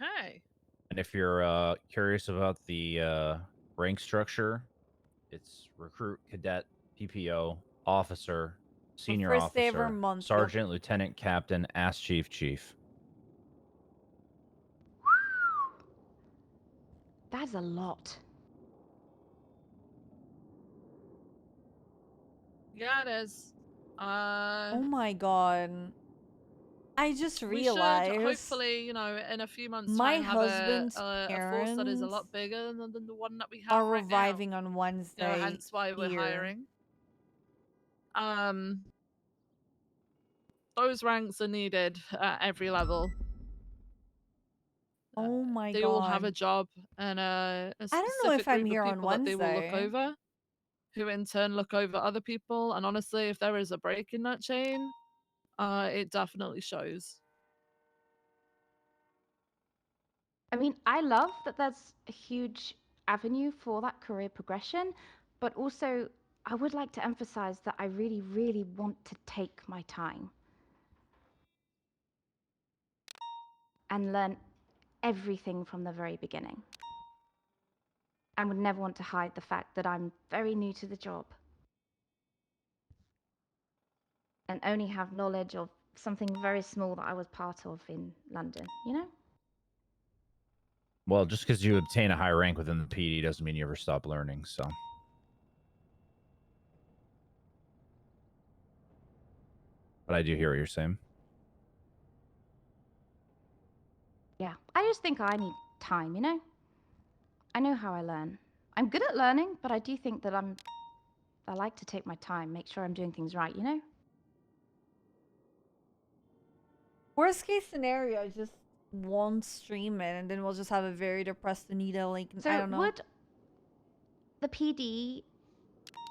Okay. And if you're curious about the rank structure, it's recruit, cadet, PPO, officer, senior first day of our officer, month, sergeant, lieutenant, captain, ass chief, chief. That's a lot. Yeah, it is. Oh my god. I just We should realized hopefully, you know, in a few months' my time, have husband's a force that is a lot parents bigger than the one that we have are right now. reviving on Wednesday. You know, hence why we're here. hiring. Those ranks are needed at every level. Oh my god. They all have a job and a I specific don't know if I'm group here of on people that they will look Wednesday. over, who in turn look over other people. And honestly, if there is a break in that chain, it definitely shows. I mean, I love that there's a huge avenue for that career progression, but also I would like to emphasize that I really, really want to take my time and learn everything from the very beginning. I would never want to hide the fact that I'm very new to the job and only have knowledge of something very small that I was part of in London, you know? Well, just because you obtain a high rank within the PD doesn't mean you ever stop learning, so. But I do hear what you're saying. Yeah, I just think I need time, you know? I know how I learn. I'm good at learning, but I do think that I like to take my time, make sure I'm doing things right, you know? Worst case scenario, just won't stream it, and then we'll just have a very depressed Anita. Like, I So don't know. would the PD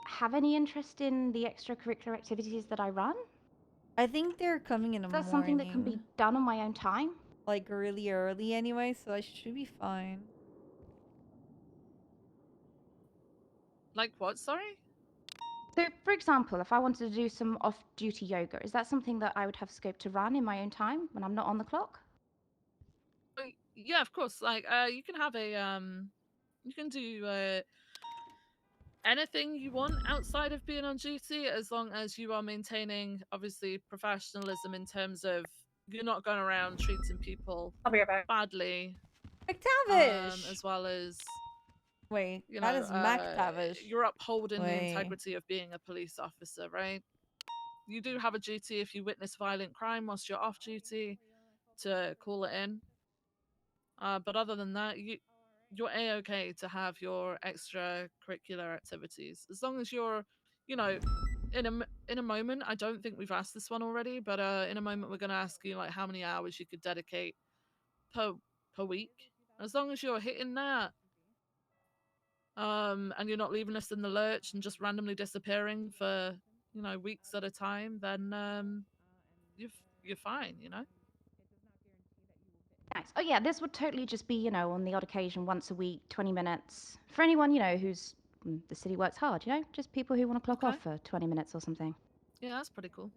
have any interest in the extracurricular activities that I run? I think they're coming in the That's morning. something that can be done on my own time. Like really early anyway, so I should be fine. Like what? Sorry. So, for example, if I wanted to do some off-duty yoga, is that something that I would have scope to run in my own time when I'm not on the clock? Yeah, of course. Like, you can have a you can do anything you want outside of being on duty, as long as you are maintaining, obviously, professionalism in terms of you're not going around treating people I'll be right back. badly. McTavish! As well as, Wait, you that know, is McTavish. you're upholding the Wait. integrity of being a police officer, right? You do have a duty if you witness violent crime whilst you're off duty to call it in. But other than that, you're a-okay to have your extracurricular activities as long as you're, you know, in a moment. I don't think we've asked this one already, but in a moment we're going to ask you like how many hours you could dedicate per week. As long as you're hitting that, and you're not leaving us in the lurch and just randomly disappearing for, you know, weeks at a time, then you're fine, you know. Nice. Oh yeah, this would totally just be, you know, on the odd occasion, once a week, 20 minutes. For anyone, you know, who's the city works hard, you know, just people who want to clock off for 20 minutes or something. Yeah, that's pretty cool.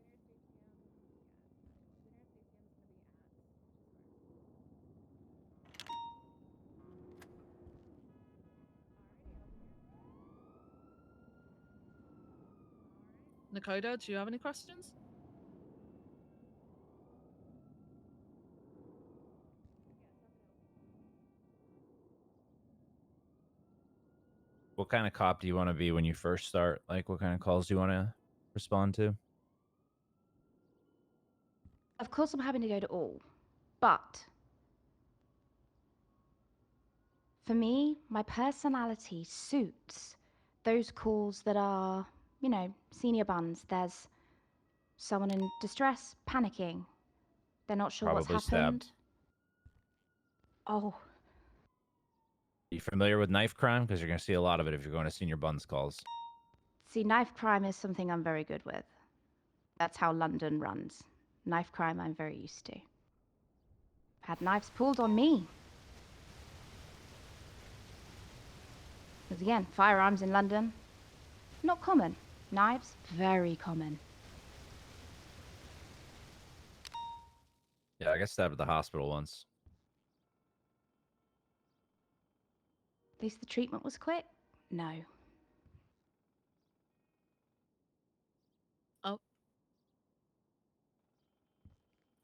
Nakoda, do you have any questions? What kind of cop do you want to be when you first start? Like, what kind of calls do you want to respond to? Of course, I'm having to go to all, but for me, my personality suits those calls that are, you know, senior buns. There's someone in distress, panicking. They're not sure what's Probably happened. stabbed. Oh, You familiar with knife crime? Because you're going to see a lot of it if you're going to senior buns calls. see, knife crime is something I'm very good with. That's how London runs. Knife crime I'm very used to. Had knives pulled on me. Because again, firearms in London, not common. Knives, very common. Yeah, I got stabbed at the hospital once. At least the treatment was quick? No. Oh.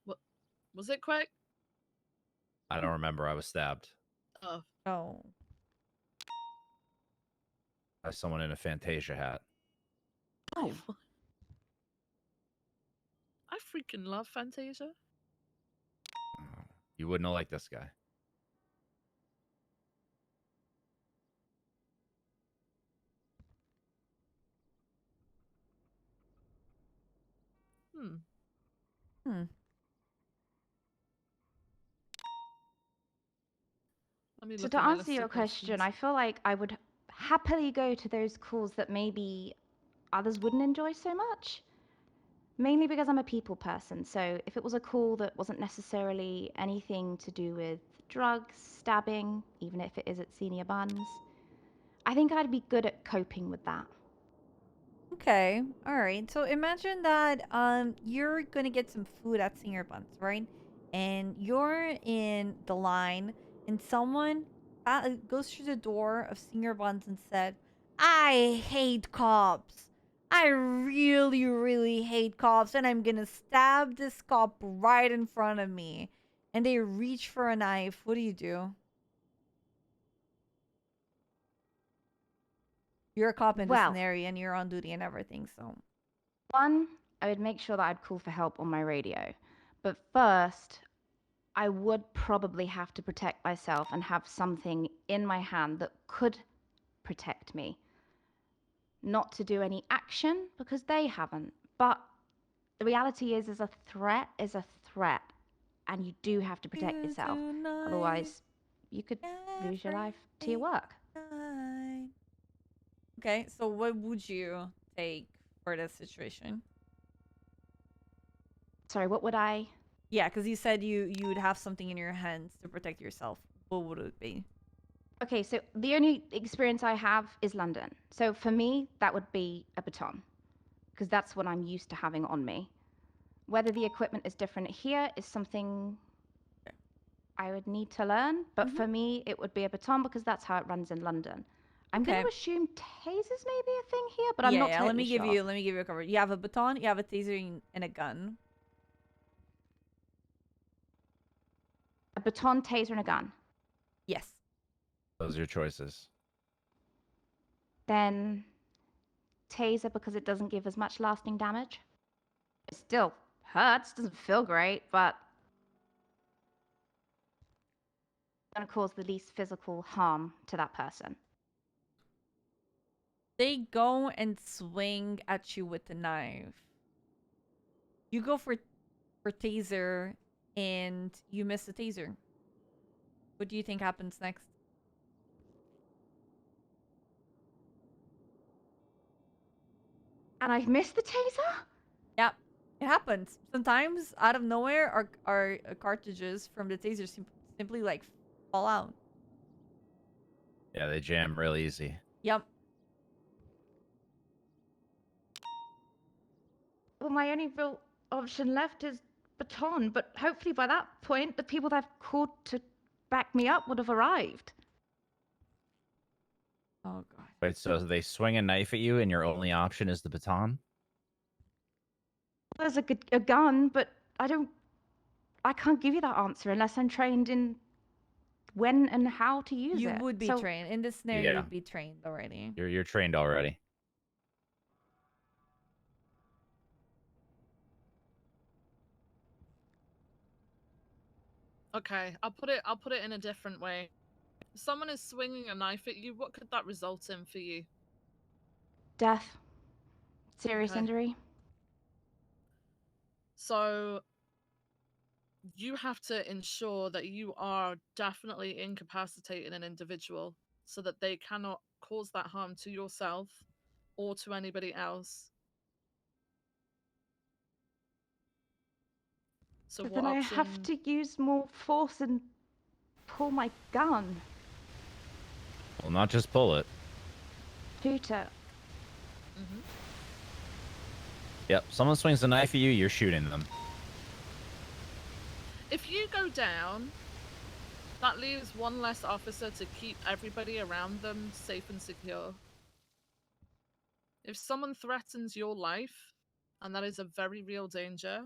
What? Was it quick? I don't remember. I was stabbed Oh. Oh. by someone in a Fantasia hat. Oh. I freaking love Fantasia. You wouldn't have liked this guy. Hmm. So to answer your question, I feel like I would happily go to those calls that maybe others wouldn't enjoy so much. Mainly because I'm a people person, so if it was a call that wasn't necessarily anything to do with drugs, stabbing, even if it is at senior buns, I think I'd be good at coping with that. Okay, all right. So imagine that you're gonna get some food at Senior Buns, right? And you're in the line, and someone goes through the door of Senior Buns and said, "I hate cops. I really, really hate cops, and I'm gonna stab this cop right in front of me. And they reach for a knife. What do you do? You're a cop in this Well, scenario, and you're on duty and everything, so. one, I would make sure that I'd call for help on my radio. But first, I would probably have to protect myself and have something in my hand that could protect me. Not to do any action because they haven't. But the reality is a threat is a threat. And you do have to protect yourself. Otherwise, you could lose your life to your work. Okay, so what would you take for this situation? Sorry, what would I? Yeah, because you said you would have something in your hands to protect yourself. What would it be? Okay, so the only experience I have is London. So for me, that would be a baton. Because that's what I'm used to having on me. Whether the equipment is different here is something I would need to learn. But for me, it would be a baton because that's how it runs in London. I'm going to assume tasers may be a thing here, but I'm not totally let me give sure. you a cover. You have a baton, you have a taser, and a gun. A baton, taser, and a gun. Yes. Those are your choices. Then taser because it doesn't give as much lasting damage. It still hurts, doesn't feel great, but it's going to cause the least physical harm to that person. They go and swing at you with the knife. You go for taser, and you miss the taser. What do you think happens next? And I missed the taser? Yep, it happens. Sometimes, out of nowhere, our cartridges from the taser simply, like, fall out. Yeah, they jam real easy. Yep. Well, my only real option left is baton, but hopefully by that point, the people that I've called to back me up would have arrived. Oh, God. Wait, so they swing a knife at you and your only option is the baton? There's a gun, but I can't give you that answer unless I'm trained in when and how to use it. You would be trained. In this scenario, you'd be trained already. You're trained already. Okay, I'll put it in a different way. If someone is swinging a knife at you, what could that result in for you? Death. Serious Okay. injury. So you have to ensure that you are definitely incapacitating an individual so that they cannot cause that harm to yourself or to anybody else. So But what then I option? have to use more force and pull my gun. Well, not just pull it. Shoot it. Yep, someone swings a knife at you, you're shooting them. If you go down, that leaves one less officer to keep everybody around them safe and secure. If someone threatens your life, and that is a very real danger,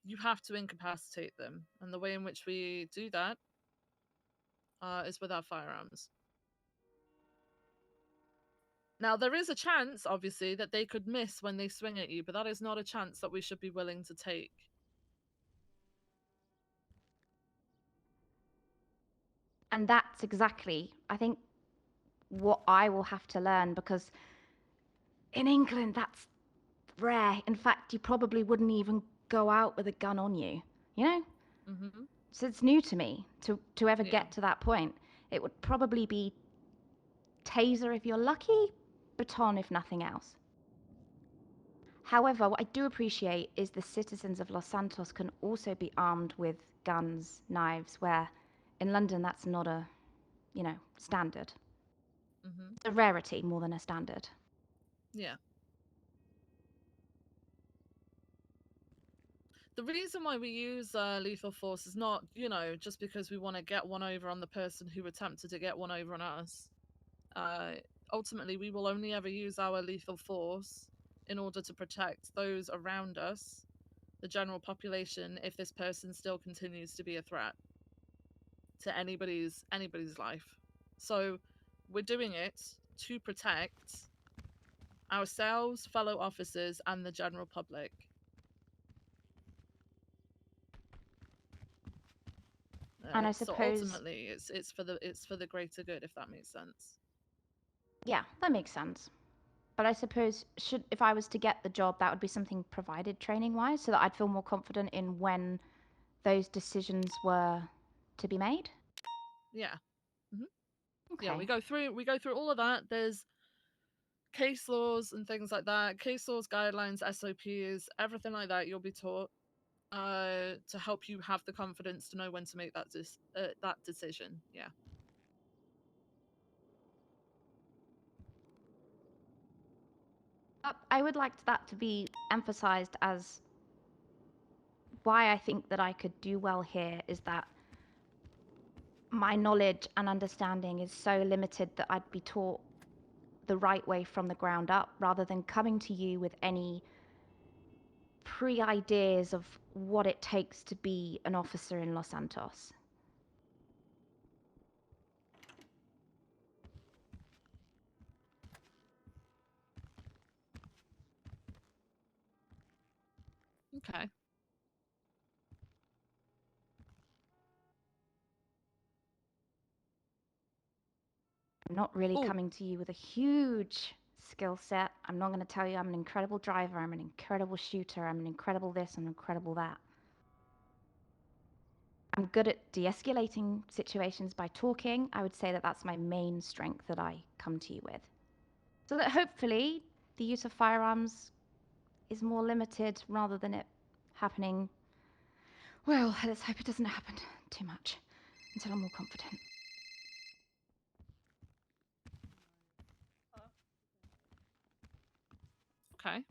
you have to incapacitate them. And the way in which we do that is with our firearms. Now, there is a chance, obviously, that they could miss when they swing at you, but that is not a chance that we should be willing to take. And that's exactly, I think, what I will have to learn, because in England, that's rare. In fact, you probably wouldn't even go out with a gun on you, you know? Mm-hmm. So it's new to me to ever get to that point. It would probably be taser if you're lucky, baton if nothing else. However, what I do appreciate is the citizens of Los Santos can also be armed with guns, knives, where in London that's not a, standard. Mm-hmm. It's a rarity more than a standard. Yeah. The reason why we use lethal force is not, just because we want to get one over on the person who attempted to get one over on us. ultimately we will only ever use our lethal force in order to protect those around us, the general population, if this person still continues to be a threat to anybody's life. So we're doing it to protect ourselves, fellow officers, and the general public. And I So suppose- ultimately, it's for the greater good, if that makes sense. Yeah, that makes sense. But I suppose if I was to get the job, that would be something provided training-wise, so that I'd feel more confident in when those decisions were to be made. Yeah. Yeah, Okay. we go through all of that. There's case laws and things like that. Case laws, guidelines, SOPs, everything like that. You'll be taught to help you have the confidence to know when to make that decision. Yeah. I would like that to be emphasized as why I think that I could do well here is that my knowledge and understanding is so limited that I'd be taught the right way from the ground up rather than coming to you with any pre-ideas of what it takes to be an officer in Los Santos. Okay. I'm not really coming to you with a huge skill set. I'm not going to tell you I'm an incredible driver, I'm an incredible shooter, I'm an incredible this, I'm an incredible that. I'm good at de-escalating situations by talking. I would say that that's my main strength that I come to you with. So that hopefully the use of firearms is more limited rather than it happening. Well, let's hope it doesn't happen too much until I'm more confident. Okay.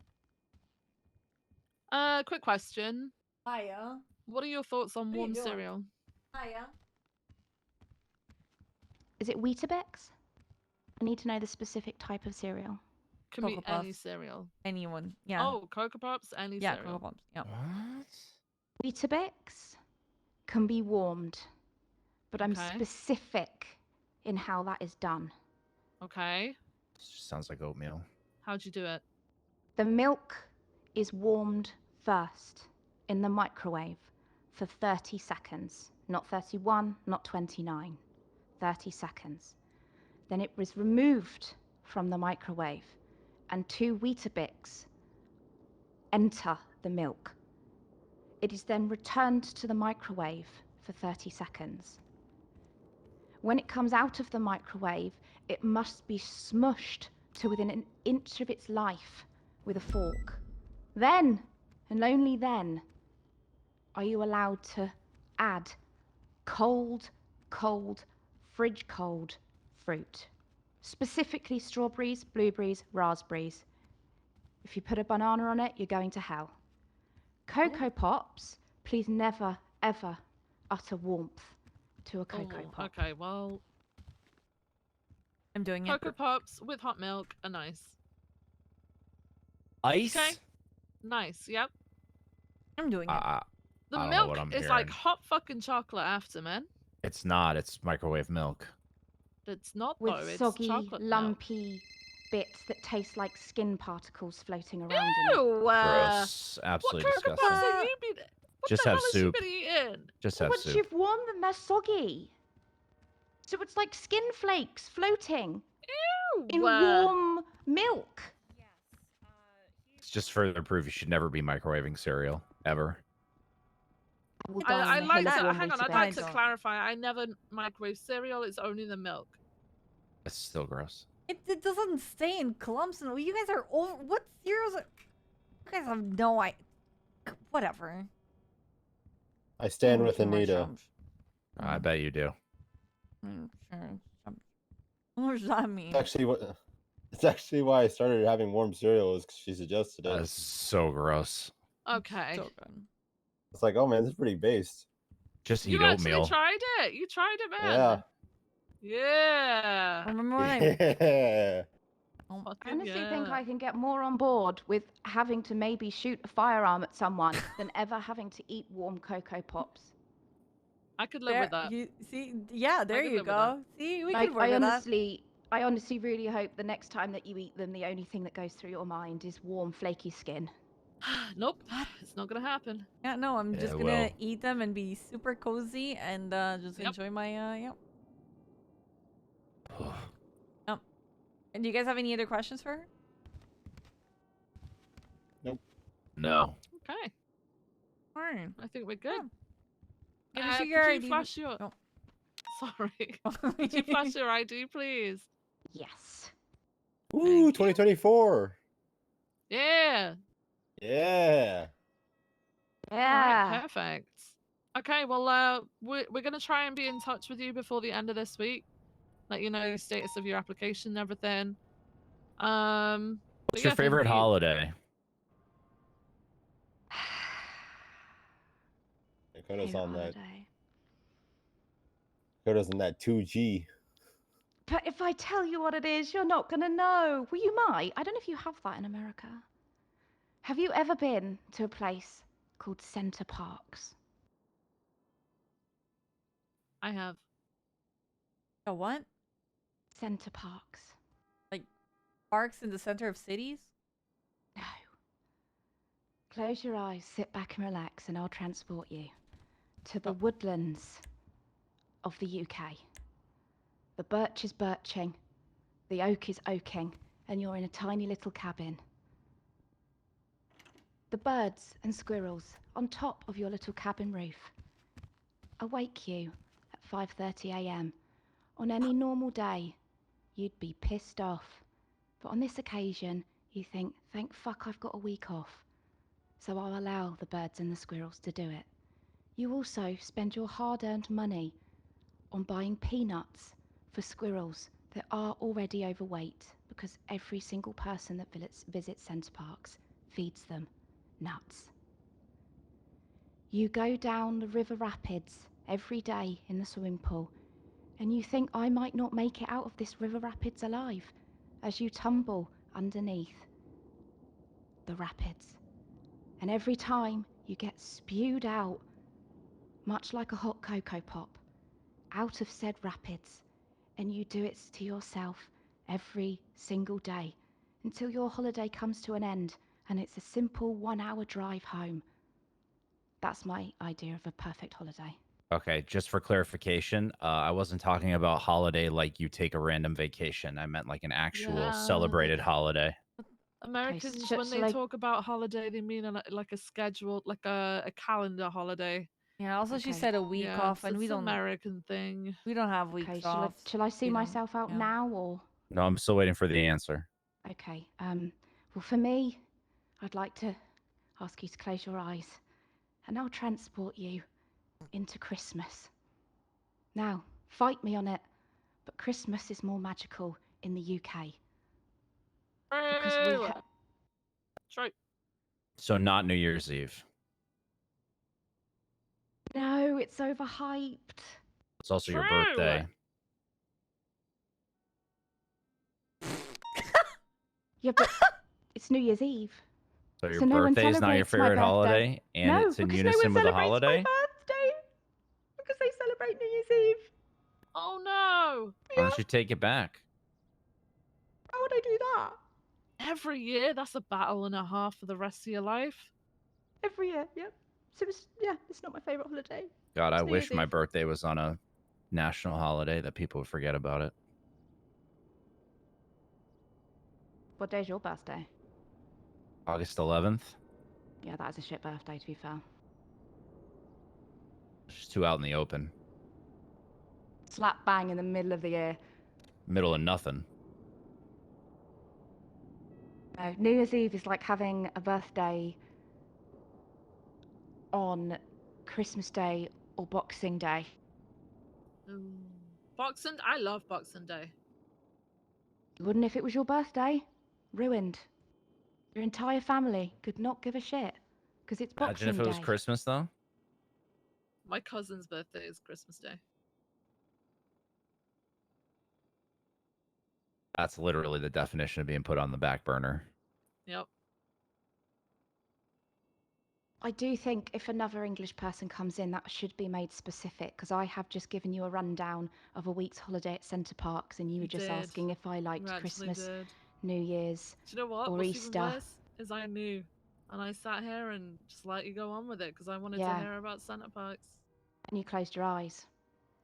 Quick question. Hiya. What are your thoughts on What are you warm doing? cereal? Hiya. Is it Weetabix? I need to know the specific type of cereal. Can be Cocoa any Puffs. cereal. Anyone. Yeah. Oh, Cocoa Pops, any Yeah, cereal. Cocoa Puffs. Yeah. Weetabix can be warmed, but I'm Okay. specific in how that is done. Okay. Sounds like oatmeal. How'd you do it? The milk is warmed first in the microwave for 30 seconds. Not 31, not 29. 30 seconds. Then it was removed from the microwave and 2 Weetabix enter the milk. It is then returned to the microwave for 30 seconds. When it comes out of the microwave, it must be smushed to within an inch of its life with a fork. Then, and only then, are you allowed to add cold, fridge cold fruit. Specifically strawberries, blueberries, raspberries. If you put a banana on it, you're going to hell. Cocoa Pops, please never, ever utter warmth to a Cocoa Pop. Okay, well, I'm doing Cocoa Pops with hot milk are nice. Ice? Okay. Nice, yep. I'm doing it. The I don't know milk what I'm is like hearing. hot fucking chocolate after, man. It's not. It's microwave milk. It's not With though. It's soggy, chocolate milk. lumpy bits that taste like skin particles floating around Ew! in it. Gross. Absolutely What Cocoa disgusting. Pops have you been? What Just the have hell has soup. you been eating? Just have Once soup. you've warmed them, they're soggy. So it's like skin flakes floating Ew! in warm milk. It's just further proof you should never be microwaving cereal ever. I like to hang on. I'd like to Weetabix. clarify. I never microwave cereal. It's only the milk. It's still gross. It doesn't stay in clumps. And you guys are over. What cereals are. You guys have no idea. Whatever. I stand Mm, with sure, Anita. sure. I bet you do. Sure. What does that mean? It's actually why I started having warm cereal is because she suggested it. That's so gross. Okay. So good. It's like, oh man, this is pretty based. Just You eat oatmeal. actually tried it. You tried it, man. Yeah. Yeah. Remember when Yeah. I Fucking honestly think yeah. I can get more on board with having to maybe shoot a firearm at someone than ever having to eat warm Cocoa Pops. I could live There, with that. you see, yeah, there could you live with that. go. See, we Like, could work with that. I honestly really hope the next time that you eat them, the only thing that goes through your mind is warm, flaky skin. Nope, it's not gonna happen. Yeah, no, I'm just Yeah, gonna well. eat them and be super cozy and just enjoy my yep. Yep. And do you guys have any other questions for her? Nope. No. Okay. Fine. I think we're good. Give us Could your you ID. flash your... Oh. Sorry. Could you flash your ID, please? Yes. Ooh, 2024. Yeah. Yeah. All right, perfect. Okay, well, we're gonna try and be in touch with you before the end of this week. Let you know the status of your application and everything. But What's yeah, your favorite thank you. holiday? Dakota's on that. Holiday. Dakota's on that 2G. But if I tell you what it is, you're not gonna know. Well, you might. I don't know if you have that in America. Have you ever been to a place called Center Parks? I have. A what? Center Parks. Like parks in the center of cities? No. Close your eyes, sit back and relax, and I'll transport you to the woodlands of the UK. The birch is birching, the oak is oaking, and you're in a tiny little cabin. The birds and squirrels on top of your little cabin roof awake you at 5:30 a.m. On any normal day, you'd be pissed off. But on this occasion, you think, thank fuck I've got a week off. So I'll allow the birds and the squirrels to do it. You also spend your hard-earned money on buying peanuts for squirrels that are already overweight because every single person that visits Center Parks feeds them nuts. You go down the river rapids every day in the swimming pool and you think I might not make it out of this river rapids alive as you tumble underneath the rapids. And every time you get spewed out, much like a hot Cocoa Pop, out of said rapids, and you do it to yourself every single day until your holiday comes to an end and it's a simple 1-hour drive home. That's my idea of a perfect holiday. Okay, just for clarification, I wasn't talking about holiday like you take a random vacation. I meant like an actual celebrated holiday. Americans, Okay, when they talk about holiday, they mean like a scheduled, like a calendar holiday. Yeah, also she Okay. said a week Yeah, off and we it's an don't American thing. We don't have weeks Okay, off. shall I see you know, myself out yeah. now or? No, I'm still waiting for the answer. Okay, well for me, I'd like to ask you to close your eyes and I'll transport you into Christmas. Now, fight me on it, but Christmas is more magical in the UK. Because we True. So not New Year's Eve. No, it's overhyped. It's also your birthday. Yeah, but it's New Year's Eve. So your So no one birthday is not your celebrates my favorite holiday, birthday. and No, it's in because no one unison with the celebrates my holiday. birthday. Because they celebrate New Year's Eve. Oh no! Why don't you take it back? How would I do that? Every year, that's a battle and a half for the rest of your life. Every year, yep. So it's not my favorite holiday. God, I It's New wish Year's my Eve. birthday was on a national holiday that people would forget about it. What day's your birthday? August 11th. Yeah, that is a shit birthday, to be fair. It's just too out in the open. Slap bang in the middle of the year. Middle of nothing. No, New Year's Eve is like having a birthday on Christmas Day or Boxing Day. I love Boxing Day. You wouldn't if it was your birthday. Ruined. Your entire family could not give a shit because it's Boxing Imagine if it was Day. Christmas though. My cousin's birthday is Christmas Day. That's literally the definition of being put on the back burner. Yep. I do think if another English person comes in, that should be made specific, because I have just given you a rundown of a week's holiday at Centre Parks, and you were just did. asking if I liked You actually Christmas, did. New Year's, Do you know what? or What's even Easter. worse is I knew, and I sat here and just let you go on with it because I wanted to Yeah. hear about Santa Parks. And you closed your eyes.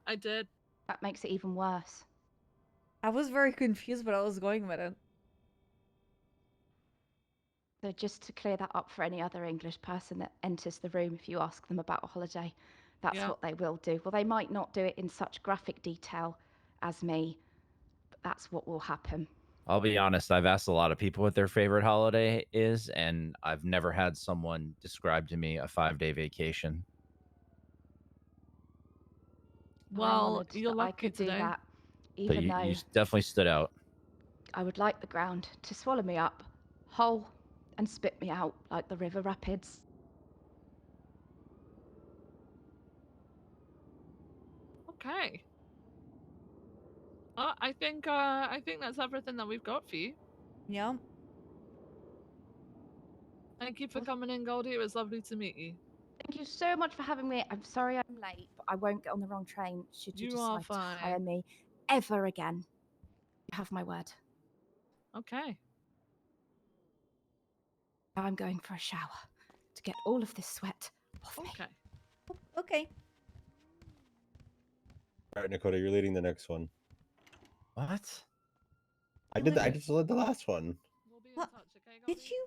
I did. That makes it even worse. I was very confused, but I was going with it. So just to clear that up for any other English person that enters the room, if you ask them about a holiday, that's Yeah. what they will do. Well, they might not do it in such graphic detail as me, but that's what will happen. I'll be honest, I've asked a lot of people what their favorite holiday is, and I've never had someone describe to me a 5-day vacation. Well, you're lucky I could today. do that, So even you though definitely stood out. I would like the ground to swallow me up whole and spit me out like the river rapids. Okay. I think that's everything that we've got for you. Yeah. Thank you for coming in, Goldie. It was lovely to meet you. Thank you so much for having me. I'm sorry I'm late, but I won't get on the wrong train should you You are decide to fine. hire me ever again. You have my word. Okay. Now I'm going for a shower to get all of this sweat off me. Okay. Okay. All right, Dakota, you're leading the next one. What? I did. I just led the last one. We'll be in touch, okay, Did you?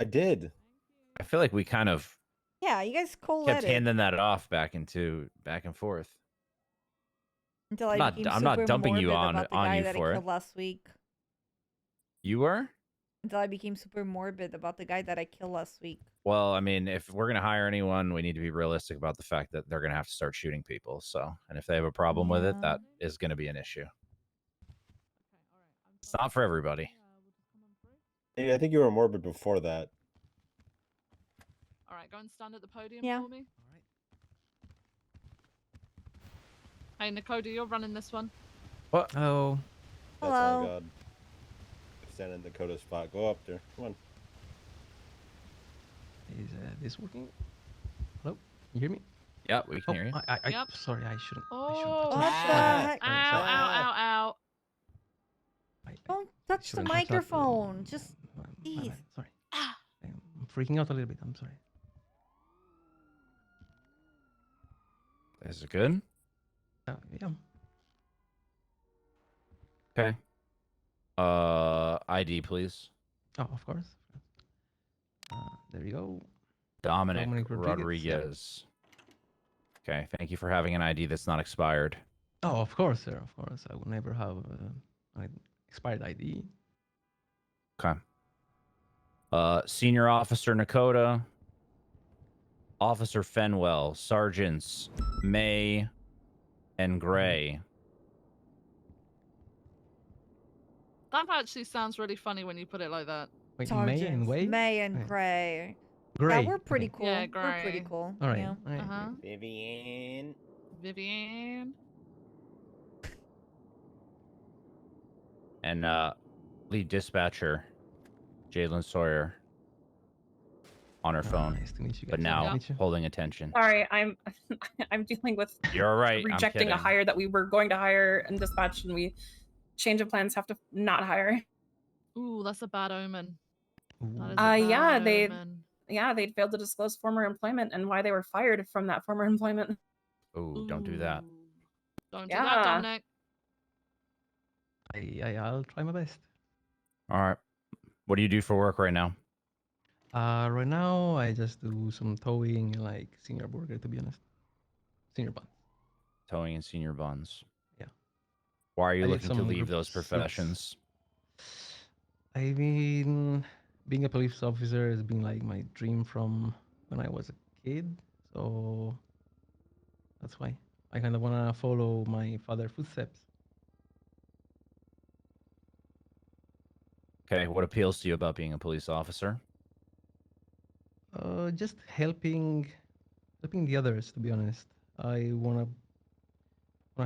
I did. I feel like we kind of Yeah, you guys kept co-led it handing that off back and forth. until I I'm became not super dumping you morbid on about the guy you that I for killed it. last week. You were? Until I became super morbid about the guy that I killed last week. Well, I mean, if we're gonna hire anyone, we need to be realistic about the fact that they're gonna have to start shooting people. So, and if they have a problem with it, that is gonna be an issue. It's not for everybody. Hey, I think you were morbid before that. All right, go and stand at the podium Yeah. for me. Hey, Nakoda, you're running this one. What? Oh. That's Hello. on God. Stand in Dakota's spot. Go up there. Come on. Is this working? Hello? You hear me? Yeah, we can hear you. Yep. Sorry, I shouldn't. Oh, What shit. the Ow, heck? ow, ow, ow. Don't touch the shouldn't have that, microphone. Just My please. bad, sorry. I'm freaking out a little bit. I'm sorry. Is it good? Yeah. Okay. ID, please. Oh, of course. There you go. Dominic Rodriguez. Rodriguez. Okay, thank you for having an ID that's not expired. Oh, of course, sir. Of course. I will never have an expired ID. Okay. Senior Officer Nakota, Officer Fenwell, Sergeants May and Gray. That actually sounds really funny when you put it like that. Wait, Sergeants, May and Way? May and Okay. Gray. Gray. Yeah, we're pretty Okay. cool. Yeah, We're pretty Gray. cool. All right. Yeah. All right. Uh-huh. Vivian. Vivian. And lead dispatcher Jalen Sawyer on her phone, Nice to meet you guys. but Nice to now meet you. holding attention. Sorry, I'm I'm dealing with You're all right. I'm rejecting a kidding. hire that we were going to hire and dispatch, and we change of plans have to not hire. Ooh, that's a bad omen. That is a Yeah, bad they'd omen. failed to disclose former employment and why they were fired from that former employment. Ooh, don't do that. Don't do that, Dominic. I'll try my best. All right. What do you do for work right now? Right now, I just do some towing, like senior burger, to be honest. Senior bun. Towing and senior buns. Yeah. Why are you I did looking to some leave group those six. professions? I mean, being a police officer has been like my dream from when I was a kid. So that's why I kind of want to follow my father's footsteps. Okay, what appeals to you about being a police officer? Just helping the others, to be honest. I wanna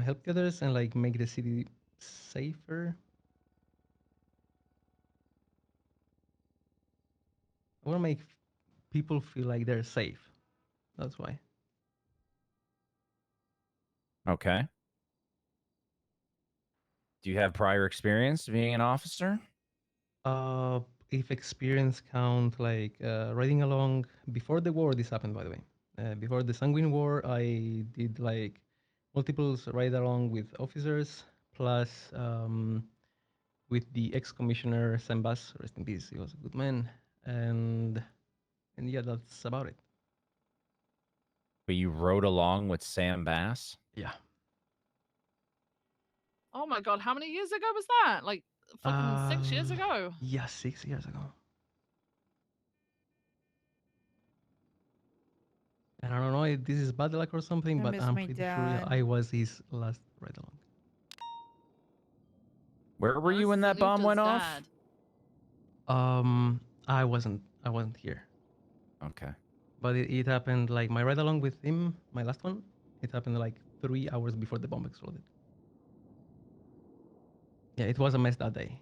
help the others and like make the city safer. I want to make people feel like they're safe. That's why. Okay. Do you have prior experience being an officer? If experience count like riding along before the war, this happened by the way. Before the Sanguine War, I did like multiples ride along with officers, plus with the ex-commissioner Sam Bass, rest in peace. He was a good man, and yeah, that's about it. But you rode along with Sam Bass? Yeah. Oh my god, how many years ago was that? Like fucking 6 years ago. Yeah, 6 years ago. And I don't know if this is bad luck or something, I but miss I'm my pretty sure dad. I was his last ride along. Where were Now, you this when is that bomb Anita's went off? dad. I wasn't here. Okay. But it happened like my ride along with him, my last one. It happened like 3 hours before the bomb exploded. Yeah, it was a mess that day.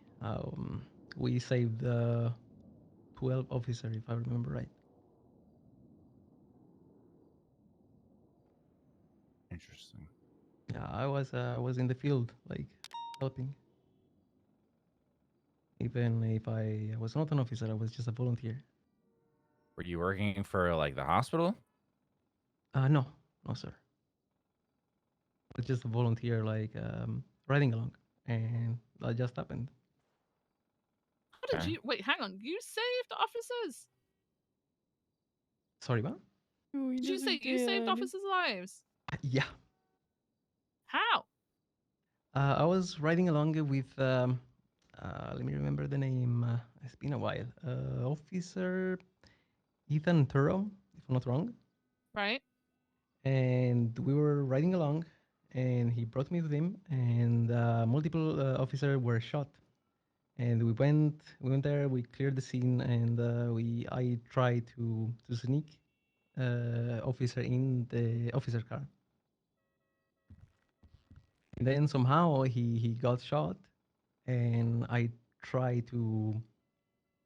We saved 12 officers, if I remember right. Interesting. Yeah, I was in the field, like helping. Even if I was not an officer, I was just a volunteer. Were you working for like the hospital? No, sir. I was just a volunteer, like riding along, and that just happened. How did you wait? Hang on, you saved officers? Sorry, what? Did you say you saved officers' lives? Yeah. How? I was riding along with, let me remember the name. It's been a while. Officer Ethan Turrow, if I'm not wrong. Right. And we were riding along, and he brought me with him, and multiple officers were shot. And we went there. We cleared the scene, and I tried to sneak officer in the officer car. And then somehow he got shot, and I tried to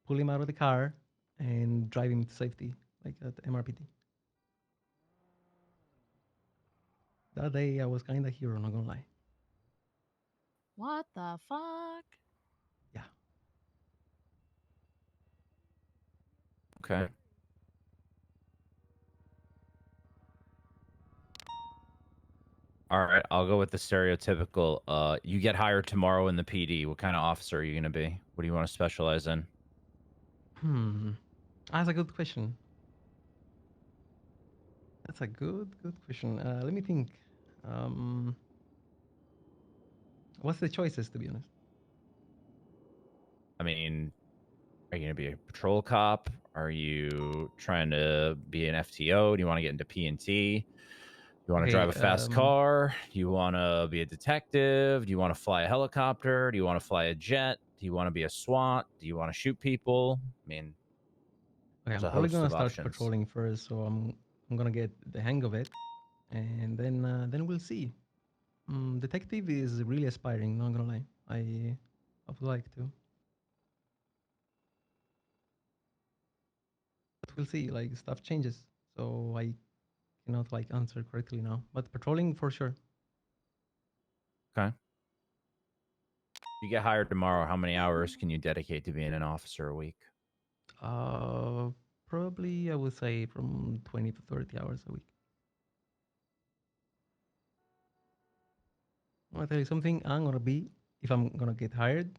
pull him out of the car and drive him to safety, like at MRPT. That day I was kind of hero, not gonna lie. What the fuck? Okay. All right, I'll go with the stereotypical. You get hired tomorrow in the PD. What kind of officer are you going to be? What do you want to specialize in? That's a good question. That's a good question. Let me think. What's the choices, to be honest? I mean, are you going to be a patrol cop? Are you trying to be an FTO? Do you want to get into P&T? You want to drive a fast car? Do you want to be a detective? Do you want to fly a helicopter? Do you want to fly a jet? Do you want to be a SWAT? Do you want to shoot people? I mean, Okay, there's I'm a probably host gonna of start options. patrolling first, so I'm gonna get the hang of it, and then we'll see. Detective is really aspiring. Not gonna lie, I would like to, but we'll see. Like stuff changes, so I cannot like answer correctly now. But patrolling for sure. Okay. You get hired tomorrow. How many hours can you dedicate to being an officer a week? Probably I would say from 20 to 30 hours a week. I wanna tell you something. If I'm gonna get hired,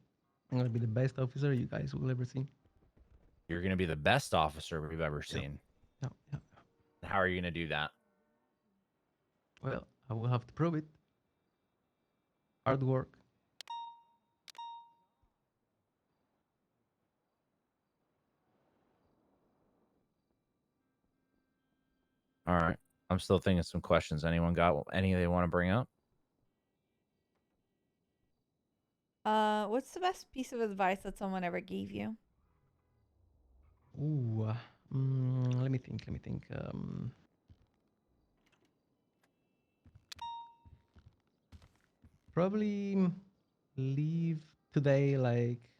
I'm gonna be the best officer you guys will ever see. You're going to be the best officer we've ever seen. Yep. How are you going to do that? Well, I will have to prove it. Hard work. All right. I'm still thinking some questions. Anyone got any they want to bring up? What's the best piece of advice that someone ever gave you? Ooh, let me think. Probably leave today like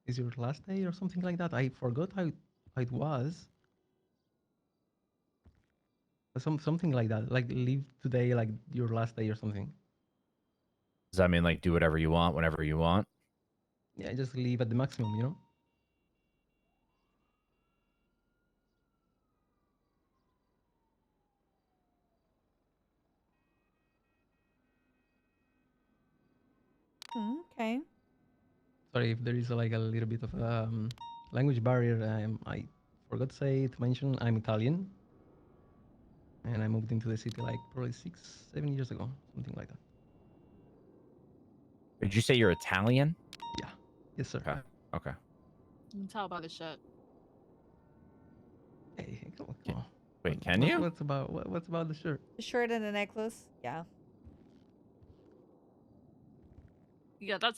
is your last day or something like that. I forgot how how it was. Something like that. Like leave today like your last day or something. Does that mean like do whatever you want whenever you want? Yeah, just leave at the maximum, you know? Okay. Sorry if there is like a little bit of language barrier. I forgot to mention I'm Italian, and I moved into the city like probably 6-7 years ago, something like that. Did you say you're Italian? Yeah. Yes, sir. Okay. Okay. You can tell by the shirt. Hey, come on. Wait, can you? What's about the shirt? The shirt and the necklace. Yeah. Yeah, that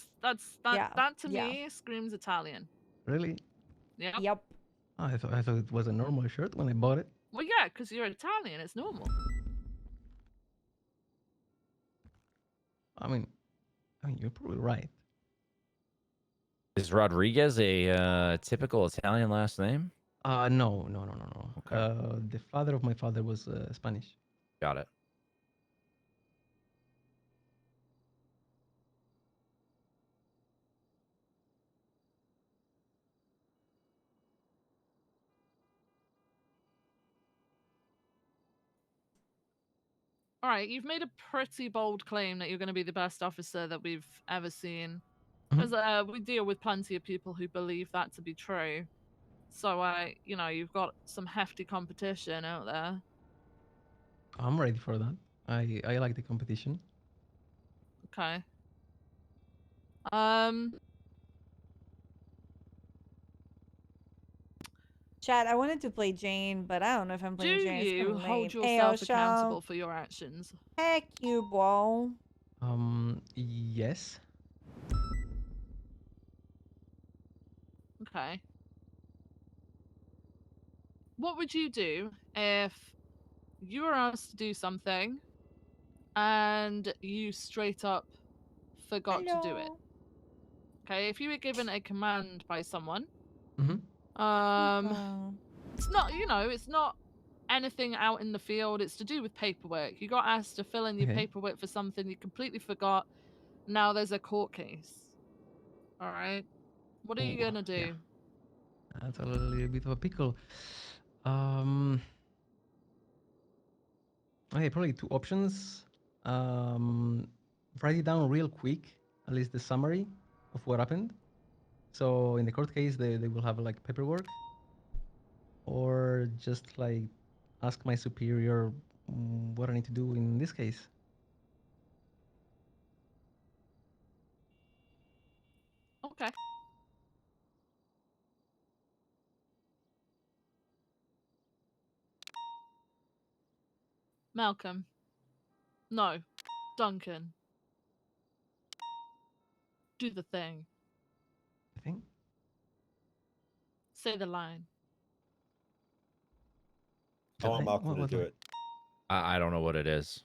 to me screams Italian. Really? Yeah. Yep. Oh, I thought it was a normal shirt when I bought it. Well, yeah, because you're Italian. It's normal. I mean, you're probably right. Is Rodriguez a typical Italian last name? No. Okay. The father of my father was Spanish. Got it. All right, you've made a pretty bold claim that you're going to be the best officer that we've ever seen. As we deal with plenty of people who believe that to be true. So, you've got some hefty competition out there. I'm ready for that. I like the competition. Okay. Chad, I wanted to play Jane, but I don't know if I'm Do playing Jane. It's you kinda hold late. yourself Ayo, accountable Shao. for your actions? Heck you, bro. Yes. Okay. What would you do if you were asked to do something and you straight up forgot to do it? Okay, if you were given a command by someone, it's not, it's not anything out in the field. It's to do with paperwork. You got asked to fill in your paperwork for something you completely forgot. Now there's a court case. All right. What are you gonna do? Yeah. That's a little bit of a pickle. Okay, probably two options. Write it down real quick, at least the summary of what happened. So in the court case, they will have like paperwork, or just like ask my superior what I need to do in this case. Okay. Malcolm. No. Duncan. Do the thing. The thing? Say the line. I want Malcolm to do it. I don't know what it is.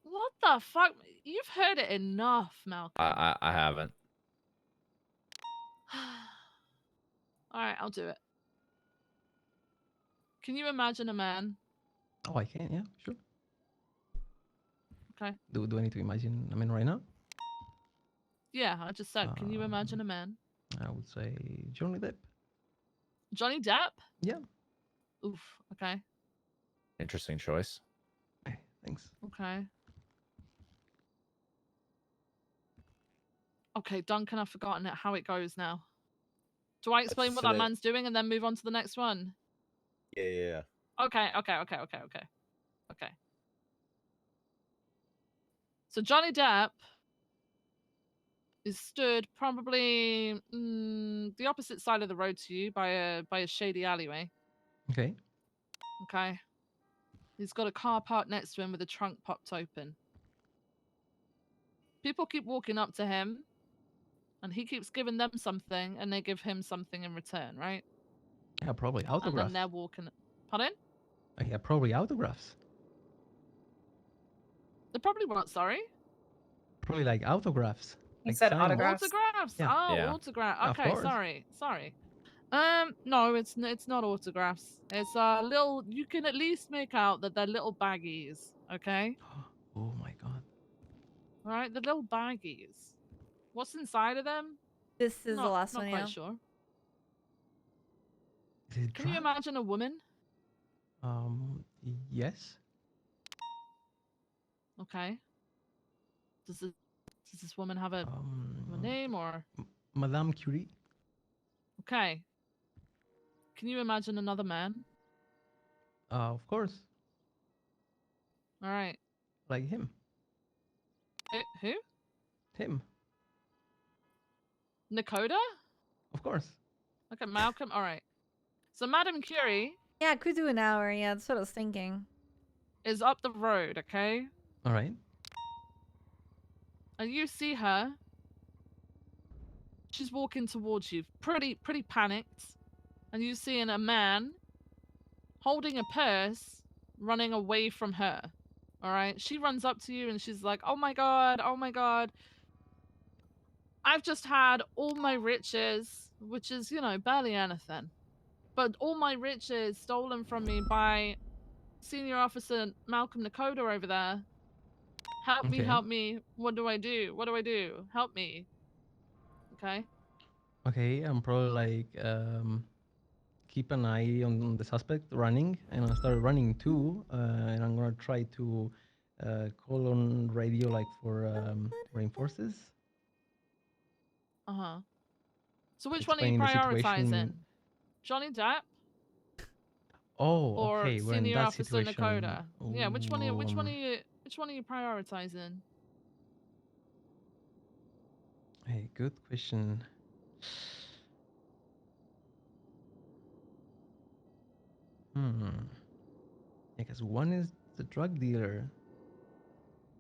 What the fuck? You've heard it enough, Malcolm. I haven't. All right, I'll do it. Can you imagine a man? Oh, I can, yeah, sure. Okay. Do I need to imagine a man right now? Yeah, I just said, can you imagine a man? I would say Johnny Depp. Johnny Depp? Yeah. Oof, okay. Interesting choice. Thanks. Okay. Okay, Duncan, I've forgotten how it goes now. Do I explain what that man's doing and then move on to the next one? Yeah. Okay. So Johnny Depp is stood probably the opposite side of the road to you by a shady alleyway. Okay. Okay. He's got a car parked next to him with the trunk popped open. People keep walking up to him, and he keeps giving them something, and they give him something in return, right? Yeah, probably And autographs. then they're walking. Pardon? Yeah, probably autographs. They're probably what? Sorry. Probably like autographs. He like said signed. autographs. Autographs. Yeah. Oh, Yeah. autograph. Yeah, of Okay, course. sorry. No, it's not autographs. It's little. You can at least make out that they're little baggies. Okay. Oh my god. All right, the little baggies. What's inside of them? This is the last not one, quite yeah. sure. Is it Can you drug? imagine a woman? Yes. Okay. Does this woman have a name or? Madame Curie. Okay. Can you imagine another man? Of course. All right. Like him. Who? Him. Nakoda? Of course. Okay, Malcolm. All right. So Madame Curie. Yeah, could do an hour. Yeah, that's what I was thinking. Is up the road, okay? All right. And you see her. She's walking towards you, pretty panicked. And you see a man holding a purse running away from her. All right? She runs up to you and she's like, "Oh my god, oh my god. I've just had all my riches," which is, barely anything. "But all my riches stolen from me by Senior Officer Malcolm Nakoda over there. Help me, Okay. help me. What do I do? What do I do? Help me." Okay? Okay, I'm probably like keep an eye on the suspect running, and I start running too, and I'm gonna try to call on radio like for reinforces. Uh-huh. So which one are you Explaining the prioritizing? situation. Johnny Depp Oh, or okay, we're in Senior that Officer situation. Nakoda? Yeah, which one are you prioritizing? Hey, good question. Because one is the drug dealer.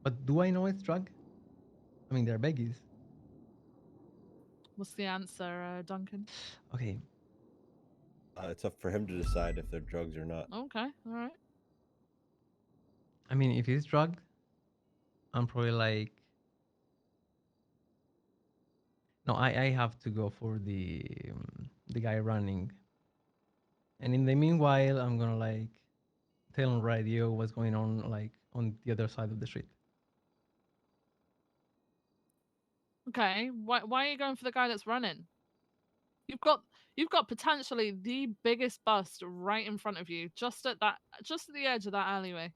But do I know it's drug? I mean, they're baggies. What's the answer, Duncan? Okay. It's up for him to decide if they're drugs or not. Okay, all right. I mean, if it's drug, I'm probably like... No, I have to go for the guy running. And in the meanwhile, I'm gonna like tell on radio what's going on like on the other side of the street. Okay, why are you going for the guy that's running? You've got potentially the biggest bust right in front of you, just at the edge of that alleyway.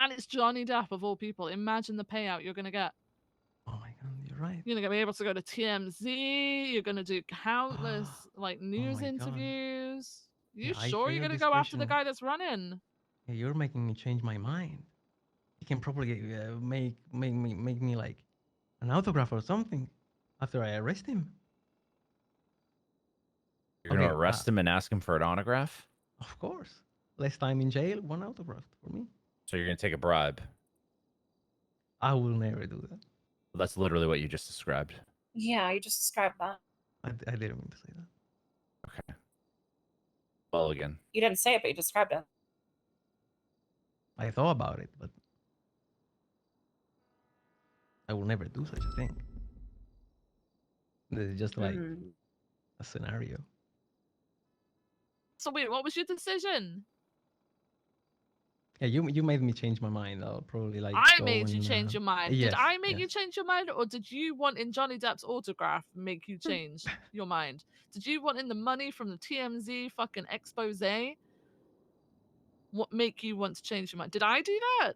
And it's Johnny Depp of all people. Imagine the payout you're gonna get. Oh my god, you're right. You're gonna be able to go to TMZ, you're gonna do countless like news interviews. You Yeah, I sure you're figured gonna this go after the question. guy that's running? Yeah, you're making me change my mind. You can probably make me like an autograph or something after I arrest him. You're gonna arrest him and ask him for an autograph? Of course. Less time in jail, one autograph for me. So you're gonna take a bribe? I will never do that. Well, that's literally what you just described. Yeah, you just described that. I didn't mean to say that. Okay. Well, again. You didn't say it, but you described it. I thought about it, but I will never do such a thing. This is just like a scenario. So wait, what was your decision? Yeah, you made me change my mind. I'll probably like. I go made you and, change your mind. Yes, Did I make yes. you change your mind, or did you want in Johnny Depp's autograph make you change your mind? Did you want in the money from the TMZ fucking expose? What make you want to change your mind? Did I do that?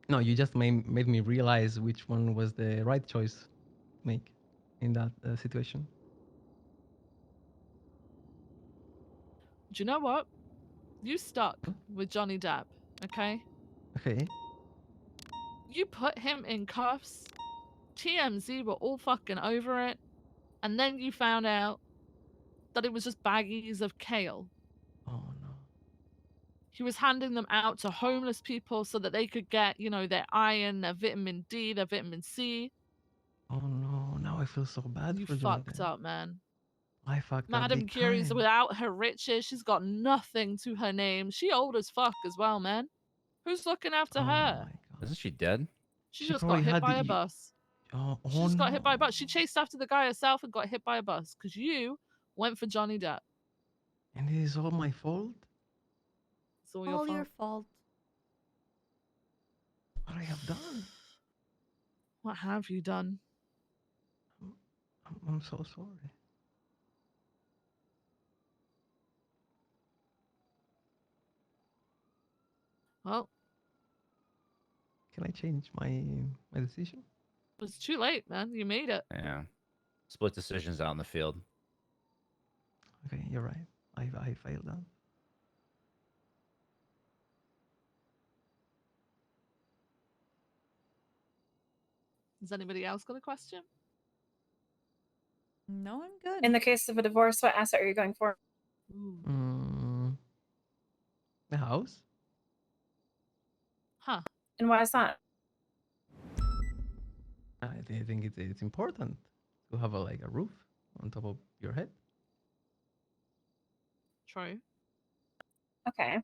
No, you just made me realize which one was the right choice to make in that situation. Do you know what? You stuck with Johnny Depp, okay? Okay. You put him in cuffs. TMZ were all fucking over it. And then you found out that it was just baggies of kale. Oh, no. He was handing them out to homeless people so that they could get, their iron, their vitamin D, their vitamin C. Oh, no. Now I feel so bad You for Johnny fucked Depp. up, man. I fucked up Madame big Curie's time. without her riches. She's got nothing to her name. She old as fuck as well, man. Who's looking after her? Isn't she dead? She She just got probably hit had by the- a bus. Oh, She just got hit by a bus. She chased after the guy herself and got hit by a bus because you went for Johnny Depp. And it is all my fault? It's all your Your fault. fault. What I have done? What have you done? I'm so sorry. Well, Can I change my decision? it's too late, man. You made it. Yeah. Split decisions out in the field. Okay, you're right. I failed that. Has anybody else got a question? No, I'm good. In the case of a divorce, what asset are you going for? The house? Huh. And why is that? I think it's important to have like a roof on top of your head. True. Okay.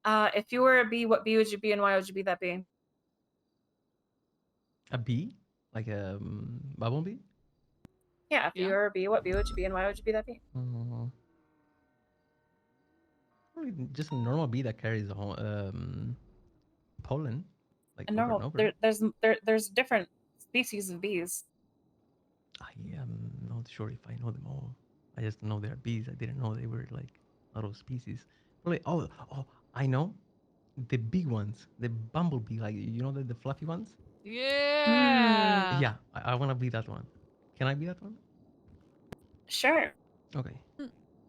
If you were a bee, what bee would you be and why would you be that bee? A bee? Like a bumblebee? Yeah, if you were a bee, what bee would you be and why would you be that bee? Probably just a normal bee that carries pollen. Like A over and normal. over. There's different species of bees. I am not sure if I know them all. I just know they're bees. I didn't know they were like a lot of species. Probably, oh, I know. The big ones. The bumblebee, like, you know, the fluffy ones? Yeah. Yeah, I want to be that one. Can I be that one? Sure. Okay.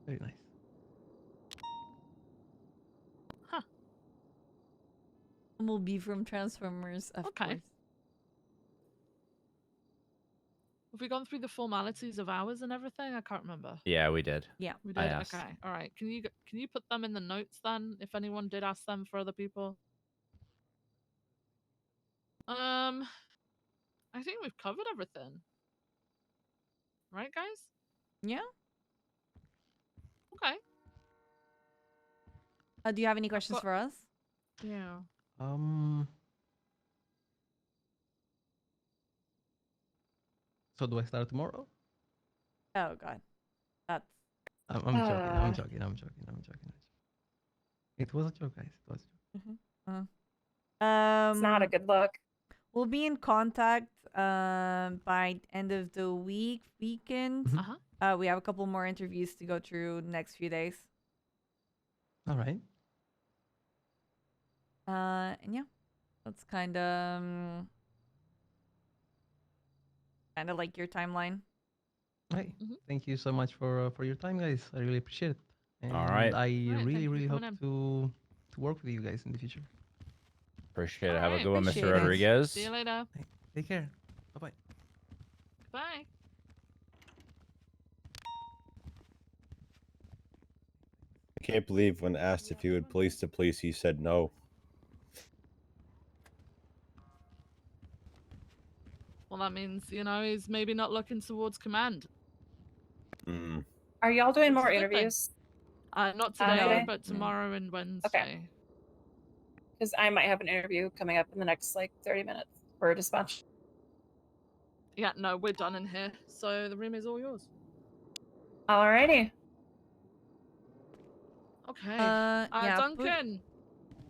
Very nice. Bumblebee from Transformers, of course. Have we gone through the formalities of hours and everything? I can't remember. Yeah, we did. Yeah, we I did. asked. Okay, all right. Can you put them in the notes then, if anyone did ask them for other people? I think we've covered everything. Right, guys? Yeah. Okay. Do you have any questions for us? Yeah. So do I start tomorrow? Oh God, that's. I'm joking. It was a joke, guys. It was a joke. It's not a good look. We'll be in contact by end of the weekend. We have a couple more interviews to go through the next few days. All right. And yeah, that's kind of like your timeline. Hey, thank you so much for your time, guys. I really appreciate it. And All right. I Right, really hope coming in. to work with you guys in the future. Appreciate it. All Have a right, good one, Mr. appreciate it. Rodriguez. See you later. Take care. Bye-bye. Bye. I can't believe when asked if he would police the police, he said no. Well, that means, he's maybe not looking towards command. Are y'all doing more It's a good thing. interviews? Not today, but tomorrow and Wednesday. Okay. Because I might have an interview coming up in the next 30 minutes for a dispatch. Yeah, no, we're done in here, so the room is all yours. Alrighty. Okay. Yeah, Duncan.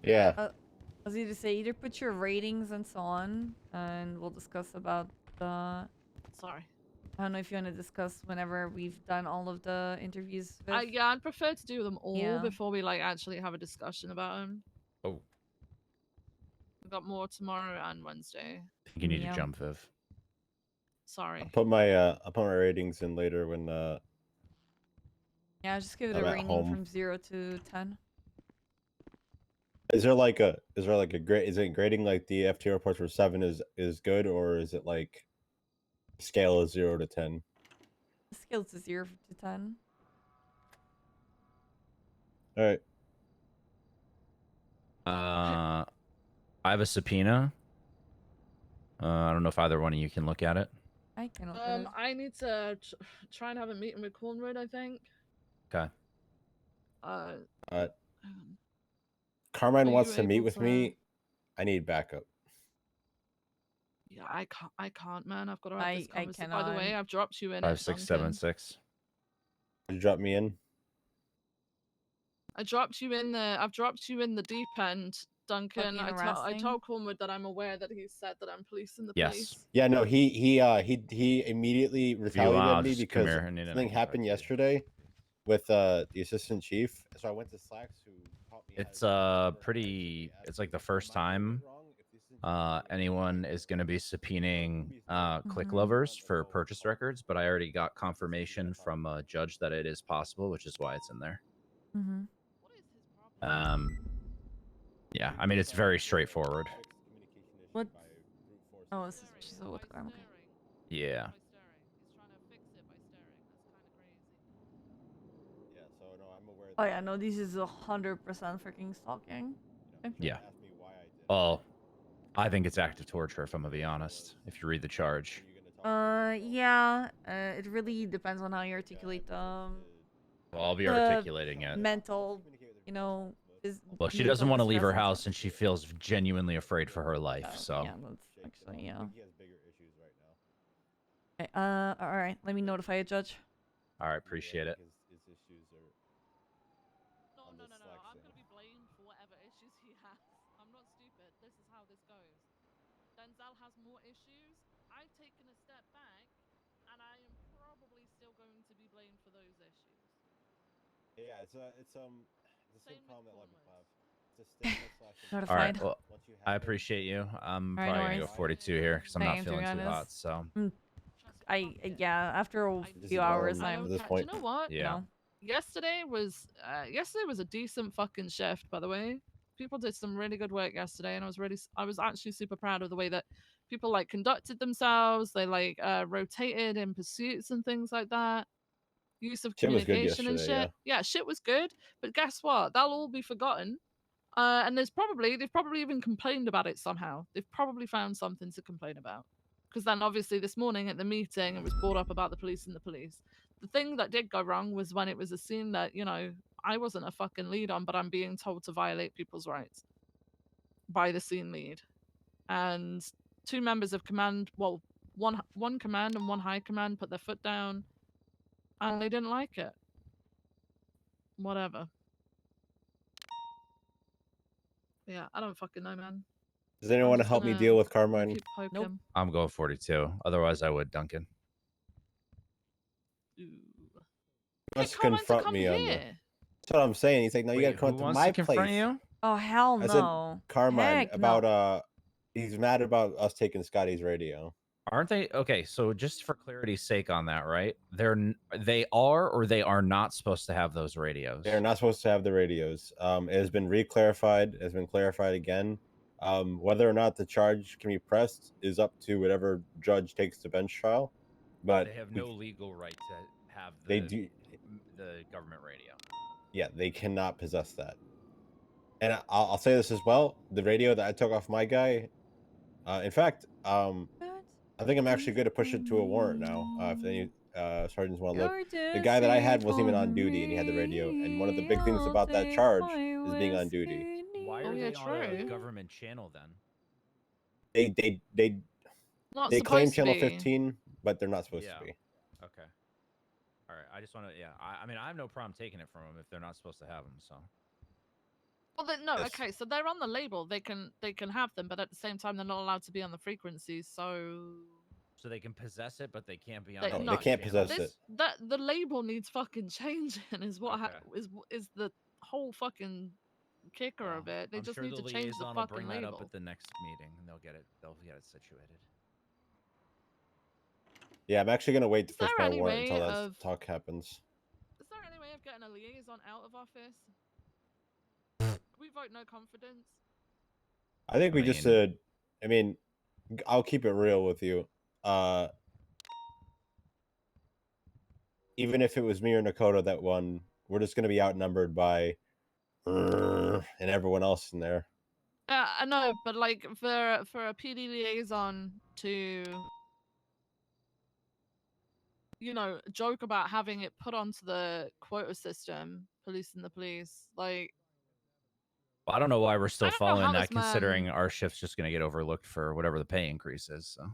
Yeah. I was going to say, either put your ratings and so on, and we'll discuss about the. Sorry. I don't know if you want to discuss whenever we've done all of the interviews. With... Yeah, I'd prefer to do them all Yeah. before we actually have a discussion about them. Oh. We've got more tomorrow and Wednesday. I think you need to jump, Viv. Sorry. I'll put my ratings in later when Yeah, just give it I'm a at rating home. from 0 to 10. Is there like a grade? Is it grading like the FT reports where 7 is good, or is it like scale of 0 to 10? The scale's to 0 to 10. All right. I have a subpoena. I don't know if either one of you can look at it. I can look at it. I need to try and have a meeting with Cornwood, I think. Okay. Carmine Are wants you to meet able with to- me. I need backup. Yeah, I can't, man. I've got to have this I conversation. By the way, cannot. I've dropped you in it, 5676. You drop me in. I dropped you in the. I've dropped you in the deep end, Duncan. Fucking I harassing. told Cornwood that I'm aware that he said that I'm policing the Yes. police. Yeah, no, he immediately retaliated me just come because here and then I something can talk happened to you. yesterday with the assistant chief. So I went to Slacks, who taught me. It's pretty. It's like the first time anyone is going to be subpoenaing click lovers for purchase records, but I already got confirmation from a judge that it is possible, which is why it's in there. Yeah, I mean it's very straightforward. What? Oh, this is she's a with arm. Yeah. Oh yeah, no, this is 100% freaking stalking. Okay. Yeah. Well, I think it's active torture, if I'm gonna be honest. If you read the charge. Yeah. It really depends on how you articulate Well, I'll be the articulating it. mental, you know. Well, she mental doesn't want to leave her distress and house, and she feels genuinely afraid for her life. So. yeah, that's actually yeah. Okay, all right. Let me notify a judge. All right, appreciate it. No. I'm gonna be blamed for whatever issues he has. I'm not stupid. This is how this goes. Denzel has more issues. I've taken a step back, and I am probably still going to be blamed for those issues. Yeah, it's the same problem that Levin have. Notified. All right. Well, I appreciate you. I'm All right, probably no gonna go worries. 42 here because I'm not Same, to feeling be too hot. honest. So. Yeah. After a few hours, I'm at this Do point. you know what? Yeah. No. Yesterday was a decent fucking shift, by the way. People did some really good work yesterday, and I was actually super proud of the way that people like conducted themselves. They like rotated in pursuits and things like that. Use of Shit was good communication and shit. yesterday, Yeah, shit was good. But guess what? That'll all be forgotten. And they've probably even complained about it somehow. They've probably found something to complain about. Because then obviously this morning at the meeting it was brought up about the police and the police. The thing that did go wrong was when it was a scene that, you know, I wasn't a fucking lead on, but I'm being told to violate people's rights by the scene lead. And two members of command, well, one command and one high command put their foot down and they didn't like it. Whatever. Yeah, I don't fucking know, man. Does anyone want to help me deal with Carmine? Keep poking. Nope. I'm going 42. Otherwise, I would Duncan. He wants to Carmine, confront come me on the. here. That's what I'm saying. He's like, no, you gotta come who to wants my to confront place. you? Oh hell I said, no. Carmine, Heck about no. he's mad about us taking Scotty's radio. Aren't they? Okay, so just for clarity's sake on that, right? They are or they are not supposed to have those radios. They're not supposed to have the radios. It has been reclarified. It has been clarified again. Whether or not the charge can be pressed is up to whatever judge takes the bench trial. But They have no legal right to have they do. the government radio. Yeah, they cannot possess that. And I'll say this as well: the radio that I took off my guy. In fact, I think I'm actually going to push it to a warrant now. If any sergeants want to look, the guy that I had wasn't even on duty, and he had the radio. And one of the big things about that charge is being on duty. Why are they on a government channel then? Not They claim supposed to channel be. 15, but they're not supposed to be. Okay. All right. I just want to. Yeah. I mean, I have no problem taking it from them if they're not supposed to have them. So. Well, no. Yes. Okay, so they're on the label. They can have them, but at the same time, they're not allowed to be on the frequencies. So they can possess it, but they can't be on. They, No, no, they can't possess this, it. The label needs fucking changing. Is what is the whole fucking kicker of it. They I'm just sure need the to change the liaison will fucking bring that label. up at the next meeting, and they'll get it. They'll get it situated. Yeah, I'm actually going to wait to Is there push my any warrant way until that of- talk happens. Is there any way of getting a liaison out of office? Can we vote no confidence? I think we just said, I mean, I'll keep it real with you. Even if it was me or Nakota that won, we're just going to be outnumbered by and everyone else in there. I know, but like for a PD liaison to, you know, joke about having it put onto the quota system, policing the police, like I don't know why we're still I don't know how following that, this man- considering our shift's just going to get overlooked for whatever the pay increase is. So.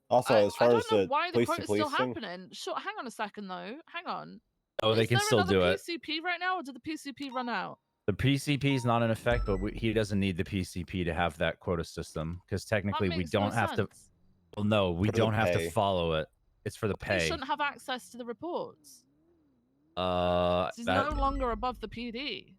Also, as I far don't as know the why the police quote to is still police thing, happening. Sure, hang on a second though. Hang on. Oh, they Is can there still another do it. PCP right now, or did the PCP run out? The PCP is not in effect, but he doesn't need the PCP to have that quota system because technically we makes no don't have to. sense. Well, no, we For the don't have to pay. follow it. It's for the He pay. shouldn't have access to the reports. He's That no longer above the PD.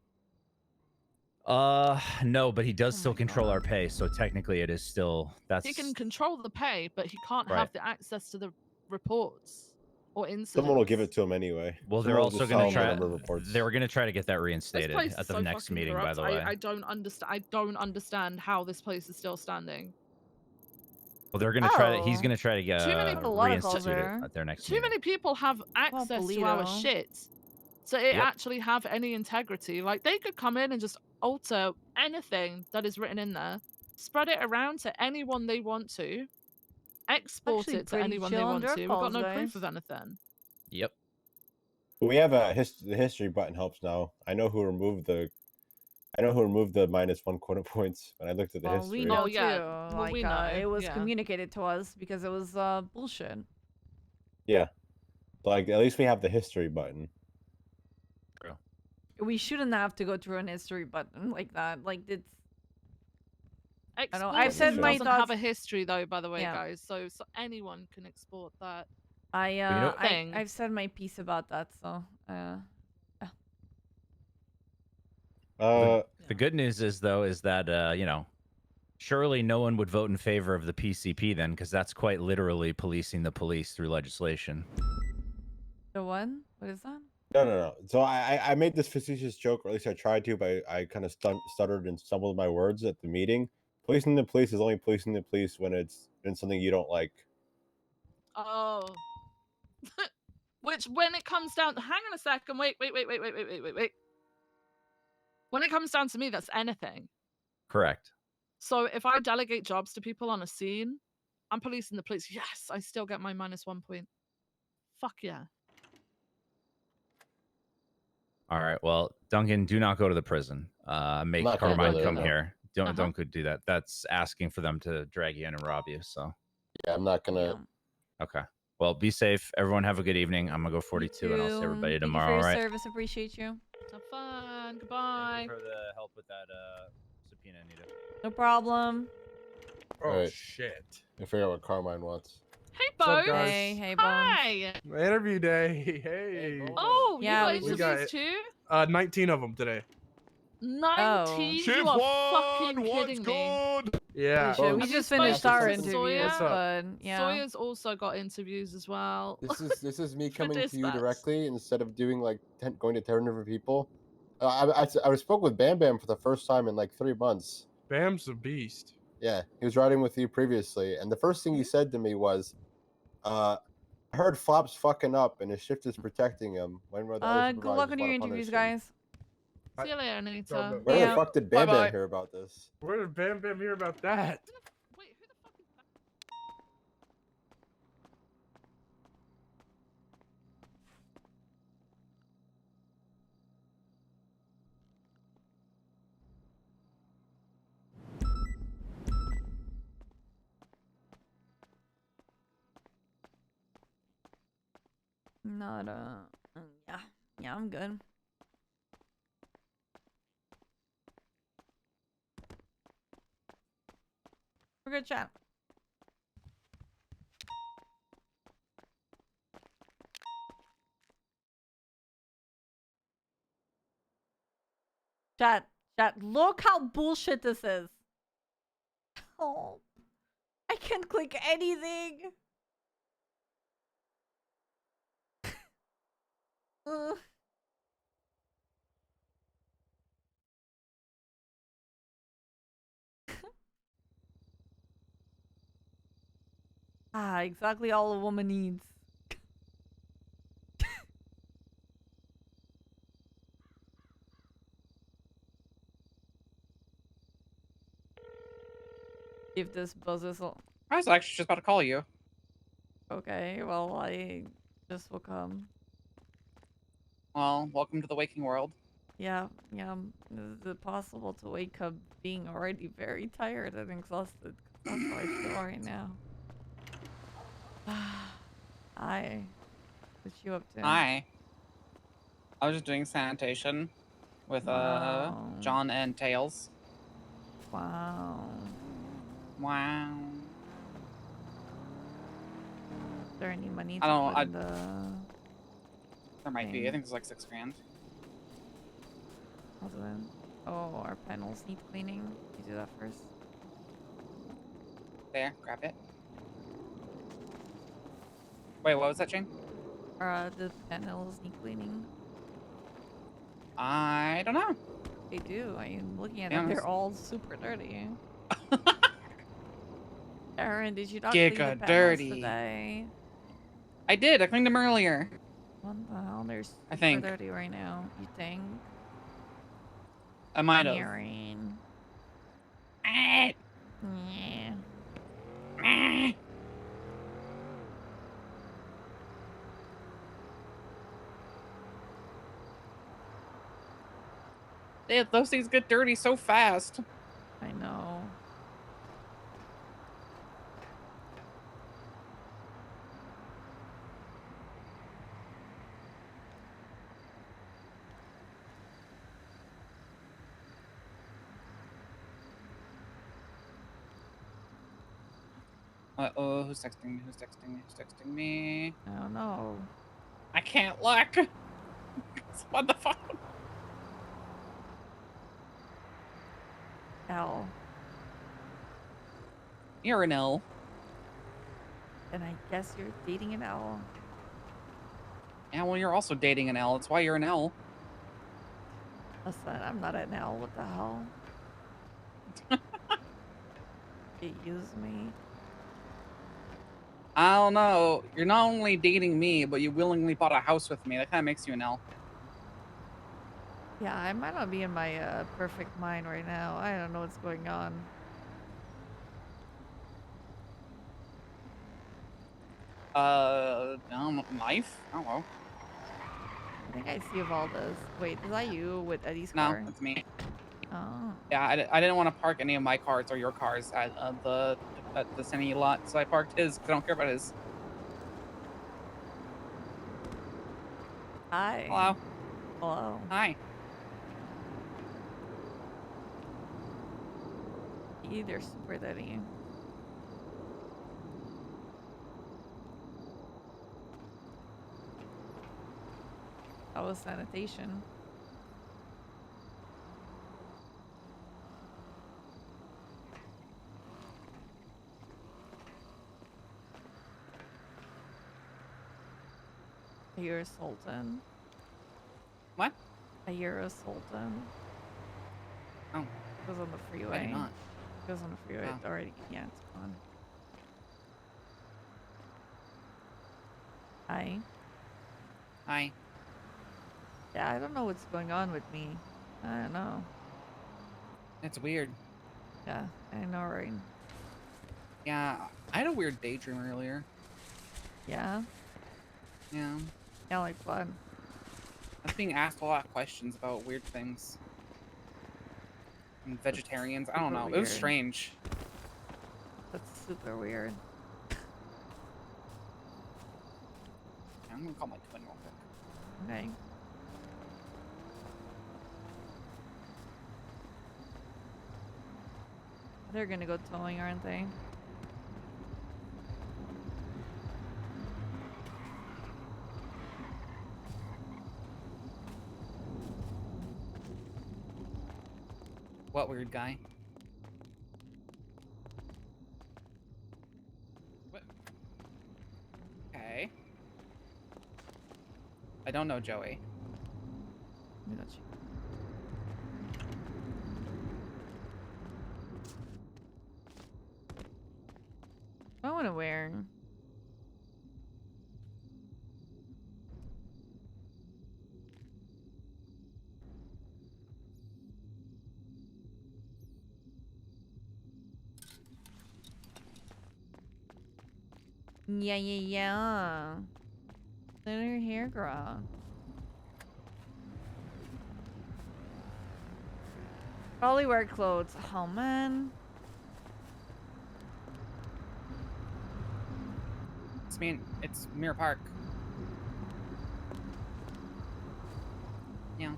no, but he does still control our pay, so technically it is still He can that's control the pay, but he can't Right. have the access to the reports or incidents. someone will give it to him anyway. well. Someone They're will also just going tell to him the try. number of reports. They were going to try to get that This reinstated place at is the so next fucking meeting. corrupt. By the way, I don't understand. I don't understand how this place is still standing. well, they're going to try. He's Oh. going to try to get Too many- a lot of calls reinstitute it there. at their next Too meeting. many people have access to our Polito. shit, so it Yep. actually have any integrity. Like they could come in and just alter anything that is written in there, spread it around to anyone they want to, export Actually it to pretty anyone they chill on want their to. We've got calls, no guys. proof of anything. Yep. We have a the history button helps now. I know who removed the -1 quota points when I looked at the Well, history. we know Oh, yeah. too. Well, Like we know, it was yeah. communicated to us because it was bullshit. Yeah, like at least we have the history button. We shouldn't have to go through an history button like that. Like it's. I know. I've said Exporting my doesn't thoughts. have a history though, by the way, Yeah. guys. So anyone can export that. I've said my piece about that. So The good news is though is that surely no one would vote in favor of the PCP then, because that's quite literally policing the police through legislation. the one. What is that? No. So I made this facetious joke, or at least I tried to, but I kind of stuttered and stumbled my words at the meeting. Policing the police is only policing the police when it's been something you don't like. Oh. Which, when it comes down, hang on a second, wait. When it comes down to me, that's anything. Correct. So if I delegate jobs to people on a scene, I'm policing the police. Yes, I still get my -1 point. Fuck yeah. All right. Well, Duncan, do not go to the prison. Make not gonna go Carmine there, come no. here. Don't go do that. That's asking for them to drag you in and rob you. So. Yeah, I'm not gonna. Okay. Well, be safe. Everyone have a good evening. I'm gonna go 42, and I'll see everybody Thank tomorrow. you for All your right. service. Appreciate you. Have fun. Goodbye. Thank you for the help with that subpoena, Anita. No problem. Oh shit! I figure out what Carmine wants. Hey, What's up, Bones. guys? Hey, Bones. Hi. Interview day. Hey. Oh, Yeah, you got interviews too? 19 of them today. 19? Shift You are one, fucking kidding me. Yeah. We just finished our interview, Sawyer? but yeah. Sawyer's also got interviews as well. This is me For coming to you dispatch. directly instead of doing like going to 10 different people. I spoke with Bam Bam for the first time in like 3 months. Bam's a beast. Yeah, he was riding with you previously, and the first thing he said to me was, "I heard Flop's fucking up, and his shift is protecting him." When the other Good luck supervisors on your wanna punish interviews, him. guys. See you later, Anita. Where Yeah. the fuck did Bam Bye-bye. Bam hear about this? Where did Bam Bam hear about that? Not yeah, I'm good. We're good chat. Chat, look how bullshit this is. Oh, I can't click anything. Ugh. Exactly all a woman needs. If this buzzes. I was actually just about to call you. Okay, well, I just will come. Well, welcome to the waking world. Yeah, yeah. Is it possible to wake up being already very tired and exhausted? 'Cause that's how I feel right now. Hi. What you up to? Hi. I was just doing sanitation with Wow. John and Tails. Wow. Wow. Is there any money I to don't put know. in the There might be. I thing? think there's like 6 grand. Hold on. Oh, our panels need cleaning. You do that first. There, grab it. Wait, what was that, Jane? The panels need cleaning. I don't know. They do. I'm looking at Be them. They're honest. all super dirty. Aaron, did you not clean the Giga panels dirty. today? I did. I cleaned them earlier. What the hell? They're super I think. dirty right now. You think? I might have. Aaron. Yeah. Those things get dirty so fast. I know. Uh-oh, who's texting me? Who's texting me? Who's texting me? I don't know. I can't look. What the fuck? L. You're an L. And I guess you're dating an L. Yeah, well, you're also dating an L. That's why you're an L. Listen, I'm not an L. What the hell? You use me. I don't know. You're not only dating me, but you willingly bought a house with me. That kind of makes you an L. Yeah, I might not be in my perfect mind right now. I don't know what's going on. Life? I don't know. I think I see Valdes. Wait, is that you with Eddie's No, car? that's me. Oh. Yeah, I didn't want to park any of my cars or your cars at the Sunny lot, so I parked his 'cause I don't care about his. Hi. Hello. Hello. Hi. They're super dirty. That was sanitation. You're a sultan. What? You're a sultan. Oh. Goes on the freeway. I did not. Goes on the freeway. Oh. It's already, yeah, it's gone. Hi. Hi. Yeah, I don't know what's going on with me. I don't know. It's weird. Yeah, I know, right? Yeah, I had a weird daydream earlier. Yeah? Yeah. Yeah, like what? I was being asked a lot of questions about weird things. And vegetarians. I don't know. super It was weird. strange. That's super weird. I'm gonna call my twin real quick. Okay. They're gonna go towing, aren't they? What weird guy? What? Okay. I don't know Joey. Let me go check. I want to wear. Yeah. Let her hair grow. Probably wear clothes. Oh man. It's Mirror Park. Yeah.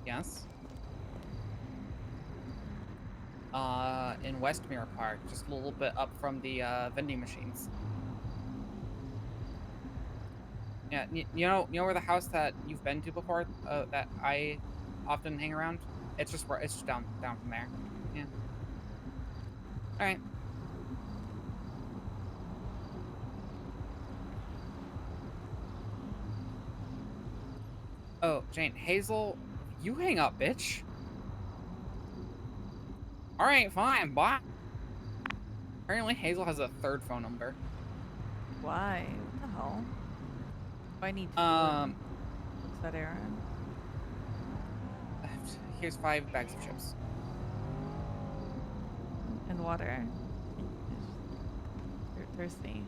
Yes. In West Mirror Park, just a little bit up from the vending machines. Yeah, you know where the house that you've been to before, that I often hang around? It's just down from there. Yeah. All right. Oh, Jane, Hazel, you hang up, bitch. All right, fine, bye. Apparently, Hazel has a third phone number. Why? What the hell? I need to. What's that, Aaron? Here's 5 bags of chips. And water. You're thirsty.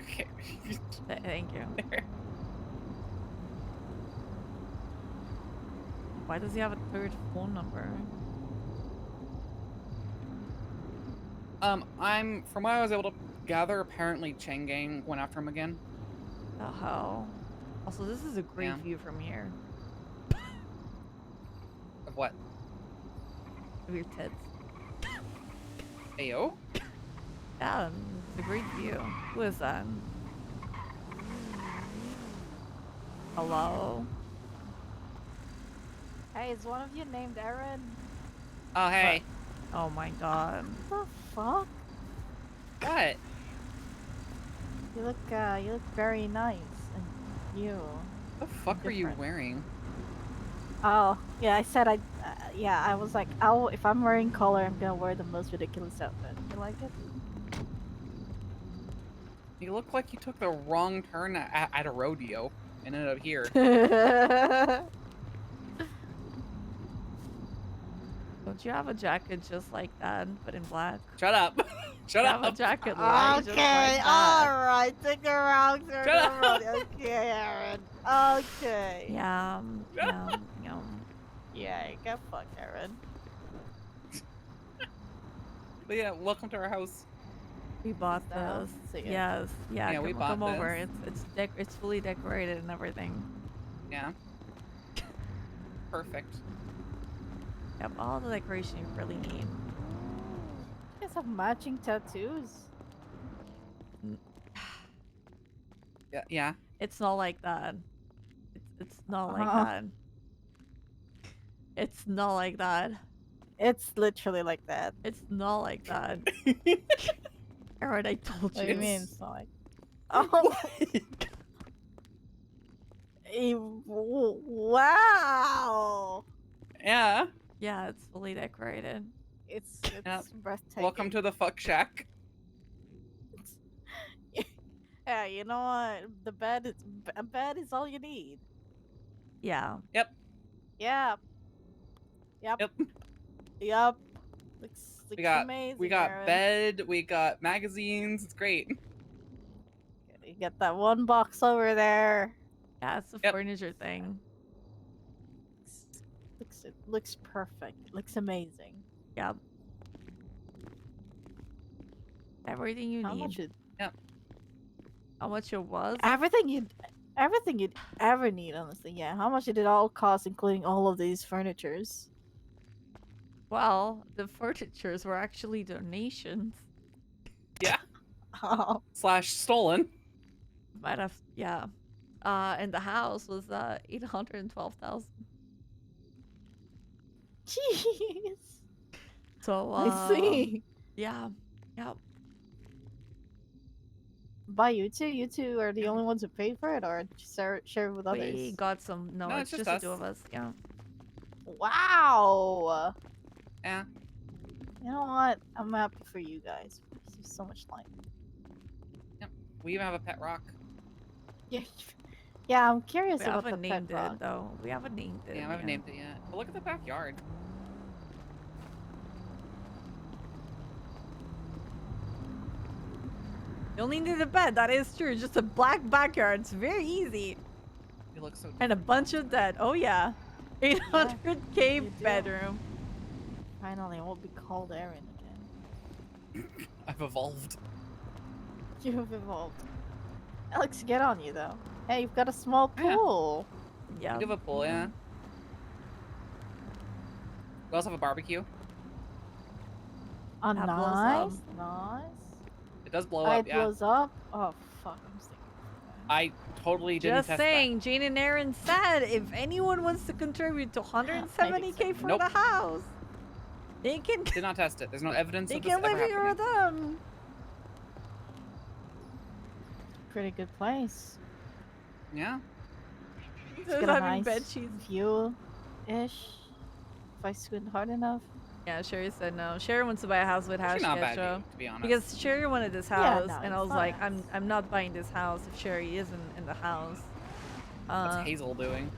Okay. Thank you. Why does he have a third phone number? I'm from what I was able to gather, apparently Chang Gang went after him again. The hell? Also, this is a great view from here. Of what? Of your tits. Ayo? Yeah, it's a great view. Who is that? Hello? Hey, is one of you named Aaron? Oh, hey. What? Oh my god. What the fuck? What? You look very nice, and you. What the fuck are you wearing? Oh, yeah, I said yeah, I was like, if I'm wearing color, I'm gonna wear the most ridiculous outfit. You like it? You look like you took the wrong turn at a rodeo and ended up here. Don't you have a jacket just like that, but in black? Shut up. Shut you up. Have a jacket like just like that. Alright, take a wrong turn. Shut up. Okay, Aaron. Okay. Yeah, yeah. Yeah, get fucked, Aaron. But yeah, welcome to our house. We bought Down. this. See ya. Yes. Yeah, Yeah, we come bought over. this. It's fully decorated and everything. Yeah. Perfect. Yep, all the decoration you really need. You guys have matching tattoos? Yeah. It's not like that. It's not like Uh-huh. that. It's not like that. It's literally like that. It's not like that. Aaron, I told you. What do you mean it's not like? Oh. Wow. Yeah. Yeah, it's fully decorated. It's Yep. breathtaking. Welcome to the fuck shack. Yeah, you know what? A bed is all you need. Yeah. Yep. Yep. Yep. Yep. Looks amazing. We got Aaron. bed, we got magazines. It's great. You get that one box over there. Yeah, it's a furniture thing. It looks perfect. It looks amazing. Yep. Everything you How need. much Yep. How much it was? Everything you'd ever need, honestly. Yeah. How much did it all cost, including all of these furnitures? Well, the furnitures were actually donations. Yeah. Oh. / stolen. Might have, yeah. And the house was 812,000. Jeez. So I see. Yeah. Yep. By you two are the only ones who paid for it, or share it with others? We got some. No, No, it's it's just just the two us. of us. Yeah. Wow. Yeah. You know what? I'm happy for you guys. This is so much fun. Yep. We even have a pet rock. Yeah. Yeah, I'm curious We about the haven't pet named rock. it though. We haven't named it. Yeah, I haven't named it yet. But look at the backyard. You only need a bed. That is true. Just a black backyard. It's very easy. It looks so. And a bunch of dead. Oh yeah. 800K bedroom. Finally, I won't be called Aaron again. I've evolved. You've evolved. Alex, get on you though. Hey, you've got a small Yeah. pool. We do have a pool, yeah. We also have a barbecue. Oh, That blows nice, up. nice. It does blow Oh, up, it yeah. blows up. Oh fuck, I'm sticking. I totally didn't Just test saying, Jane and Aaron said if anyone wants to contribute to 170K for Nope. the house, they can. that. Did not test it. There's no evidence They of this can ever live here happening. with them. Pretty good place. Yeah. It's Just got a having nice bed sheets. view-ish. If I squint hard enough. Yeah, Sherry said no. Sherry wants to buy a house with house Actually not a bad sketch, view, to be honest. because Sherry wanted this Yeah, house, no, and I it's was like, nice. I'm not buying this house if Sherry isn't in the house. What's Hazel doing?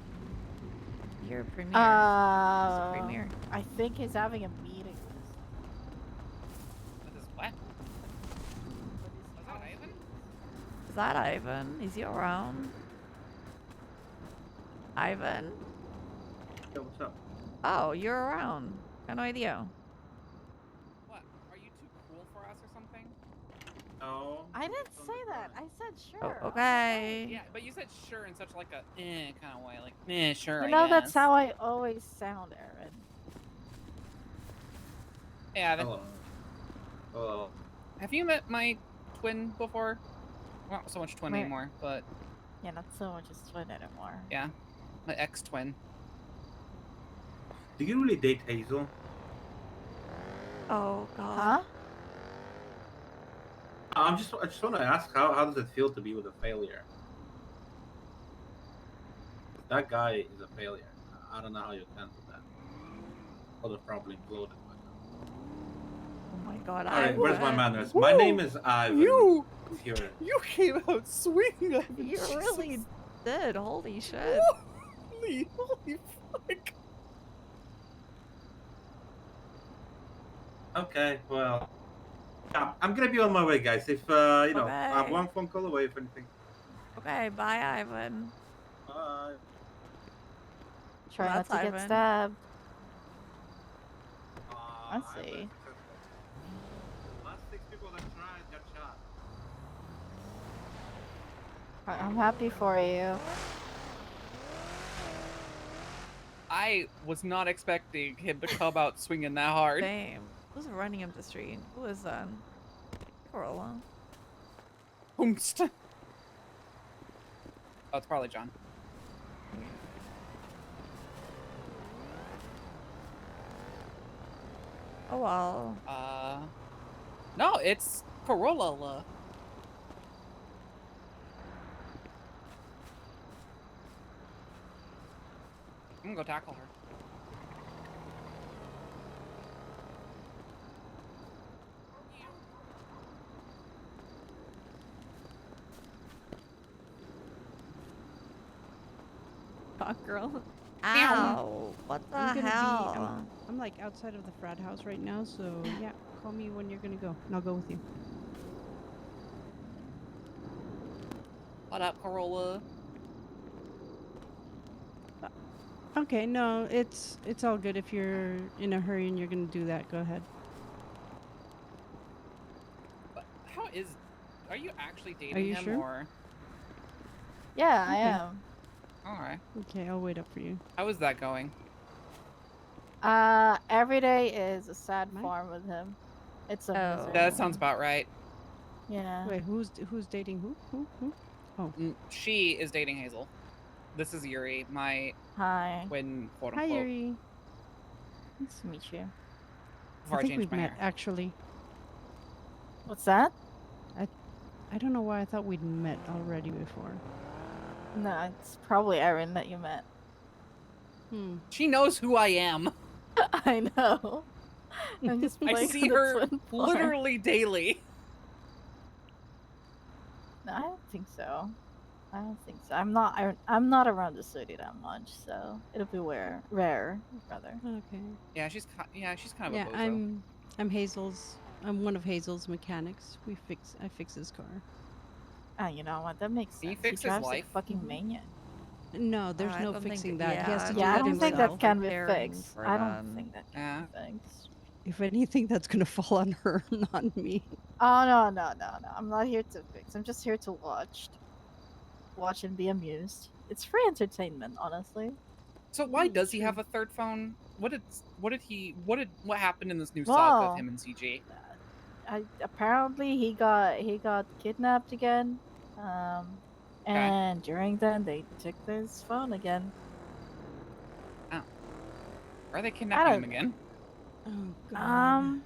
You're a premier. She's a I premier. think he's having a meeting. With his what? Was that Ivan? Is that Ivan? Is he around? Ivan? Yo, what's up? Oh, you're around. Got no idea. What? Are you too cool for us or something? No. I didn't say that. I said sure. Oh, okay. Yeah, but you said sure in such like a kind of way, like sure. You know, I that's guess. how I always sound, Aaron. Hey, Ivan. Hello. Hello. Have you met my twin before? Not so much twin Wait. anymore, but Yeah, not so much as twin anymore. yeah, my ex-twin. Do you really date Hazel? Oh God. Huh? I just want to ask, how does it feel to be with a failure? That guy is a failure. I don't know how you handle that. Would have probably imploded by now. Oh my God. All right, where's my manners? Woo! My name is Ivan. You Here. came out swinging, Ivan. You really did. Holy shit. Holy fuck. Okay, well, yeah, I'm gonna be on my way, guys. If you know, I'm Okay. one phone call away if anything. Okay, bye, Ivan. Bye. Try Well, not to that's get Ivan. stabbed. I see. Last 6 people that tried got shot. I'm happy for you. I was not expecting him to come out swinging that hard. Same. Who's running up the street? Who is that? Corolla. Boomst. Oh, it's probably John. Oh well. No, it's Corolla. I'm gonna go tackle her. Hot girl. Meow. Ow. What the I'm gonna hell? I'm like outside of the frat house right now, so yeah, call me when you're gonna go, and I'll go with you. What up, Corolla? Okay, no, it's all good. If you're in a hurry and you're gonna do that, go ahead. How is? Are you actually dating Are you him sure? or? Yeah, I Okay. am. All right. Okay, I'll wait up for you. How is that going? Every day is a sad farm with him. It's a misery. That sounds about right. Yeah. Wait, who's dating who? Who? Oh. She is dating Hazel. This is Yuri, my Hi. twin, quote Hi, unquote. Yuri. Nice to meet you. Before I I think changed we've my met hair. actually. What's that? I don't know why I thought we'd met already before. No, it's probably Erin that you met. She knows who I am. I know. I'm just I playing see the her twin farm. literally daily. No, I don't think so. I don't think so. I'm not around the city that much, so it'll be rare, rather. Okay. Yeah, she's kind of Yeah, a bozo. I'm one of Hazel's mechanics. I fix his car. Ah, you know what? That makes He sense. fixed his drives like life. a fucking maniac. No, there's I no don't think fixing that- that. He has to do Yeah, I that don't think himself. that can be Preparing fixed. for I don't them. think that can be fixed. If anything, that's gonna fall on her, not me. Oh no, no, no, no! I'm not here to fix. I'm just here to watch and be amused. It's free entertainment, honestly. So why does he have a third phone? What happened in this new saga Well, with him and CG? Apparently he got kidnapped again. And during then they took his phone again. Oh. Are they kidnapping him again? Oh,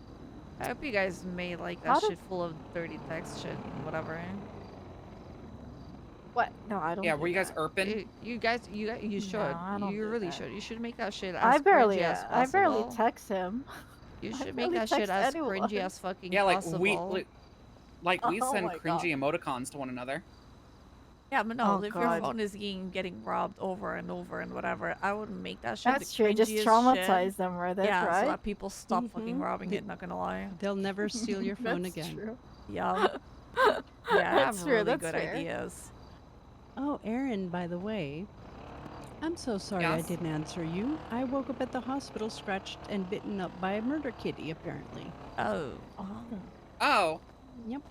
I hope you guys made like How that did- shit full of dirty text shit, whatever. What? No, I don't. Yeah, do were you guys that. erping? You should. I don't You do really that. should. You should make that shit as I barely, cringy as I barely possible. text him. You I should make barely that shit text as anyone. cringy as fucking Yeah, possible. we Oh send my cringy emoticons to one another. Yeah, but no, Oh, if your God. phone is getting robbed over and over and whatever, I would make that shit That's the true. Just cringiest traumatize shit. them with it, Yeah, right? so that people stop fucking robbing it. Not gonna lie. They'll never steal your phone That's again. true. Yeah. Yeah, I have That's true, really that's good fair. ideas. Oh, Aaron, by the way, I'm so sorry I Yes? didn't answer you. I woke up at the hospital scratched and bitten up by a murder kitty, apparently. Oh. Oh. Yep.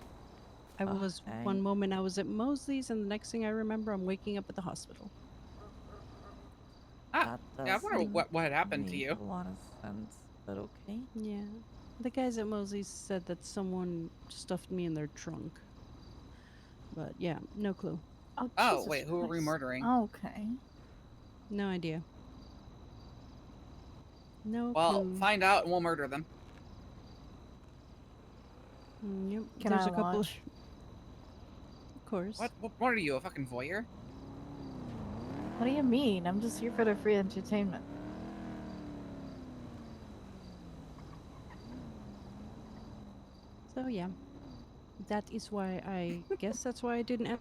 I was one moment I was at Mosley's, and the next thing I remember, I'm waking up at the hospital. Ah, yeah, I wonder what happened to you. A lot of sense, but okay. Yeah. The guys at Mosley's said that someone stuffed me in their trunk. But yeah, no clue. Oh, Jesus wait, who are we Christ. murdering? Okay. No idea. No Well, clue. find out and we'll murder them. Yep. Can There's I a couple. watch? Of course. What are you, a fucking voyeur? What do you mean? I'm just here for the free entertainment. So yeah, that is why I guess that's why I didn't have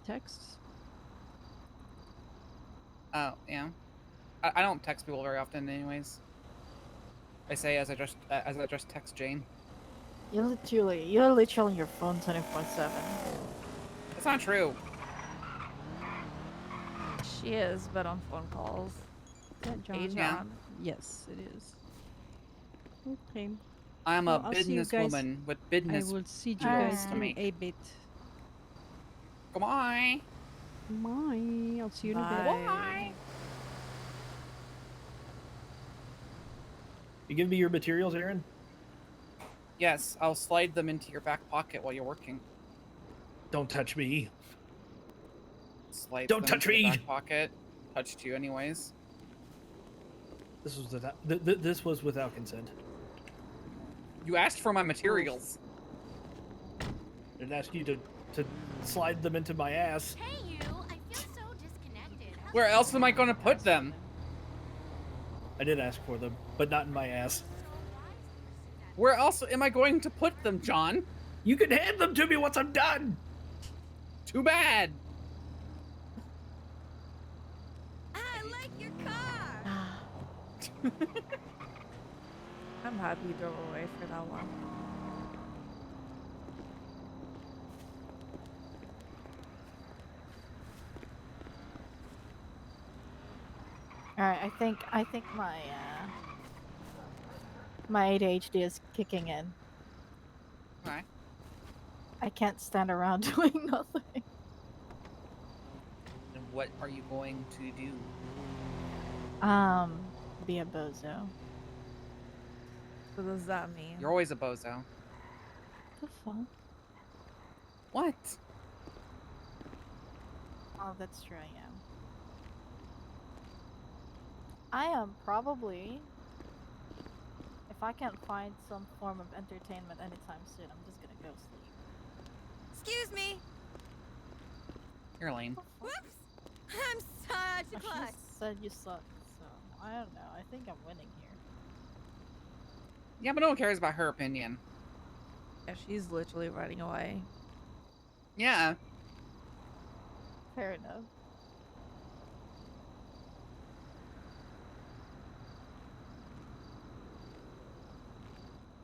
texts. Oh, yeah. I don't text people very often, anyways. I say as I just text Jane. You're literally on your phone 24/7. That's not true. She is, but on phone calls. Is that John? Hey, Yeah. John. Yes, it is. Okay. I'm Well, a I'll see you guys- businesswoman with business I will see you deals guys to in make. a bit. Goodbye. Bye. I'll see you in a bit. Bye. You give me your materials, Aaron? Yes, I'll slide them into your back pocket while you're working. Don't touch me. Slide Don't them touch into your me! back pocket. Touched you anyways. This was this was without consent. You asked for my materials. I didn't ask you to slide them into my ass. Hey you, I feel so disconnected. Where else am I going to put them? I did ask for them, but not in my ass. Where else am I going to put them, John? You can hand them to me once I'm done. Too bad. I like your car. I'm happy you drove away for that one. All right, I think my ADHD is kicking in. Okay. I can't stand around doing nothing. And what are you going to do? Be a bozo. What does that mean? You're always a bozo. The fuck? What? Oh, that's true. I am probably, if I can't find some form of entertainment anytime soon, I'm just gonna go sleep. Excuse me. You're lame. Whoops. I'm such a She klutz. said you suck, so I don't know. I think I'm winning here. Yeah, but no one cares about her opinion. Yeah, she's literally running away. Yeah. Fair enough.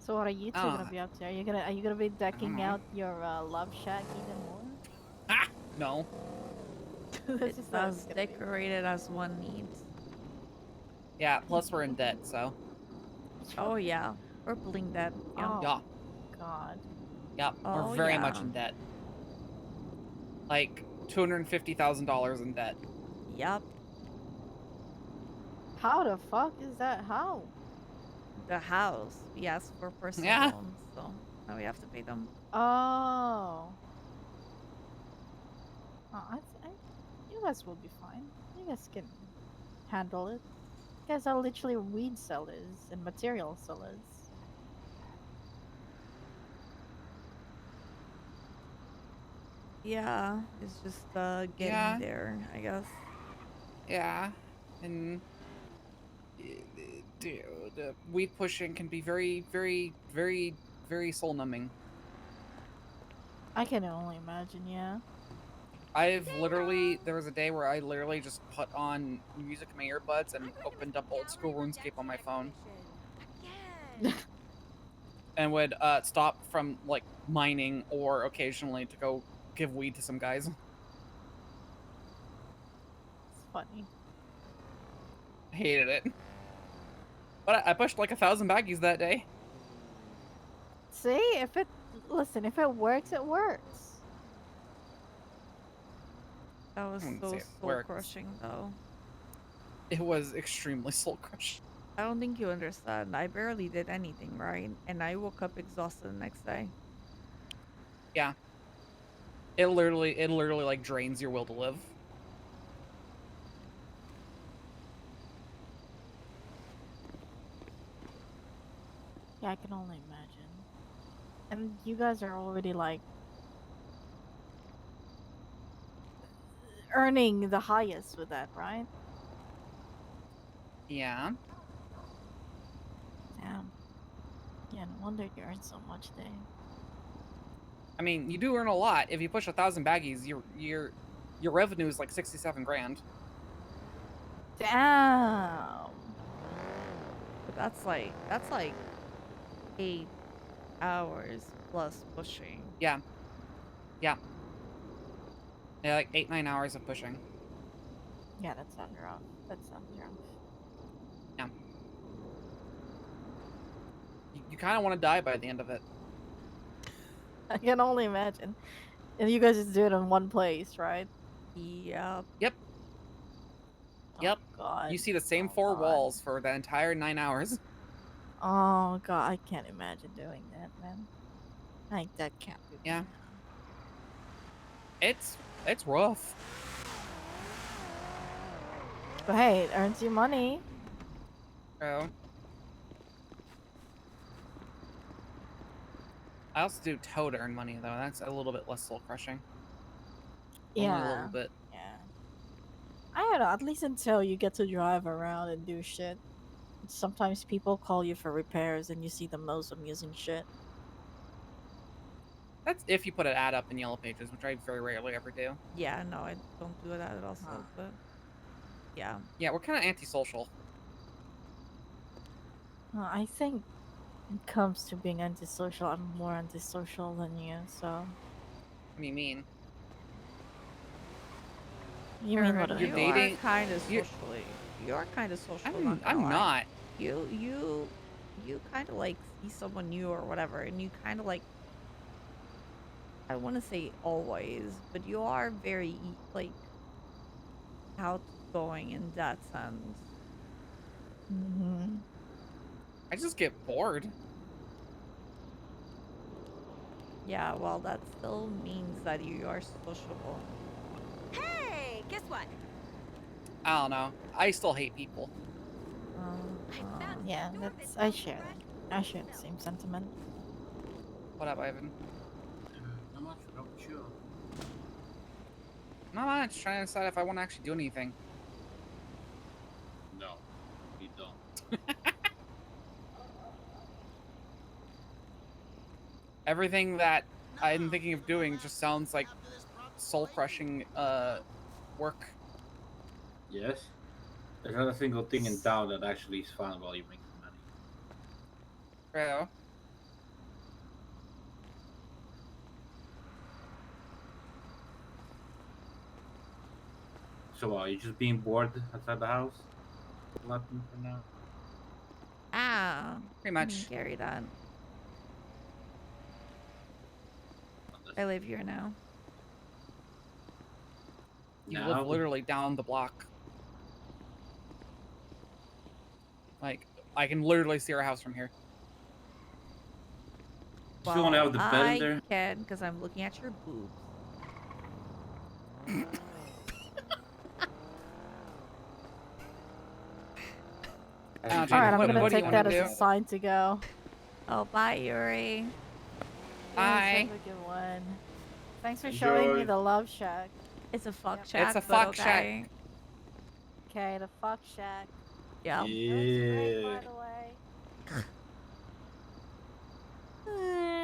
So what are you two gonna be up to? Are you gonna be decking out your love shack even more? No. It's as decorated as one needs. Yeah, plus we're in debt, so. Oh yeah, we're pulling that. Yeah. Oh, Yeah. God. Yep, we're Oh, very much yeah. in debt. Like $250,000 in debt. Yep. How the fuck is that? How? The house. We asked for personal Yeah. loans, so now we have to pay them. Oh. You guys will be fine. You guys can handle it. You guys are literally weed sellers and material sellers. Yeah, it's just getting Yeah. there, I guess. Yeah. And dude, weed pushing can be very, very, very, very soul numbing. I can only imagine, yeah. I've literally, there was a day where I literally just put on music in my earbuds and opened up old school RuneScape on my phone. And would stop from like mining or occasionally to go give weed to some guys. It's funny. Hated it. But I pushed like 1,000 baggies that day. See, if it works, it works. That was I wouldn't so say it soul works. crushing, though. It was extremely soul crushing. I don't think you understand. I barely did anything, right? And I woke up exhausted the next day. Yeah. It literally like drains your will to live. Yeah, I can only imagine. And you guys are already like earning the highest with that, right? Yeah. Damn. Yeah, no wonder you earn so much there. I mean, you do earn a lot. If you push 1,000 baggies, your revenue is like 67 grand. Damn. But that's like 8 hours plus pushing. Yeah. Yeah. Yeah, like 8-9 hours of pushing. Yeah, that sounds rough. That sounds rough. Yeah. You kind of want to die by the end of it. I can only imagine. And you guys just do it in one place, right? Yep. Yep. Yep. God. You see the same 4 walls for the entire 9 hours. Oh god, I can't imagine doing that, man. Like that can't be. Yeah. It's rough. But hey, it earns you money. Bro. I also do tow to earn money though. That's a little bit less soul crushing. Only a little bit. Yeah. I don't know, at least until you get to drive around and do shit. Sometimes people call you for repairs and you see the most amusing shit. That's if you put an ad up in Yellow Pages, which I very rarely ever do. Yeah, no, I don't do that also, but yeah. Yeah, we're kind of antisocial. I think when it comes to being antisocial, I'm more antisocial than you, so. What do you mean? You mean what? You dating- are kind of you're- socially. You are kind of social. I'm not. You kind of like see someone new or whatever, and you kind of like. I want to say always, but you are very like outgoing in that sense. Mm-hmm. I just get bored. Yeah, well, that still means that you are sociable. Hey, guess what? I don't know. I still hate people. Yeah, that's. I share that. I share the same sentiment. What up, Ivan? Not much, not sure. Not much. Trying to decide if I want to actually do anything. No, we don't. Everything that I'm thinking of doing just sounds like soul-crushing work. Yes. There's not a single thing in town that actually is fun while you're making money. Bro. So are you just being bored outside the house? Nothing for now. Ah. Pretty much. I can carry that. I live here now. You Now? live literally down the block. Like, I can literally see our house from here. Still want to have the bed in I there? can, because I'm looking at your boobs. Alright, I'm gonna what do you take wanna that as a do? sign to go. Oh, bye, Yuri. Bye. Have a good one. Thanks for showing me Enjoy. the love shack. It's a fuck Yep. shack. It's a but fuck okay. shack. Okay, the fuck shack. Yeah. Looks great, by Yeah. the way.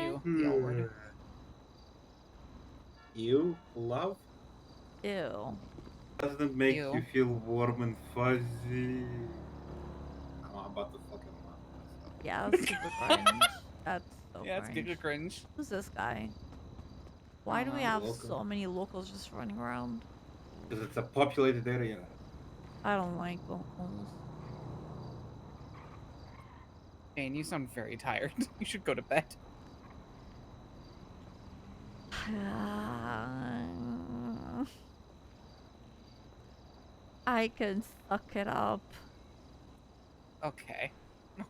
You, the L word. You love? Ew. Doesn't make Ew. you feel warm and fuzzy. I'm about to fucking love myself. Yeah, that's super cringe. That's so Yeah, it's cringe. giga cringe. Who's this guy? Why do we Uh-huh. have Local. so many locals just running around? Because it's a populated area. I don't like locals. Jane, you sound very tired. You should go to bed. I can suck it up. Okay.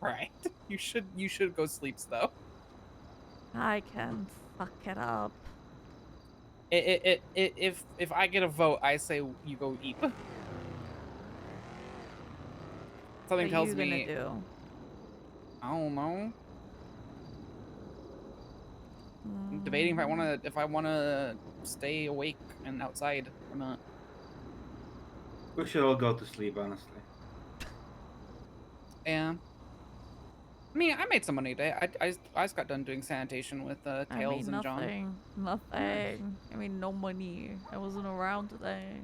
Alright. You should go sleep though. I can suck it up. If I get a vote, I say you go eat. Something What tells you me. gonna do? I don't know. I'm debating if I wanna stay awake and outside or not. We should all go to sleep, honestly. Yeah. I mean, I made some money today. I just got done doing sanitation with Tails and John. Nothing. I mean, no money. I wasn't around today.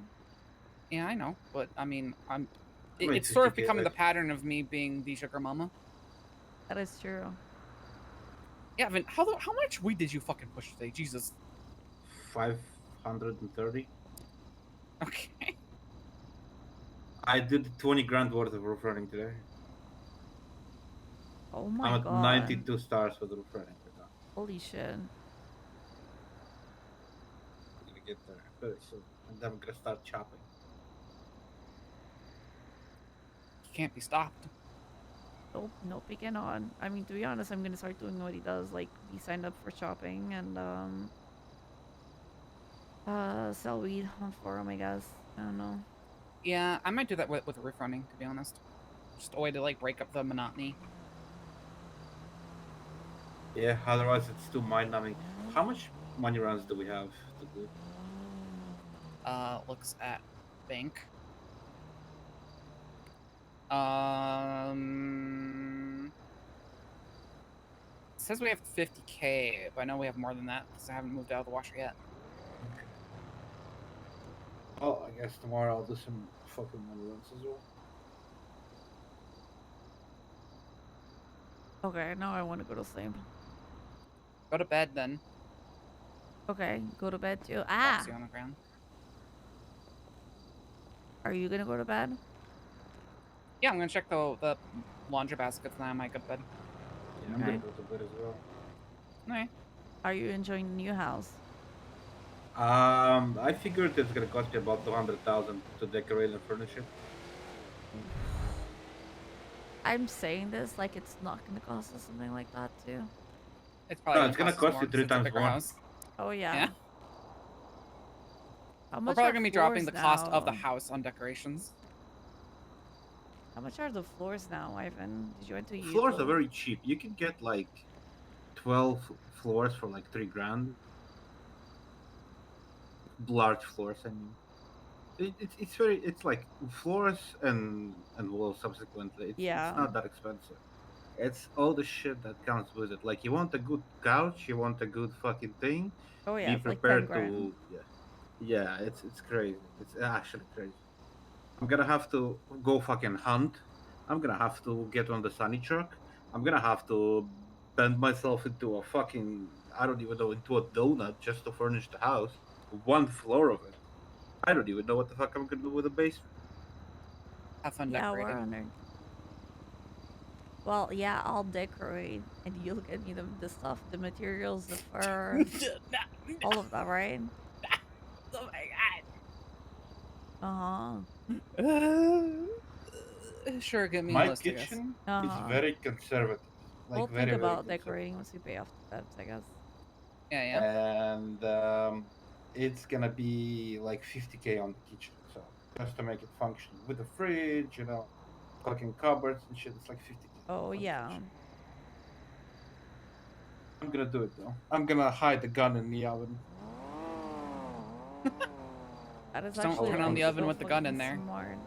Yeah, I know, but I mean, made it's sort of 50K, becoming the like- pattern of me being the sugar mama. That is true. Yeah, Vin, how much weed did you fucking push today? Jesus. 530. Okay. I did 20 grand worth of roof running today. Oh my I'm at god. 92 stars for the roof running right now. Holy shit. I'm gonna get there very soon. And then I'm gonna start chopping. You can't be stopped. Nope, he cannot. I mean, to be honest, I'm gonna start doing what he does, like be signed up for shopping and sell weed on forum, I guess. I don't know. Yeah, I might do that with roof running, to be honest. Just a way to like break up the monotony. Yeah, otherwise it's too mind numbing. How much money rounds do we have to do? Looks at bank. It says we have 50K, but I know we have more than that because I haven't moved out of the washer yet. Oh, I guess tomorrow I'll do some fucking money runs as well. Okay, now I want to go to sleep. Go to bed then. Okay, go to bed too. Ah! Box you on the ground. Are you gonna go to bed? Yeah, I'm gonna check the laundry baskets and I might go to bed. Yeah, I'm gonna go to bed as well. Okay. Are you enjoying the new house? I figured it's gonna cost me about 200,000 to decorate and furnish it. I'm saying this like it's not gonna cost us something like that too. It's probably No, it's gonna cost us you more 3 since it's a times bigger more. house. Oh yeah. Yeah. How We're much probably are gonna be dropping floors the cost of the now? house on decorations. How much are the floors now, Ivan? Did you enter YouTube? Floors are very cheap. You can get like 12 floors for like 3 grand. Large floors, I mean. It's very, it's like floors and walls subsequently. Yeah. It's not that expensive. It's all the shit that comes with it. Like, you want a good couch, you want a good fucking thing. Oh yeah, Be it's like 10 prepared grand. to, yeah, it's crazy. It's actually crazy. I'm gonna have to go fucking hunt. I'm gonna have to get on the sunny truck. I'm gonna have to bend myself into a fucking, I don't even know, into a donut just to furnish the house. 1 floor of it. I don't even know what the fuck I'm gonna do with the basement. Have fun Yeah, decorating. we're under. Well, yeah, I'll decorate, and you'll get me the stuff, the materials, the fur, all of that, right? Oh my god. Sure, get me a My list, I guess. kitchen is Uh-huh. very conservative. Like We'll very, think very about conservative. decorating once we pay off the debts, I guess. Yeah. And it's gonna be like 50K on the kitchen, so just to make it function with the fridge, you know, fucking cupboards and shit. It's like 50K. Oh yeah. I'm gonna do it though. I'm gonna hide the gun in the oven. That is Just don't actually turn on like, the oven so with the gun in fucking there. smart.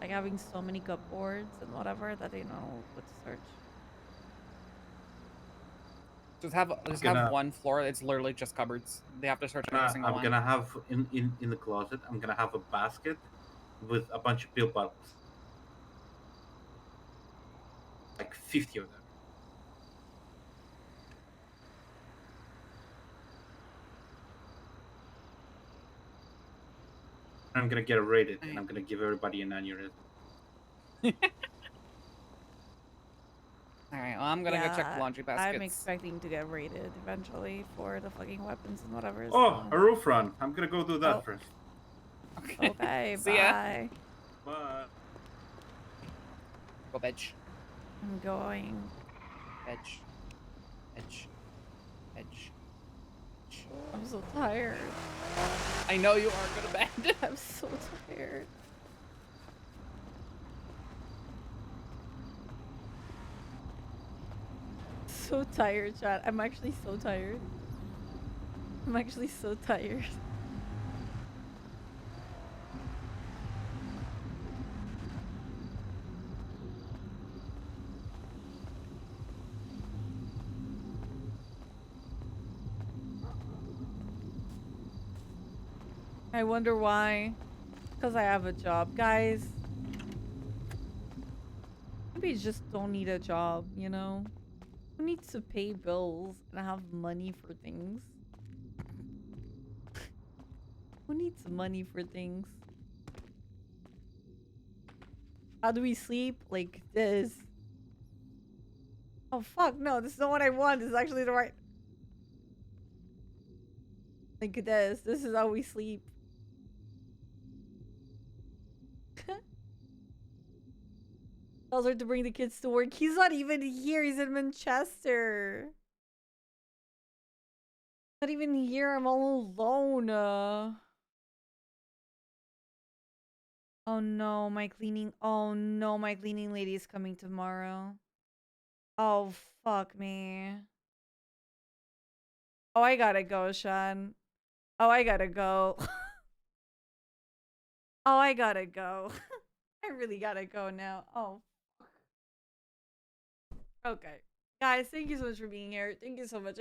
Like having so many cupboards and whatever that they know what to search. Just have one floor. It's literally just cupboards. They have to search every single I'm one. gonna have in the closet. I'm gonna have a basket with a bunch of pill bottles, like 50 of them. I'm gonna get raided, and I'm gonna give everybody an aneurysm. All right, well, I'm gonna go check the laundry baskets. I'm expecting to get raided eventually for the fucking weapons and whatever. Oh, a roof run. I'm gonna go do that Oh. first. Okay, See ya. bye. Bye. Go bitch. I'm going. Bitch. Bitch. Bitch. I'm so tired. I know you are. Go to bed. I'm so tired. So tired, chat. I'm actually so tired. I'm actually so tired. I wonder why. Because I have a job, guys. Maybe you just don't need a job, you know? Who needs to pay bills and have money for things? Who needs money for things? How do we sleep? Like this. Oh fuck, no, this is not what I want. This is actually the right... Like this. This is how we sleep. Tells her to bring the kids to work. He's not even here. He's in Manchester. Not even here. I'm all alone. Oh no, my cleaning. Oh no, my cleaning lady is coming tomorrow. Oh fuck me. Oh, I gotta go, Sean. Oh, I gotta go. Oh, I gotta go. I really gotta go now. Oh. Okay. Guys, thank you so much for being here. Thank you so much.